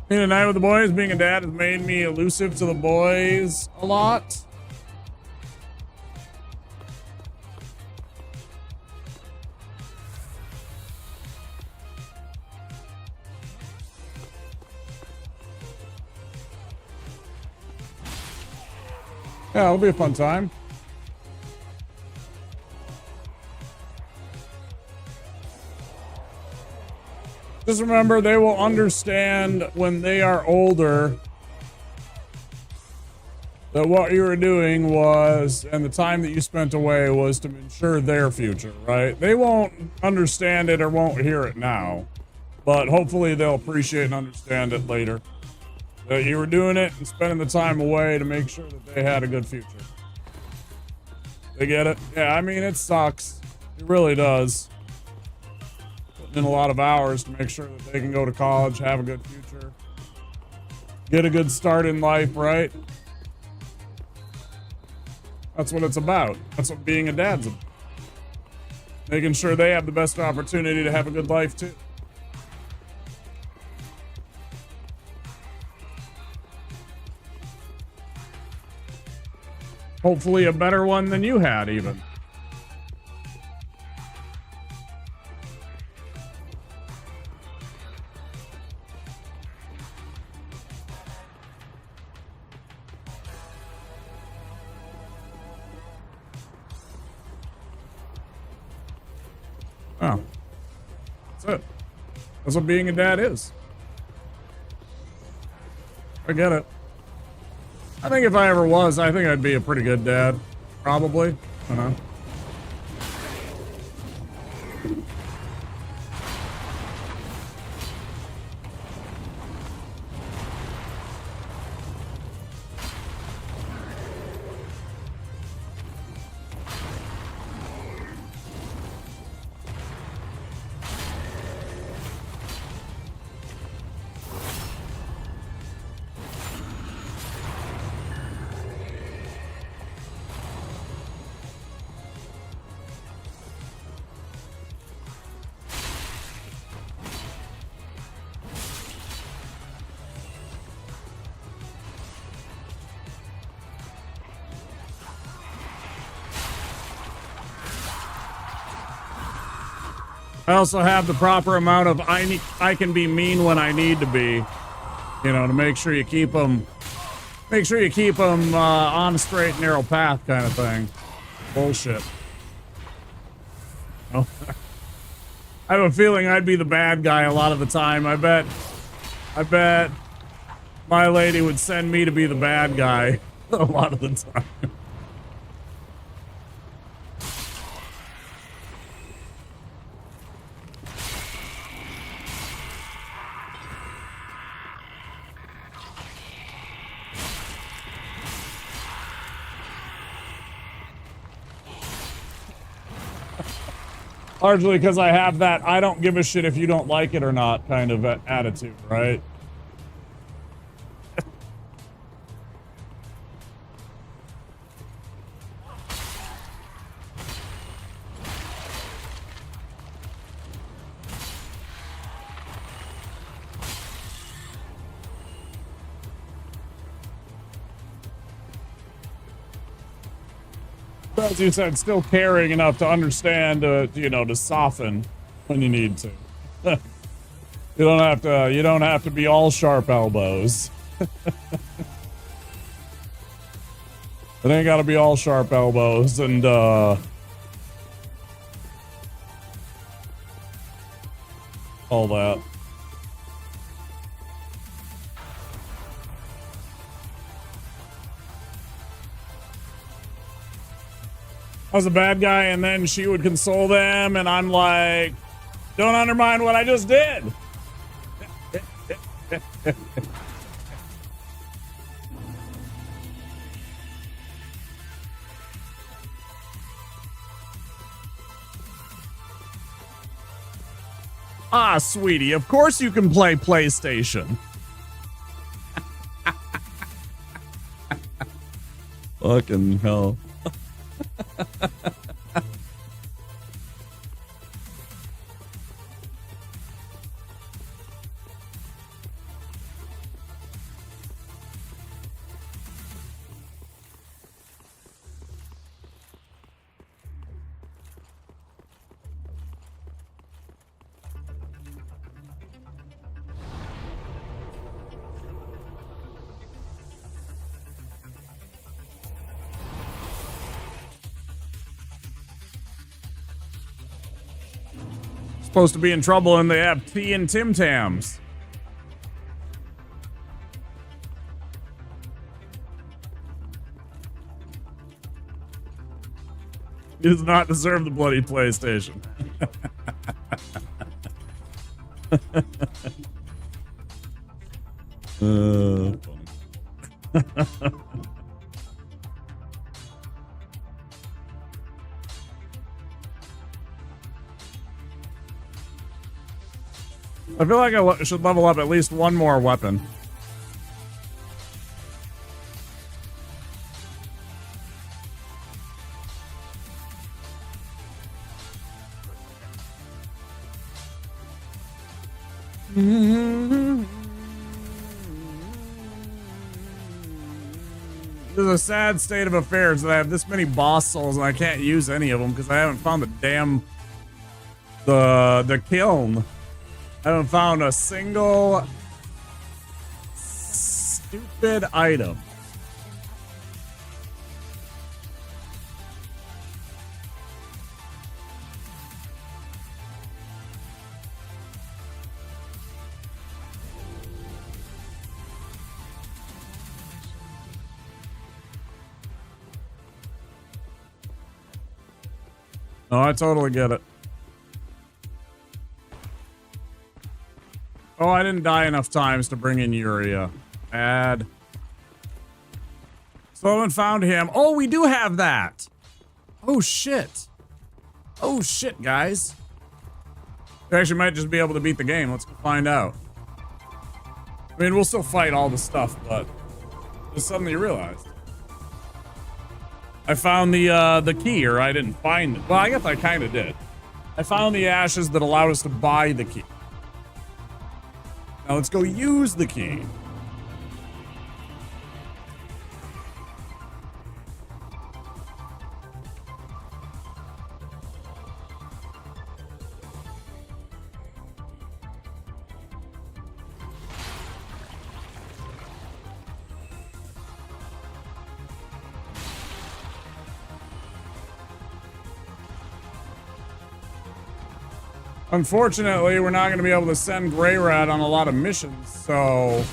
Being a night with the boys, being a dad has made me elusive to the boys a lot. Yeah, it'll be a fun time. Just remember, they will understand when they are older that what you were doing was, and the time that you spent away was to ensure their future, right? They won't understand it or won't hear it now, but hopefully they'll appreciate and understand it later. That you were doing it and spending the time away to make sure that they had a good future. They get it? Yeah, I mean, it sucks. It really does. In a lot of hours to make sure that they can go to college, have a good future, get a good start in life, right? That's what it's about. That's what being a dad's about. Making sure they have the best opportunity to have a good life too. Hopefully a better one than you had even. Oh. That's it. That's what being a dad is. I get it. I think if I ever was, I think I'd be a pretty good dad. Probably. I don't know. I also have the proper amount of I can be mean when I need to be. You know, to make sure you keep them on a straight and narrow path kind of thing. Bullshit. Oh. I have a feeling I'd be the bad guy a lot of the time. I bet my lady would send me to be the bad guy a lot of the time. Largely because I have that I don't give a shit if you don't like it or not kind of attitude, right? As you said, still caring enough to understand, you know, to soften when you need to. You don't have to be all sharp elbows. It ain't gotta be all sharp elbows and, all that. I was a bad guy, and then she would console them, and I'm like, don't undermine what I just did. Ah, sweetie, of course you can play PlayStation. Fucking hell. Supposed to be in trouble and they have tea and Tim Tams. He does not deserve the bloody PlayStation. Funny. I feel like I should level up at least one more weapon. There's a sad state of affairs that I have this many boss souls and I can't use any of them because I haven't found the damn the kiln. I haven't found a single stupid item. No, I totally get it. Oh, I didn't die enough times to bring in Uria. Bad. Still haven't found him. Oh, we do have that. Oh, shit. Oh, shit, guys. We actually might just be able to beat the game. Let's find out. I mean, we'll still fight all the stuff, but just suddenly realized. I found the key, or I didn't find it. Well, I guess I kind of did. I found the ashes that allowed us to buy the key. Now let's go use the key. Unfortunately, we're not going to be able to send Grey Rat on a lot of missions, so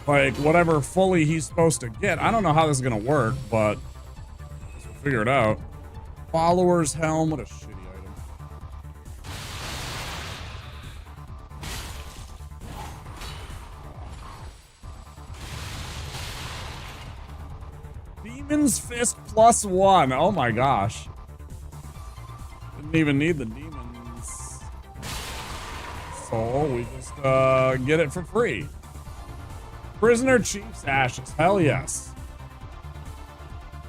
like whatever fully he's supposed to get. I don't know how this is going to work, but we'll figure it out. Follower's Helm, what a shitty item. Demon's Fist +1. Oh my gosh. Didn't even need the Demon's Soul. We just get it for free. Prisoner Chief's Ashes. Hell yes.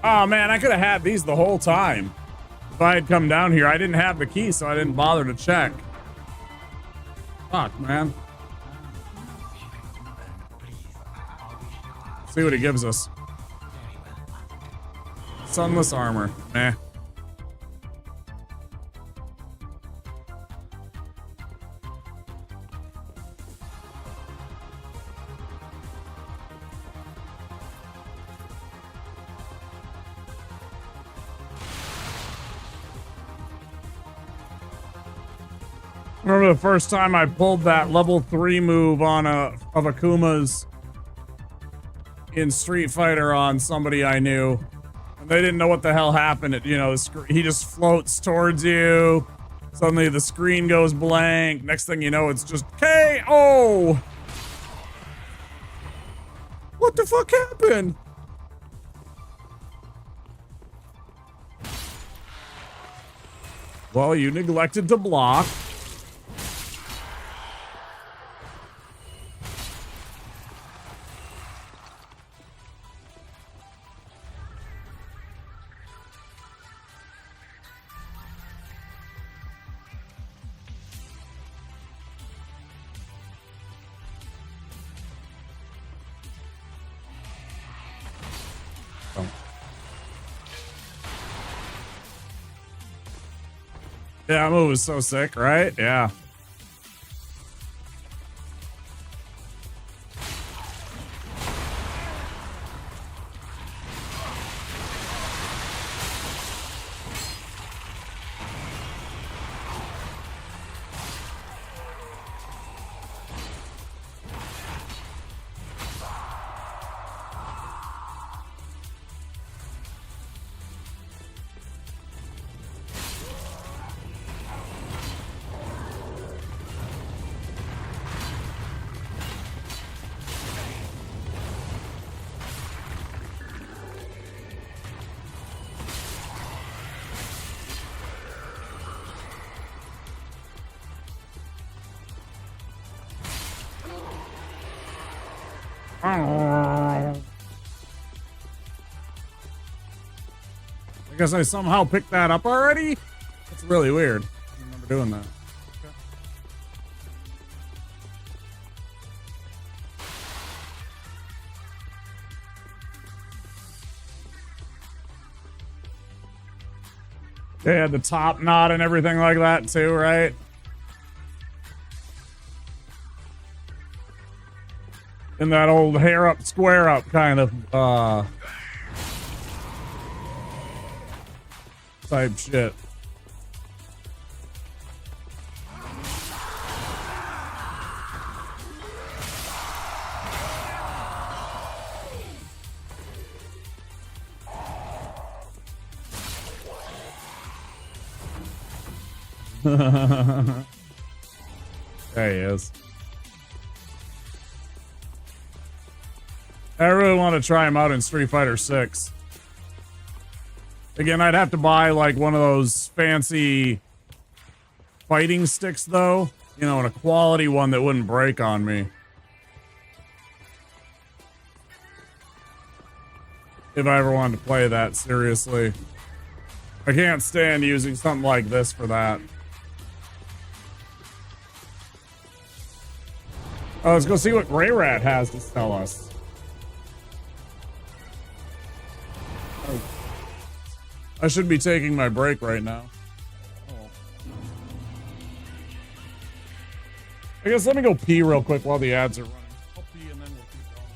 Oh man, I could have had these the whole time. If I had come down here, I didn't have the key, so I didn't bother to check. Fuck, man. See what he gives us. Sunless armor. Meh. Remember the first time I pulled that level 3 move on of Akuma's in Street Fighter on somebody I knew. And they didn't know what the hell happened. You know, he just floats towards you. Suddenly the screen goes blank. Next thing you know, it's just KO! What the fuck happened? Well, you neglected to block. Yeah, that move was so sick, right? Yeah. I guess I somehow picked that up already? That's really weird. I remember doing that. Okay. They had the top knot and everything like that too, right? In that old hair up, square up kind of type shit. There he is. I really want to try him out in Street Fighter 6. Again, I'd have to buy like one of those fancy fighting sticks though. You know, and a quality one that wouldn't break on me. If I ever wanted to play that seriously. I can't stand using something like this for that. Oh, let's go see what Grey Rat has to tell us. I should be taking my break right now. Oh. I guess let me go pee real quick while the ads are running. I'll pee and then we'll keep going.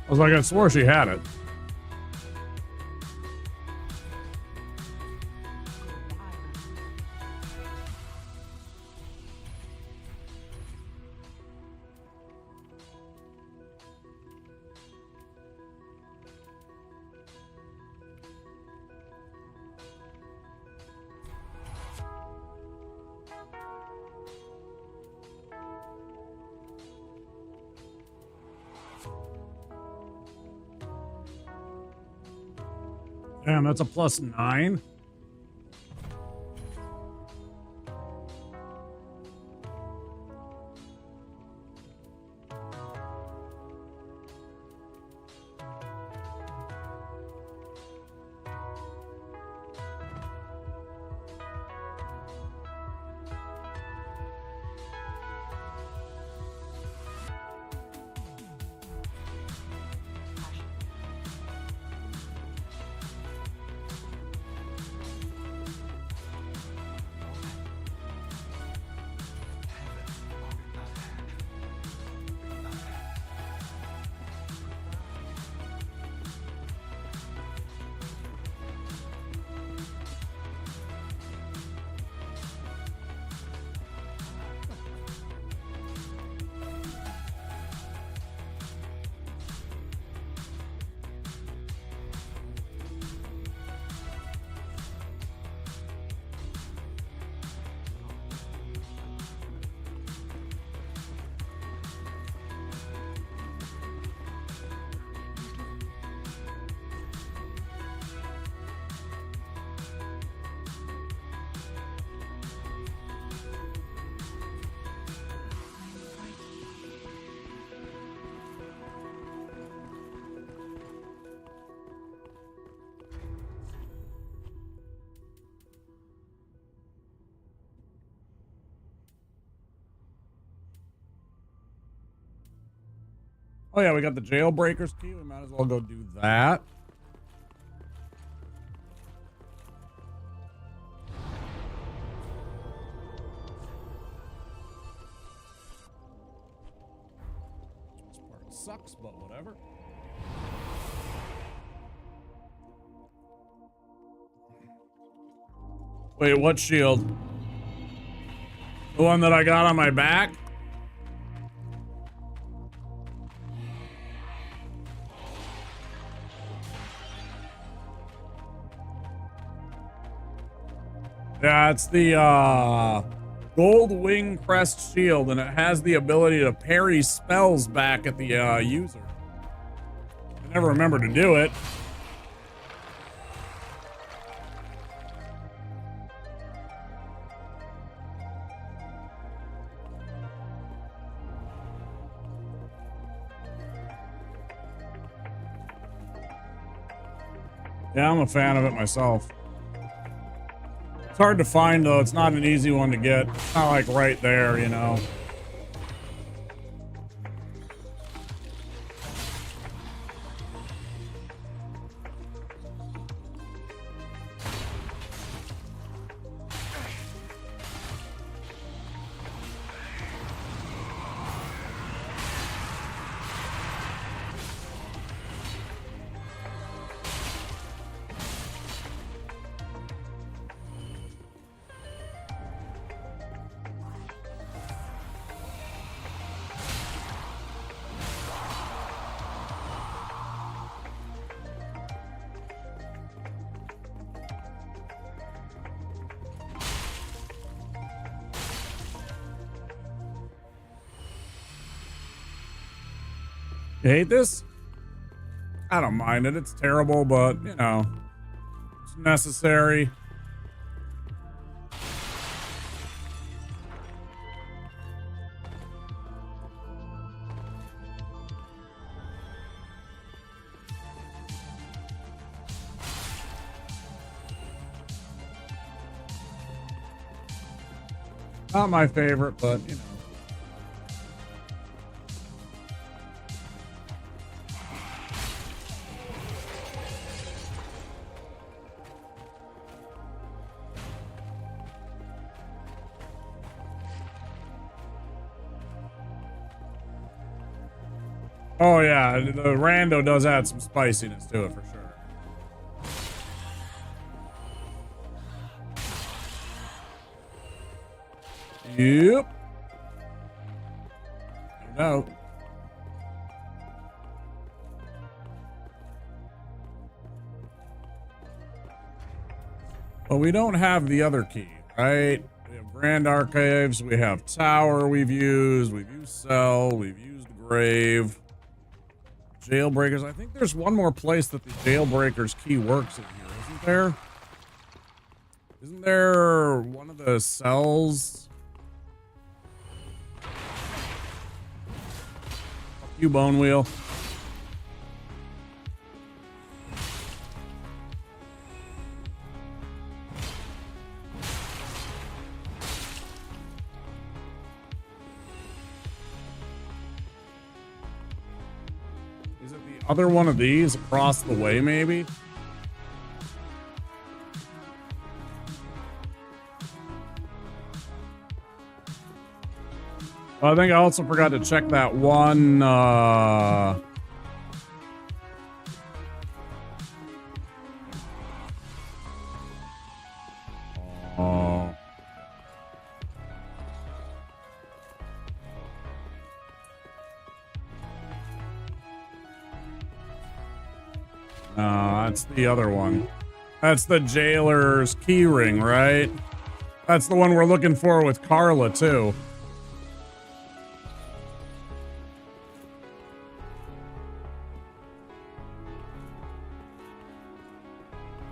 I was like, I swore she had it. Damn, that's a +9. Oh yeah, we got the jailbreaker's key. We might as well go do that. This part sucks, but whatever. Wait, what shield? The one that I got on my back? Yeah, it's the gold wing crest shield, and it has the ability to parry spells back at the user. I never remember to do it. Yeah, I'm a fan of it myself. It's hard to find, though. It's not an easy one to get. It's not like right there, you know. You hate this? I don't mind it. It's terrible, but, you know, it's necessary. Not my favorite, but, you know. Oh yeah, the rando does add some spiciness to it for sure. Yep. No doubt. But we don't have the other key, right? We have Grand Archives, we have Tower we've used Cell, we've used Grave. Jailbreakers. I think there's one more place that the Jailbreakers key works in here, isn't there? Isn't there one of the cells? Fuck you, Bone Wheel. Other one of these across the way, maybe? I think I also forgot to check that one, Oh. No, that's the other one. That's the jailer's key ring, right? That's the one we're looking for with Carla, too.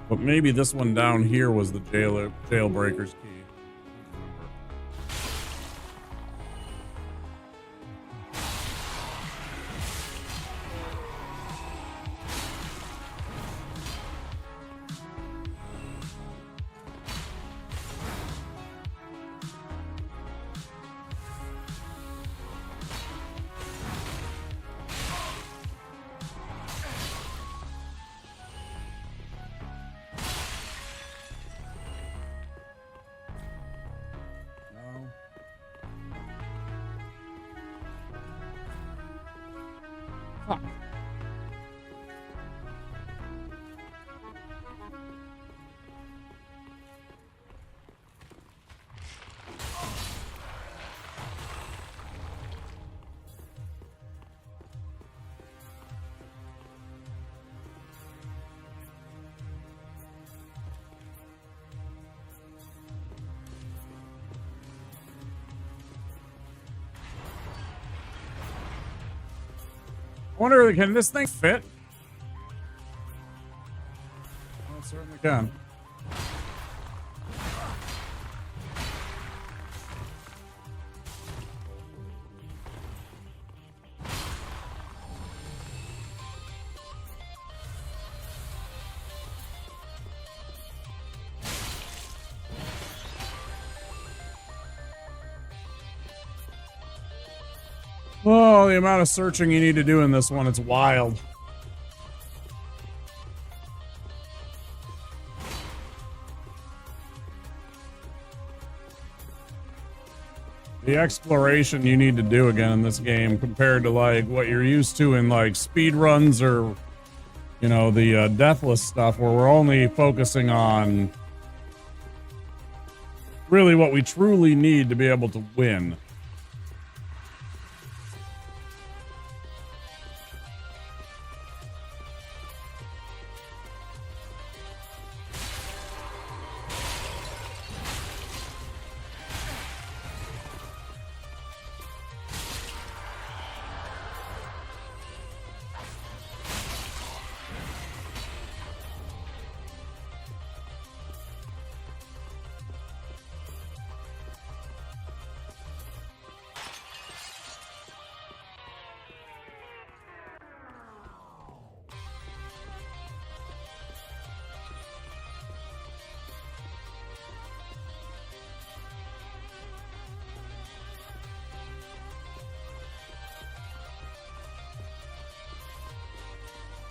But maybe this one down here was the jailbreaker's key. I wonder, can this thing fit? Well, it certainly can. Oh, the amount of searching you need to do in this one, it's wild. The exploration you need to do again in this game compared to like what you're used to in like speed runs or, you know, the Deathless stuff where we're only focusing on really what we truly need to be able to win.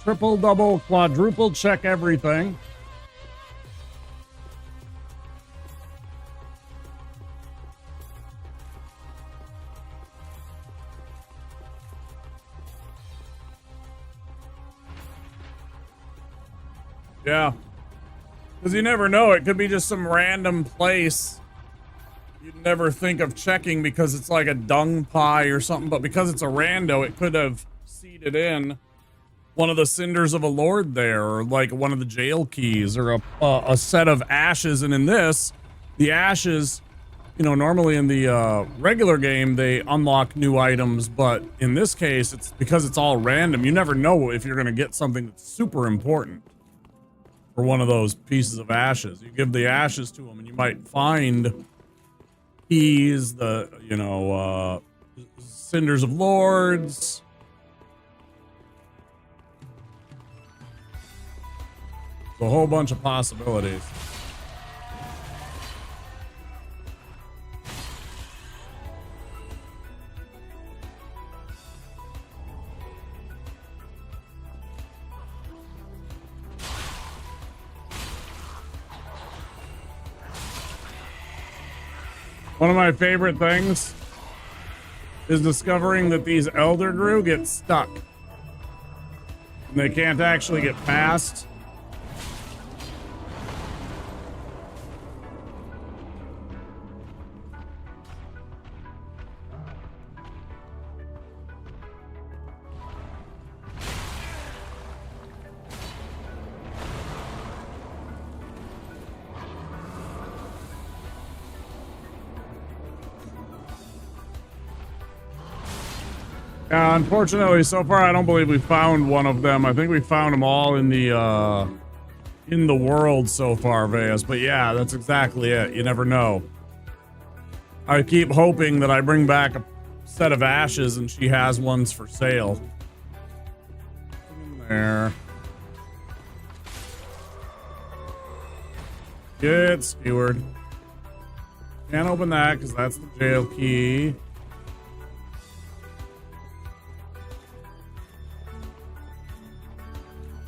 Triple, double, quadruple check everything. Yeah. Because you never know. It could be just some random place you'd never think of checking because it's like a dung pie or something. But because it's a rando, it could have seeded in one of the cinders of a lord there, or like one of the jail keys, or a set of ashes. And in this, the ashes, you know, normally in the regular game, they unlock new items. But in this case, it's because it's all random. You never know if you're going to get something that's super important for one of those pieces of ashes. You give the ashes to them and you might find keys, the, you know, cinders of lords. A whole bunch of possibilities. One of my favorite things is discovering that these Elder Grew get stuck. And they can't actually get past. Unfortunately, so far, I don't believe we found one of them. I think we found them all in the world so far, Veas. But yeah, that's exactly it. You never know. I keep hoping that I bring back a set of ashes and she has ones for sale. There. Get skewered. Can't open that because that's the jail key.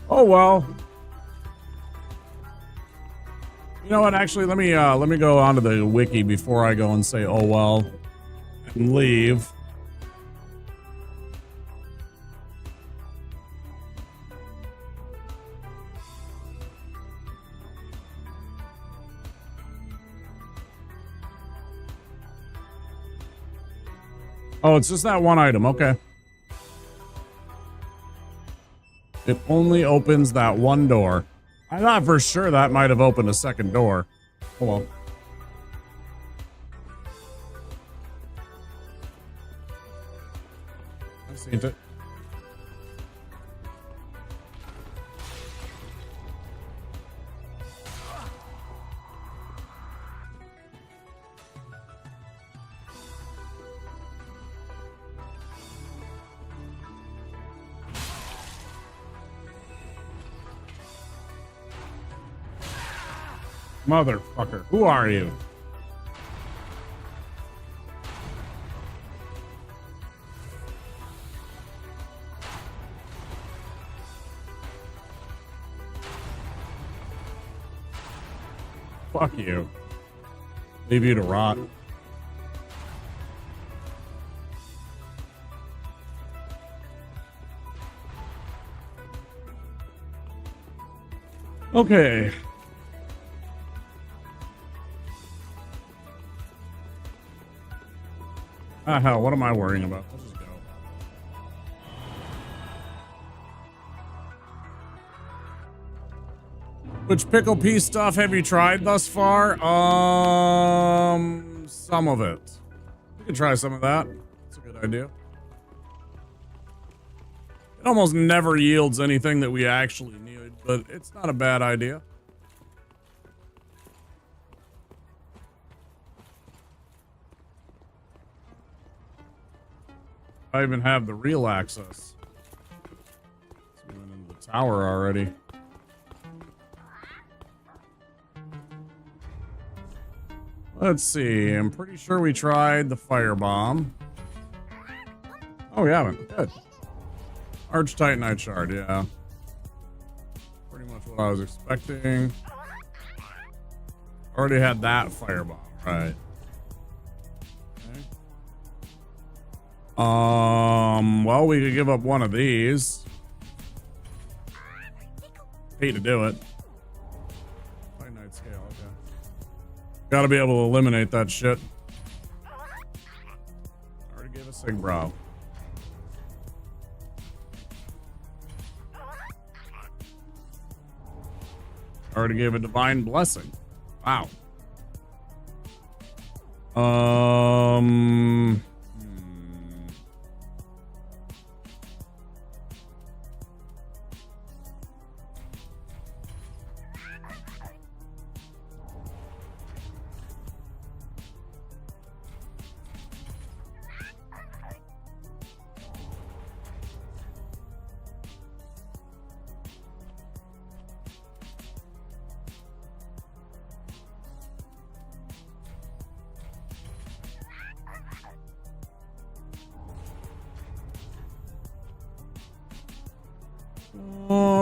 Oh well. You know what? Actually, let me go onto the wiki before I go and say oh well and leave. Oh, it's just that one item. Okay. It only opens that one door. I thought for sure that might have opened a second door. Oh well. I've seen it. Motherfucker, who are you? Fuck you. Leave you to rot. Okay. Ah, hell, what am I worrying about? Let's just go. Which pickle pea stuff have you tried thus far? Some of it. We can try some of that. That's a good idea. It almost never yields anything that we actually need, but it's not a bad idea. I even have the real access. So we went into the tower already. Let's see. I'm pretty sure we tried the firebomb. Oh, we haven't. Good. Arch Titanite shard, yeah. Pretty much what I was expecting. Already had that firebomb, right? Well, we could give up one of these. Hate to do it. Gotta be able to eliminate that shit. Already gave a sig brow. Already gave a divine blessing. Wow.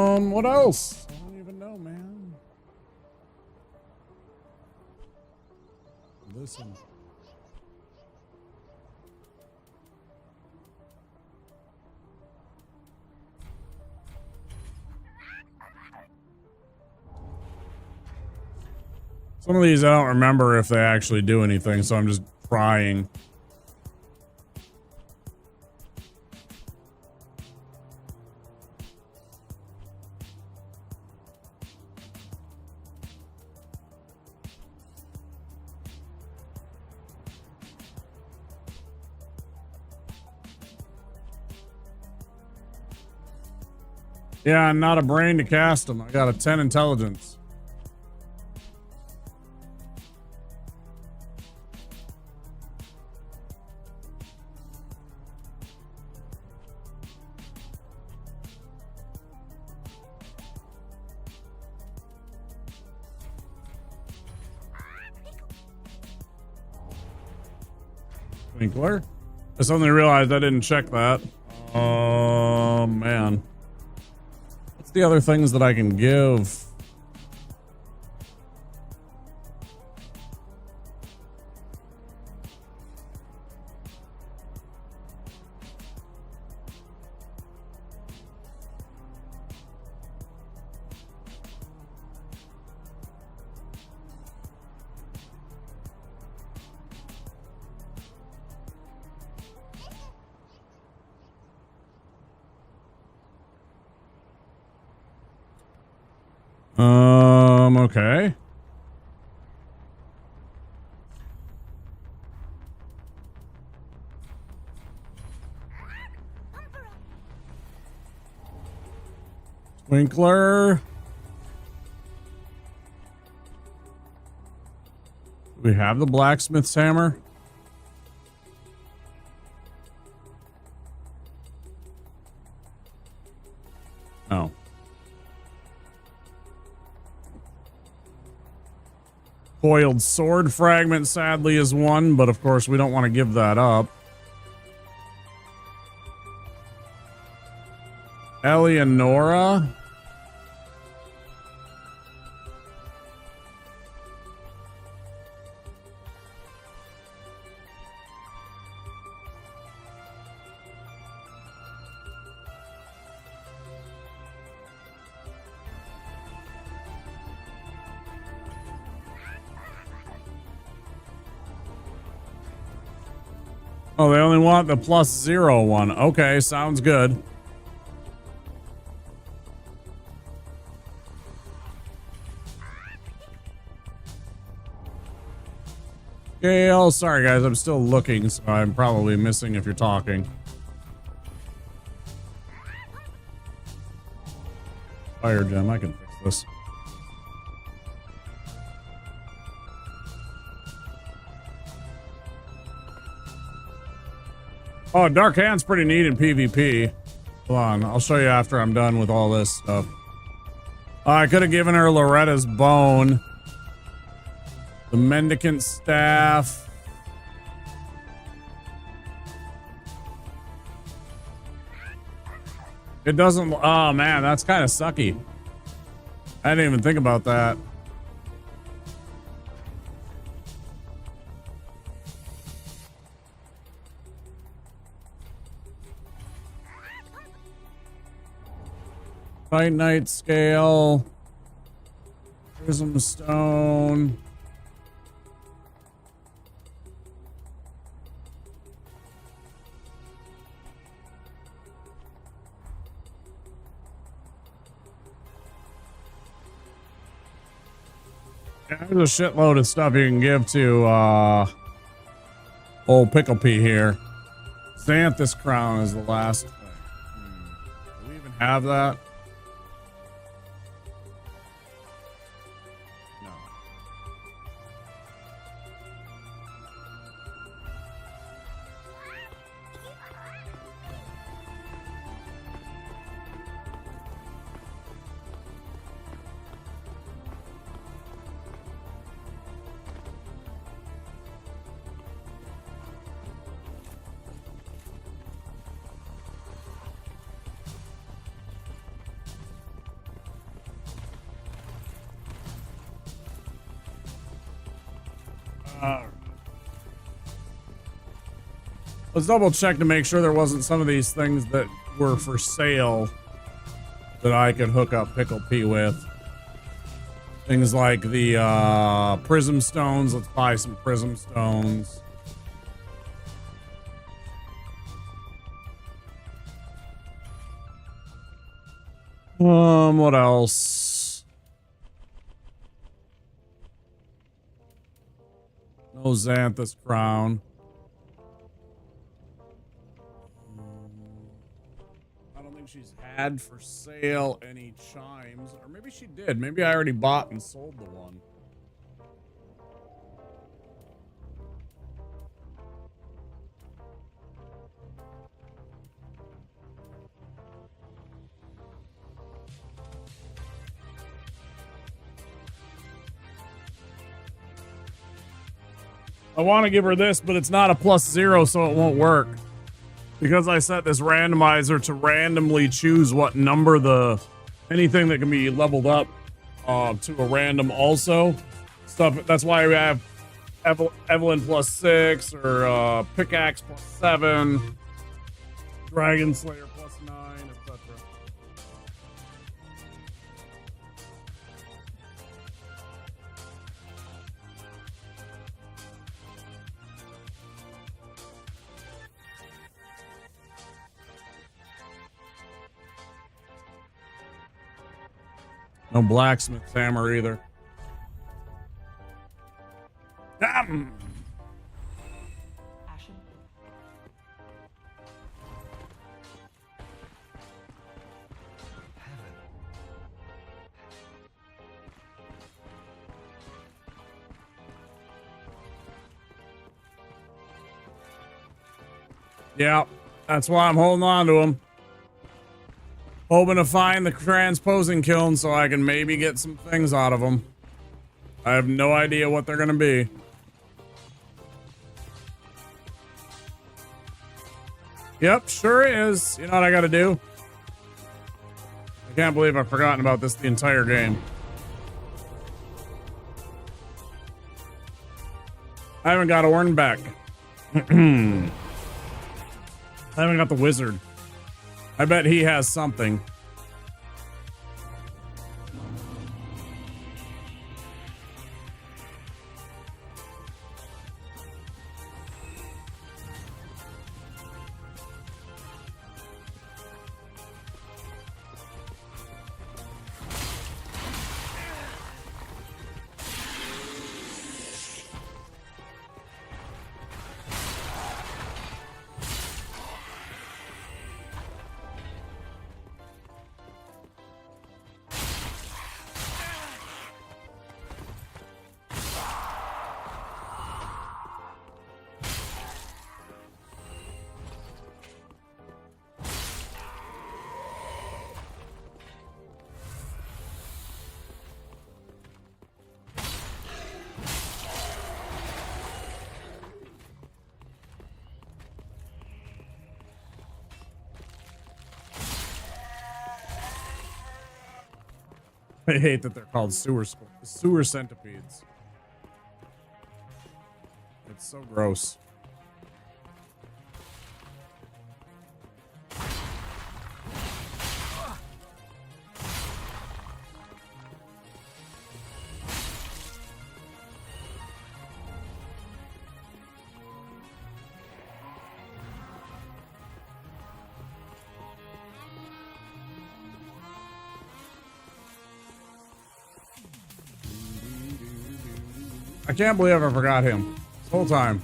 What else? I don't even know, man. Listen. Some of these I don't remember if they actually do anything, so I'm just trying. Yeah, I'm not a brain to cast them. I got a 10 intelligence. Twinkler? I suddenly realized I didn't check that. Oh, man. What's the other things that I can give? Okay. Twinkler. We have the blacksmith's hammer. Oh. Coiled sword fragment sadly is one, but of course we don't want to give that up. Eleonora. Oh, they only want the +0 one. Okay, sounds good. Gale, sorry guys, I'm still looking, so I'm probably missing if you're talking. Fire gem, I can fix this. Oh, Dark Hand's pretty neat in PvP. Hold on, I'll show you after I'm done with all this stuff. I could have given her Loretta's bone. The Mendicant Staff. It doesn't... Oh, man, that's kind of sucky. I didn't even think about that. Titanite Scale. Prism Stone. There's a shitload of stuff you can give to old Pickle Pea here. Xanthus Crown is the last thing. Do we even have that? Let's double check to make sure there wasn't some of these things that were for sale that I could hook up Pickle Pea with. Things like the prism stones. Let's buy some prism stones. What else? No Xanthus Crown. I don't think she's had for sale any chimes. Or maybe she did. Maybe I already bought and sold the one. I want to give her this, but it's not a +0, so it won't work. Because I set this randomizer to randomly choose what number anything that can be leveled up to a random also. Stuff. That's why we have Evelyn +6 or Pickaxe +7, Dragon Slayer +9, etc. No blacksmith's hammer either. Ashen? Yeah, that's why I'm holding on to them. Hoping to find the transposing kiln so I can maybe get some things out of them. I have no idea what they're going to be. Yep, sure is. You know what I got to do? I can't believe I've forgotten about this the entire game. I haven't got Orn back. I haven't got the wizard. I bet he has something. I hate that they're called sewer centipedes. It's so gross. I can't believe I forgot him this whole time.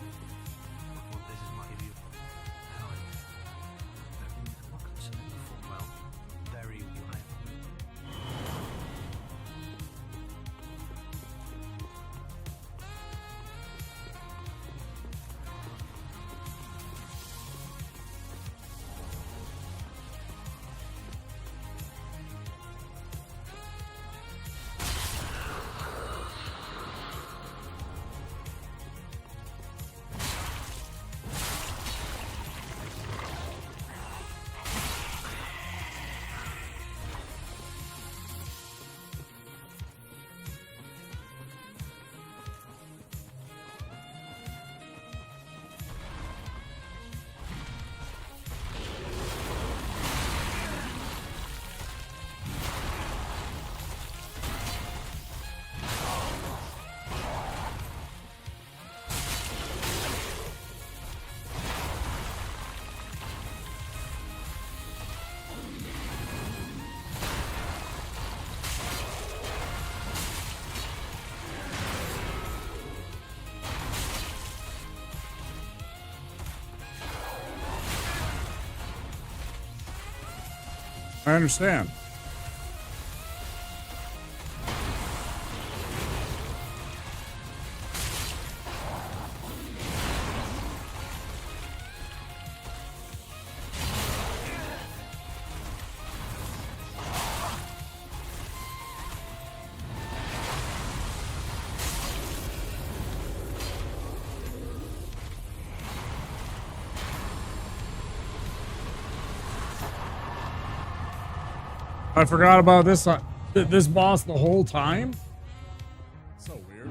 I understand. I forgot about this boss the whole time. So weird.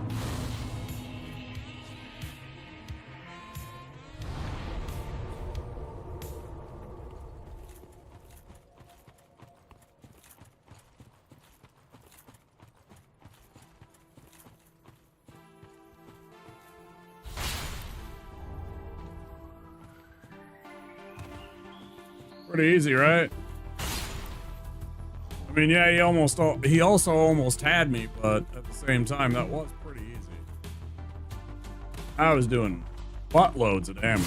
Pretty easy, right? I mean, yeah, he also almost had me, but at the same time, that was pretty easy. I was doing buttloads of damage.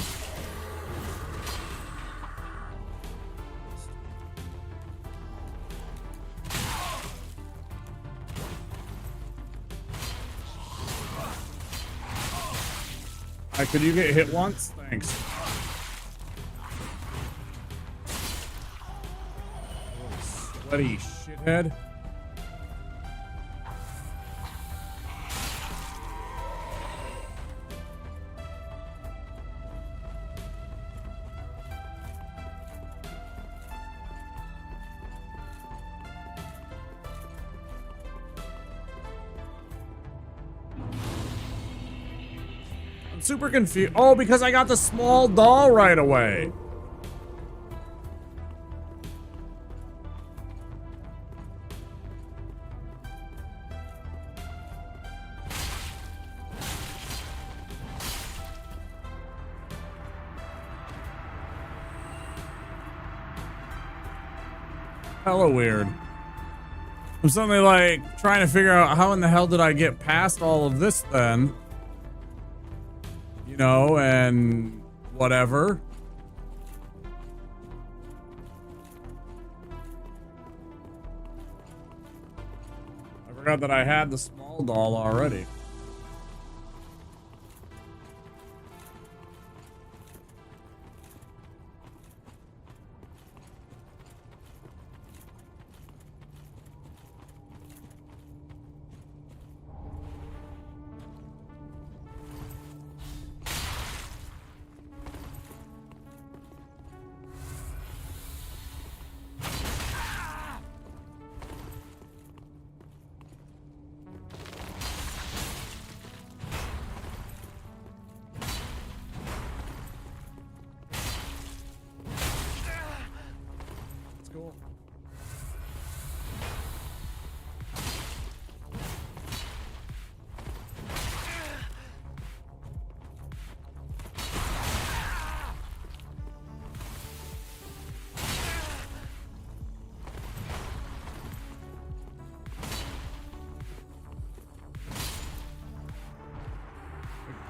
Could you get hit once? Thanks. Sweaty shithead. I'm super confused. Oh, because I got the small doll right away. Hella weird. I'm suddenly like trying to figure out how in the hell did I get past all of this then? You know, and whatever. I forgot that I had the small doll already.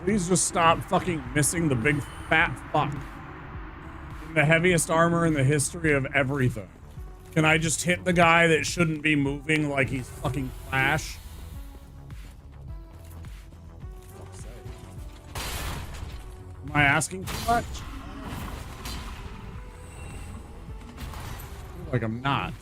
Please just stop fucking missing the big fat fuck. In the heaviest armor in the history of everything. Can I just hit the guy that shouldn't be moving like he's fucking Flash? Am I asking too much? I feel like I'm not.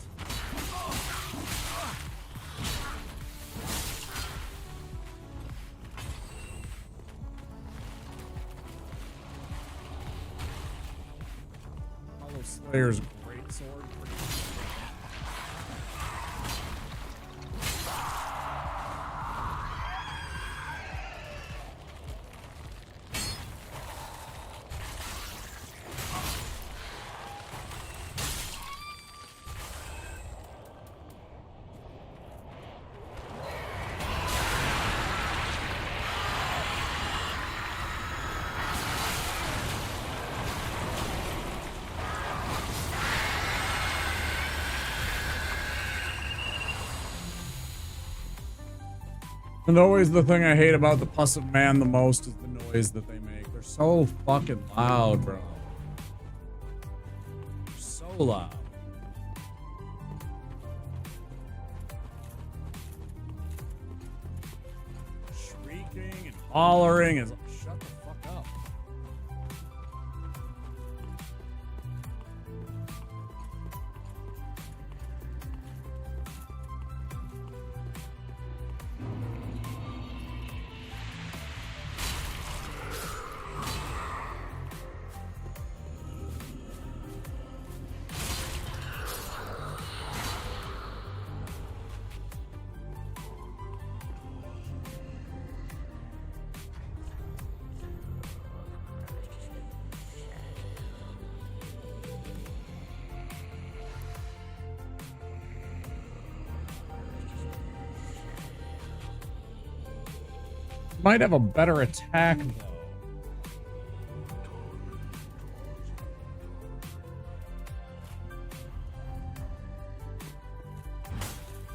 Hollow Slayer's great sword. And always the thing I hate about the Puss of Man the most is the noise that they make. They're so fucking loud, bro. They're so loud. Shrieking and hollering is shut the fuck up. Might have a better attack, though.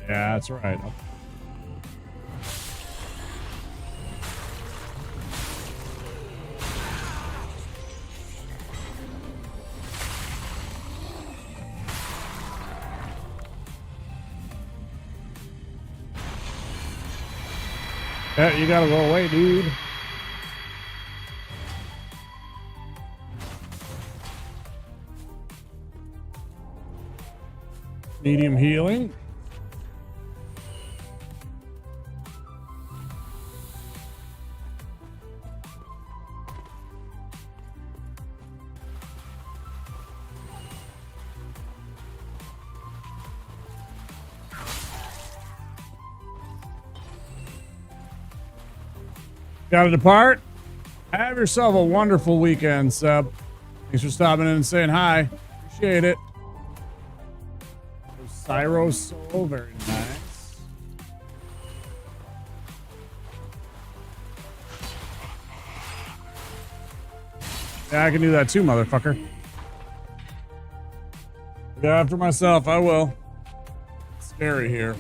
Yeah, that's right. Yeah, you gotta go away, dude. Medium healing. Gotta depart. Have yourself a wonderful weekend, Seb. Thanks for stopping in and saying hi. Appreciate it. Cyro Soul, very nice. Yeah, I can do that too, motherfucker. Go after myself, I will. It's scary here.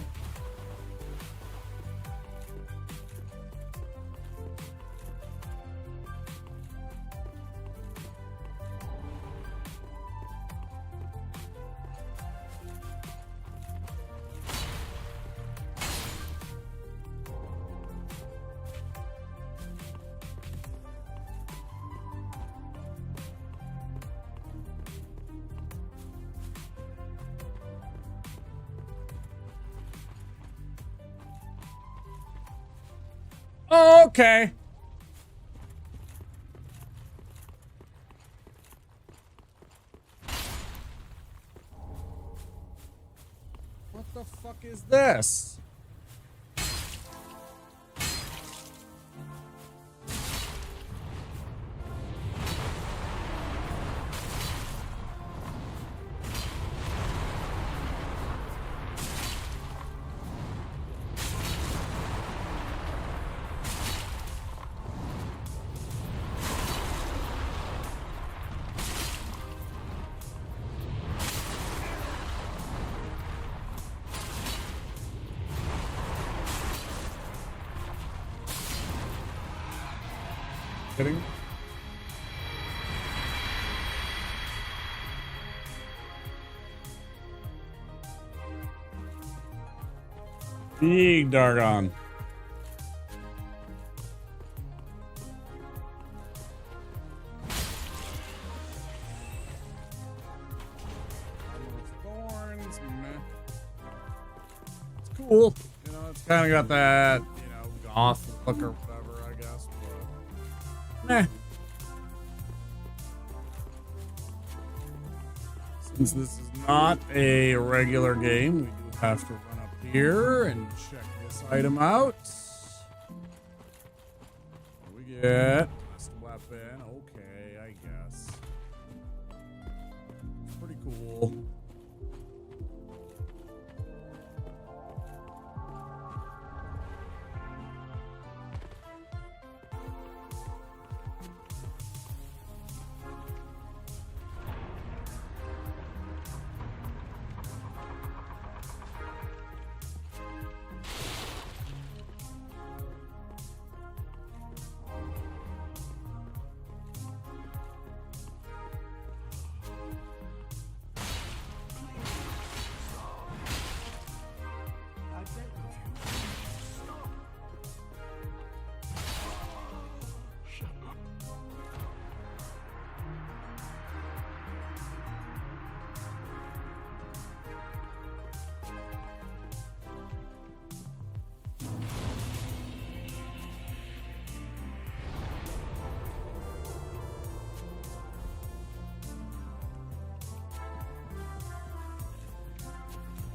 Okay. What the fuck is this? Kidding? Big Dargon. Thorns, meh. It's cool. You know, it's kind of got that, you know, goth look or whatever, I guess. But meh. Since this is not a regular game, we do have to run up here and check this item out. What we get? Best weapon. Okay, I guess. It's pretty cool.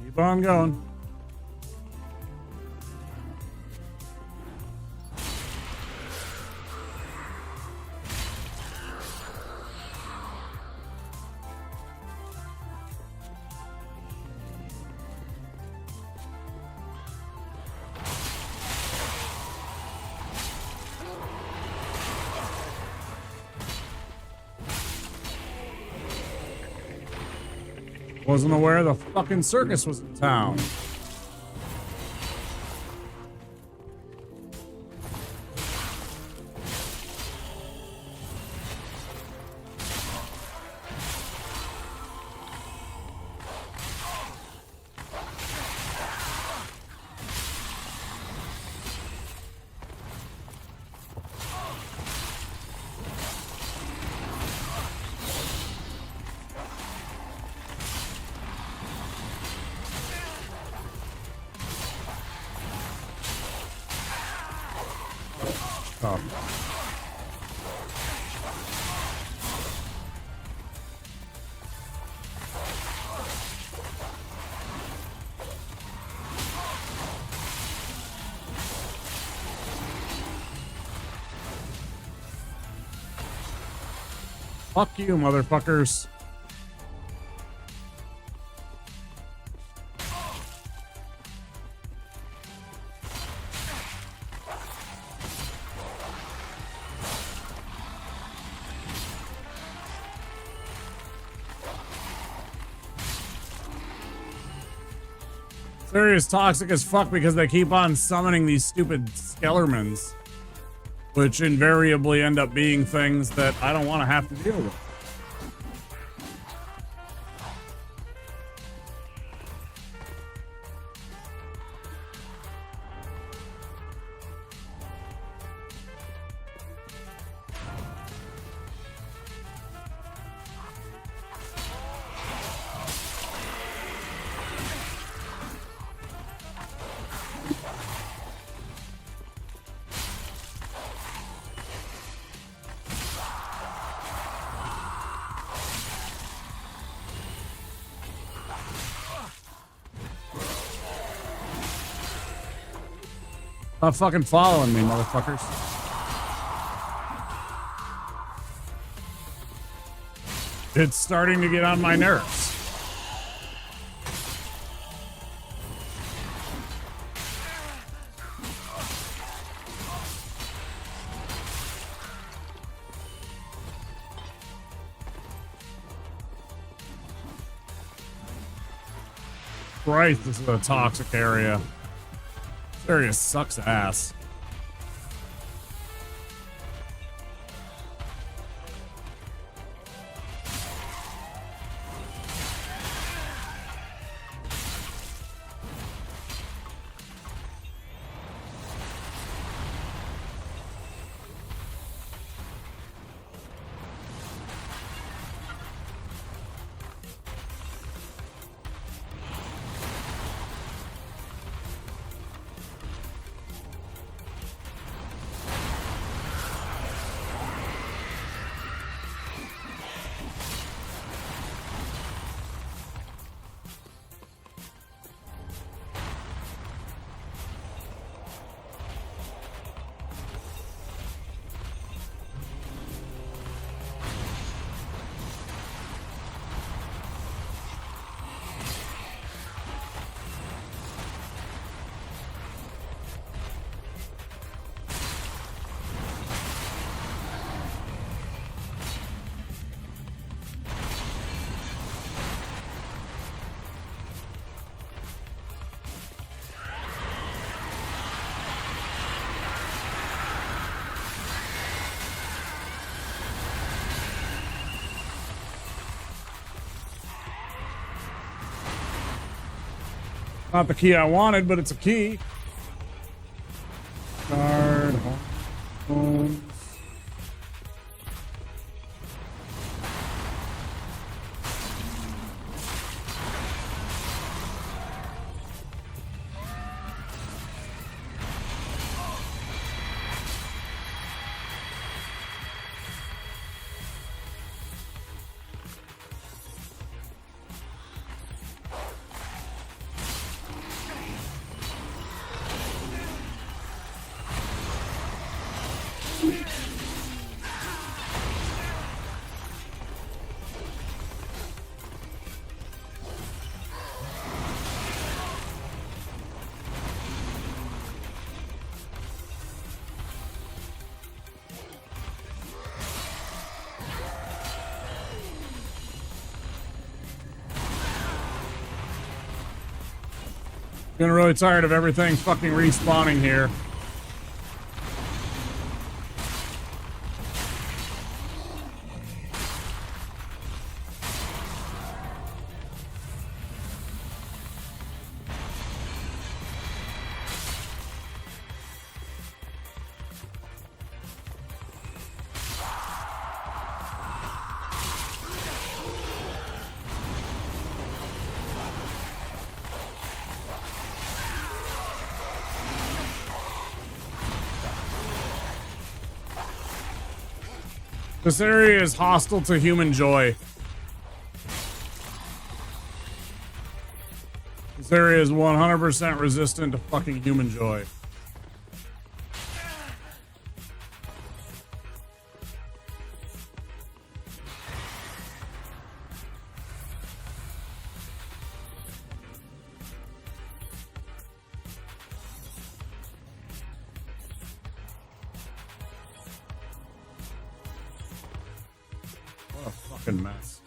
Keep on going. Wasn't aware the fucking circus was in town. Oh. Fuck you, motherfuckers. Serious toxic as fuck because they keep on summoning these stupid Skellermans, which invariably end up being things that I don't want to have to deal with. Stop fucking following me, motherfuckers. It's starting to get on my nerves. Christ, this is a toxic area. This area sucks ass. Not the key I wanted, but it's a key. Guard, home. Getting really tired of everything fucking respawning here. This area is hostile to human joy. This area is 100% resistant to fucking human joy. What a fucking mess.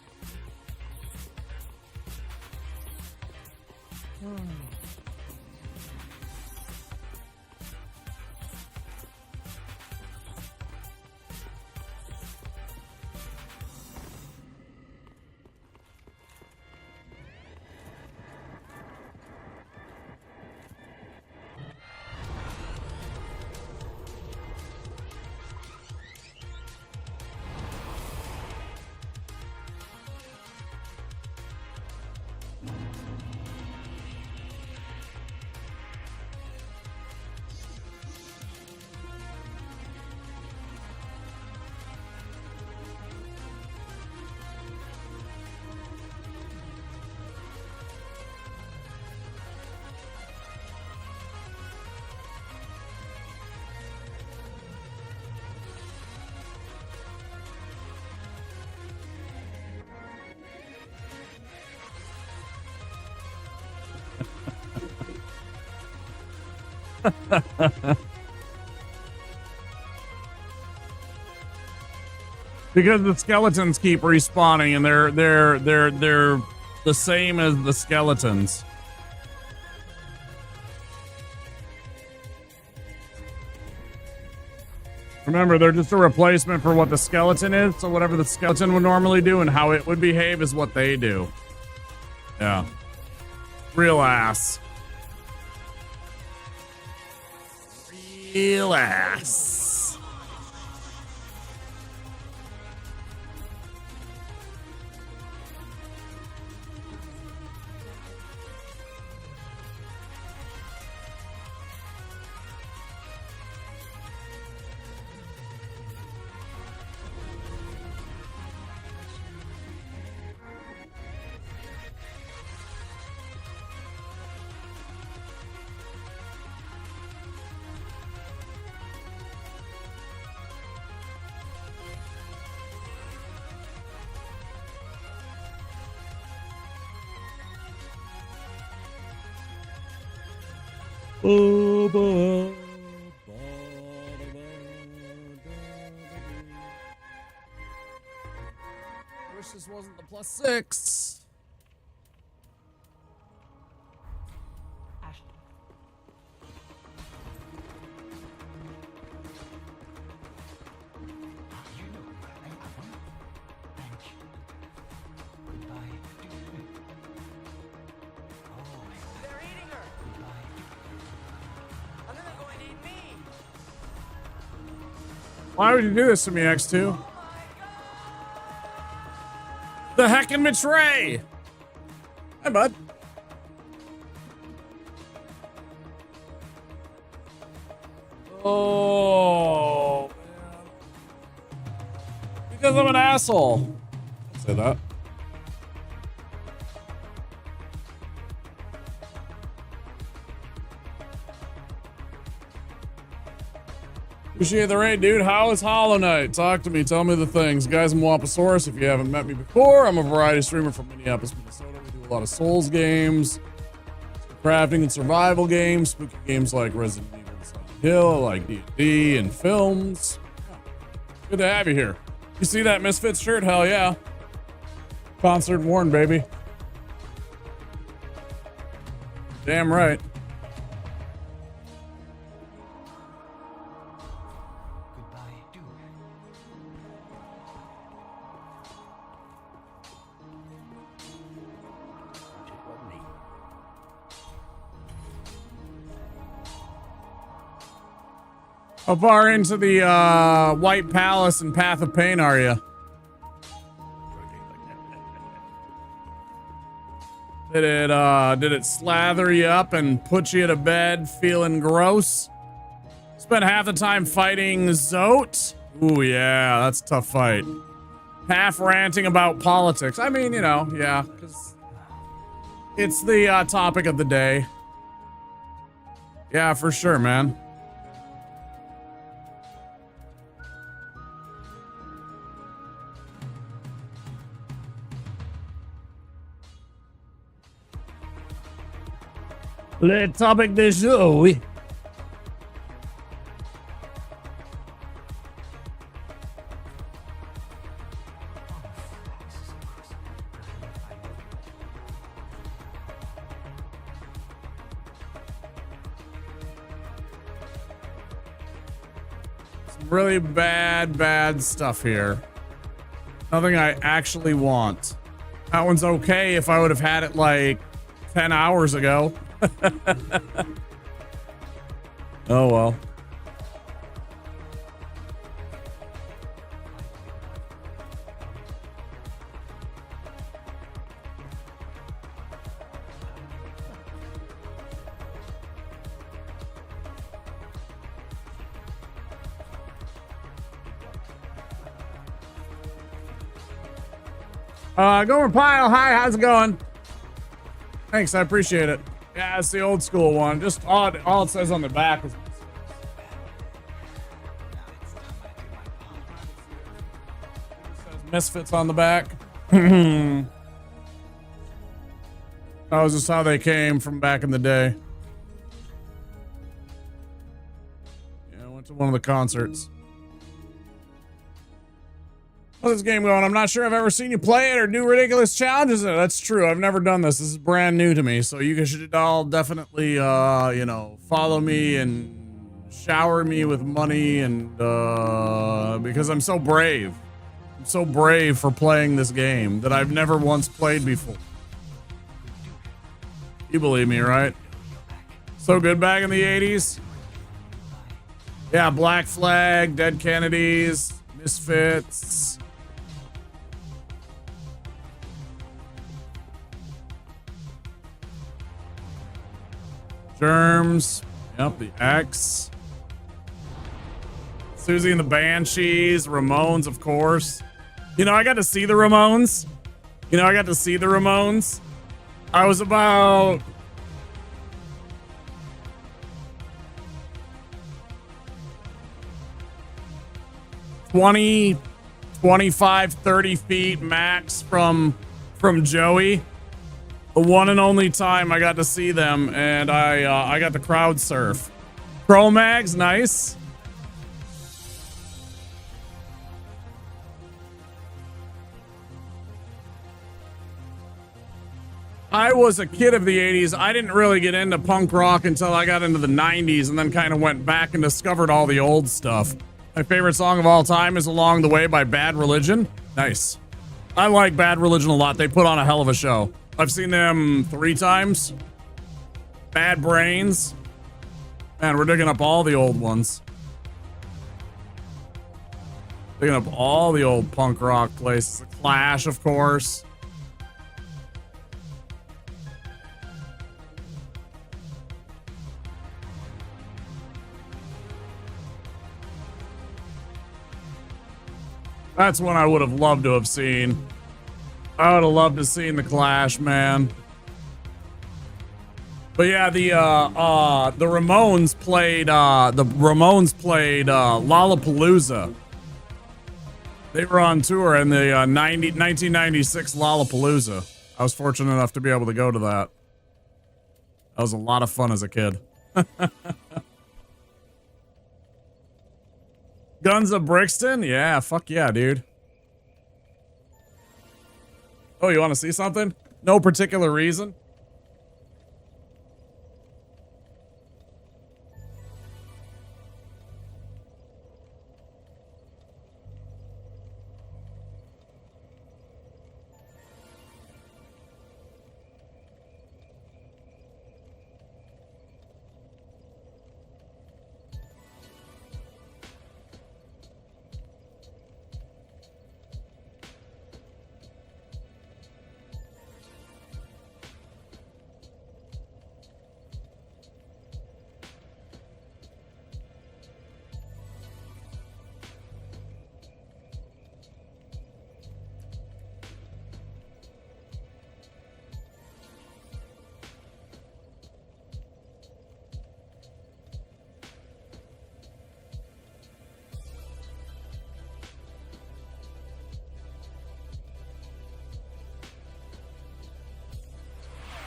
Because the skeletons keep respawning and they're the same as the skeletons. Remember, they're just a replacement for what the skeleton is, so whatever the skeleton would normally do and how it would behave is what they do. Yeah. Real ass. Real ass. Wish this wasn't the +6. They're eating her. Why would you do this to me, X2? The heckin' betray! Hi, bud. Oh, man. Because I'm an asshole. I'll say that. Appreciate the raid, dude. How is Hollow Knight? Talk to me. Tell me the things. Guys, I'm Wampasaurus. If you haven't met me before, I'm a variety streamer from Minneapolis, Minnesota. We do a lot of Souls games, crafting and survival games, spooky games like Resident Evil and Silent Hill, I like D&D and films. Yeah. Good to have you here. You see that Misfits shirt? Hell yeah. Concert worn, baby. Damn right. How far into the White Palace and Path of Pain are you? Did it slather you up and put you to bed feeling gross? Spent half the time fighting Zote? Ooh, yeah, that's a tough fight. Half ranting about politics. I mean, you know, yeah, because it's the topic of the day. Yeah, for sure, man. Le topic du jour, oui. Some really bad stuff here. Nothing I actually want. That one's okay if I would have had it like 10 hours ago. Oh well. Gomer Pile, hi, how's it going? Thanks, I appreciate it. Yeah, it's the old school one. Just all it says on the back is Misfits on the back. That was just how they came from back in the day. Yeah, I went to one of the concerts. How's this game going? I'm not sure I've ever seen you play it or do ridiculous challenges in it. That's true. I've never done this. This is brand new to me. So you guys should all definitely, you know, follow me and shower me with money and, because I'm so brave. I'm so brave for playing this game that I've never once played before. You believe me, right? So good back in the 80s. Yeah, Black Flag, Dead Kennedys, Misfits. Germs. Yep, the X. Susie and the Banshees. Ramones, of course. You know, I got to see the Ramones. I was about... ...20, 25, 30 feet max from Joey. The one and only time I got to see them, and I got to crowd surf. Cro-Mags, nice. I was a kid of the 80s. I didn't really get into punk rock until I got into the 90s and then kind of went back and discovered all the old stuff. My favorite song of all time is Along the Way by Bad Religion. Nice. I like Bad Religion a lot. They put on a hell of a show. I've seen them 3 times. Bad Brains. Man, we're digging up all the old ones. Picking up all the old punk rock places. The Clash, of course. That's one I would have loved to have seen. I would have loved to have seen the Clash, man. But yeah, the Ramones played Lollapalooza. They were on tour in the 1996 Lollapalooza. I was fortunate enough to be able to go to that. That was a lot of fun as a kid. Guns of Brixton? Yeah, fuck yeah, dude. Oh, you want to see something? No particular reason?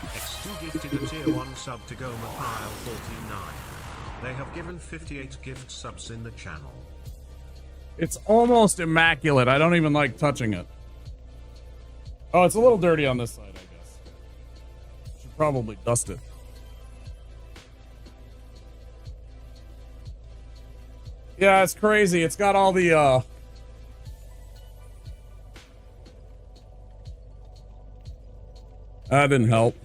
X2 gifted a tier 1 sub to Gomer Pile 49. They have given 58 gift subs in the channel. It's almost immaculate. I don't even like touching it. Oh, it's a little dirty on this side, I guess. Should probably dust it. Yeah, it's crazy. It's got all the, that didn't help.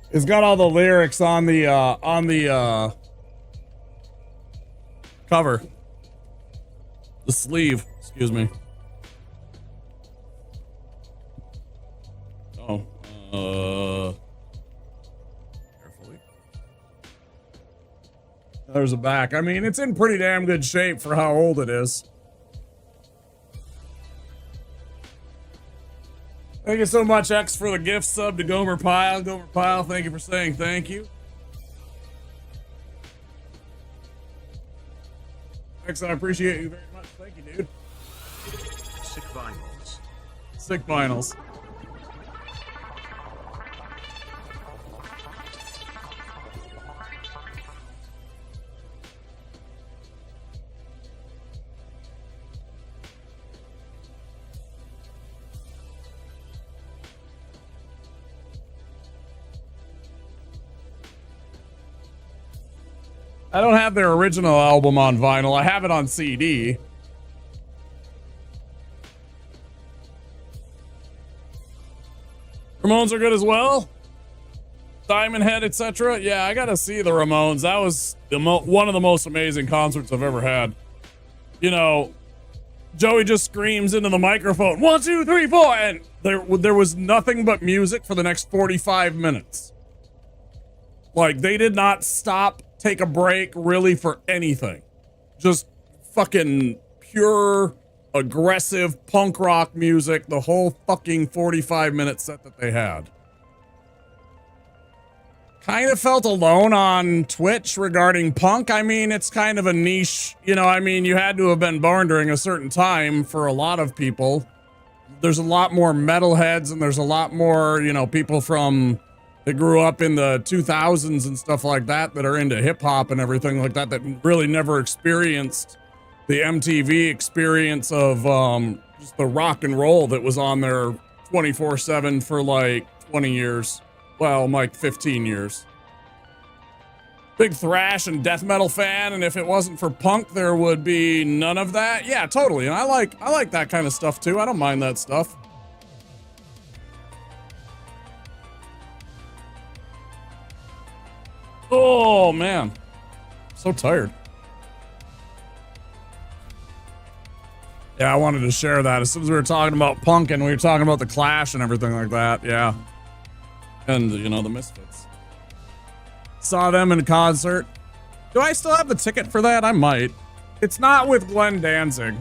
It's got all the lyrics on the cover. The sleeve, excuse me. Oh, carefully. There's a back. I mean, it's in pretty damn good shape for how old it is. Thank you so much, X, for the gift sub to Gomer Pile. Gomer Pile, thank you for saying thank you. X, I appreciate you very much. Thank you, dude. Sick vinyls. Sick vinyls. I don't have their original album on vinyl. I have it on CD. Ramones are good as well. Diamond Head, etc. Yeah, I gotta see the Ramones. That was one of the most amazing concerts I've ever had. You know, Joey just screams into the microphone, 1, 2, 3, 4, and there was nothing but music for the next 45 minutes. Like, they did not stop, take a break, really, for anything. Just fucking pure, aggressive punk rock music the whole fucking 45-minute set that they had. Kind of felt alone on Twitch regarding punk. I mean, it's kind of a niche, you know, I mean, you had to have been born during a certain time for a lot of people. There's a lot more metalheads, and there's a lot more, you know, people from... that grew up in the 2000s and stuff like that that are into hip hop and everything like that, that really never experienced the MTV experience of just the rock and roll that was on there 24/7 for like 20 years. Well, like 15 years. Big thrash and death metal fan, and if it wasn't for punk, there would be none of that. Yeah, totally. And I like that kind of stuff too. I don't mind that stuff. Oh man, so tired. Yeah, I wanted to share that. As soon as we were talking about punk and we were talking about the Clash and everything like that, yeah. And, you know, the Misfits. Saw them in concert. Do I still have the ticket for that? I might. It's not with Glenn Danzig.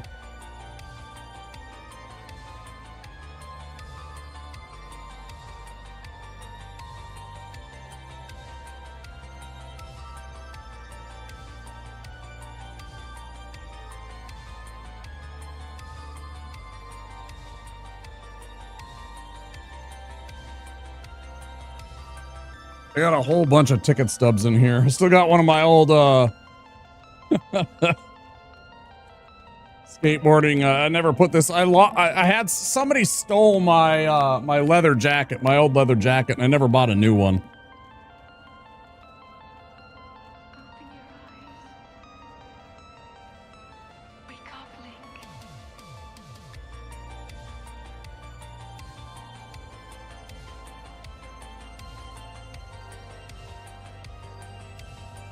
I got a whole bunch of ticket stubs in here. I still got one of my old skateboarding. I never put this. I had somebody stole my my leather jacket, my old leather jacket, and I never bought a new one.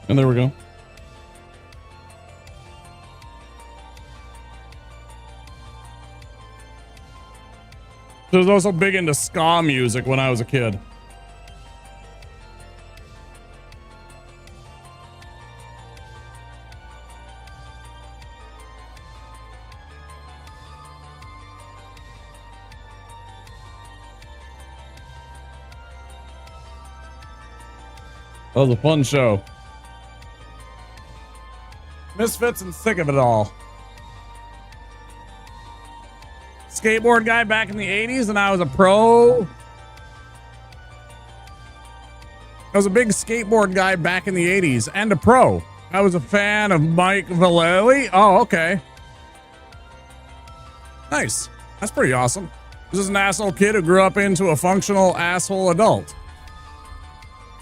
And there we go. I was also big into ska music when I was a kid. That was a fun show. Misfits and sick of it all. Skateboard guy back in the 80s, and I was a pro. I was a big skateboard guy back in the 80s and a pro. I was a fan of Mike Vallely. Oh, okay. Nice. That's pretty awesome. This is an asshole kid who grew up into a functional asshole adult.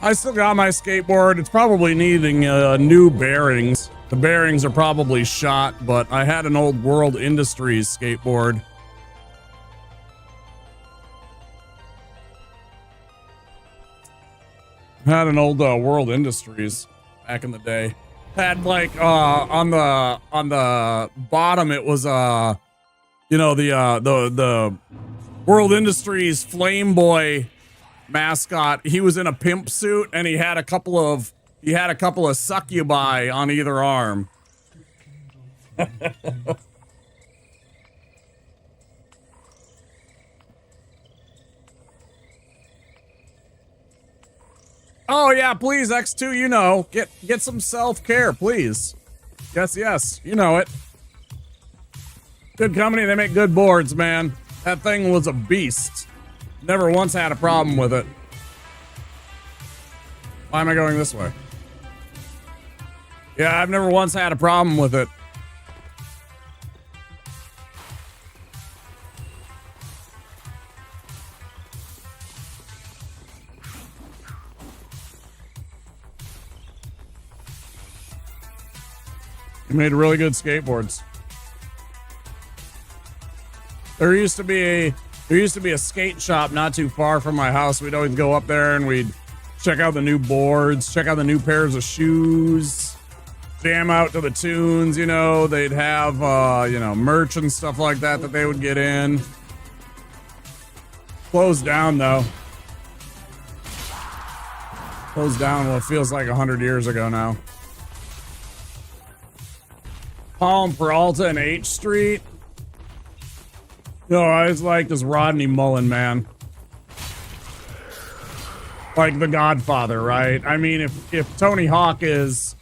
I still got my skateboard. It's probably needing new bearings. The bearings are probably shot, but I had an old World Industries skateboard. Had an old World Industries back in the day. Had like on the bottom it was you know, the World Industries Flame Boy mascot. He was in a pimp suit and he had a couple of succubi on either arm. Oh yeah, please X2, you know, get some self-care, please. Yes, you know it. Good company, they make good boards, man. That thing was a beast. Never once had a problem with it. Why am I going this way? Yeah, I've never once had a problem with it. He made really good skateboards. There used to be a skate shop not too far from my house. We'd always go up there and we'd check out the new boards, check out the new pairs of shoes, jam out to the tunes, you know. They'd have, you know, merch and stuff like that they would get in. Closed down, though. Closed down, well, it feels like 100 years ago now. Palm Peralta and H Street. No, I was like this Rodney Mullen, man. Like the Godfather, right? I mean, if Tony Hawk is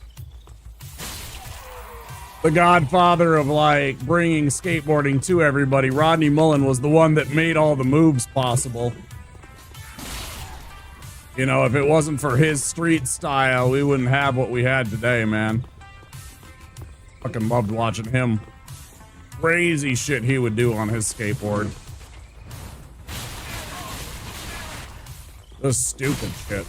the godfather of like bringing skateboarding to everybody, Rodney Mullen was the one that made all the moves possible. You know, if it wasn't for his street style, we wouldn't have what we had today, man. Fucking loved watching him. Crazy shit he would do on his skateboard. Just stupid shit.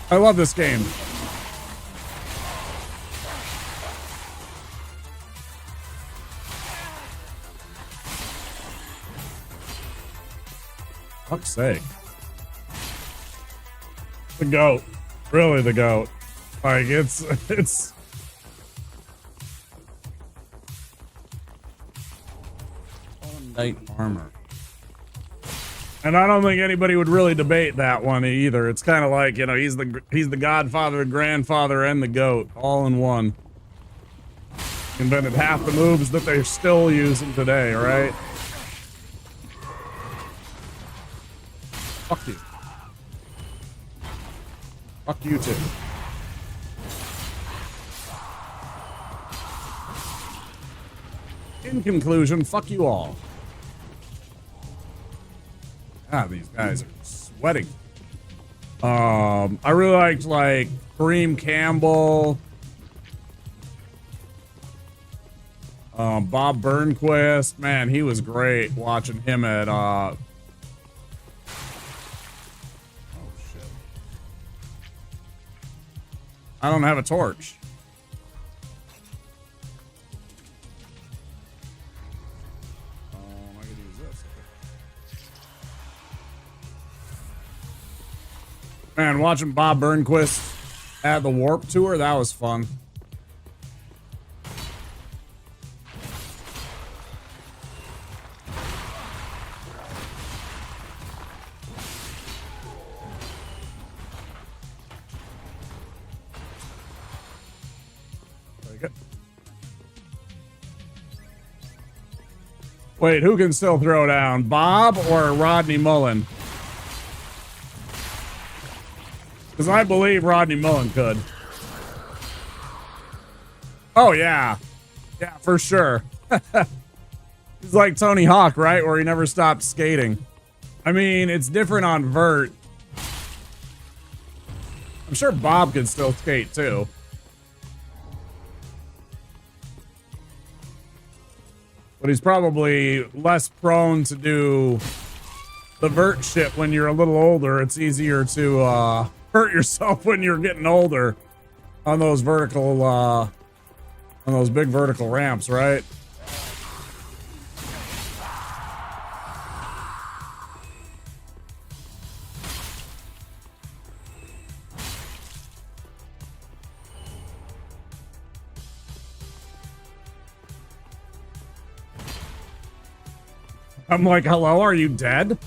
I love this game. Fuck's sake. The goat. Really the goat. Like, it's... Knight armor. And I don't think anybody would really debate that one either. It's kind of like, you know, he's the godfather, grandfather, and the goat all in one. Invented half the moves that they're still using today, right? Fuck you. Fuck you too. In conclusion, fuck you all. Ah, these guys are sweating. I really liked like Kareem Campbell, Bob Burnquist. Man, he was great watching him at oh shit. I don't have a torch. I could use this. Man, watching Bob Burnquist at the Warp Tour, that was fun. Very good. Wait, who can still throw down? Bob or Rodney Mullen? Because I believe Rodney Mullen could. Oh, yeah. Yeah, for sure. He's like Tony Hawk, right? Where he never stopped skating. I mean, it's different on vert. I'm sure Bob could still skate, too. But he's probably less prone to do the vert shit when you're a little older. It's easier to, hurt yourself when you're getting older on those vertical on those big vertical ramps, right? I'm like, hello, are you dead?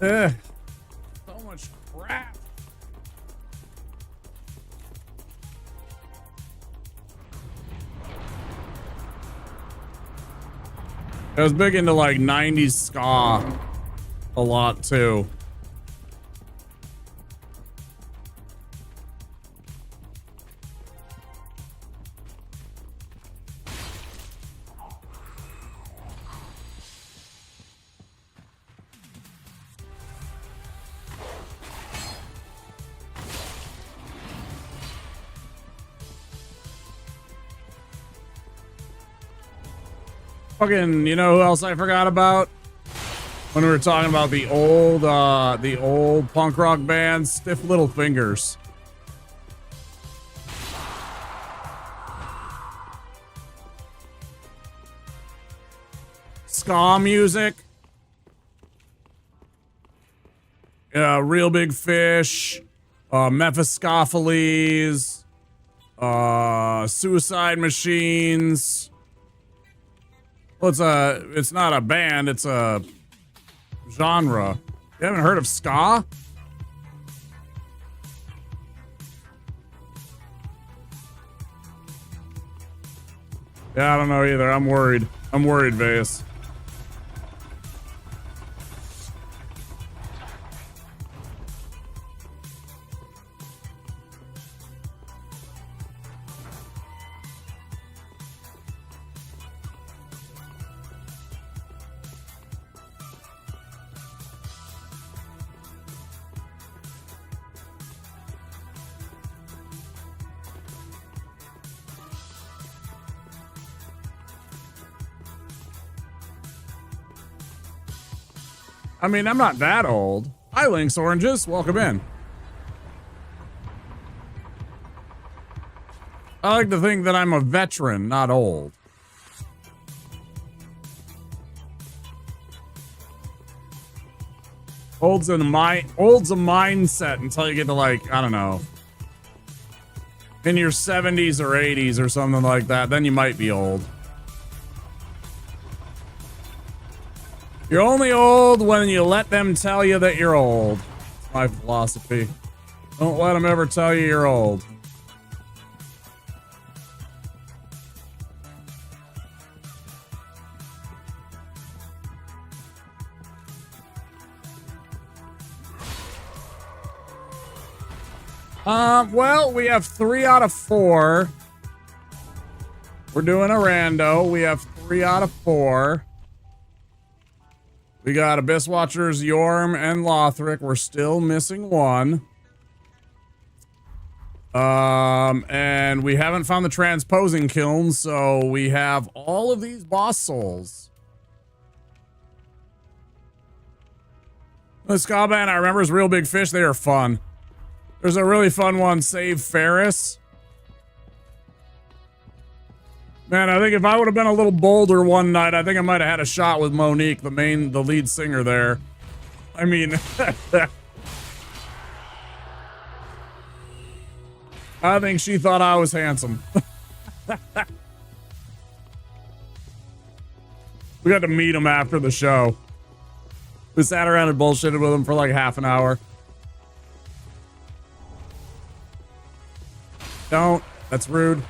So much crap. I was big into like 90s ska a lot too. Fucking, you know who else I forgot about? When we were talking about the old punk rock bands, Stiff Little Fingers. Ska music. Real Big Fish, Mephistopheles, Suicide Machines. Well, it's not a band, it's a genre. You haven't heard of ska? Yeah, I don't know either. I'm worried. I'm worried, Vase. I mean, I'm not that old. Hi, Lynx Oranges. Welcome in. I like to think that I'm a veteran, not old. Old's a mindset until you get to, like, I don't know, in your 70s or 80s or something like that. Then you might be old. You're only old when you let them tell you that you're old. That's my philosophy. Don't let them ever tell you you're old. Well, we have 3 out of 4. We're doing a rando. We have 3 out of 4. We got Abyss Watchers, Yorm, and Lothric. We're still missing 1. And we haven't found the transposing kiln, so we have all of these boss souls. The Scalban, I remember, is Real Big Fish. They are fun. There's a really fun one, Save Ferris. Man, I think if I would have been a little bolder one night, I think I might have had a shot with Monique, the lead singer there. I mean, I think she thought I was handsome. We got to meet him after the show. We sat around and bullshitted with him for like half an hour. Don't. That's rude.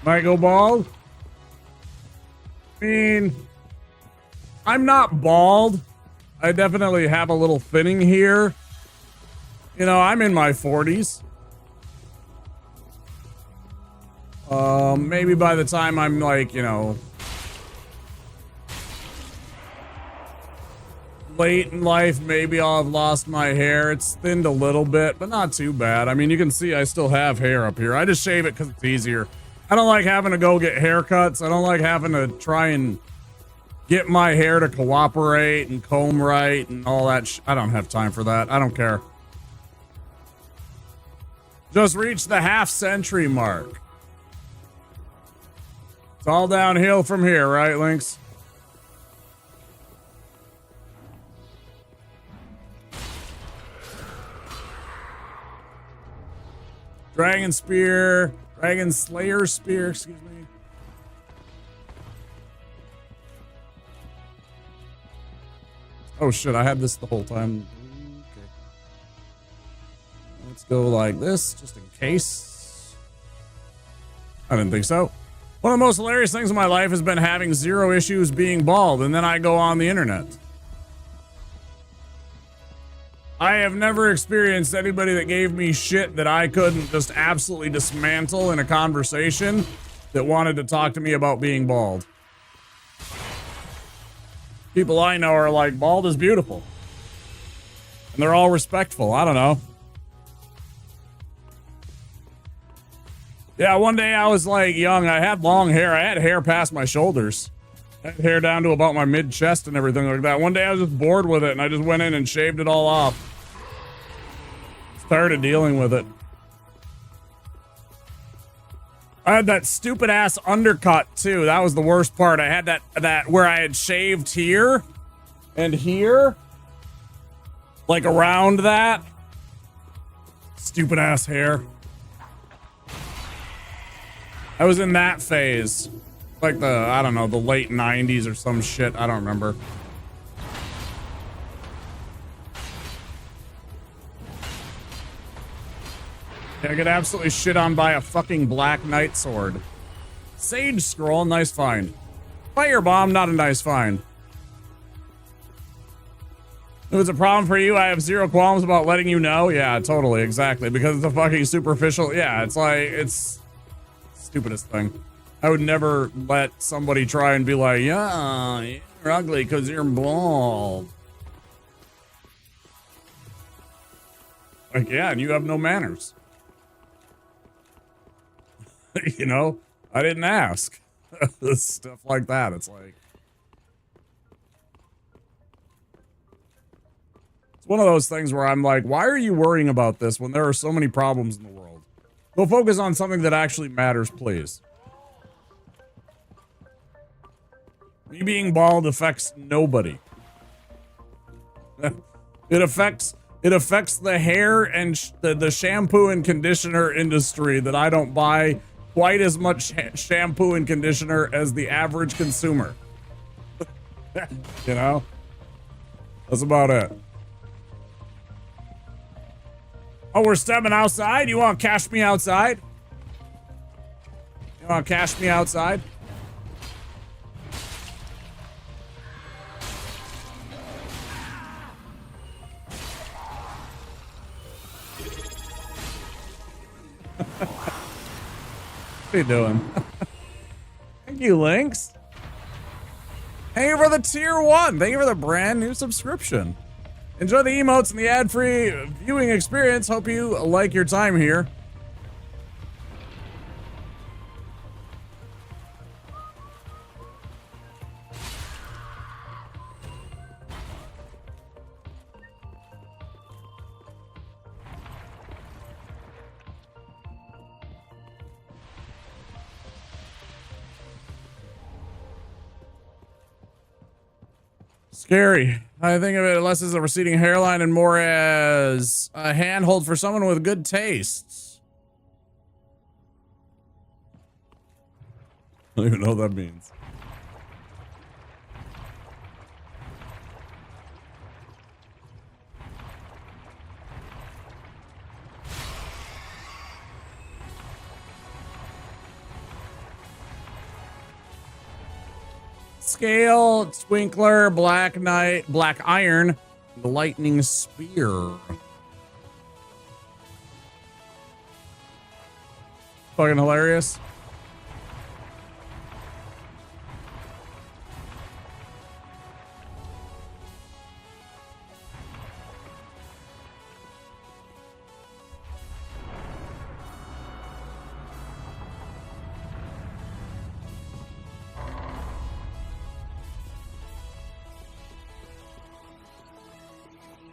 Might go bald? I mean, I'm not bald. I definitely have a little thinning here. You know, I'm in my 40s. Maybe by the time I'm like, you know, late in life, maybe I'll have lost my hair. It's thinned a little bit, but not too bad. I mean, you can see I still have hair up here. I just shave it because it's easier. I don't like having to go get haircuts. I don't like having to try and get my hair to cooperate and comb right and all that. I don't have time for that. I don't care. Just reached the half-century mark. It's all downhill from here, right, Lynx? Dragon Spear. Dragon Slayer Spear, excuse me. Oh shit, I had this the whole time. Okay. Let's go like this, just in case. I didn't think so. One of the most hilarious things in my life has been having 0 issues being bald, and then I go on the internet. I have never experienced anybody that gave me shit that I couldn't just absolutely dismantle in a conversation that wanted to talk to me about being bald. People I know are like, bald is beautiful. And they're all respectful. I don't know. Yeah, one day I was like young. I had long hair. I had hair past my shoulders. I had hair down to about my mid-chest and everything like that. One day I was just bored with it and I just went in and shaved it all off. Started dealing with it. I had that stupid ass undercut too. That was the worst part. I had that where I had shaved here and here, like around that. Stupid ass hair. I was in that phase, like I don't know, the late 90s or some shit. I don't remember. I get absolutely shit on by a fucking Black Knight sword. Sage Scroll, nice find. Firebomb, not a nice find. If it's a problem for you, I have 0 qualms about letting you know. Yeah, totally, exactly. Because it's a fucking superficial. Yeah, it's like, it's stupidest thing. I would never let somebody try and be like, yeah, you're ugly because you're bald. Like, yeah, and you have no manners. You know, I didn't ask. Stuff like that. It's like, it's one of those things where I'm like, why are you worrying about this when there are so many problems in the world? Go focus on something that actually matters, please. Me being bald affects nobody. It affects the hair and the shampoo and conditioner industry that I don't buy quite as much shampoo and conditioner as the average consumer. You know? That's about it. Oh, we're stepping outside? You want to cash me outside? You want to cash me outside? What are you doing? Thank you, Lynx. Thank you for the tier 1. Thank you for the brand new subscription. Enjoy the emotes and the ad-free viewing experience. Hope you like your time here. Scary. I think of it less as a receding hairline and more as a handhold for someone with good tastes. I don't even know what that means. Scale, Twinkler, Black Knight, Black Iron, the Lightning Spear. Fucking hilarious.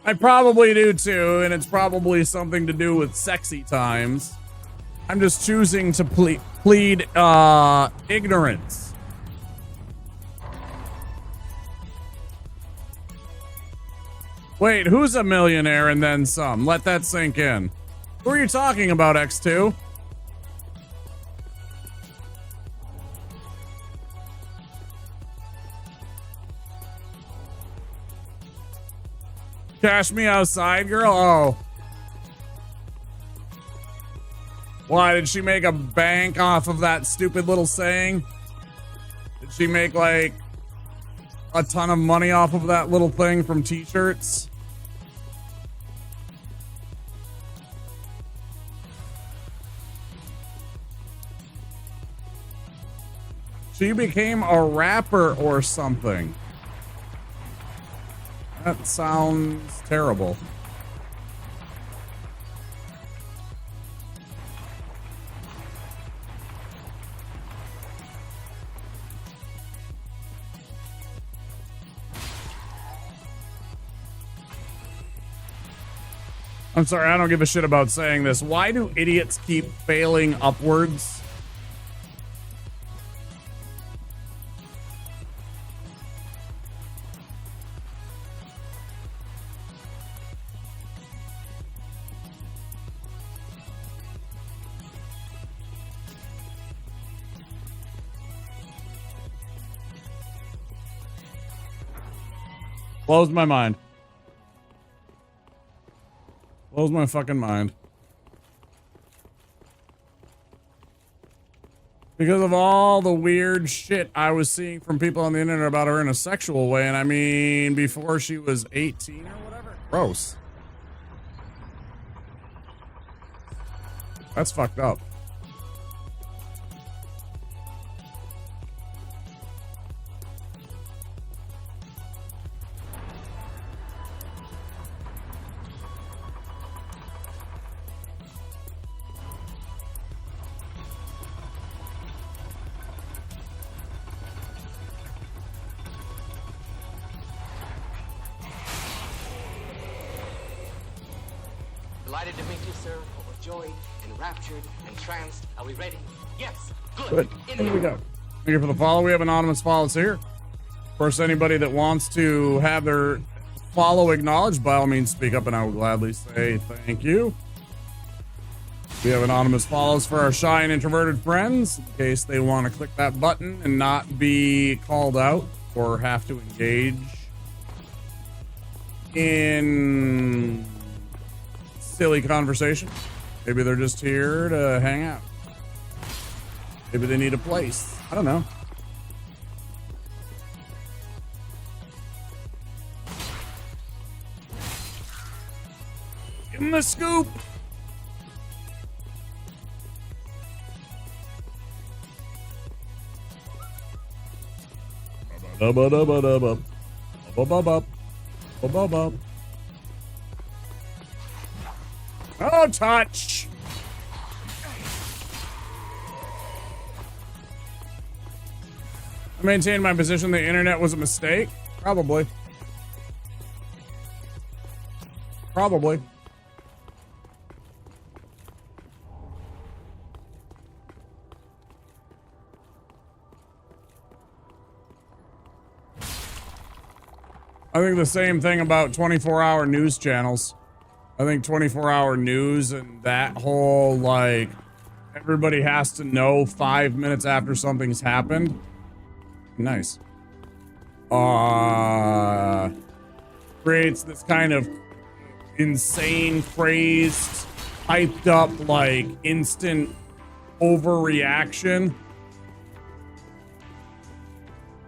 I probably do too, and it's probably something to do with sexy times. I'm just choosing to plead ignorance. Wait, who's a millionaire and then some? Let that sink in. Who are you talking about, X2? Cash me outside, girl? Oh. Why, did she make a bank off of that stupid little saying? Did she make, like, a ton of money off of that little thing from t-shirts? She became a rapper or something. That sounds terrible. I'm sorry, I don't give a shit about saying this. Why do idiots keep failing upwards? Blows my mind. Blows my fucking mind. Because of all the weird shit I was seeing from people on the internet about her in a sexual way, and I mean, before she was 18 or whatever. Gross. That's fucked up. Delighted to meet you, sir. Overjoyed, enraptured, entranced. Are we ready? Yes. Good. Here we go. Thank you for the follow. We have anonymous follows here. Of course, anybody that wants to have their follow acknowledged, by all means, speak up and I will gladly say thank you. We have anonymous follows for our shy and introverted friends in case they want to click that button and not be called out or have to engage in silly conversation. Maybe they're just here to hang out. Maybe they need a place. I don't know. Give him the scoop. Oh, touch. I maintained my position. The internet was a mistake. Probably. Probably. I think the same thing about 24-hour news channels. I think 24-hour news and that whole, like, everybody has to know 5 minutes after something's happened. Nice. Creates this kind of insane, crazed, hyped up, like, instant overreaction.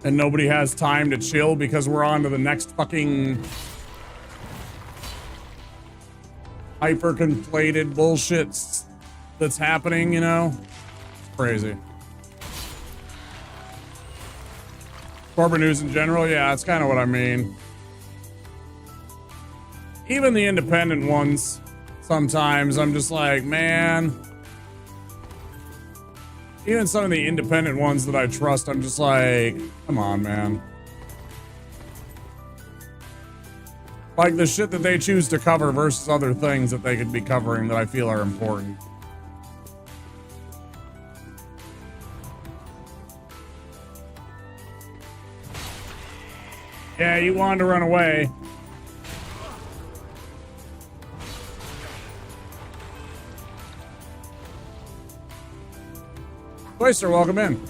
And nobody has time to chill because we're on to the next fucking hyper-conflated bullshit that's happening, you know? It's crazy. Corporate news in general, yeah, that's kind of what I mean. Even the independent ones, sometimes I'm just like, man. Even some of the independent ones that I trust, I'm just like, come on, man. Like the shit that they choose to cover versus other things that they could be covering that I feel are important. Yeah, you wanted to run away. Oyster, welcome in.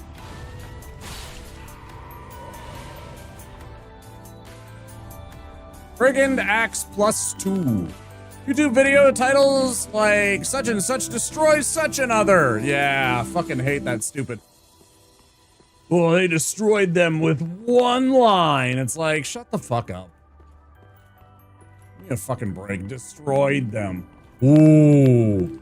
Brigand Axe +2. YouTube video titles like such and such destroys such another. Yeah, fucking hate that stupid. Well, they destroyed them with one line. It's like, shut the fuck up. Give me a fucking break. Destroyed them. Ooh.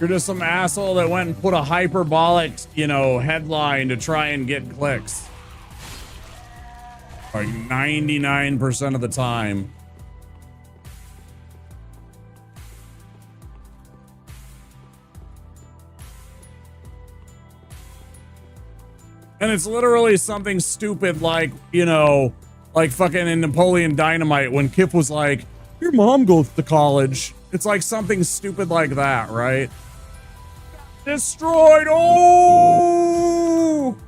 You're just some asshole that went and put a hyperbolic, you know, headline to try and get clicks. Like 99% of the time. And it's literally something stupid like, you know, like fucking in Napoleon Dynamite when Kip was like, your mom goes to college. It's like something stupid like that, right? Destroyed! Oh!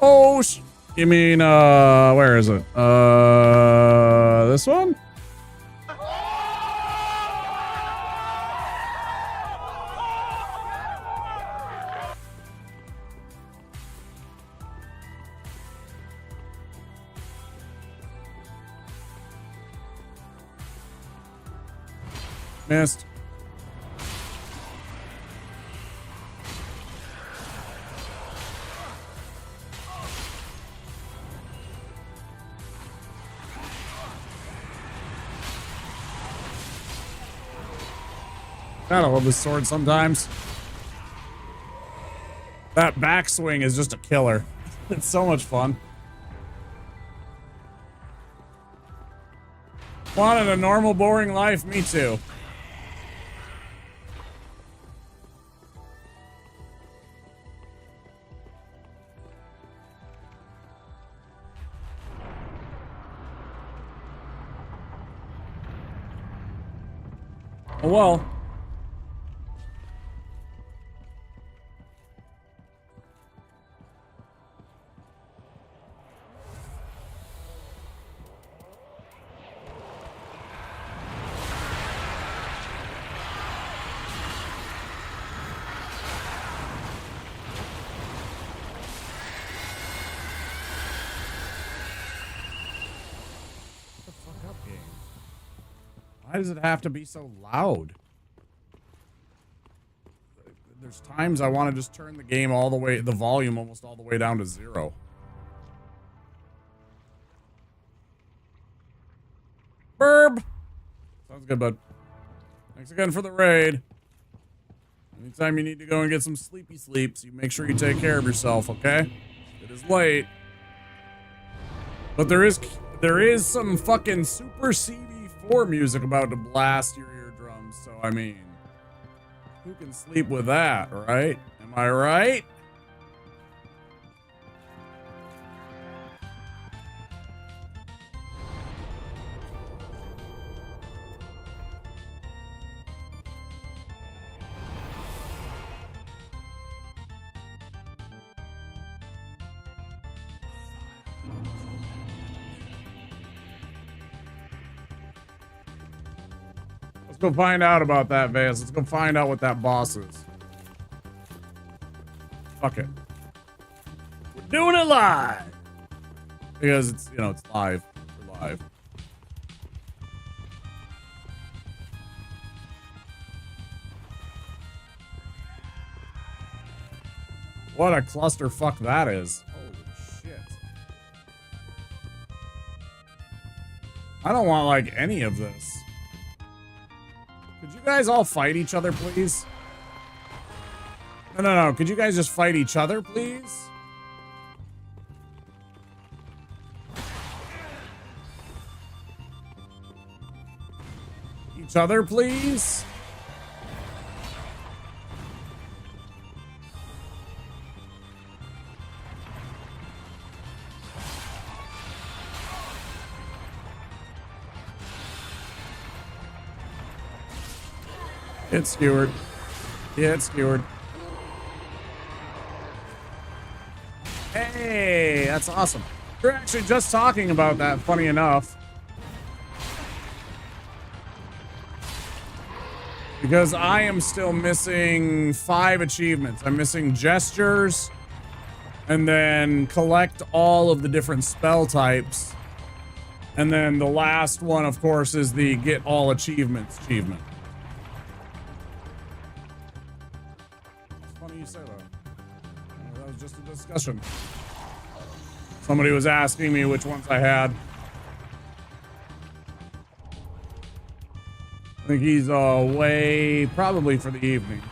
Oh, you mean, where is it? This one? Missed. God, I love this sword sometimes. That backswing is just a killer. It's so much fun. Wanted a normal, boring life? Me too. Oh well. Why does it have to be so loud? There's times I want to just turn the game all the way, the volume almost all the way down to 0. Burb! Sounds good, bud. Thanks again for the raid. Anytime you need to go and get some sleepy sleeps, you make sure you take care of yourself, okay? It is late. But there is some fucking super CV4 music about to blast your eardrums, so I mean, who can sleep with that, right? Am I right? Let's go find out about that, Vance. Let's go find out what that boss is. Fuck it. We're doing it live! Because it's, you know, it's live. We're live. What a clusterfuck that is. Holy shit. I don't want, like, any of this. Could you guys all fight each other, please? No. Could you guys just fight each other, please? Each other, please? It's skewered. Yeah, it's skewered. Hey, that's awesome. We're actually just talking about that, funny enough. Because I am still missing 5 achievements. I'm missing gestures, and then collect all of the different spell types. And then the last one, of course, is the get all achievements achievement. It's funny you say that. That was just a discussion. Somebody was asking me which ones I had. I think he's away probably for the evening. At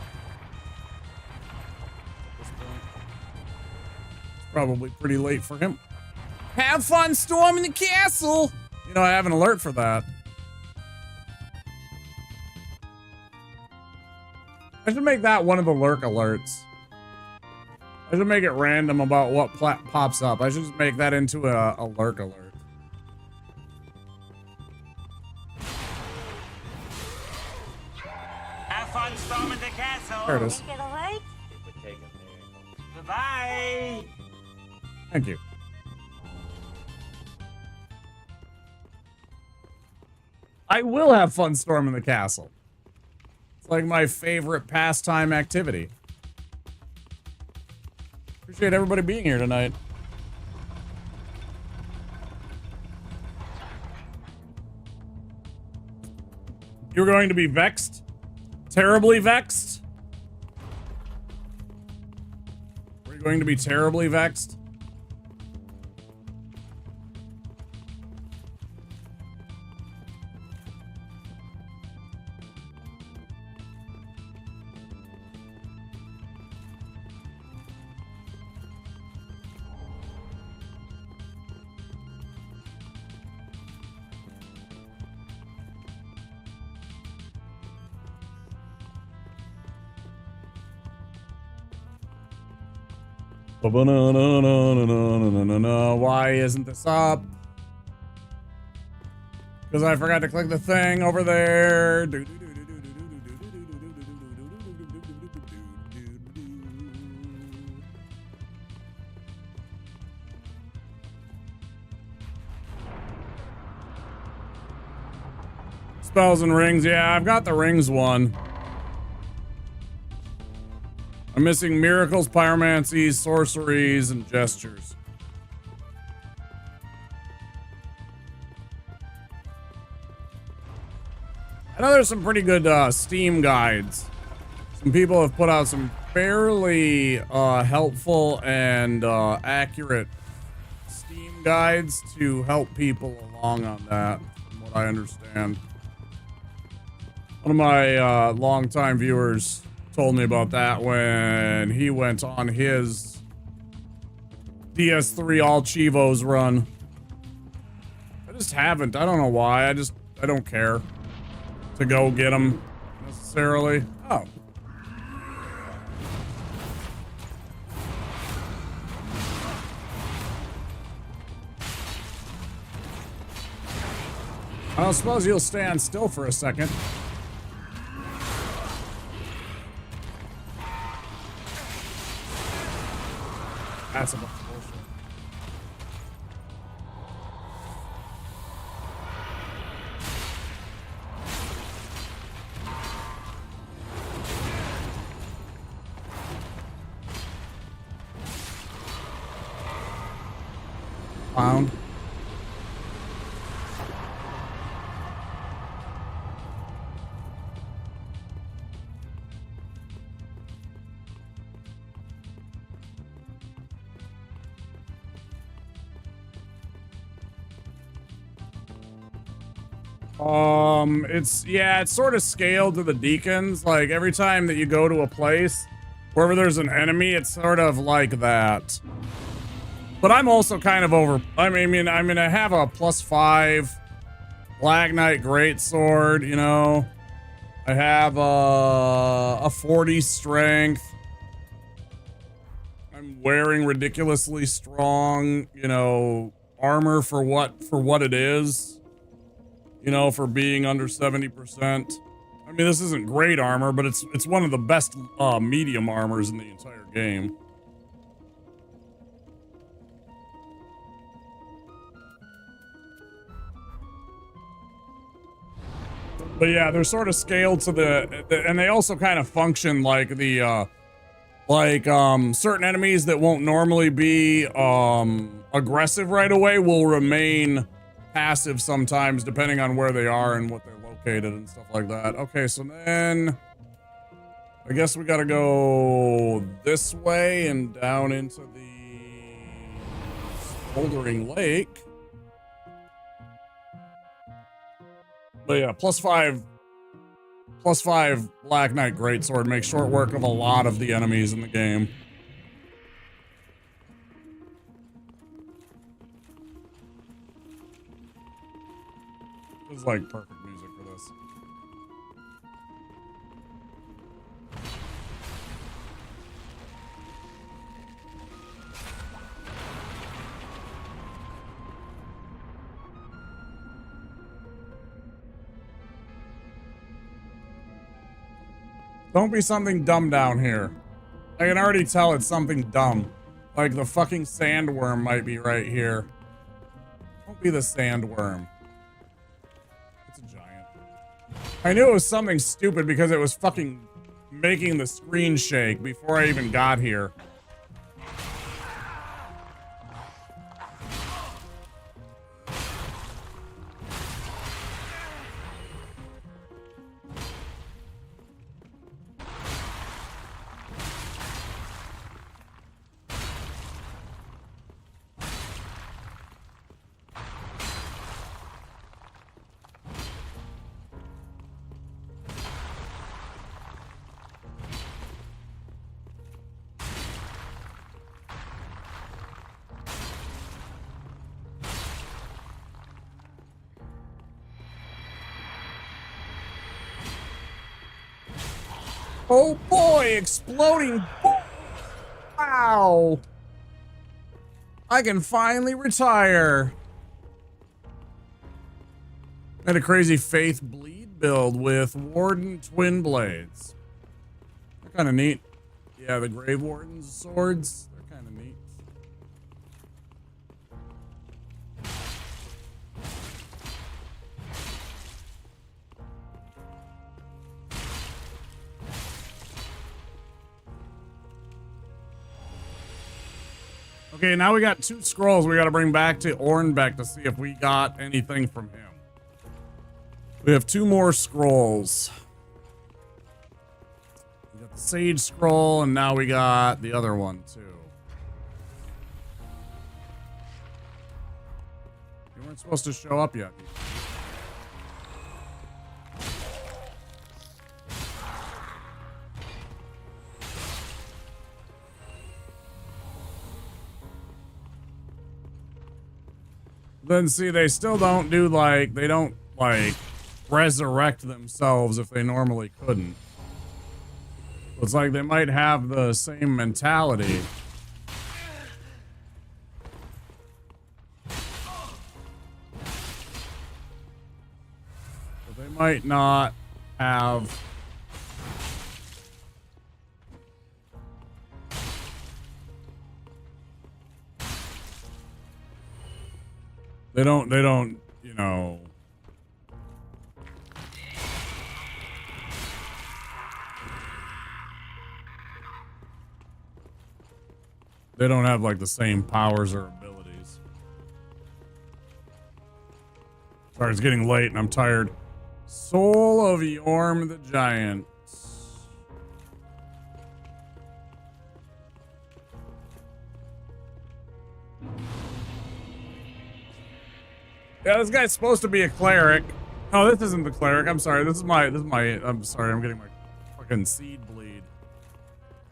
this point. It's probably pretty late for him. Have fun storming the castle! You know, I have an alert for that. I should make that one of the lurk alerts. I should make it random about what pops up. I should just make that into a lurk alert. Have fun storming the castle. There it is. Goodbye. Thank you. I will have fun storming the castle. It's like my favorite pastime activity. Appreciate everybody being here tonight. You're going to be vexed? Terribly vexed? Are you going to be terribly vexed? Why isn't this up? Because I forgot to click the thing over there. Spells and rings. Yeah, I've got the rings one. I'm missing miracles, pyromancies, sorceries, and gestures. I know there's some pretty good Steam guides. Some people have put out some fairly helpful and accurate Steam guides to help people along on that, from what I understand. One of my longtime viewers told me about that when he went on his DS3 All Chivos run. I just haven't. I don't know why. I don't care to go get them necessarily. Oh. I don't suppose you'll stand still for a second. That's a bunch of bullshit. Found. It's sort of scaled to the deacons. Like every time that you go to a place, wherever there's an enemy, it's sort of like that. But I'm also kind of over. I mean, I have a +5 Black Knight Greatsword. You know, I have a 40 strength. I'm wearing ridiculously strong, you know, armor for what it is. You know, for being under 70%. I mean, this isn't great armor, but it's one of the best medium armors in the entire game. But yeah, they're sort of scaled to and they also kind of function like the certain enemies that won't normally be aggressive right away will remain passive sometimes, depending on where they are and what they're located and stuff like that. Okay, so then I guess we gotta go this way and down into the Smoldering Lake. But yeah, +5 Black Knight Greatsword makes short work of a lot of the enemies in the game. It's like perfect music for this. Don't be something dumb down here. I can already tell it's something dumb. Like the fucking sandworm might be right here. Don't be the sandworm. I knew it was something stupid because it was fucking making the screen shake before I even got here. Oh boy, exploding. Wow. I can finally retire. Had a crazy Faith Bleed build with Warden Twin Blades. They're kind of neat. Yeah, the Grave Warden's swords. They're kind of neat. Okay, now we got 2 scrolls we got to bring back to Ornbeck to see if we got anything from him. We have 2 more scrolls. We got the Sage Scroll, and now we got the other one, too. You weren't supposed to show up yet. Then see, they still don't do like, they don't like resurrect themselves if they normally couldn't. It's like they might have the same mentality. But they might not have. They don't, you know. They don't have like the same powers or abilities. Sorry, it's getting late and I'm tired. Soul of Yorm the Giant. Yeah, this guy's supposed to be a cleric. Oh, this isn't the cleric. I'm sorry. This is my, I'm sorry. I'm getting my fucking seed bleed.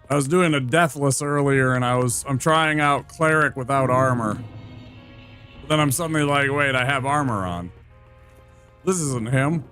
I was doing a deathless earlier and I'm trying out cleric without armor. But then I'm suddenly like, wait, I have armor on. This isn't him.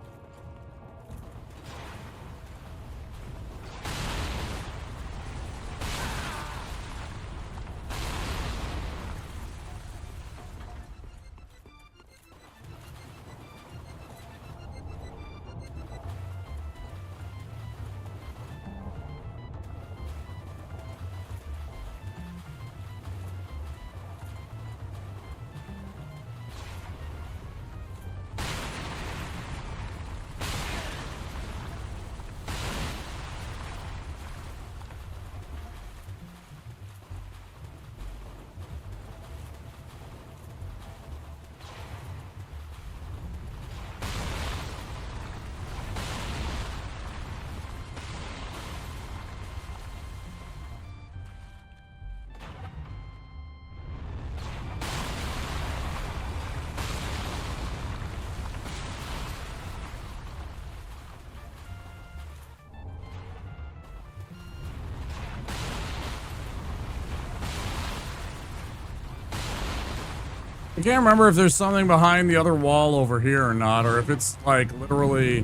I can't remember if there's something behind the other wall over here or not, or if it's like literally,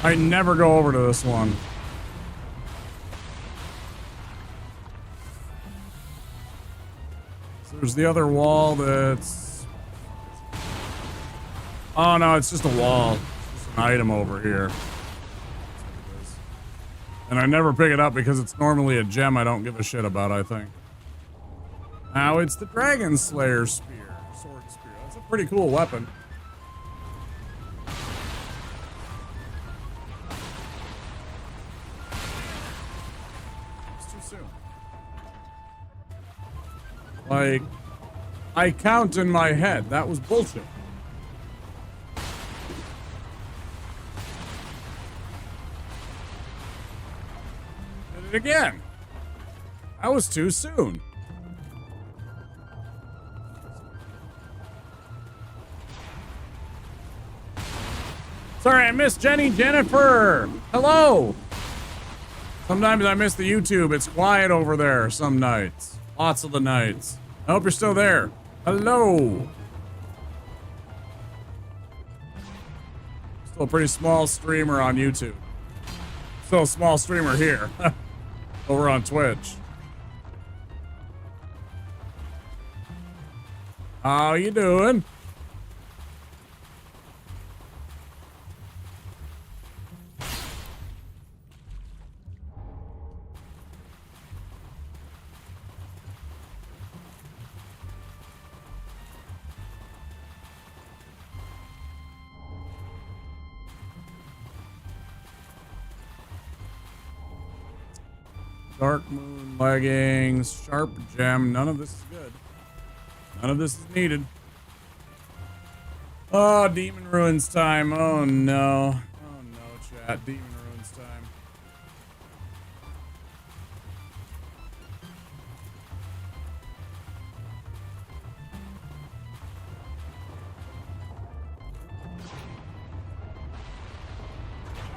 I never go over to this one. So there's the other wall that's, oh no, it's just a wall. It's just an item over here. And I never pick it up because it's normally a gem I don't give a shit about, I think. Now it's the Dragon Slayer Spear. Sword Spear. That's a pretty cool weapon. It's too soon. Like, I count in my head. That was bullshit. Did it again. That was too soon. Sorry, I missed Jennifer. Hello. Sometimes I miss the YouTube. It's quiet over there some nights. Lots of the nights. I hope you're still there. Hello. Still a pretty small streamer on YouTube. Still a small streamer here. Over on Twitch. How you doing? Dark Moon leggings, sharp gem. None of this is good. None of this is needed. Oh, Demon Ruins time. Oh no. Oh no, chat. Demon Ruins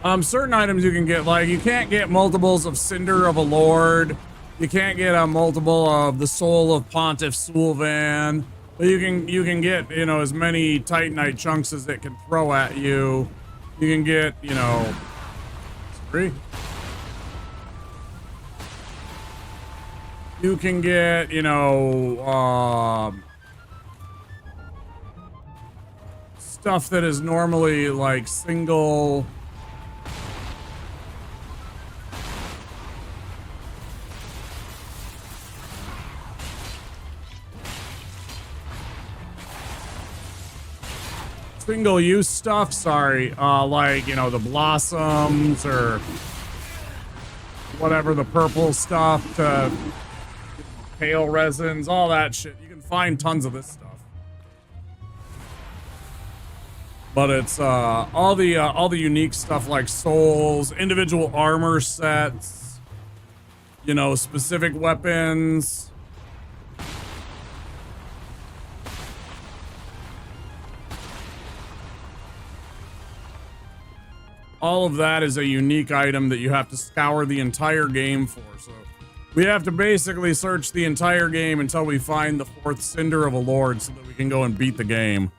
time. Certain items you can get, like, you can't get multiples of Cinder of a Lord. You can't get a multiple of the Soul of Pontiff Sulvan. But you can get, you know, as many Titanite chunks as it can throw at you. You can get, you know, free. You can get, you know, stuff that is normally like single. Single use stuff, sorry, like, you know, the blossoms or whatever, the purple stuff, to pale resins, all that shit. You can find tons of this stuff. But it's all the unique stuff like souls, individual armor sets, you know, specific weapons. All of that is a unique item that you have to scour the entire game for. So we have to basically search the entire game until we find the 4th Cinder of a Lord so that we can go and beat the game.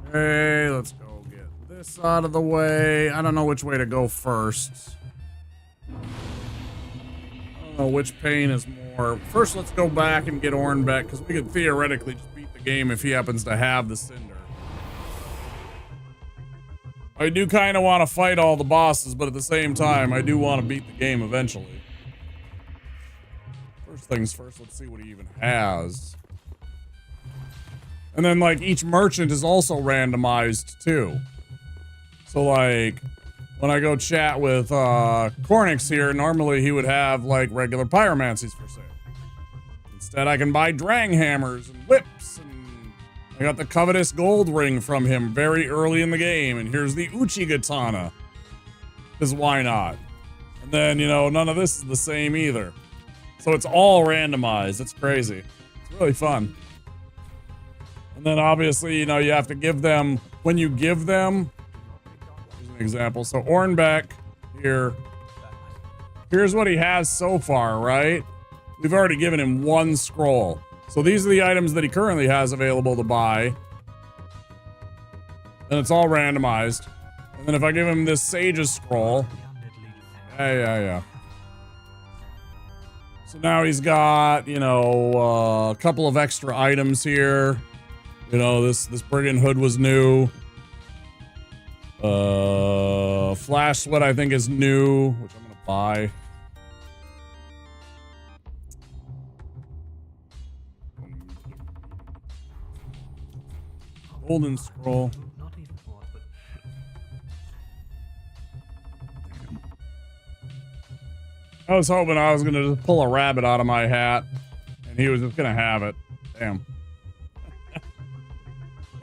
Okay, let's go get this out of the way. I don't know which way to go first. I don't know which pain is more. First, let's go back and get Ornbeck, because we could theoretically just beat the game if he happens to have the Cinder. I do kind of want to fight all the bosses, but at the same time, I do want to beat the game eventually. First things first, let's see what he even has. And then, like, each merchant is also randomized, too. So, like, when I go chat with Cornix here, normally he would have, like, regular pyromancies for sale. Instead, I can buy drang hammers and whips, and I got the covetous gold ring from him very early in the game, and here's the Uchigatana. Because why not? And then, you know, none of this is the same either. So it's all randomized. It's crazy. It's really fun. And then obviously, you know, you have to give them, when you give them, here's an example. So Ornbeck here, here's what he has so far, right? We've already given him 1 scroll. So these are the items that he currently has available to buy. And it's all randomized. And then if I give him this Sage's scroll, yeah. So now he's got, you know, a couple of extra items here. You know, this Brigand Hood was new. Flash Sweat I think is new, which I'm gonna buy. Golden Scroll. I was hoping I was gonna just pull a rabbit out of my hat, and he was just gonna have it. Damn.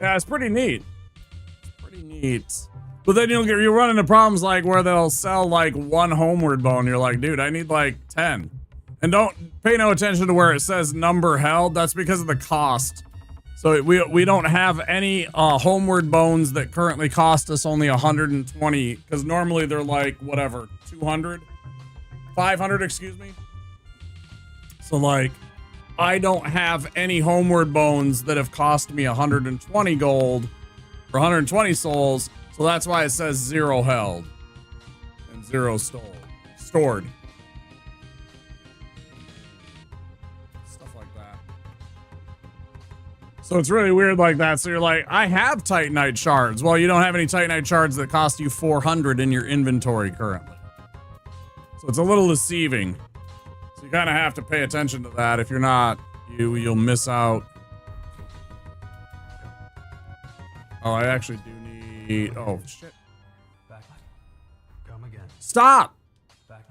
Yeah, it's pretty neat. It's pretty neat. But then you'll run into problems like where they'll sell like 1 homeward bone. You're like, dude, I need like 10. And don't pay no attention to where it says number held. That's because of the cost. So we don't have any homeward bones that currently cost us only 120, because normally they're like whatever, 200, 500, excuse me. So like, I don't have any homeward bones that have cost me 120 gold or 120 souls, so that's why it says 0 held and 0 stored. So it's really weird like that. So you're like, I have Titanite shards. Well, you don't have any Titanite shards that cost you 400 in your inventory currently. So it's a little deceiving. So you kind of have to pay attention to that. If you're not, you'll miss out. Oh, I actually do need... Oh, shit. Backline. Come again. Stop! Backline.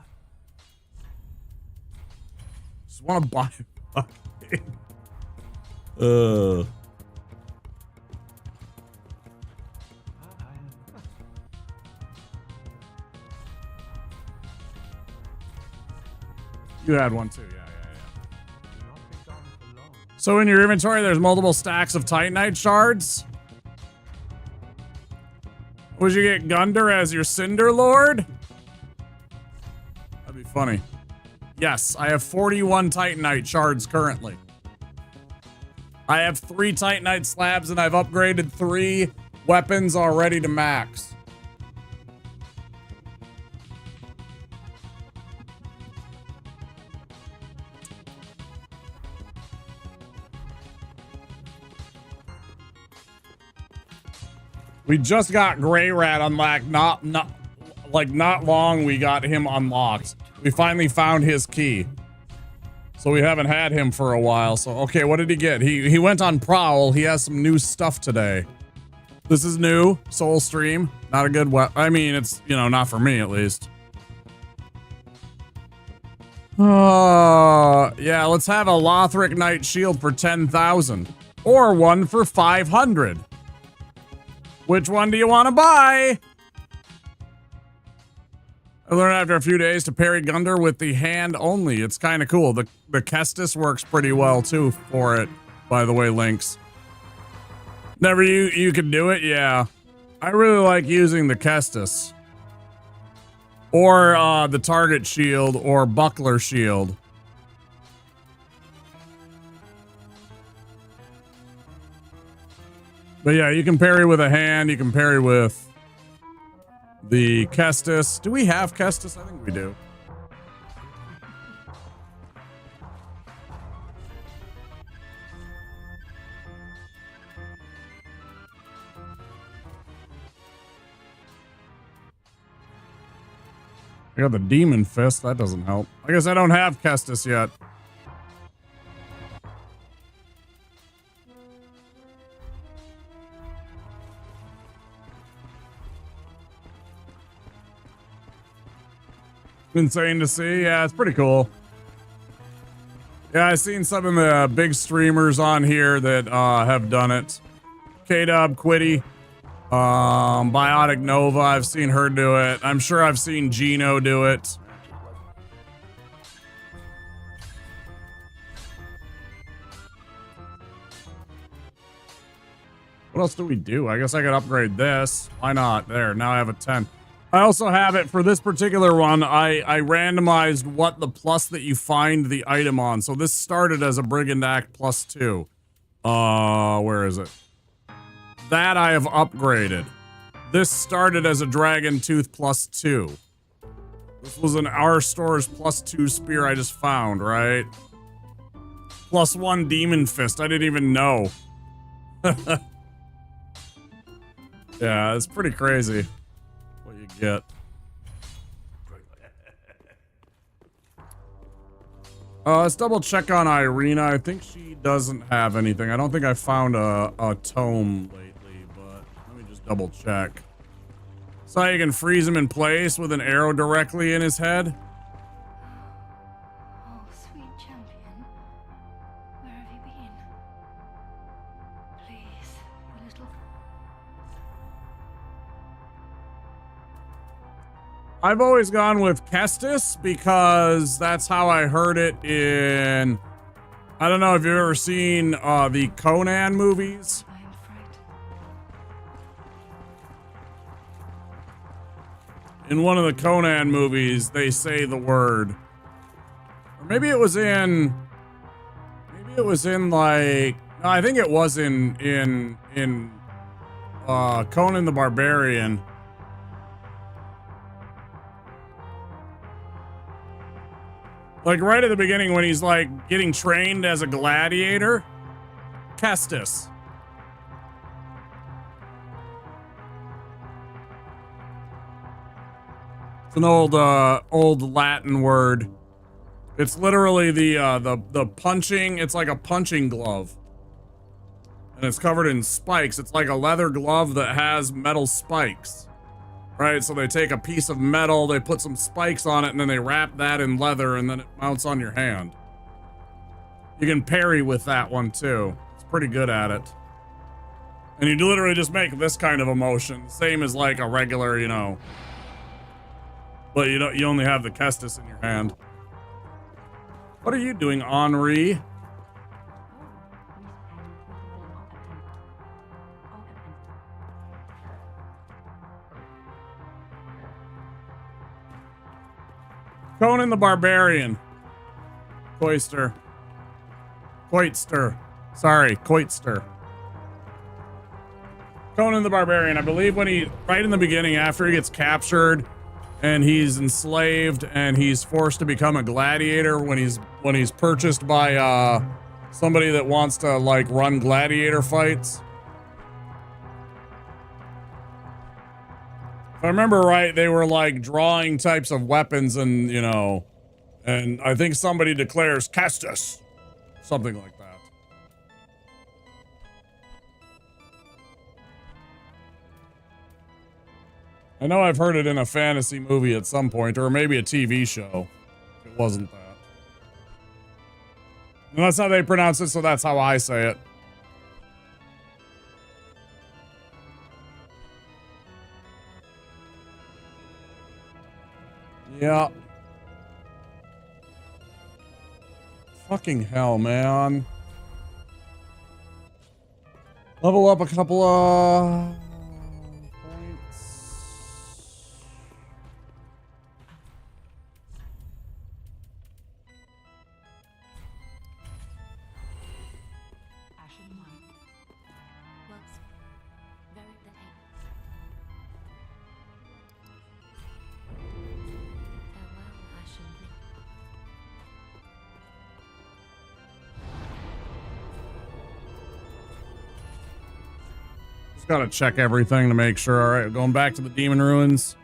Just want to buy it. You had one too, yeah. So in your inventory, there's multiple stacks of Titanite shards? Would you get Gunder as your Cinder Lord? That'd be funny. Yes, I have 41 Titanite shards currently. I have 3 Titanite slabs and I've upgraded 3 weapons already to max. We just got Grey Rat unlocked. Not long we got him unlocked. We finally found his key. So we haven't had him for a while. So okay, what did he get? He went on Prowl. He has some new stuff today. This is new. Soul Stream. Not a good I mean, it's, you know, not for me at least. Yeah, let's have a Lothric Knight Shield for 10,000. Or one for 500. Which one do you want to buy? I learned after a few days to parry Gunder with the hand only. It's kind of cool. The Kestis works pretty well too for it, by the way, Lynx. Never you could do it? Yeah. I really like using the Kestis. Or the Target Shield or Buckler Shield. But yeah, you can parry with a hand, you can parry with the Kestis. Do we have Kestis? I think we do. I got the Demon Fist, that doesn't help. I guess I don't have Kestis yet. Insane to see. Yeah, it's pretty cool. Yeah, I've seen some of the big streamers on here that have done it. K-Dub, Quiddy, Biotic Nova, I've seen her do it. I'm sure I've seen Gino do it. What else do we do? I guess I could upgrade this. Why not? There, now I have a 10. I also have it for this particular one. I randomized what the plus that you find the item on. So this started as a Brigand Act +2. Where is it? That I have upgraded. This started as a Dragon Tooth +2. This was an Our Stores +2 spear I just found, right? +1 Demon Fist. I didn't even know. Yeah, it's pretty crazy. You get. Let's double check on Irina. I think she doesn't have anything. I don't think I found a tome lately, but let me just double check. So you can freeze him in place with an arrow directly in his head. Oh, sweet champion. Where have you been? Please, a little. I've always gone with Kestis because that's how I heard it in... I don't know if you've ever seen the Conan movies. In one of the Conan movies, they say the word. Or maybe it was in... Maybe it was in like... No, I think it was in Conan the Barbarian. Like right at the beginning when he's like getting trained as a gladiator. Kestis. It's an old Latin word. It's literally the punching. It's like a punching glove, and it's covered in spikes. It's like a leather glove that has metal spikes, right? So they take a piece of metal, they put some spikes on it, and then they wrap that in leather, and then it mounts on your hand. You can parry with that one too. It's pretty good at it. And you literally just make this kind of a motion, same as like a regular, you know. But you only have the Kestis in your hand. What are you doing, Henri? Conan the Barbarian. Coister. Sorry, Coitster. Conan the Barbarian. I believe when right in the beginning, after he gets captured and he's enslaved and he's forced to become a gladiator when he's purchased by somebody that wants to like run gladiator fights. If I remember right, they were like drawing types of weapons and, you know, and I think somebody declares Kestis. Something like that. I know I've heard it in a fantasy movie at some point, or maybe a TV show. It wasn't that. And that's how they pronounce it, so that's how I say it. Yeah. Fucking hell, man. Level up a couple of points. Ashen wine. Works very little. Farewell, Ashen Wind. Just gotta check everything to make sure. All right, going back to the Demon Ruins.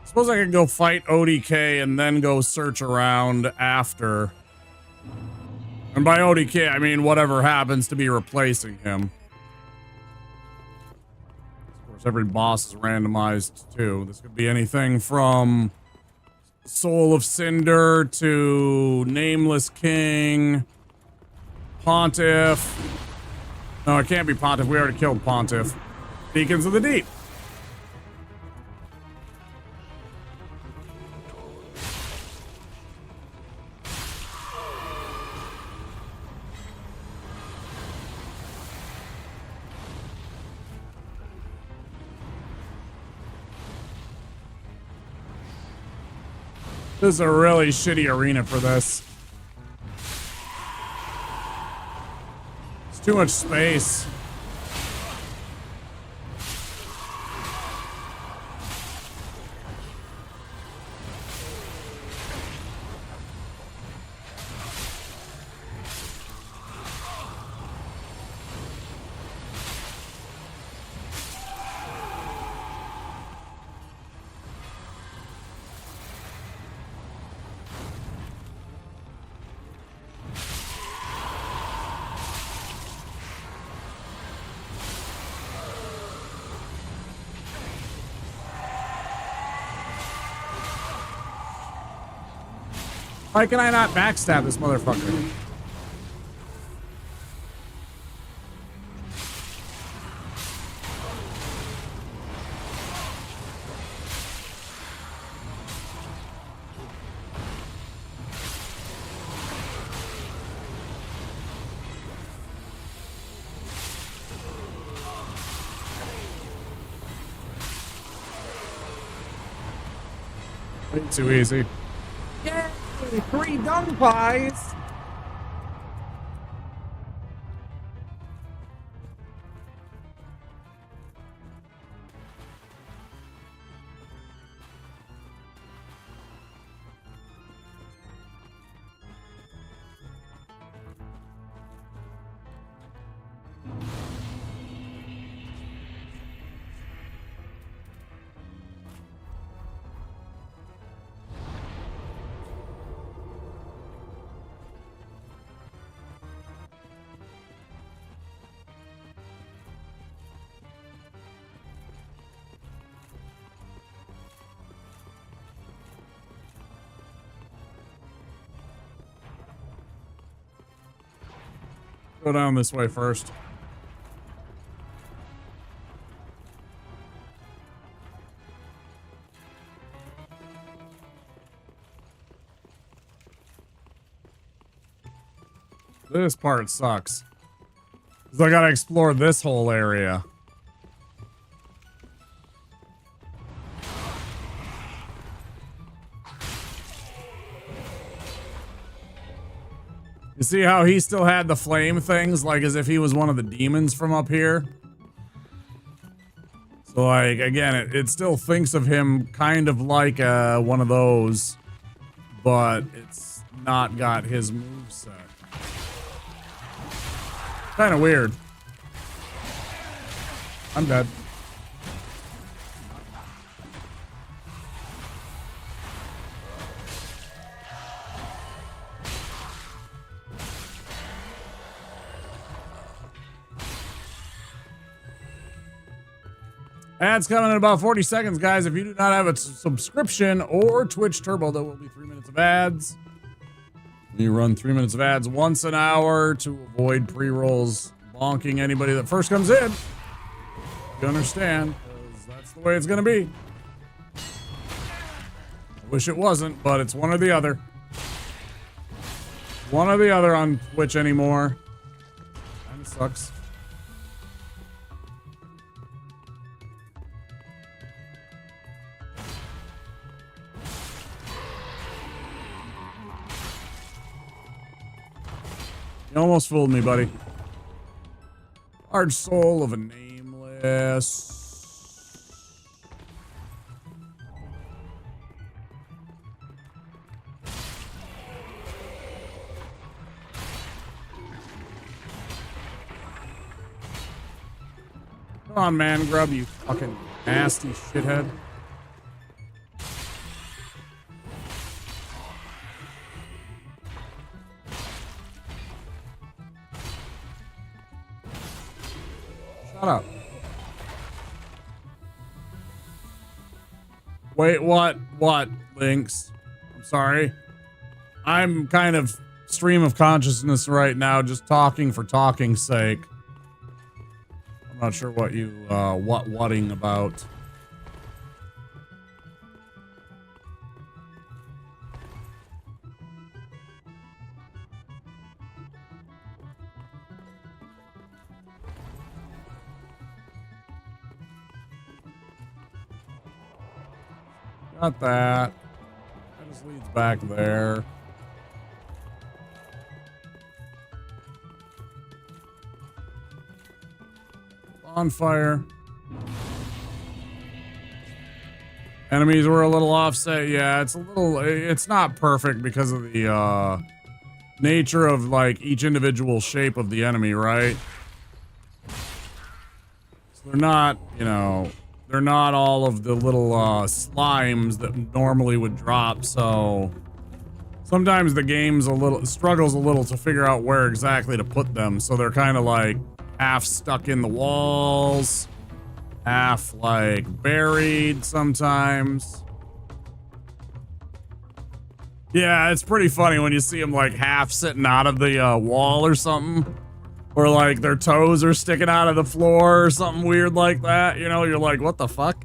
Suppose I could go fight ODK and then go search around after. And by ODK, I mean whatever happens to be replacing him. Of course, every boss is randomized too. This could be anything from Soul of Cinder to Nameless King, Pontiff. No, it can't be Pontiff. We already killed Pontiff. Beacons of the Deep. This is a really shitty arena for this. It's too much space. Why can I not backstab this motherfucker? Way too easy. Yay! 3 dung pies! Go down this way first. This part sucks. 'Cause I gotta explore this whole area. You see how he still had the flame things, like as if he was one of the demons from up here? So like, again, it still thinks of him kind of like one of those, but it's not got his moveset. Kind of weird. I'm dead. Ads coming in about 40 seconds, guys. If you do not have a subscription or Twitch Turbo, there will be 3 minutes of ads. You run 3 minutes of ads once an hour to avoid pre-rolls bonking anybody that first comes in. You understand, because that's the way it's going to be. I wish it wasn't, but it's one or the other. One or the other on Twitch anymore. Kind of sucks. You almost fooled me, buddy. Large soul of a nameless. Come on, man, grub, you fucking nasty shithead. Shut up. Wait, what? What, Lynx? I'm sorry. I'm kind of stream of consciousness right now, just talking for talking's sake. I'm not sure what you, whatting about. Got that. That just leads back there. Bonfire. Enemies were a little offset. Yeah, it's not perfect because of the nature of like each individual shape of the enemy, right? So they're not, you know, they're not all of the little slimes that normally would drop, so sometimes the game's struggles a little to figure out where exactly to put them, so they're kind of like half stuck in the walls, half like buried sometimes. Yeah, it's pretty funny when you see them like half sitting out of the wall or something. Or like their toes are sticking out of the floor or something weird like that. You know, you're like, what the fuck?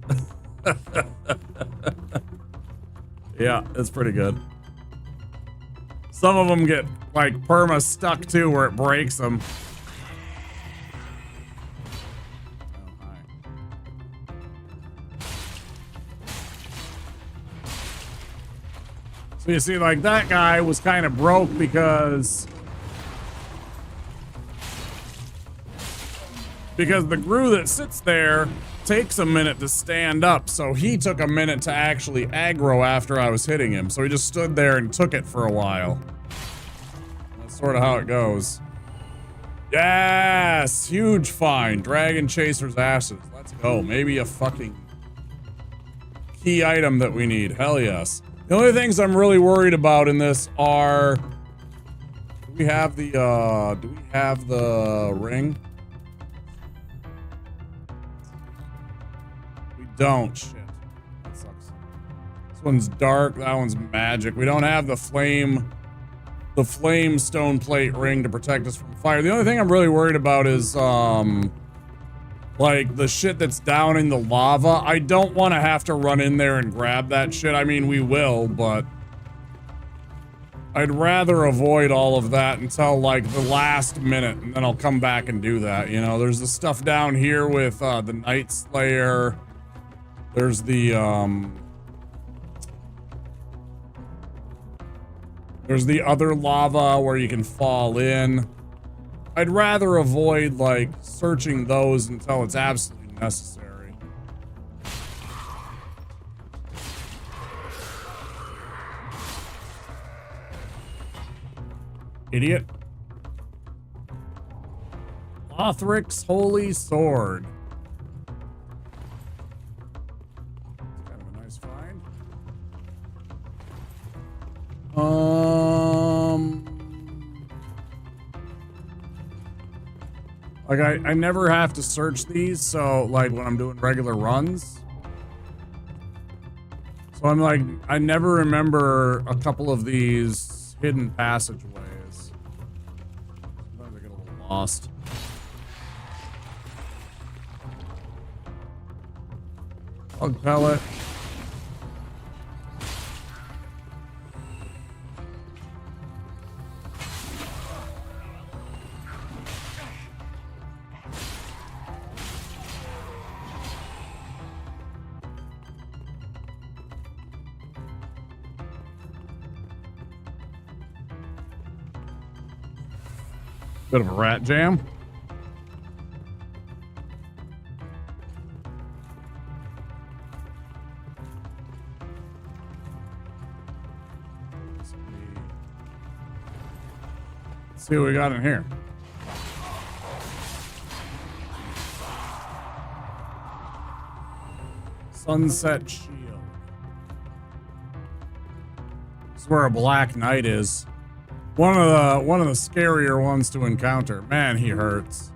Yeah, it's pretty good. Some of them get like perma stuck too where it breaks them. So you see, like that guy was kind of broke because the Gru that sits there takes a minute to stand up, so he took a minute to actually aggro after I was hitting him. So he just stood there and took it for a while. That's sort of how it goes. Yes! Huge find. Dragon Chaser's ashes. Let's go. Maybe a fucking key item that we need. Hell yes. The only things I'm really worried about in this are... Do we have the ring? Don't. Shit. That sucks. This one's dark. That one's magic. We don't have the flame the flame stone plate ring to protect us from fire. The only thing I'm really worried about is like the shit that's down in the lava. I don't want to have to run in there and grab that shit. I mean, we will, but I'd rather avoid all of that until like the last minute, and then I'll come back and do that. You know, there's the stuff down here with the Night Slayer. There's the other lava where you can fall in. I'd rather avoid like searching those until it's absolutely necessary. Idiot. Lothric's Holy Sword. Kind of a nice find. Like I never have to search these, so like when I'm doing regular runs. So I'm like, I never remember a couple of these hidden passageways. Sometimes I get a little lost. Bug pellet. Bit of a rat jam. Let's see what we got in here. Sunset Shield. This is where a Black Knight is. One of the scarier ones to encounter. Man, he hurts.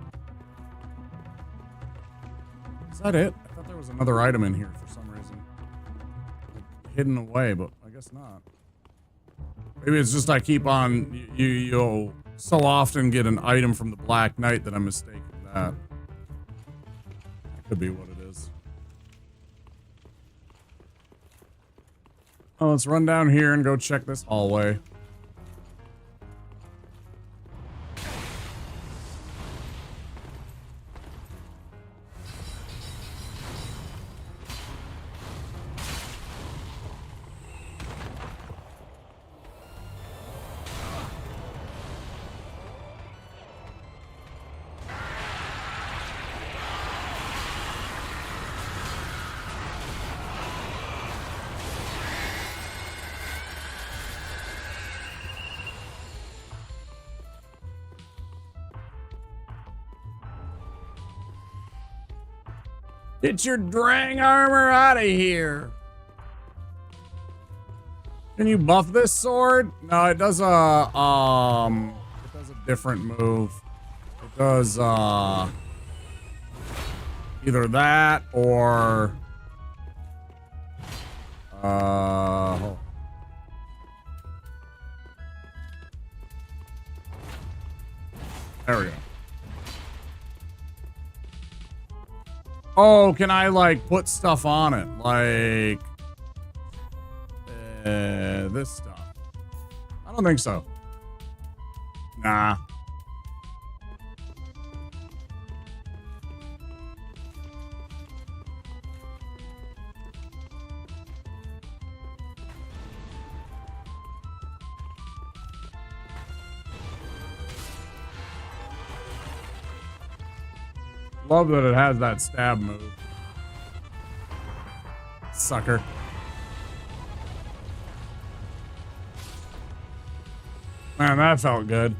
Is that it? I thought there was another item in here for some reason. Like, hidden away, but I guess not. Maybe it's just I keep on you'll so often get an item from the Black Knight that I'm mistaken that. That could be what it is. Oh, let's run down here and go check this hallway. Get your drang armor out of here. Can you buff this sword? No, it does a different move. It does either that or there we go. Oh, can I like put stuff on it? Like this stuff. I don't think so. Nah. Love that it has that stab move. Sucker. Man, that felt good.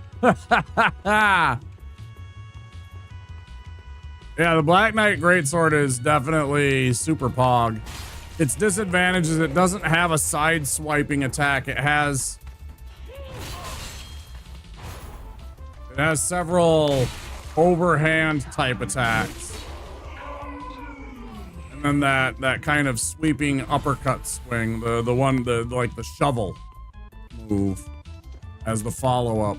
Yeah, the Black Knight Greatsword is definitely super pog. Its disadvantage is it doesn't have a side swiping attack. It has several overhand type attacks. And then that kind of sweeping uppercut swing, the one like the shovel move. as the follow-up.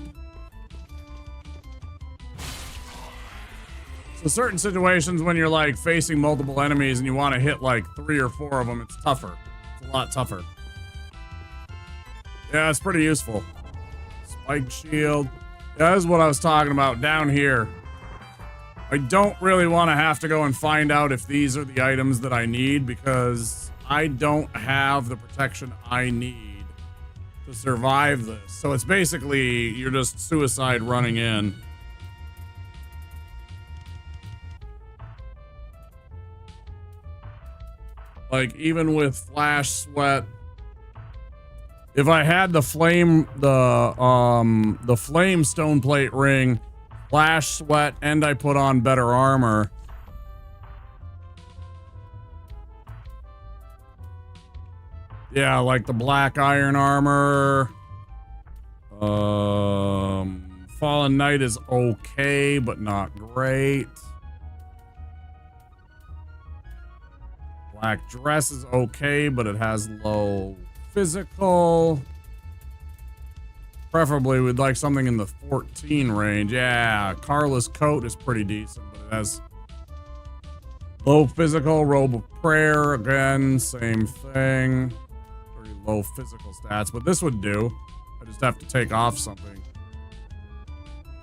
So certain situations when you're like facing multiple enemies and you want to hit like 3 or 4 of them, it's tougher. It's a lot tougher. Yeah, it's pretty useful. Spike shield. Yeah, that is what I was talking about down here. I don't really want to have to go and find out if these are the items that I need because I don't have the protection I need to survive this. So it's basically, you're just suicide running in. Like, even with Flash Sweat, if I had the flame stone plate ring, Flash Sweat, and I put on better armor, yeah, like the black iron armor, Fallen Knight is okay, but not great. Black dress is okay, but it has low physical. Preferably we'd like something in the 14 range. Yeah, Carla's coat is pretty decent, but it has low physical. Robe of Prayer, again, same thing. Pretty low physical stats, but this would do. I just have to take off something.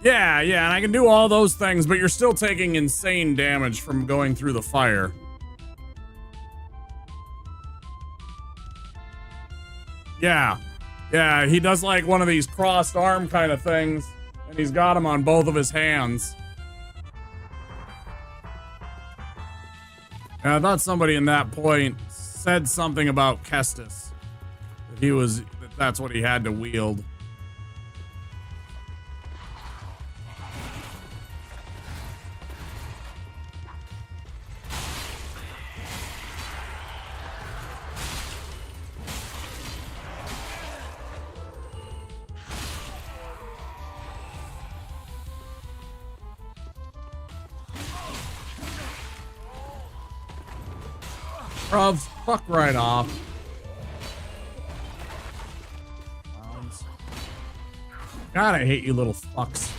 Yeah, and I can do all those things, but you're still taking insane damage from going through the fire. Yeah, he does like one of these crossed arm kind of things, and he's got him on both of his hands. And I thought somebody in that point said something about Kestis. That's what he had to wield. Bruv, fuck right off. Clowns. God, I hate you little fucks.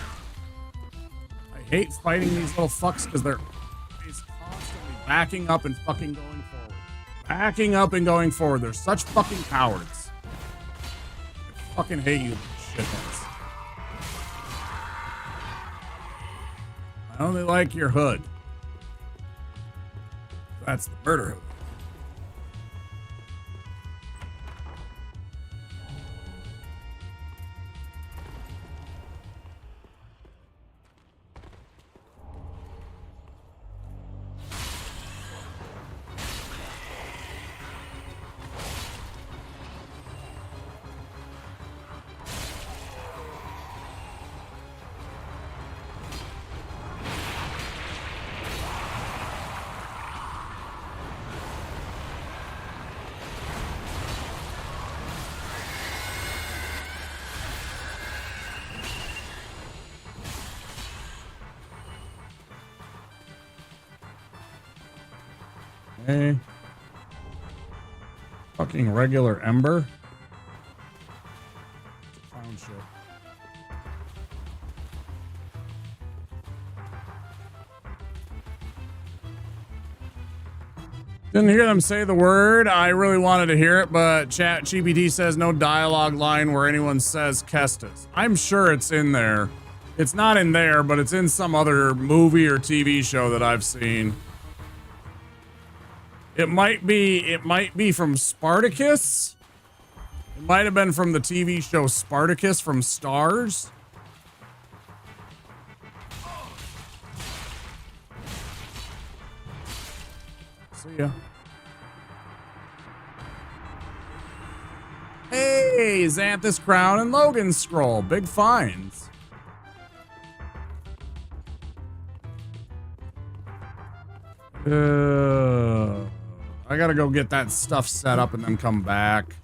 I hate fighting these little fucks because they're constantly backing up and fucking going forward. Backing up and going forward. They're such fucking cowards. I fucking hate you little shitheads. I only like your hood. That's the murder hood. Okay. Fucking regular Ember. Clown shit. Didn't hear them say the word. I really wanted to hear it, but ChatGPT says no dialogue line where anyone says Kestis. I'm sure it's in there. It's not in there, but it's in some other movie or TV show that I've seen. It might be from Spartacus. It might have been from the TV show Spartacus from Stars. See ya. Hey, Xanthus Crown and Logan's Scroll. Big finds. I gotta go get that stuff set up and then come back.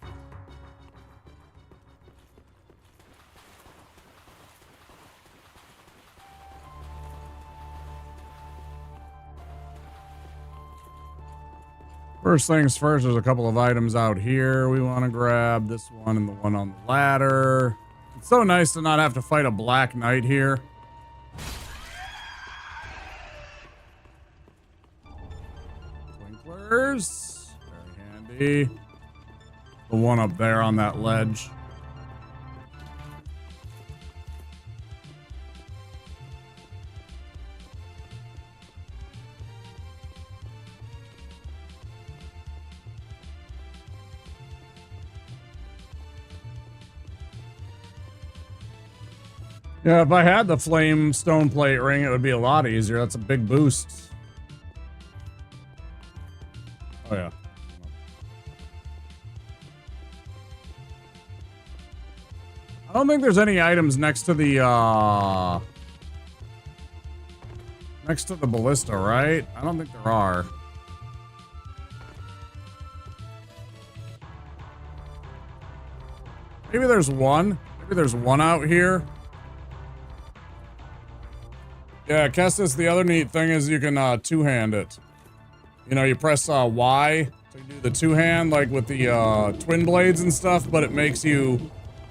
First things first, there's a couple of items out here we want to grab. This one and the one on the ladder. It's so nice to not have to fight a Black Knight here. Twinklers. Very handy. The one up there on that ledge. Yeah, if I had the flame stone plate ring, it would be a lot easier. That's a big boost. Oh, yeah. I don't think there's any items next to the ballista, right? I don't think there are. Maybe there's one. Maybe there's one out here. Yeah, Kestis, the other neat thing is you can two-hand it. You know, you press Y to do the two-hand, like with the twin blades and stuff, but it makes you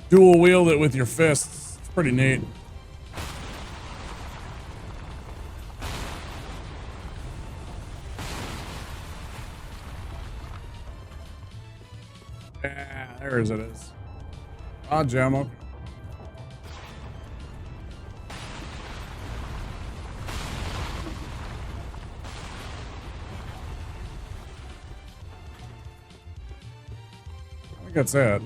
dual wield it with your fists. It's pretty neat. Yeah, there it is. Ah, gem, okay. I think that's it.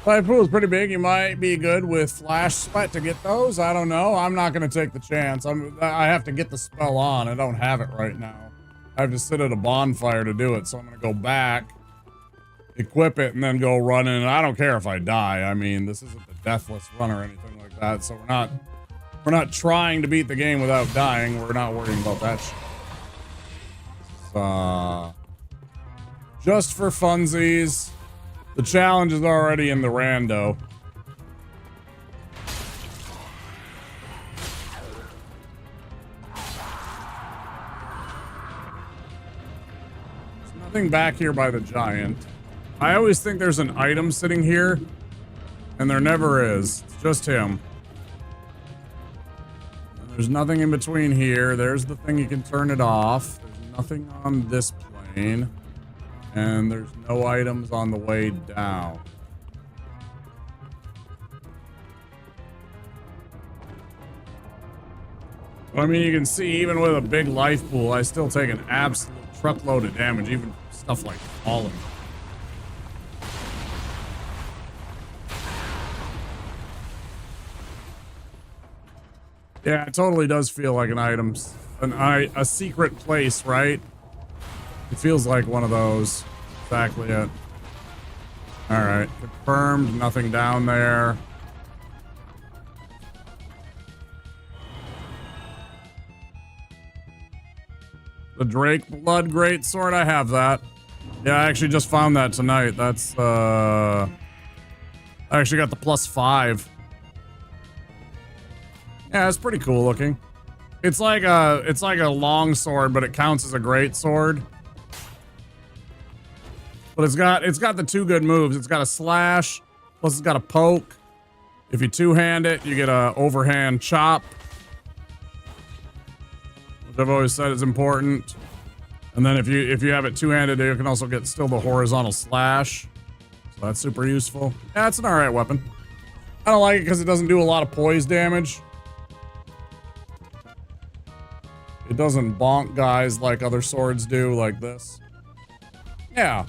Life pool is pretty big. You might be good with flash sweat to get those. I don't know. I'm not going to take the chance. I have to get the spell on. I don't have it right now. I have to sit at a bonfire to do it. So I'm going to go back, equip it, and then go run in. I don't care if I die. I mean, this isn't the Deathless run or anything like that. So we're not trying to beat the game without dying. We're not worrying about that shit. Just for funsies. The challenge is already in the rando. There's nothing back here by the giant. I always think there's an item sitting here, and there never is. It's just him. And there's nothing in between here. There's the thing you can turn it off. There's nothing on this plane. And there's no items on the way down. I mean, you can see even with a big life pool, I still take an absolute truckload of damage, even stuff like falling. Yeah, it totally does feel like an item, a secret place, right? It feels like one of those. Exactly it. Alright. Confirmed. Nothing down there. The Drake Blood Greatsword. I have that. Yeah, I actually just found that tonight. That's, I actually got the +5. Yeah, it's pretty cool looking. It's like a long sword, but it counts as a great sword. But it's got the two good moves. It's got a slash, plus it's got a poke. If you two-hand it, you get a overhand chop, which I've always said is important. And then if you have it two-handed, you can also get still the horizontal slash. So that's super useful. Yeah, it's an alright weapon. I don't like it because it doesn't do a lot of poise damage. It doesn't bonk guys like other swords do, like this. Yeah.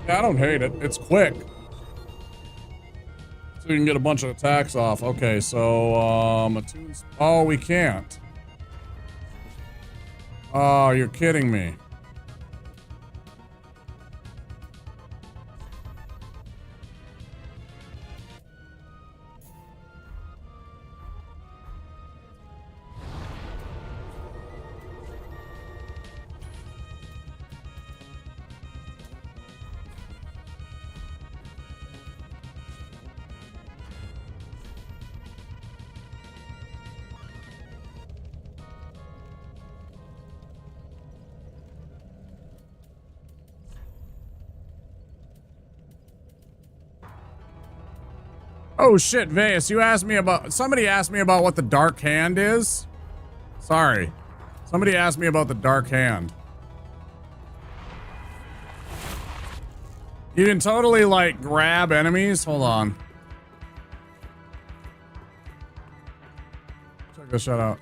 Yeah, I don't hate it. It's quick. So you can get a bunch of attacks off. Okay, so, oh, we can't. Oh, you're kidding me. Oh shit, Vase, you asked me about, somebody asked me about what the dark hand is. Sorry. Somebody asked me about the dark hand. You can totally like grab enemies. Hold on. Check this shit out.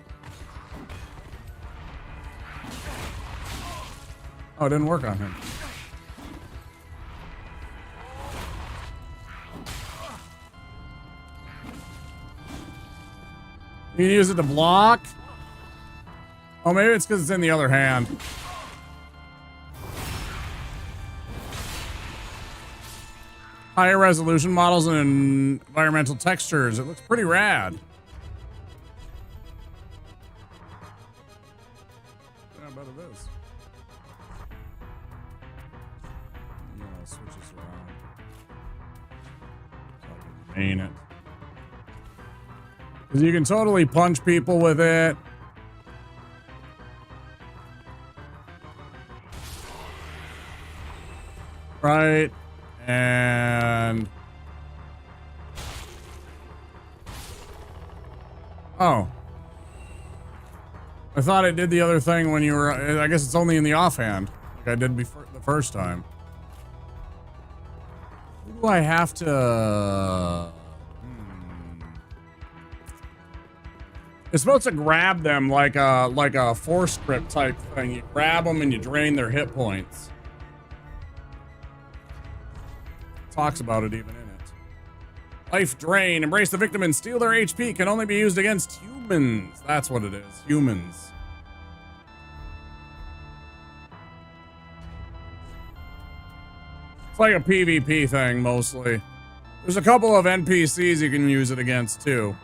Oh, it didn't work on him. You can use it to block. Oh, maybe it's because it's in the other hand. Higher resolution models and environmental textures. It looks pretty rad. Yeah, I bet it is. Yeah, switch this around. So I can main it. Because you can totally punch people with it. Right. And... oh. I thought it did the other thing when you were... I guess it's only in the offhand. Like I did before the first time. Who do I have to... It's supposed to grab them like a force grip type thing. You grab them and you drain their hit points. Talks about it even in it. Life drain. Embrace the victim and steal their HP. Can only be used against humans. That's what it is. Humans. It's like a PvP thing mostly. There's a couple of NPCs you can use it against too.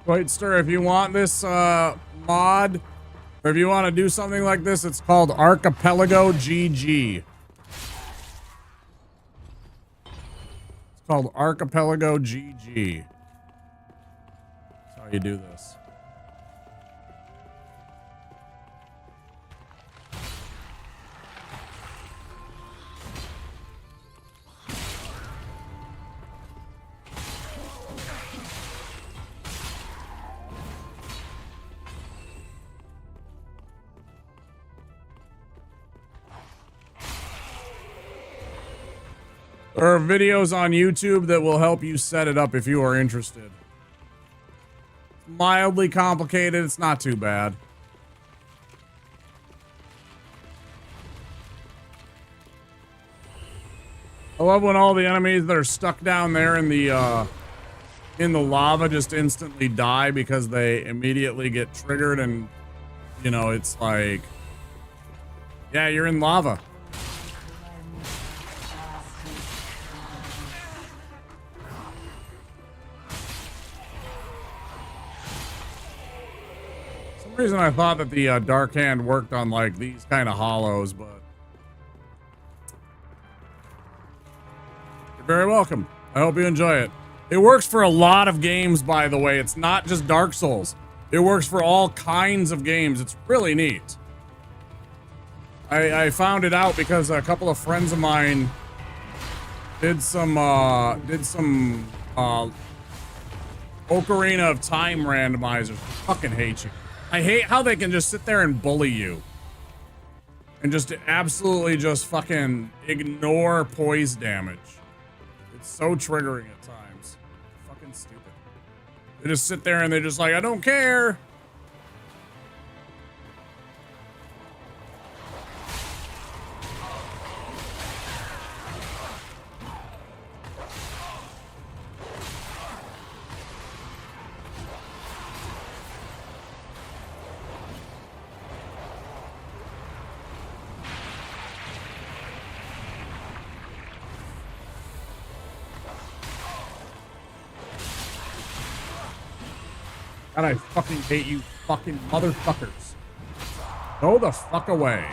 Wait, sir, if you want this mod, or if you want to do something like this, it's called Archipelago GG. It's called Archipelago GG. That's how you do this. There are videos on YouTube that will help you set it up if you are interested. It's mildly complicated. It's not too bad. I love when all the enemies that are stuck down there in the lava just instantly die because they immediately get triggered, and you know, it's like, yeah, you're in lava. For some reason I thought that the dark hand worked on like these kind of hollows, but you're very welcome. I hope you enjoy it. It works for a lot of games, by the way. It's not just Dark Souls. It works for all kinds of games. It's really neat. I found it out because a couple of friends of mine did some Ocarina of Time randomizers. I fucking hate you. I hate how they can just sit there and bully you. And just absolutely just fucking ignore poise damage. It's so triggering at times. Fucking stupid. They just sit there and they're just like, I don't care. God, I fucking hate you fucking motherfuckers. Go the fuck away.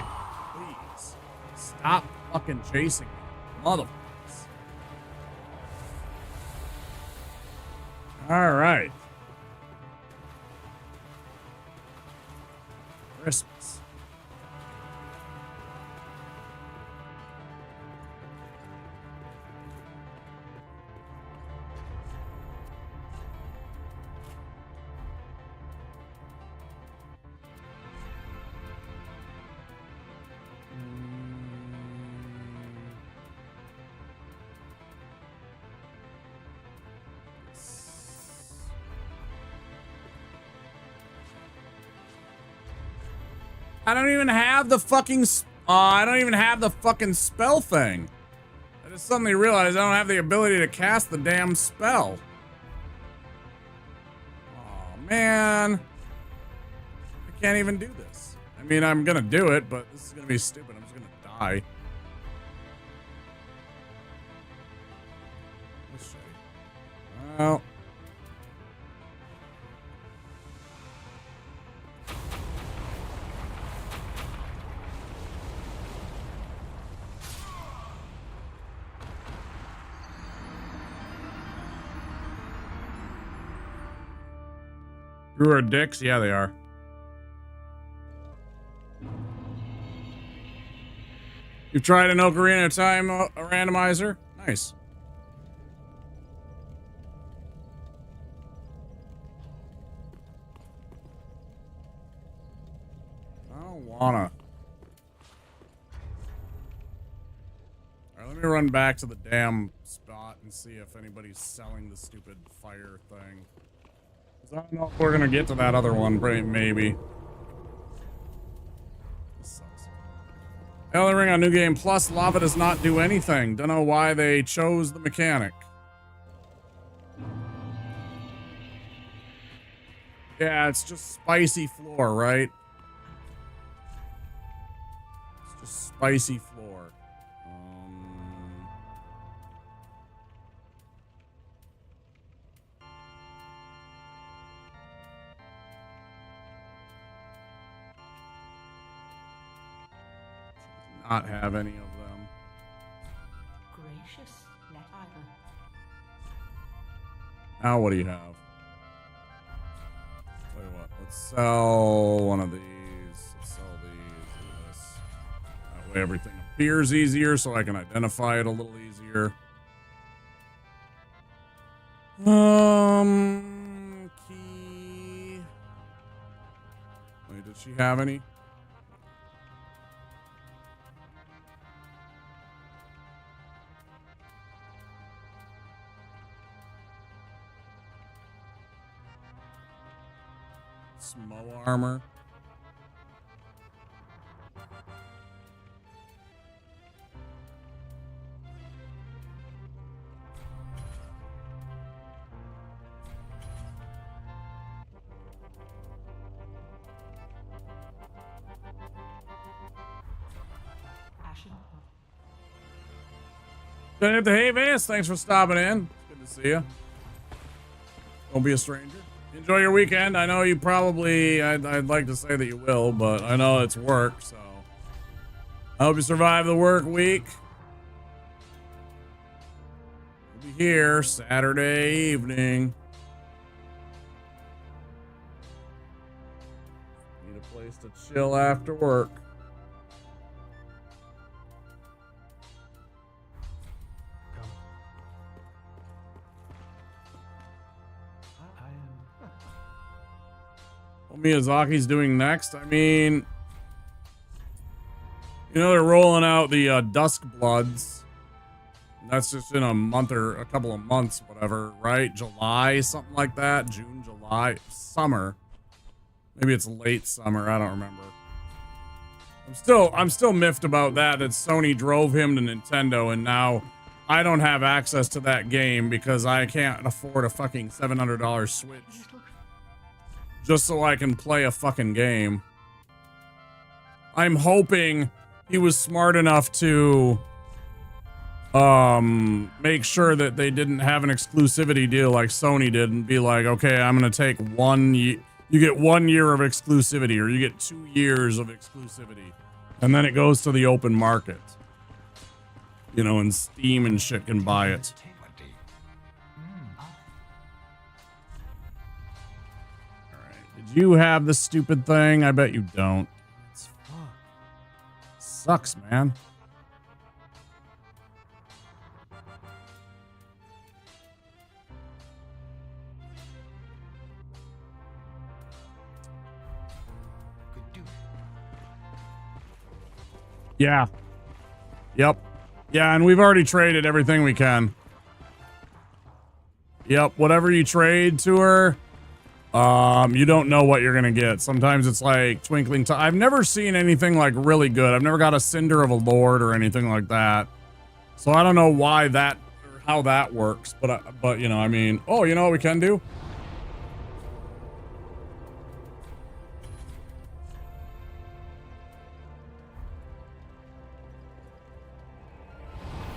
Please. Stop fucking chasing me. Motherfuckers. All right. Christmas. I don't even have the fucking I don't even have the fucking spell thing. I just suddenly realized I don't have the ability to cast the damn spell. Oh man. I can't even do this. I mean, I'm gonna do it, but this is gonna be stupid. I'm just gonna die. Let's see. Well. Who are dicks? Yeah, they are. You've tried an Ocarina of Time randomizer? Nice. I don't wanna. Alright, let me run back to the damn spot and see if anybody's selling the stupid fire thing. I don't know if we're gonna get to that other one, maybe. This sucks. Elden Ring on New Game Plus, lava does not do anything. Don't know why they chose the mechanic. Yeah, it's just spicy floor, right? It's just spicy floor. Not have any of them. Gracious, let either. Now what do you have? Tell you what, let's sell one of these. Let's sell these and this. That way everything appears easier so I can identify it a little easier. Key. Wait, did she have any? Smo armor. Ashen. Hey, Vance, thanks for stopping in. Good to see you. Don't be a stranger. Enjoy your weekend. I know you probably, I'd like to say that you will, but I know it's work, so I hope you survive the work week. We'll be here Saturday evening. Need a place to chill after work. What Miyazaki's doing next? I mean, you know, they're rolling out the Dusk Bloods. That's just in a month or a couple of months, whatever, right? July, something like that. June, July, summer. Maybe it's late summer. I don't remember. I'm still miffed about that Sony drove him to Nintendo and now I don't have access to that game because I can't afford a fucking $700 Switch. Just so I can play a fucking game. I'm hoping he was smart enough to make sure that they didn't have an exclusivity deal like Sony did and be like, okay, I'm gonna take You get 1 year of exclusivity, or you get 2 years of exclusivity. And then it goes to the open market. You know, and Steam and shit can buy it. Alright, did you have the stupid thing? I bet you don't. Sucks, man. Yeah. Yep. Yeah, and we've already traded everything we can. Yep, whatever you trade to her, you don't know what you're gonna get. Sometimes it's like twinkling. I've never seen anything like really good. I've never got a Cinder of a Lord or anything like that. So I don't know why that or how that works. But you know, I mean, oh, you know what we can do?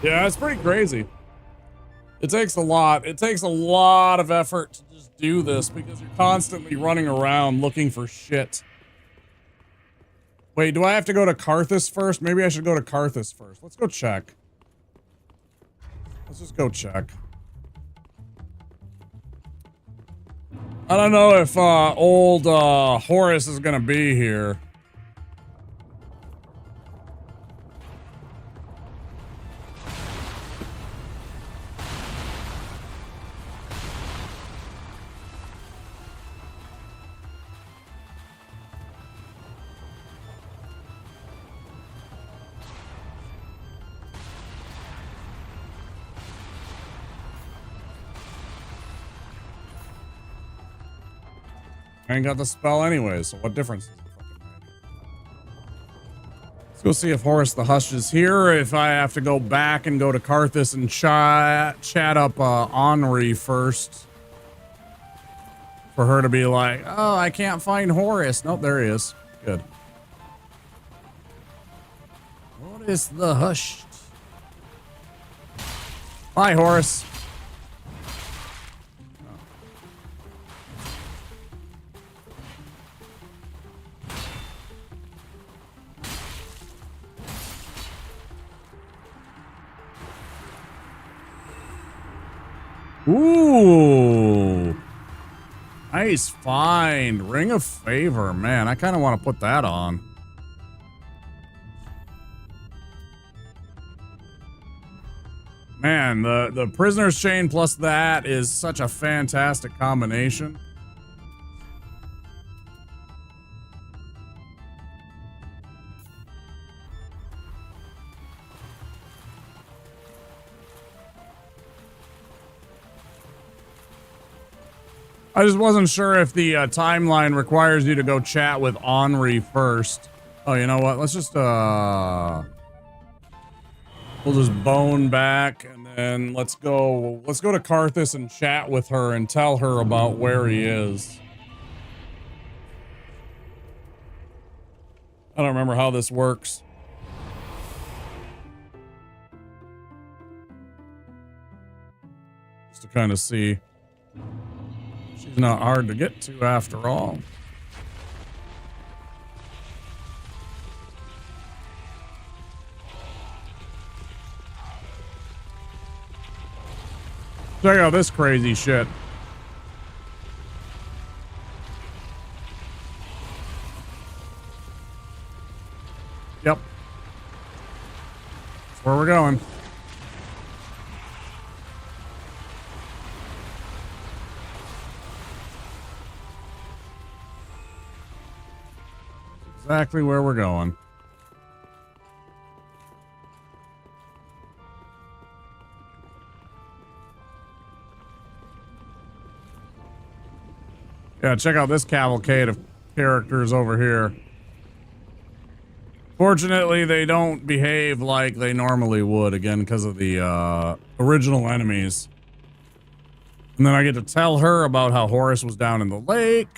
Yeah, it's pretty crazy. It takes a lot. It takes a lot of effort to just do this because you're constantly running around looking for shit. Wait, do I have to go to Karthus first? Maybe I should go to Karthus first. Let's go check. Let's just go check. I don't know if old Horace is gonna be here. I ain't got the spell anyway, so what difference does it fucking make? Let's go see if Horace the Hush is here, or if I have to go back and go to Karthus and chat up Henri first. For her to be like, oh, I can't find Horace. Nope, there he is. Good. Horace the Hushed. Hi, Horace. Ooh. Nice find. Ring of Favor. Man, I kind of want to put that on. Man, the Prisoner's Chain plus that is such a fantastic combination. I just wasn't sure if the timeline requires you to go chat with Henri first. Oh, you know what? Let's just, we'll just bone back and then let's go to Karthus and chat with her and tell her about where he is. I don't remember how this works. Just to kind of see. She's not hard to get to after all. Check out this crazy shit. Yep. That's where we're going. Exactly where we're going. Yeah, check out this cavalcade of characters over here. Fortunately, they don't behave like they normally would, again, because of the original enemies. And then I get to tell her about how Horace was down in the lake.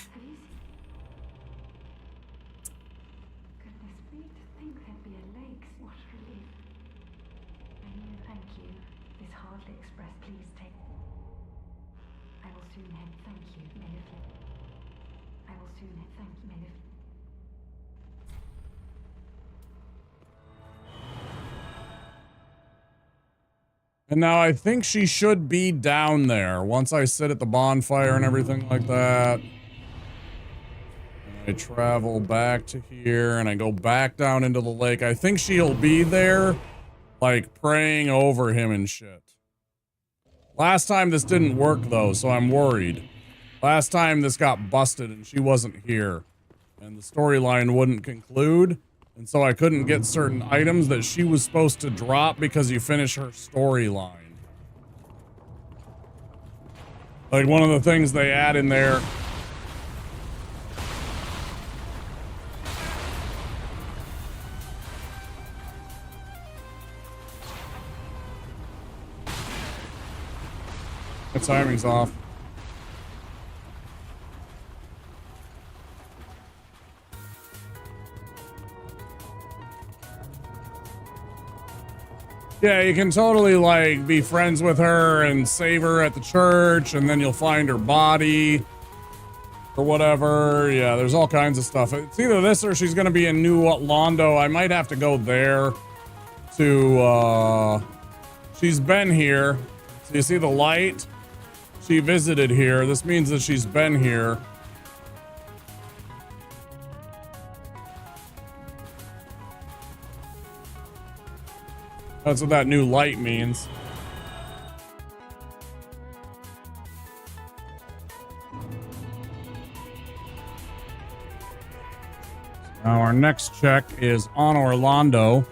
I will soon thank you. And now I think she should be down there once I sit at the bonfire and everything like that. And I travel back to here and I go back down into the lake. I think she'll be there, like praying over him and shit. Last time this didn't work though, so I'm worried. Last time this got busted and she wasn't here. And the storyline wouldn't conclude. And so I couldn't get certain items that she was supposed to drop because you finish her storyline. Like one of the things they add in there. The timing's off. Yeah, you can totally, like, be friends with her and save her at the church, and then you'll find her body or whatever. Yeah, there's all kinds of stuff. It's either this or she's going to be in New Londo. I might have to go there to, she's been here. So you see the light? She visited here. This means that she's been here. That's what that new light means. Now our next check is on Orlando.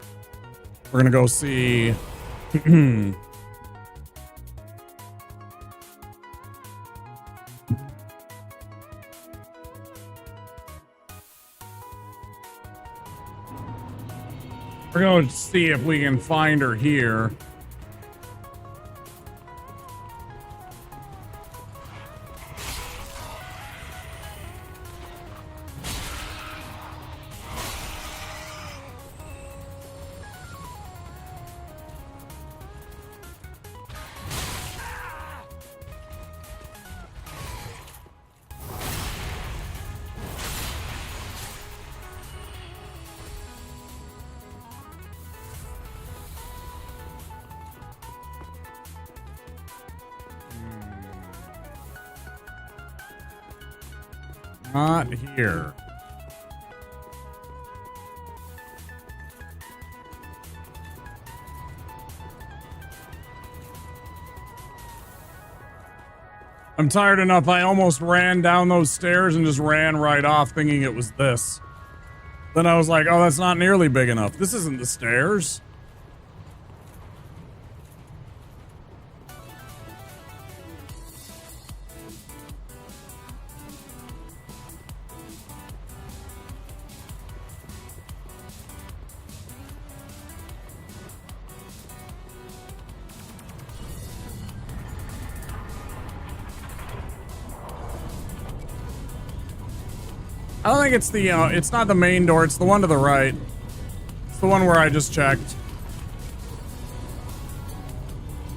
We're gonna go see we're going to see if we can find her here. Not here. I'm tired enough. I almost ran down those stairs and just ran right off thinking it was this. Then I was like, oh, that's not nearly big enough. This isn't the stairs. I don't think it's the, it's not the main door, it's the one to the right. It's the one where I just checked.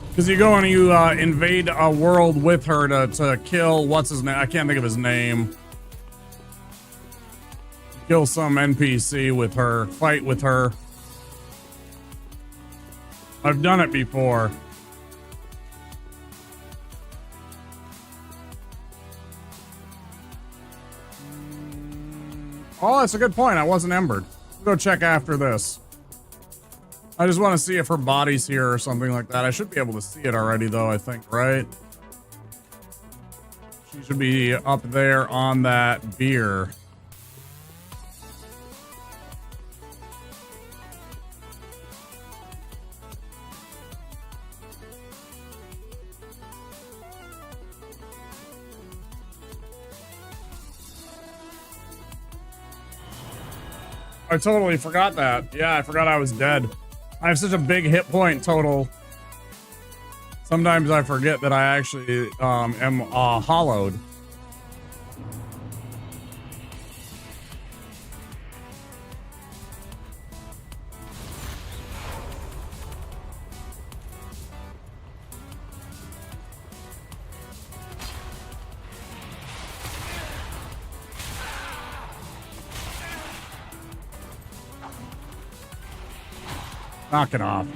Because you go and you invade a world with her to kill, what's his name? I can't think of his name. Kill some NPC with her, fight with her. I've done it before. Oh, that's a good point. I wasn't embered. We'll go check after this. I just want to see if her body's here or something like that. I should be able to see it already, though, I think, right? She should be up there on that beer. I totally forgot that. Yeah, I forgot I was dead. I have such a big hit point total. Sometimes I forget that I actually am hollowed. Knock it off.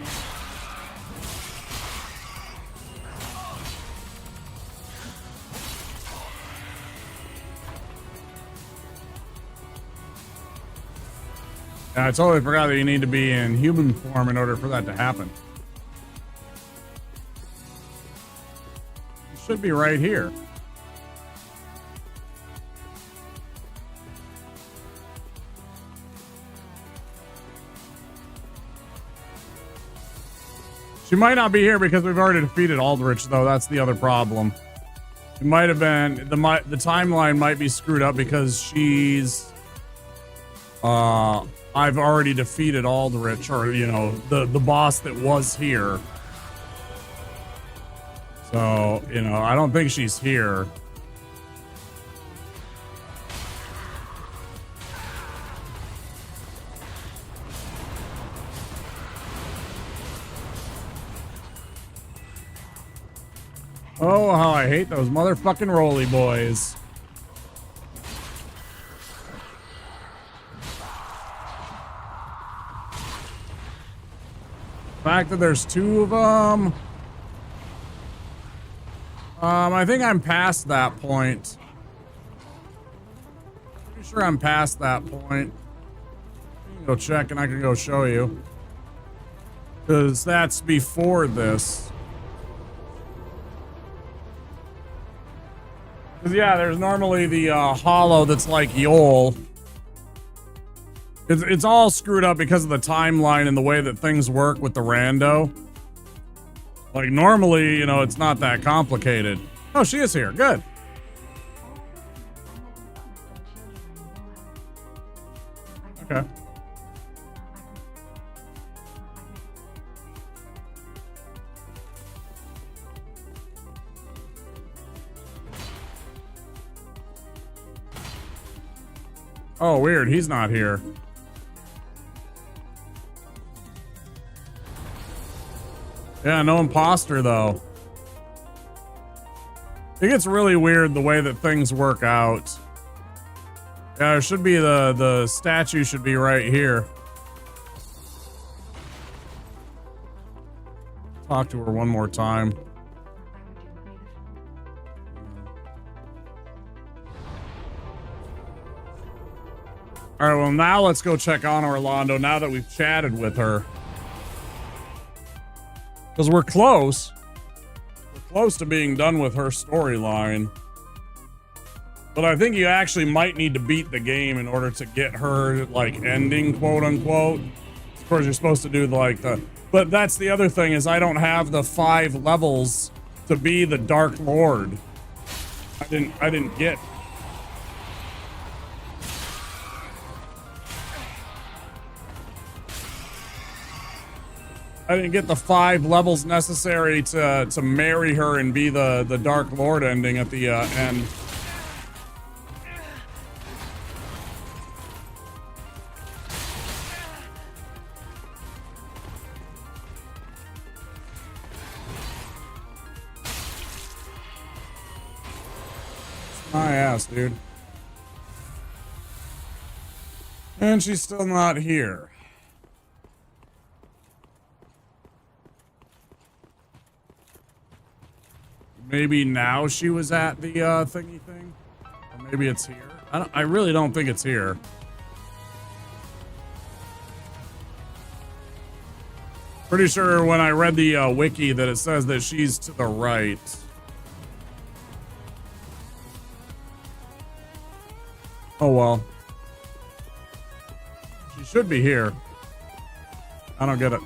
I totally forgot that you need to be in human form in order for that to happen. It should be right here. She might not be here because we've already defeated Aldrich, though. That's the other problem. It might have been the timeline might be screwed up because she's I've already defeated Aldrich, or you know, the boss that was here. So, you know, I don't think she's here. Oh, how I hate those motherfucking roly boys. The fact that there's two of them. I think I'm past that point. Pretty sure I'm past that point. You can go check and I can go show you. Because that's before this. Because, yeah, there's normally the hollow that's like Yol. It's all screwed up because of the timeline and the way that things work with the rando. Like, normally, you know, it's not that complicated. Oh, she is here. Good. Okay. Oh, weird. He's not here. Yeah, no imposter, though. It gets really weird the way that things work out. Yeah, there should be the statue should be right here. Talk to her one more time. All right, well, now let's go check on Orlando now that we've chatted with her. Because we're close. We're close to being done with her storyline. But I think you actually might need to beat the game in order to get her, like, ending, quote unquote. Of course, you're supposed to do, like, the... But that's the other thing, is I don't have the 5 levels to be the Dark Lord. I didn't get... I didn't get the 5 levels necessary to marry her and be the Dark Lord ending at the end. My ass, dude. And she's still not here. Maybe now she was at the thingy thing, or maybe it's here. I really don't think it's here. Pretty sure when I read the wiki that it says that she's to the right. Oh well. She should be here. I don't get it.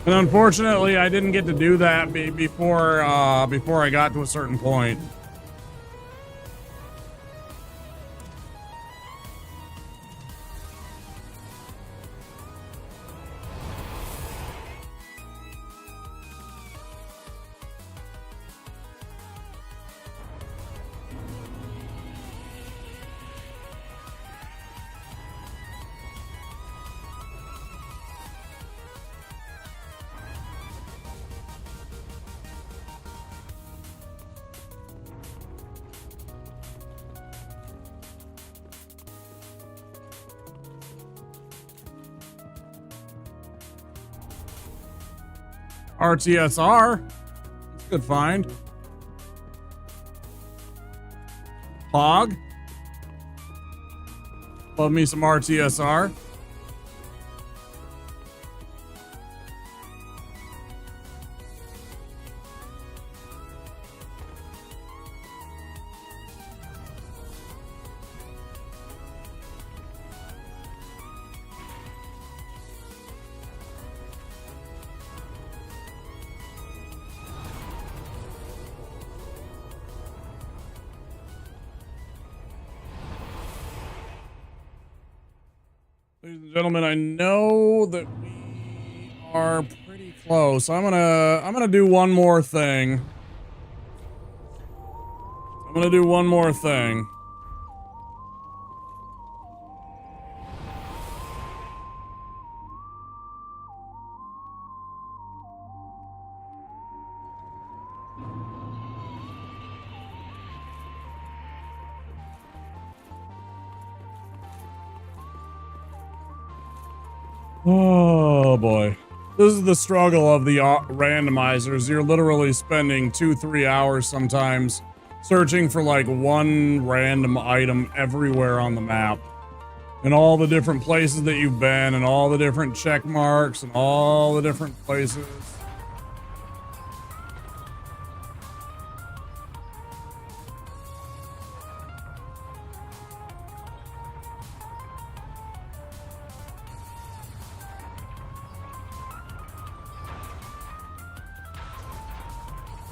And unfortunately, I didn't get to do that before I got to a certain point. RTSR. Good find. Pog. Love me some RTSR. Ladies and gentlemen, I know that we are pretty close. I'm gonna do one more thing. I'm gonna do one more thing. Oh boy. This is the struggle of the randomizers. You're literally spending 2-3 hours sometimes searching for like one random item everywhere on the map. And all the different places that you've been and all the different check marks and all the different places.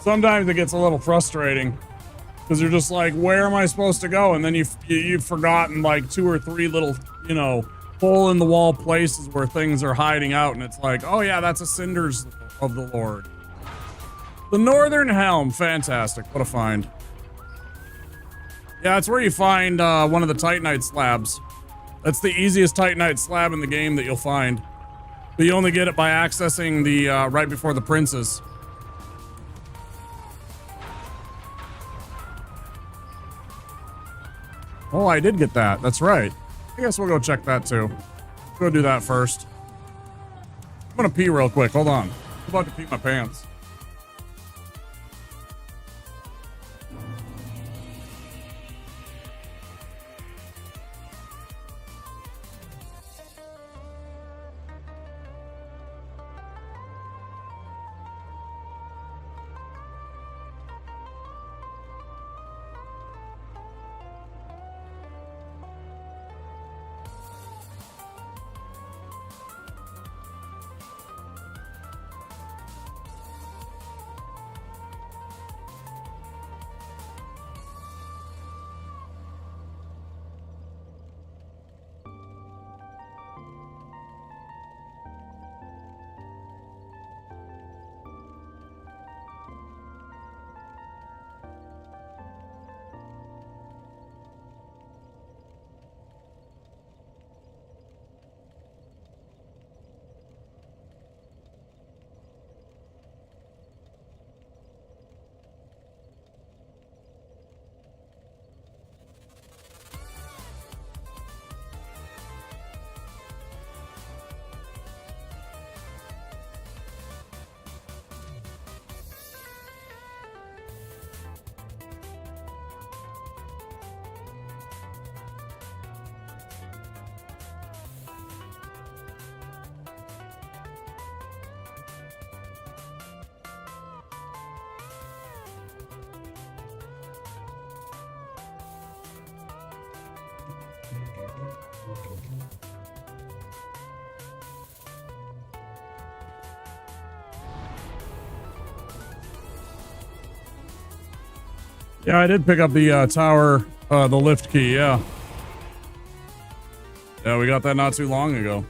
Sometimes it gets a little frustrating because you're just like, where am I supposed to go? And then you've forgotten like 2 or 3 little, you know, hole in the wall places where things are hiding out. And it's like, oh yeah, that's a Cinders of the Lord. The Northern Helm. Fantastic. What a find. Yeah, that's where you find one of the Titanite slabs. That's the easiest Titanite slab in the game that you'll find. But you only get it by accessing the right before the princes. Oh, I did get that. That's right. I guess we'll go check that too. Go do that first. I'm gonna pee real quick. Hold on. I'm about to pee my pants. Yeah, I did pick up the tower, the lift key, yeah. Yeah, we got that not too long ago.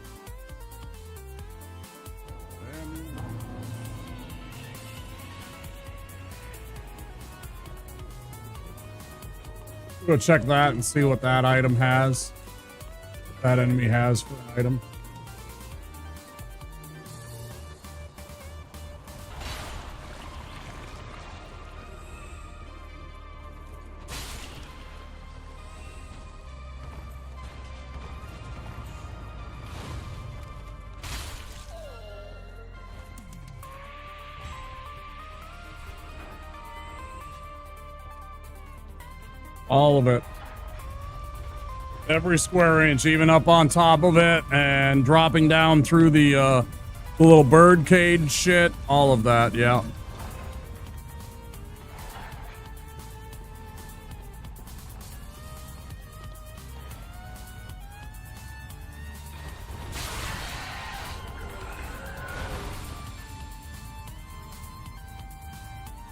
Go check that and see what that item has. What that enemy has for an item. All of it. Every square inch, even up on top of it and dropping down through the little bird cage shit. All of that, yeah.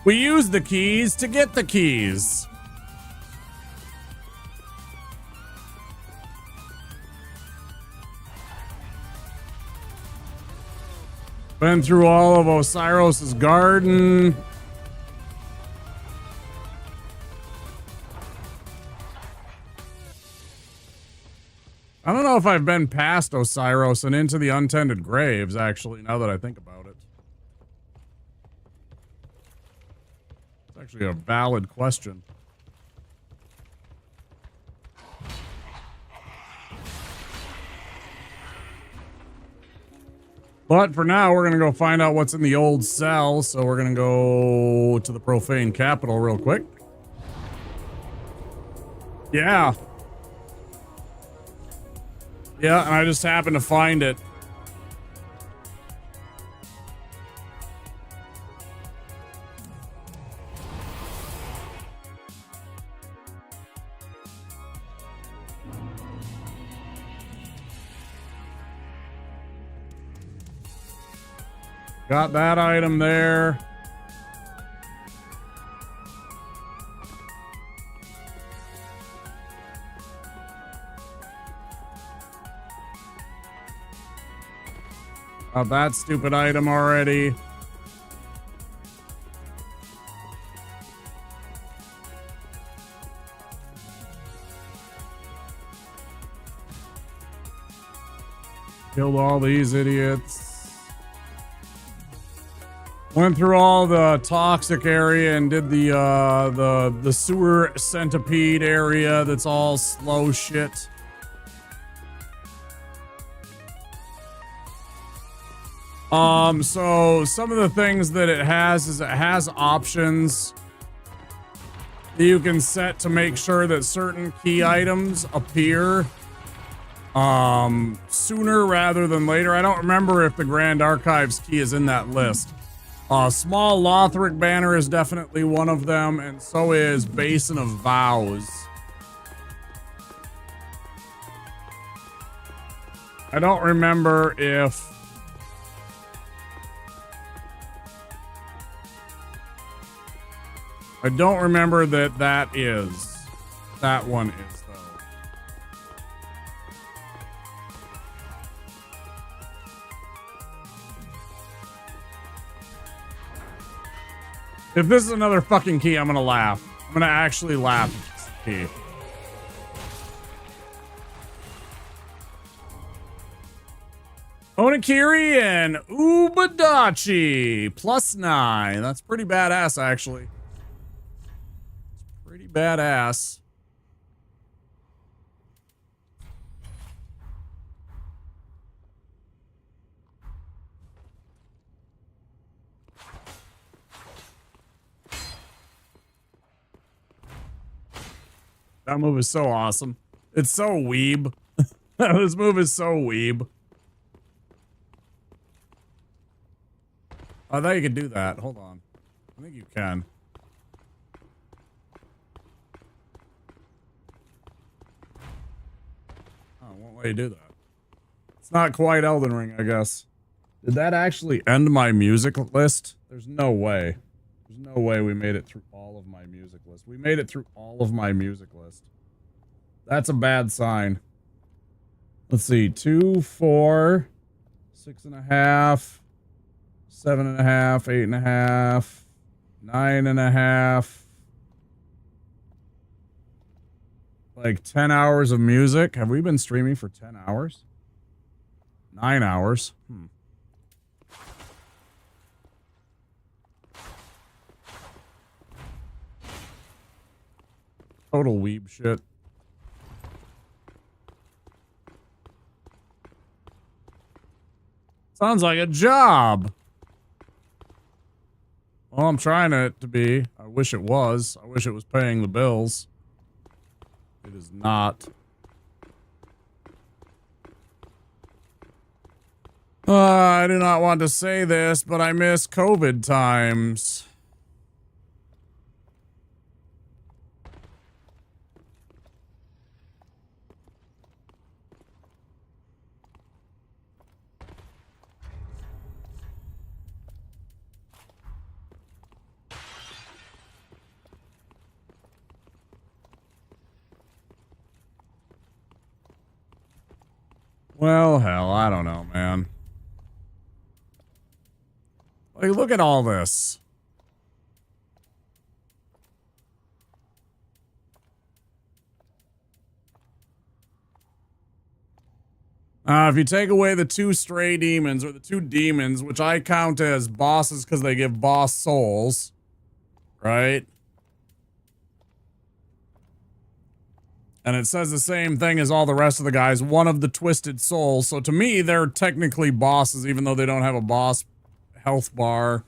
We use the keys to get the keys. Been through all of Osiris's garden. I don't know if I've been past Osiris and into the untended graves, actually, now that I think about it. It's actually a valid question. But for now, we're going to go find out what's in the old cell. So we're going to go to the profane capital real quick. Yeah. Yeah, and I just happened to find it. Got that item there. Got that stupid item already. Killed all these idiots. Went through all the toxic area and did the sewer centipede area that's all slow shit. So some of the things that it has is it has options that you can set to make sure that certain key items appear sooner rather than later. I don't remember if the Grand Archives key is in that list. Small Lothric banner is definitely one of them, and so is Basin of Vows. I don't remember if... I don't remember that that is. That one is, though. If this is another fucking key, I'm gonna laugh. I'm gonna actually laugh at this key. Onakiri and Ubadachi. +9. That's pretty badass, actually. It's pretty badass. That move is so awesome. It's so weeb. This move is so weeb. I thought you could do that. Hold on. I think you can. Oh, it won't let you do that. It's not quite Elden Ring, I guess. Did that actually end my music list? There's no way. There's no way we made it through all of my music list. We made it through all of my music list. That's a bad sign. Let's see. 2, 4, 6.5, 7.5, 8.5, 9.5. Like 10 hours of music. Have we been streaming for 10 hours? 9 hours. Total weeb shit. Sounds like a job. Well, I'm trying it to be. I wish it was. I wish it was paying the bills. It is not. I do not want to say this, but I miss COVID times. Well, hell, I don't know, man. Like, look at all this. If you take away the 2 stray demons, or the 2 demons, which I count as bosses because they give boss souls, right? And it says the same thing as all the rest of the guys, one of the twisted souls. So to me, they're technically bosses, even though they don't have a boss health bar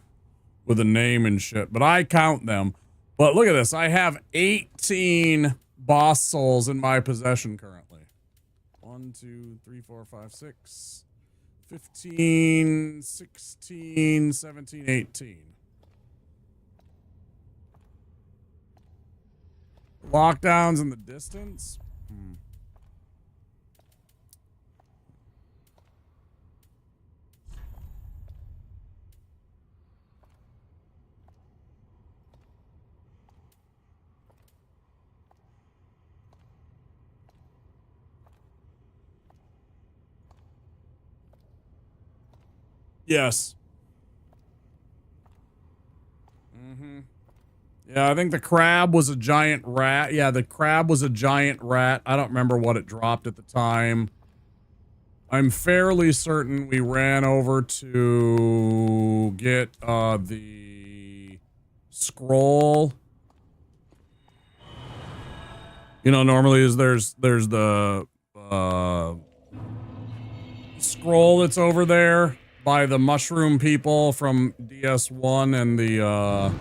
with a name and shit. But I count them. But look at this. I have 18 boss souls in my possession currently. 1, 2, 3, 4, 5, 6, 15, 16, 17, 18. Lockdowns in the distance? Yes. Yeah, I think the crab was a giant rat. Yeah, the crab was a giant rat. I don't remember what it dropped at the time. I'm fairly certain we ran over to get the scroll. You know, normally there's the scroll that's over there by the mushroom people from DS1 and the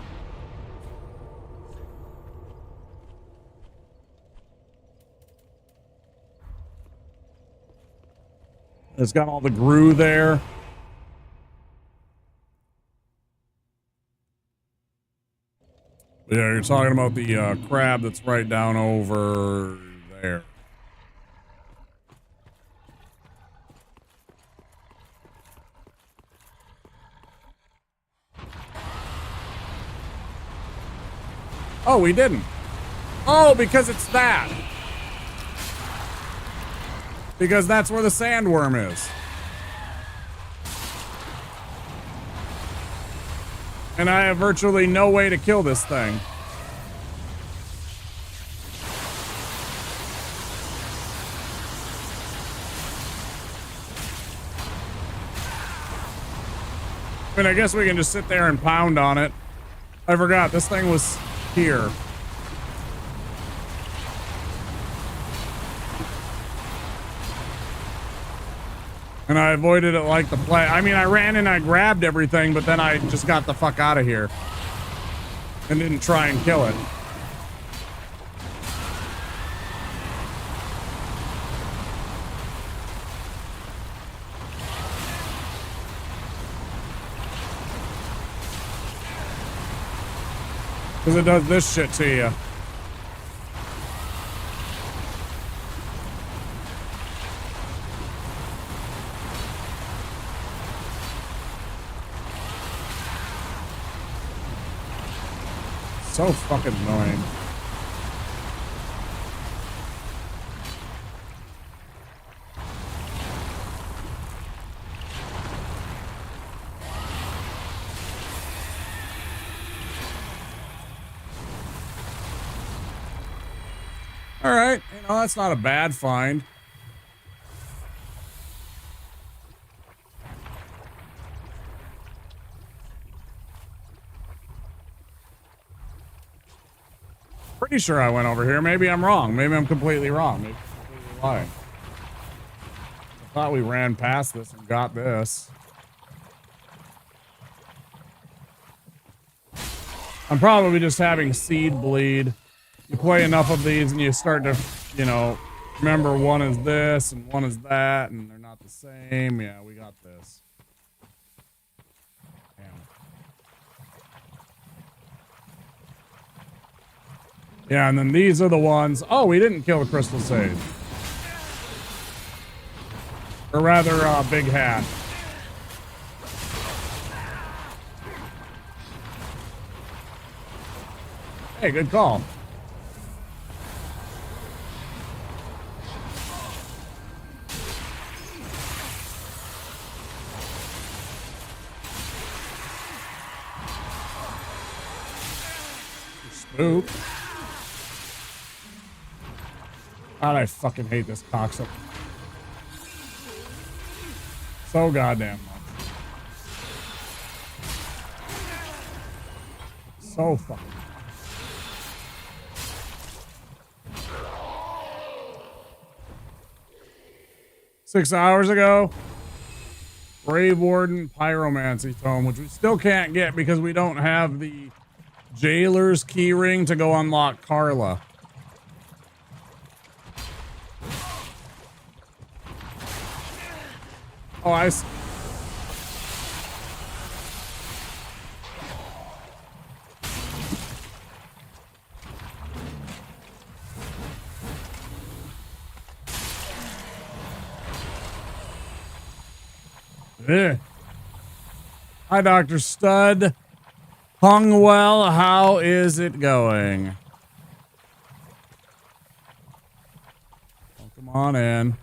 it's got all the grue there. Yeah, you're talking about the crab that's right down over there. Oh, we didn't. Oh, because it's that. Because that's where the sandworm is. And I have virtually no way to kill this thing. I mean, I guess we can just sit there and pound on it. I forgot, this thing was here. And I avoided it like the plague. I mean, I ran and I grabbed everything, but then I just got the fuck out of here. And didn't try and kill it. Because it does this shit to you. So fucking annoying. All right, you know, that's not a bad find. Pretty sure I went over here. Maybe I'm wrong. Maybe I'm completely wrong. Maybe I'm completely lying. I thought we ran past this and got this. I'm probably just having seed bleed. You play enough of these and you start to you know, remember one is this and one is that, and they're not the same. Yeah, we got this. Damn. Yeah, and then these are the ones. Oh, we didn't kill the Crystal Sage. Or rather, Big Hat. Hey, good call. Spook. God, I fucking hate this cocksucker. So goddamn much. So fucking. 6 hours ago, Brave Warden Pyromancy Tome, which we still can't get because we don't have the Jailer's keyring to go unlock Carla. Oh, I see. Hi, Dr. Stud. Hungwell, how is it going? Oh, come on in.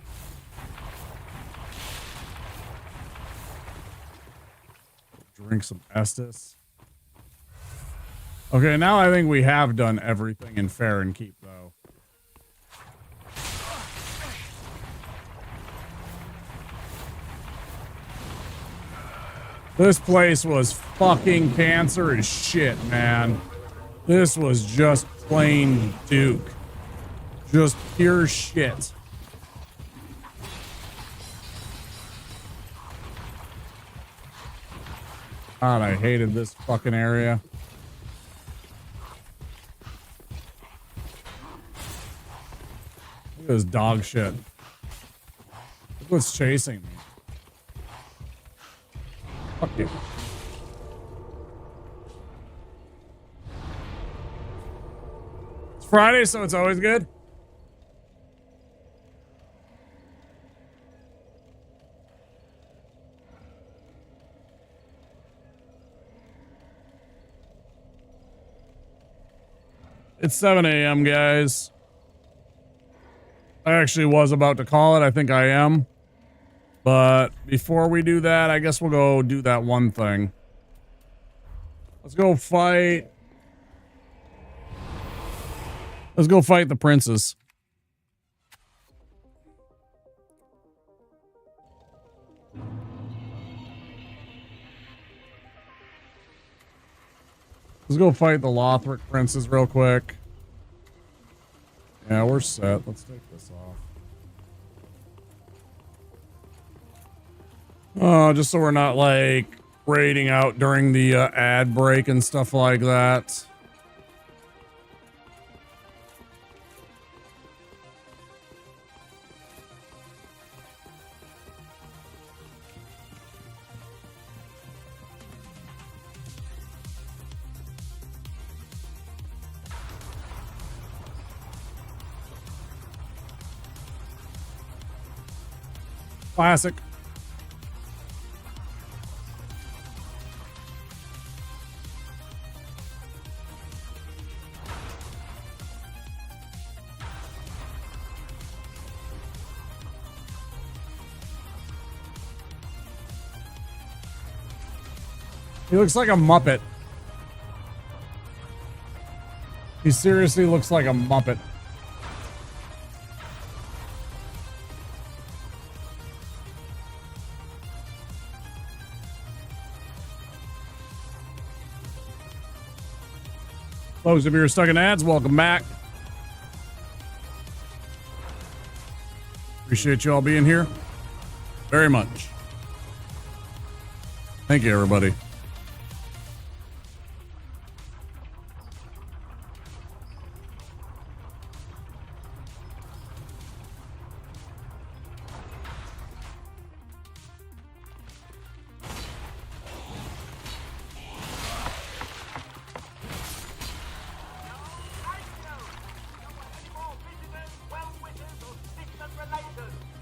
Drink some Estus. Okay, now I think we have done everything in Fair and Keep, though. This place was fucking cancer as shit, man. This was just plain Duke. Just pure shit. God, I hated this fucking area. Look at this dog shit. Look what's chasing me. Fuck you. It's Friday, so it's always good. It's 7 a.m., guys. I actually was about to call it. I think I am. But before we do that, I guess we'll go do that one thing. Let's go fight. Let's go fight the princes. Let's go fight the Lothric princes real quick. Yeah, we're set. Let's take this off. Oh, just so we're not like raiding out during the ad break and stuff like that. Classic. He looks like a Muppet. He seriously looks like a Muppet. Folks, if you're stuck in ads, welcome back. Appreciate you all being here very much. Thank you, everybody.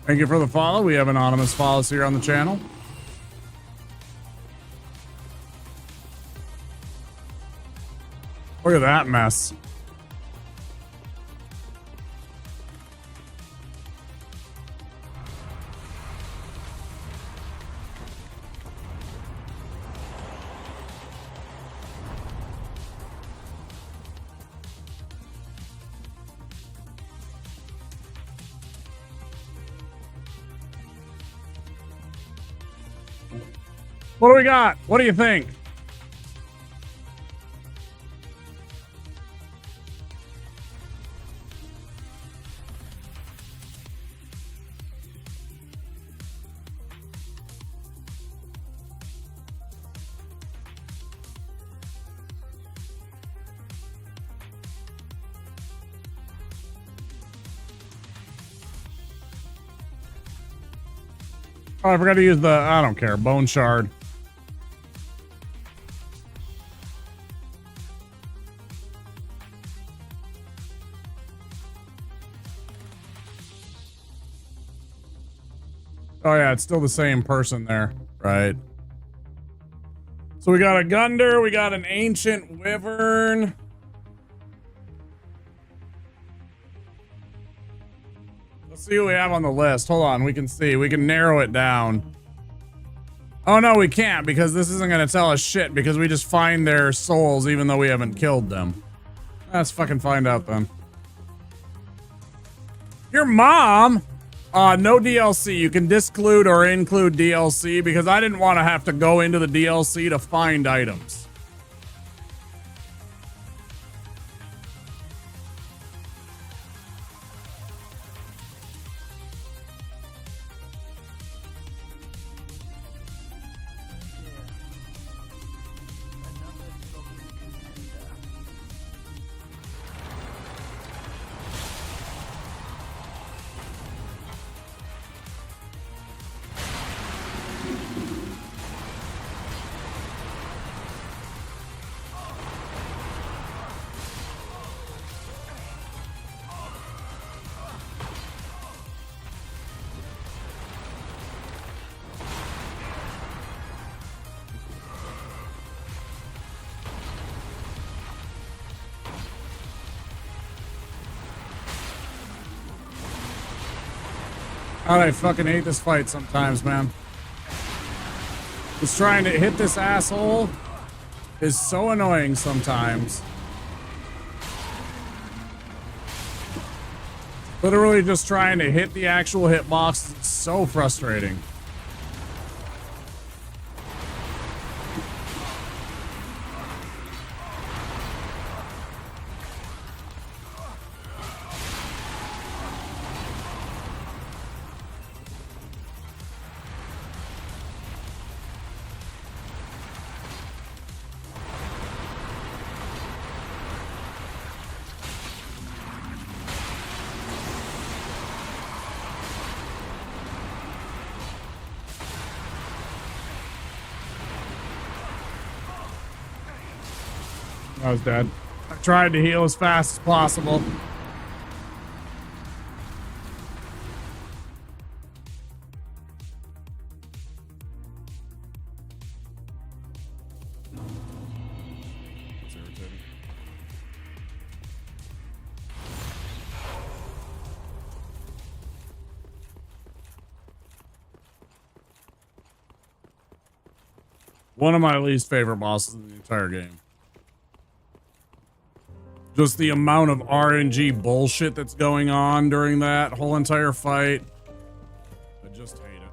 Thank you for the follow. We have anonymous follows here on the channel. Look at that mess. What do we got? What do you think? Oh, I forgot to use the, I don't care, bone shard. Oh yeah, it's still the same person there, right? So we got a Gunder, we got an Ancient Wyvern. Let's see what we have on the list. Hold on, we can see. We can narrow it down. Oh no, we can't, because this isn't gonna tell us shit, because we just find their souls even though we haven't killed them. Let's fucking find out then. Your mom? No DLC. You can disclude or include DLC because I didn't want to have to go into the DLC to find items. God, I fucking hate this fight sometimes, man. Just trying to hit this asshole is so annoying sometimes. Literally just trying to hit the actual hitbox is so frustrating. I was dead. I tried to heal as fast as possible. One of my least favorite bosses in the entire game. Just the amount of RNG bullshit that's going on during that whole entire fight. I just hate it.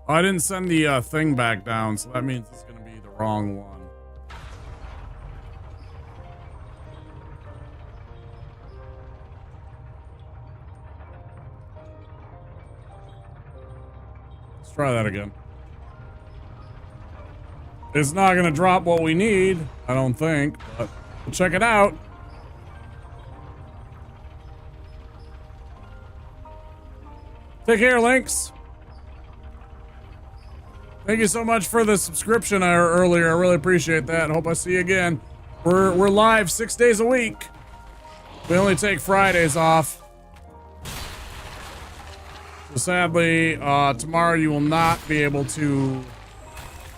Oh, I didn't send the thing back down, so that means it's going to be the wrong one. Let's try that again. It's not going to drop what we need, I don't think, but we'll check it out. Take care, Lynx. Thank you so much for the subscription earlier. I really appreciate that. Hope I see you again. We're live 6 days a week. We only take Fridays off. sadly, tomorrow you will not be able to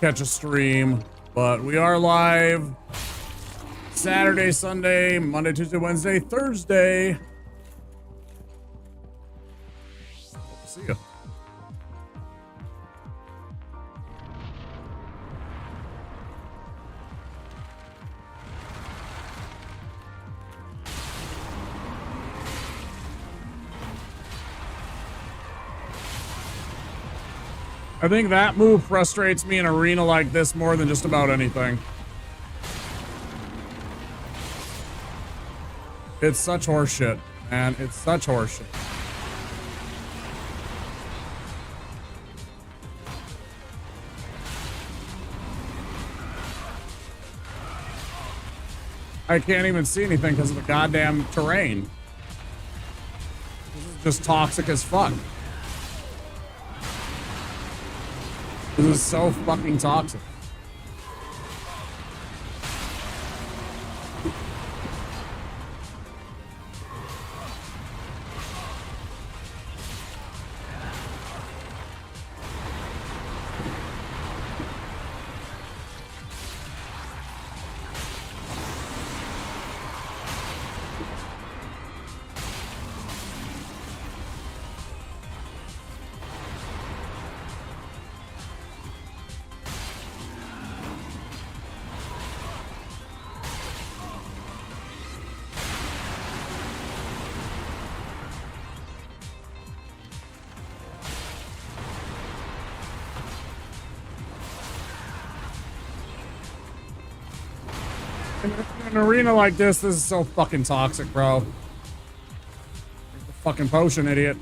catch a stream, but we are live Saturday, Sunday, Monday, Tuesday, Wednesday, Thursday. See ya. I think that move frustrates me in an arena like this more than just about anything. It's such horseshit, man. It's such horseshit. I can't even see anything because of the goddamn terrain. This is just toxic as fuck. This is so fucking toxic. In an arena like this is so fucking toxic, bro. Here's the fucking potion, idiot.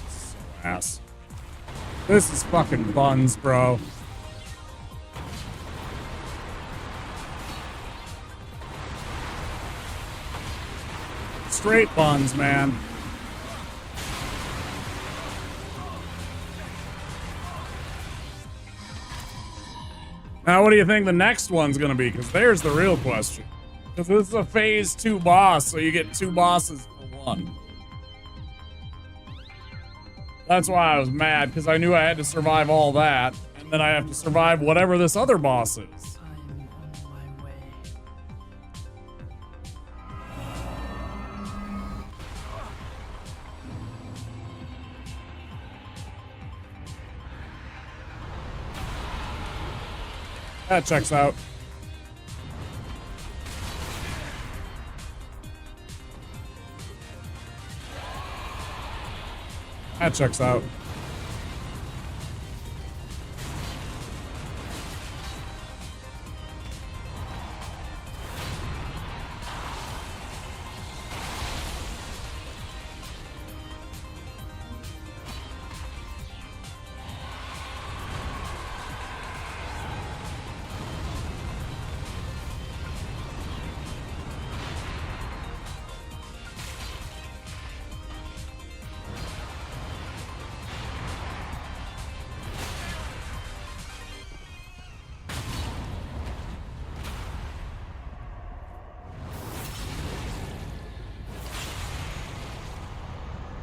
So ass. This is fucking buns, bro. Straight buns, man. Now, what do you think the next one's gonna be? Because there's the real question. Because this is a phase 2 boss, so you get 2 bosses for 1. That's why I was mad, because I knew I had to survive all that, and then I have to survive whatever this other boss is. That checks out. That checks out.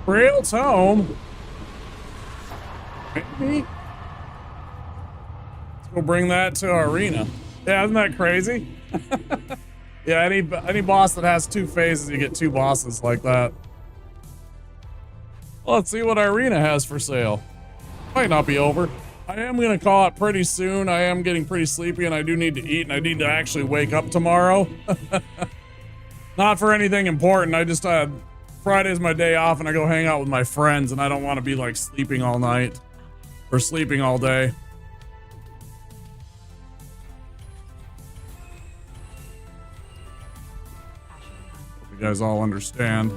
Rail's home. Maybe. Let's go bring that to our arena. Yeah, isn't that crazy? Yeah, any boss that has 2 phases, you get 2 bosses like that. Well, let's see what our arena has for sale. Might not be over. I am going to call it pretty soon. I am getting pretty sleepy and I do need to eat and I need to actually wake up tomorrow. Not for anything important. I just Friday's my day off and I go hang out with my friends and I don't want to be like sleeping all night or sleeping all day. Hope you guys all understand.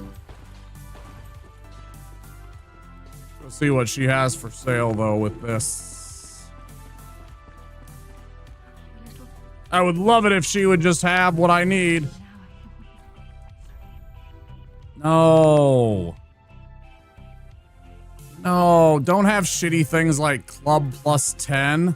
Let's see what she has for sale though with this. I would love it if she would just have what I need. No. No, don't have shitty things like club plus 10.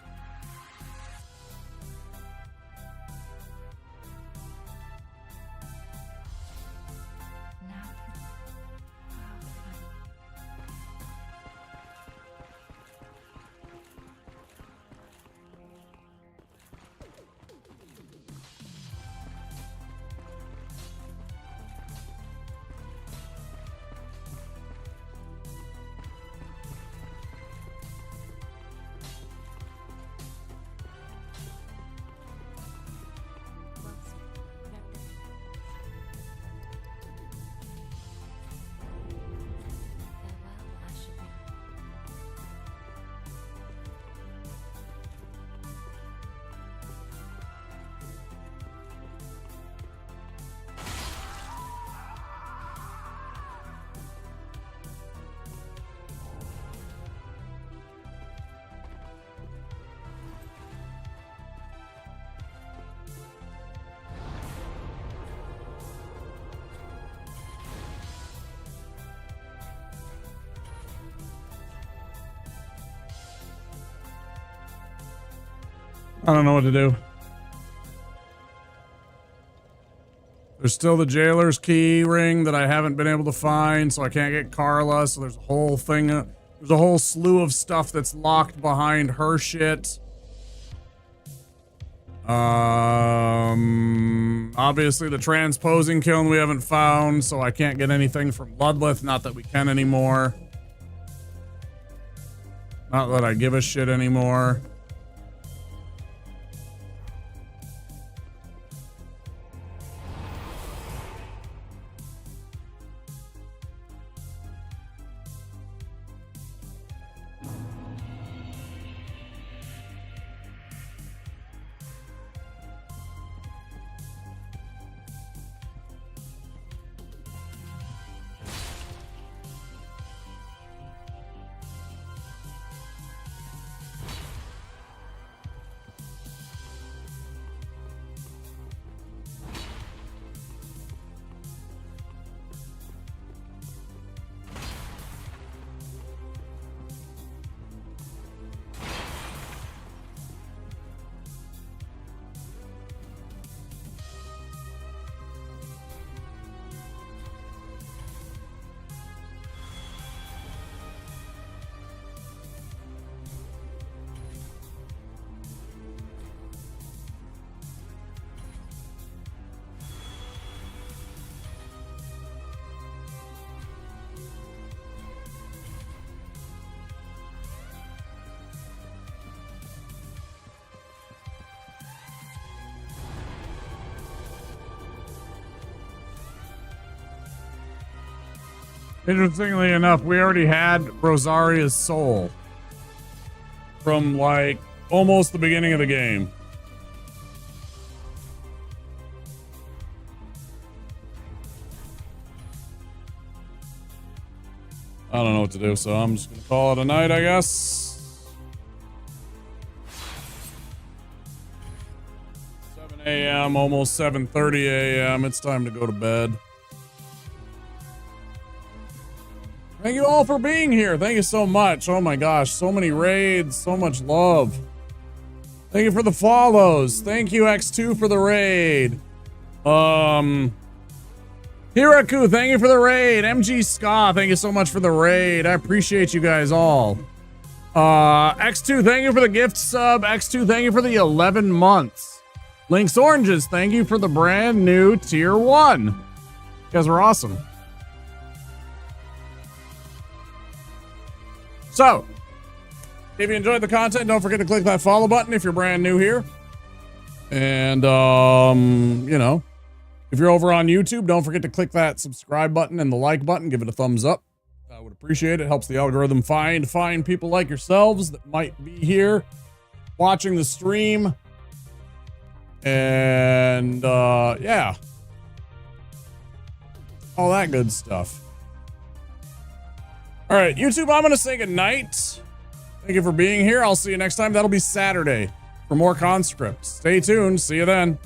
I don't know what to do. There's still the jailer's key ring that I haven't been able to find, so I can't get Carla. So there's a whole thing. There's a whole slew of stuff that's locked behind her shit. Obviously the transposing kiln we haven't found, so I can't get anything from Bloodlith. Not that we can anymore. Not that I give a shit anymore. Interestingly enough, we already had Rosaria's soul from like almost the beginning of the game. I don't know what to do, so I'm just gonna call it a night, I guess. 7 a.m., almost 7:30 a.m. It's time to go to bed. Thank you all for being here. Thank you so much. Oh my gosh, so many raids, so much love. Thank you for the follows. Thank you, X2, for the raid. Hiraku, thank you for the raid. MG Ska, thank you so much for the raid. I appreciate you guys all. X2, thank you for the gift sub. X2, thank you for the 11 months. Link's Oranges, thank you for the brand new tier 1. You guys are awesome. So, if you enjoyed the content, don't forget to click that follow button if you're brand new here. And, you know, if you're over on YouTube, don't forget to click that subscribe button and the like button. Give it a thumbs up. I would appreciate it. It helps the algorithm find people like yourselves that might be here watching the stream. And, yeah. All that good stuff. All right, YouTube, I'm going to say goodnight. Thank you for being here. I'll see you next time. That'll be Saturday for more Conscript. Stay tuned. See you then.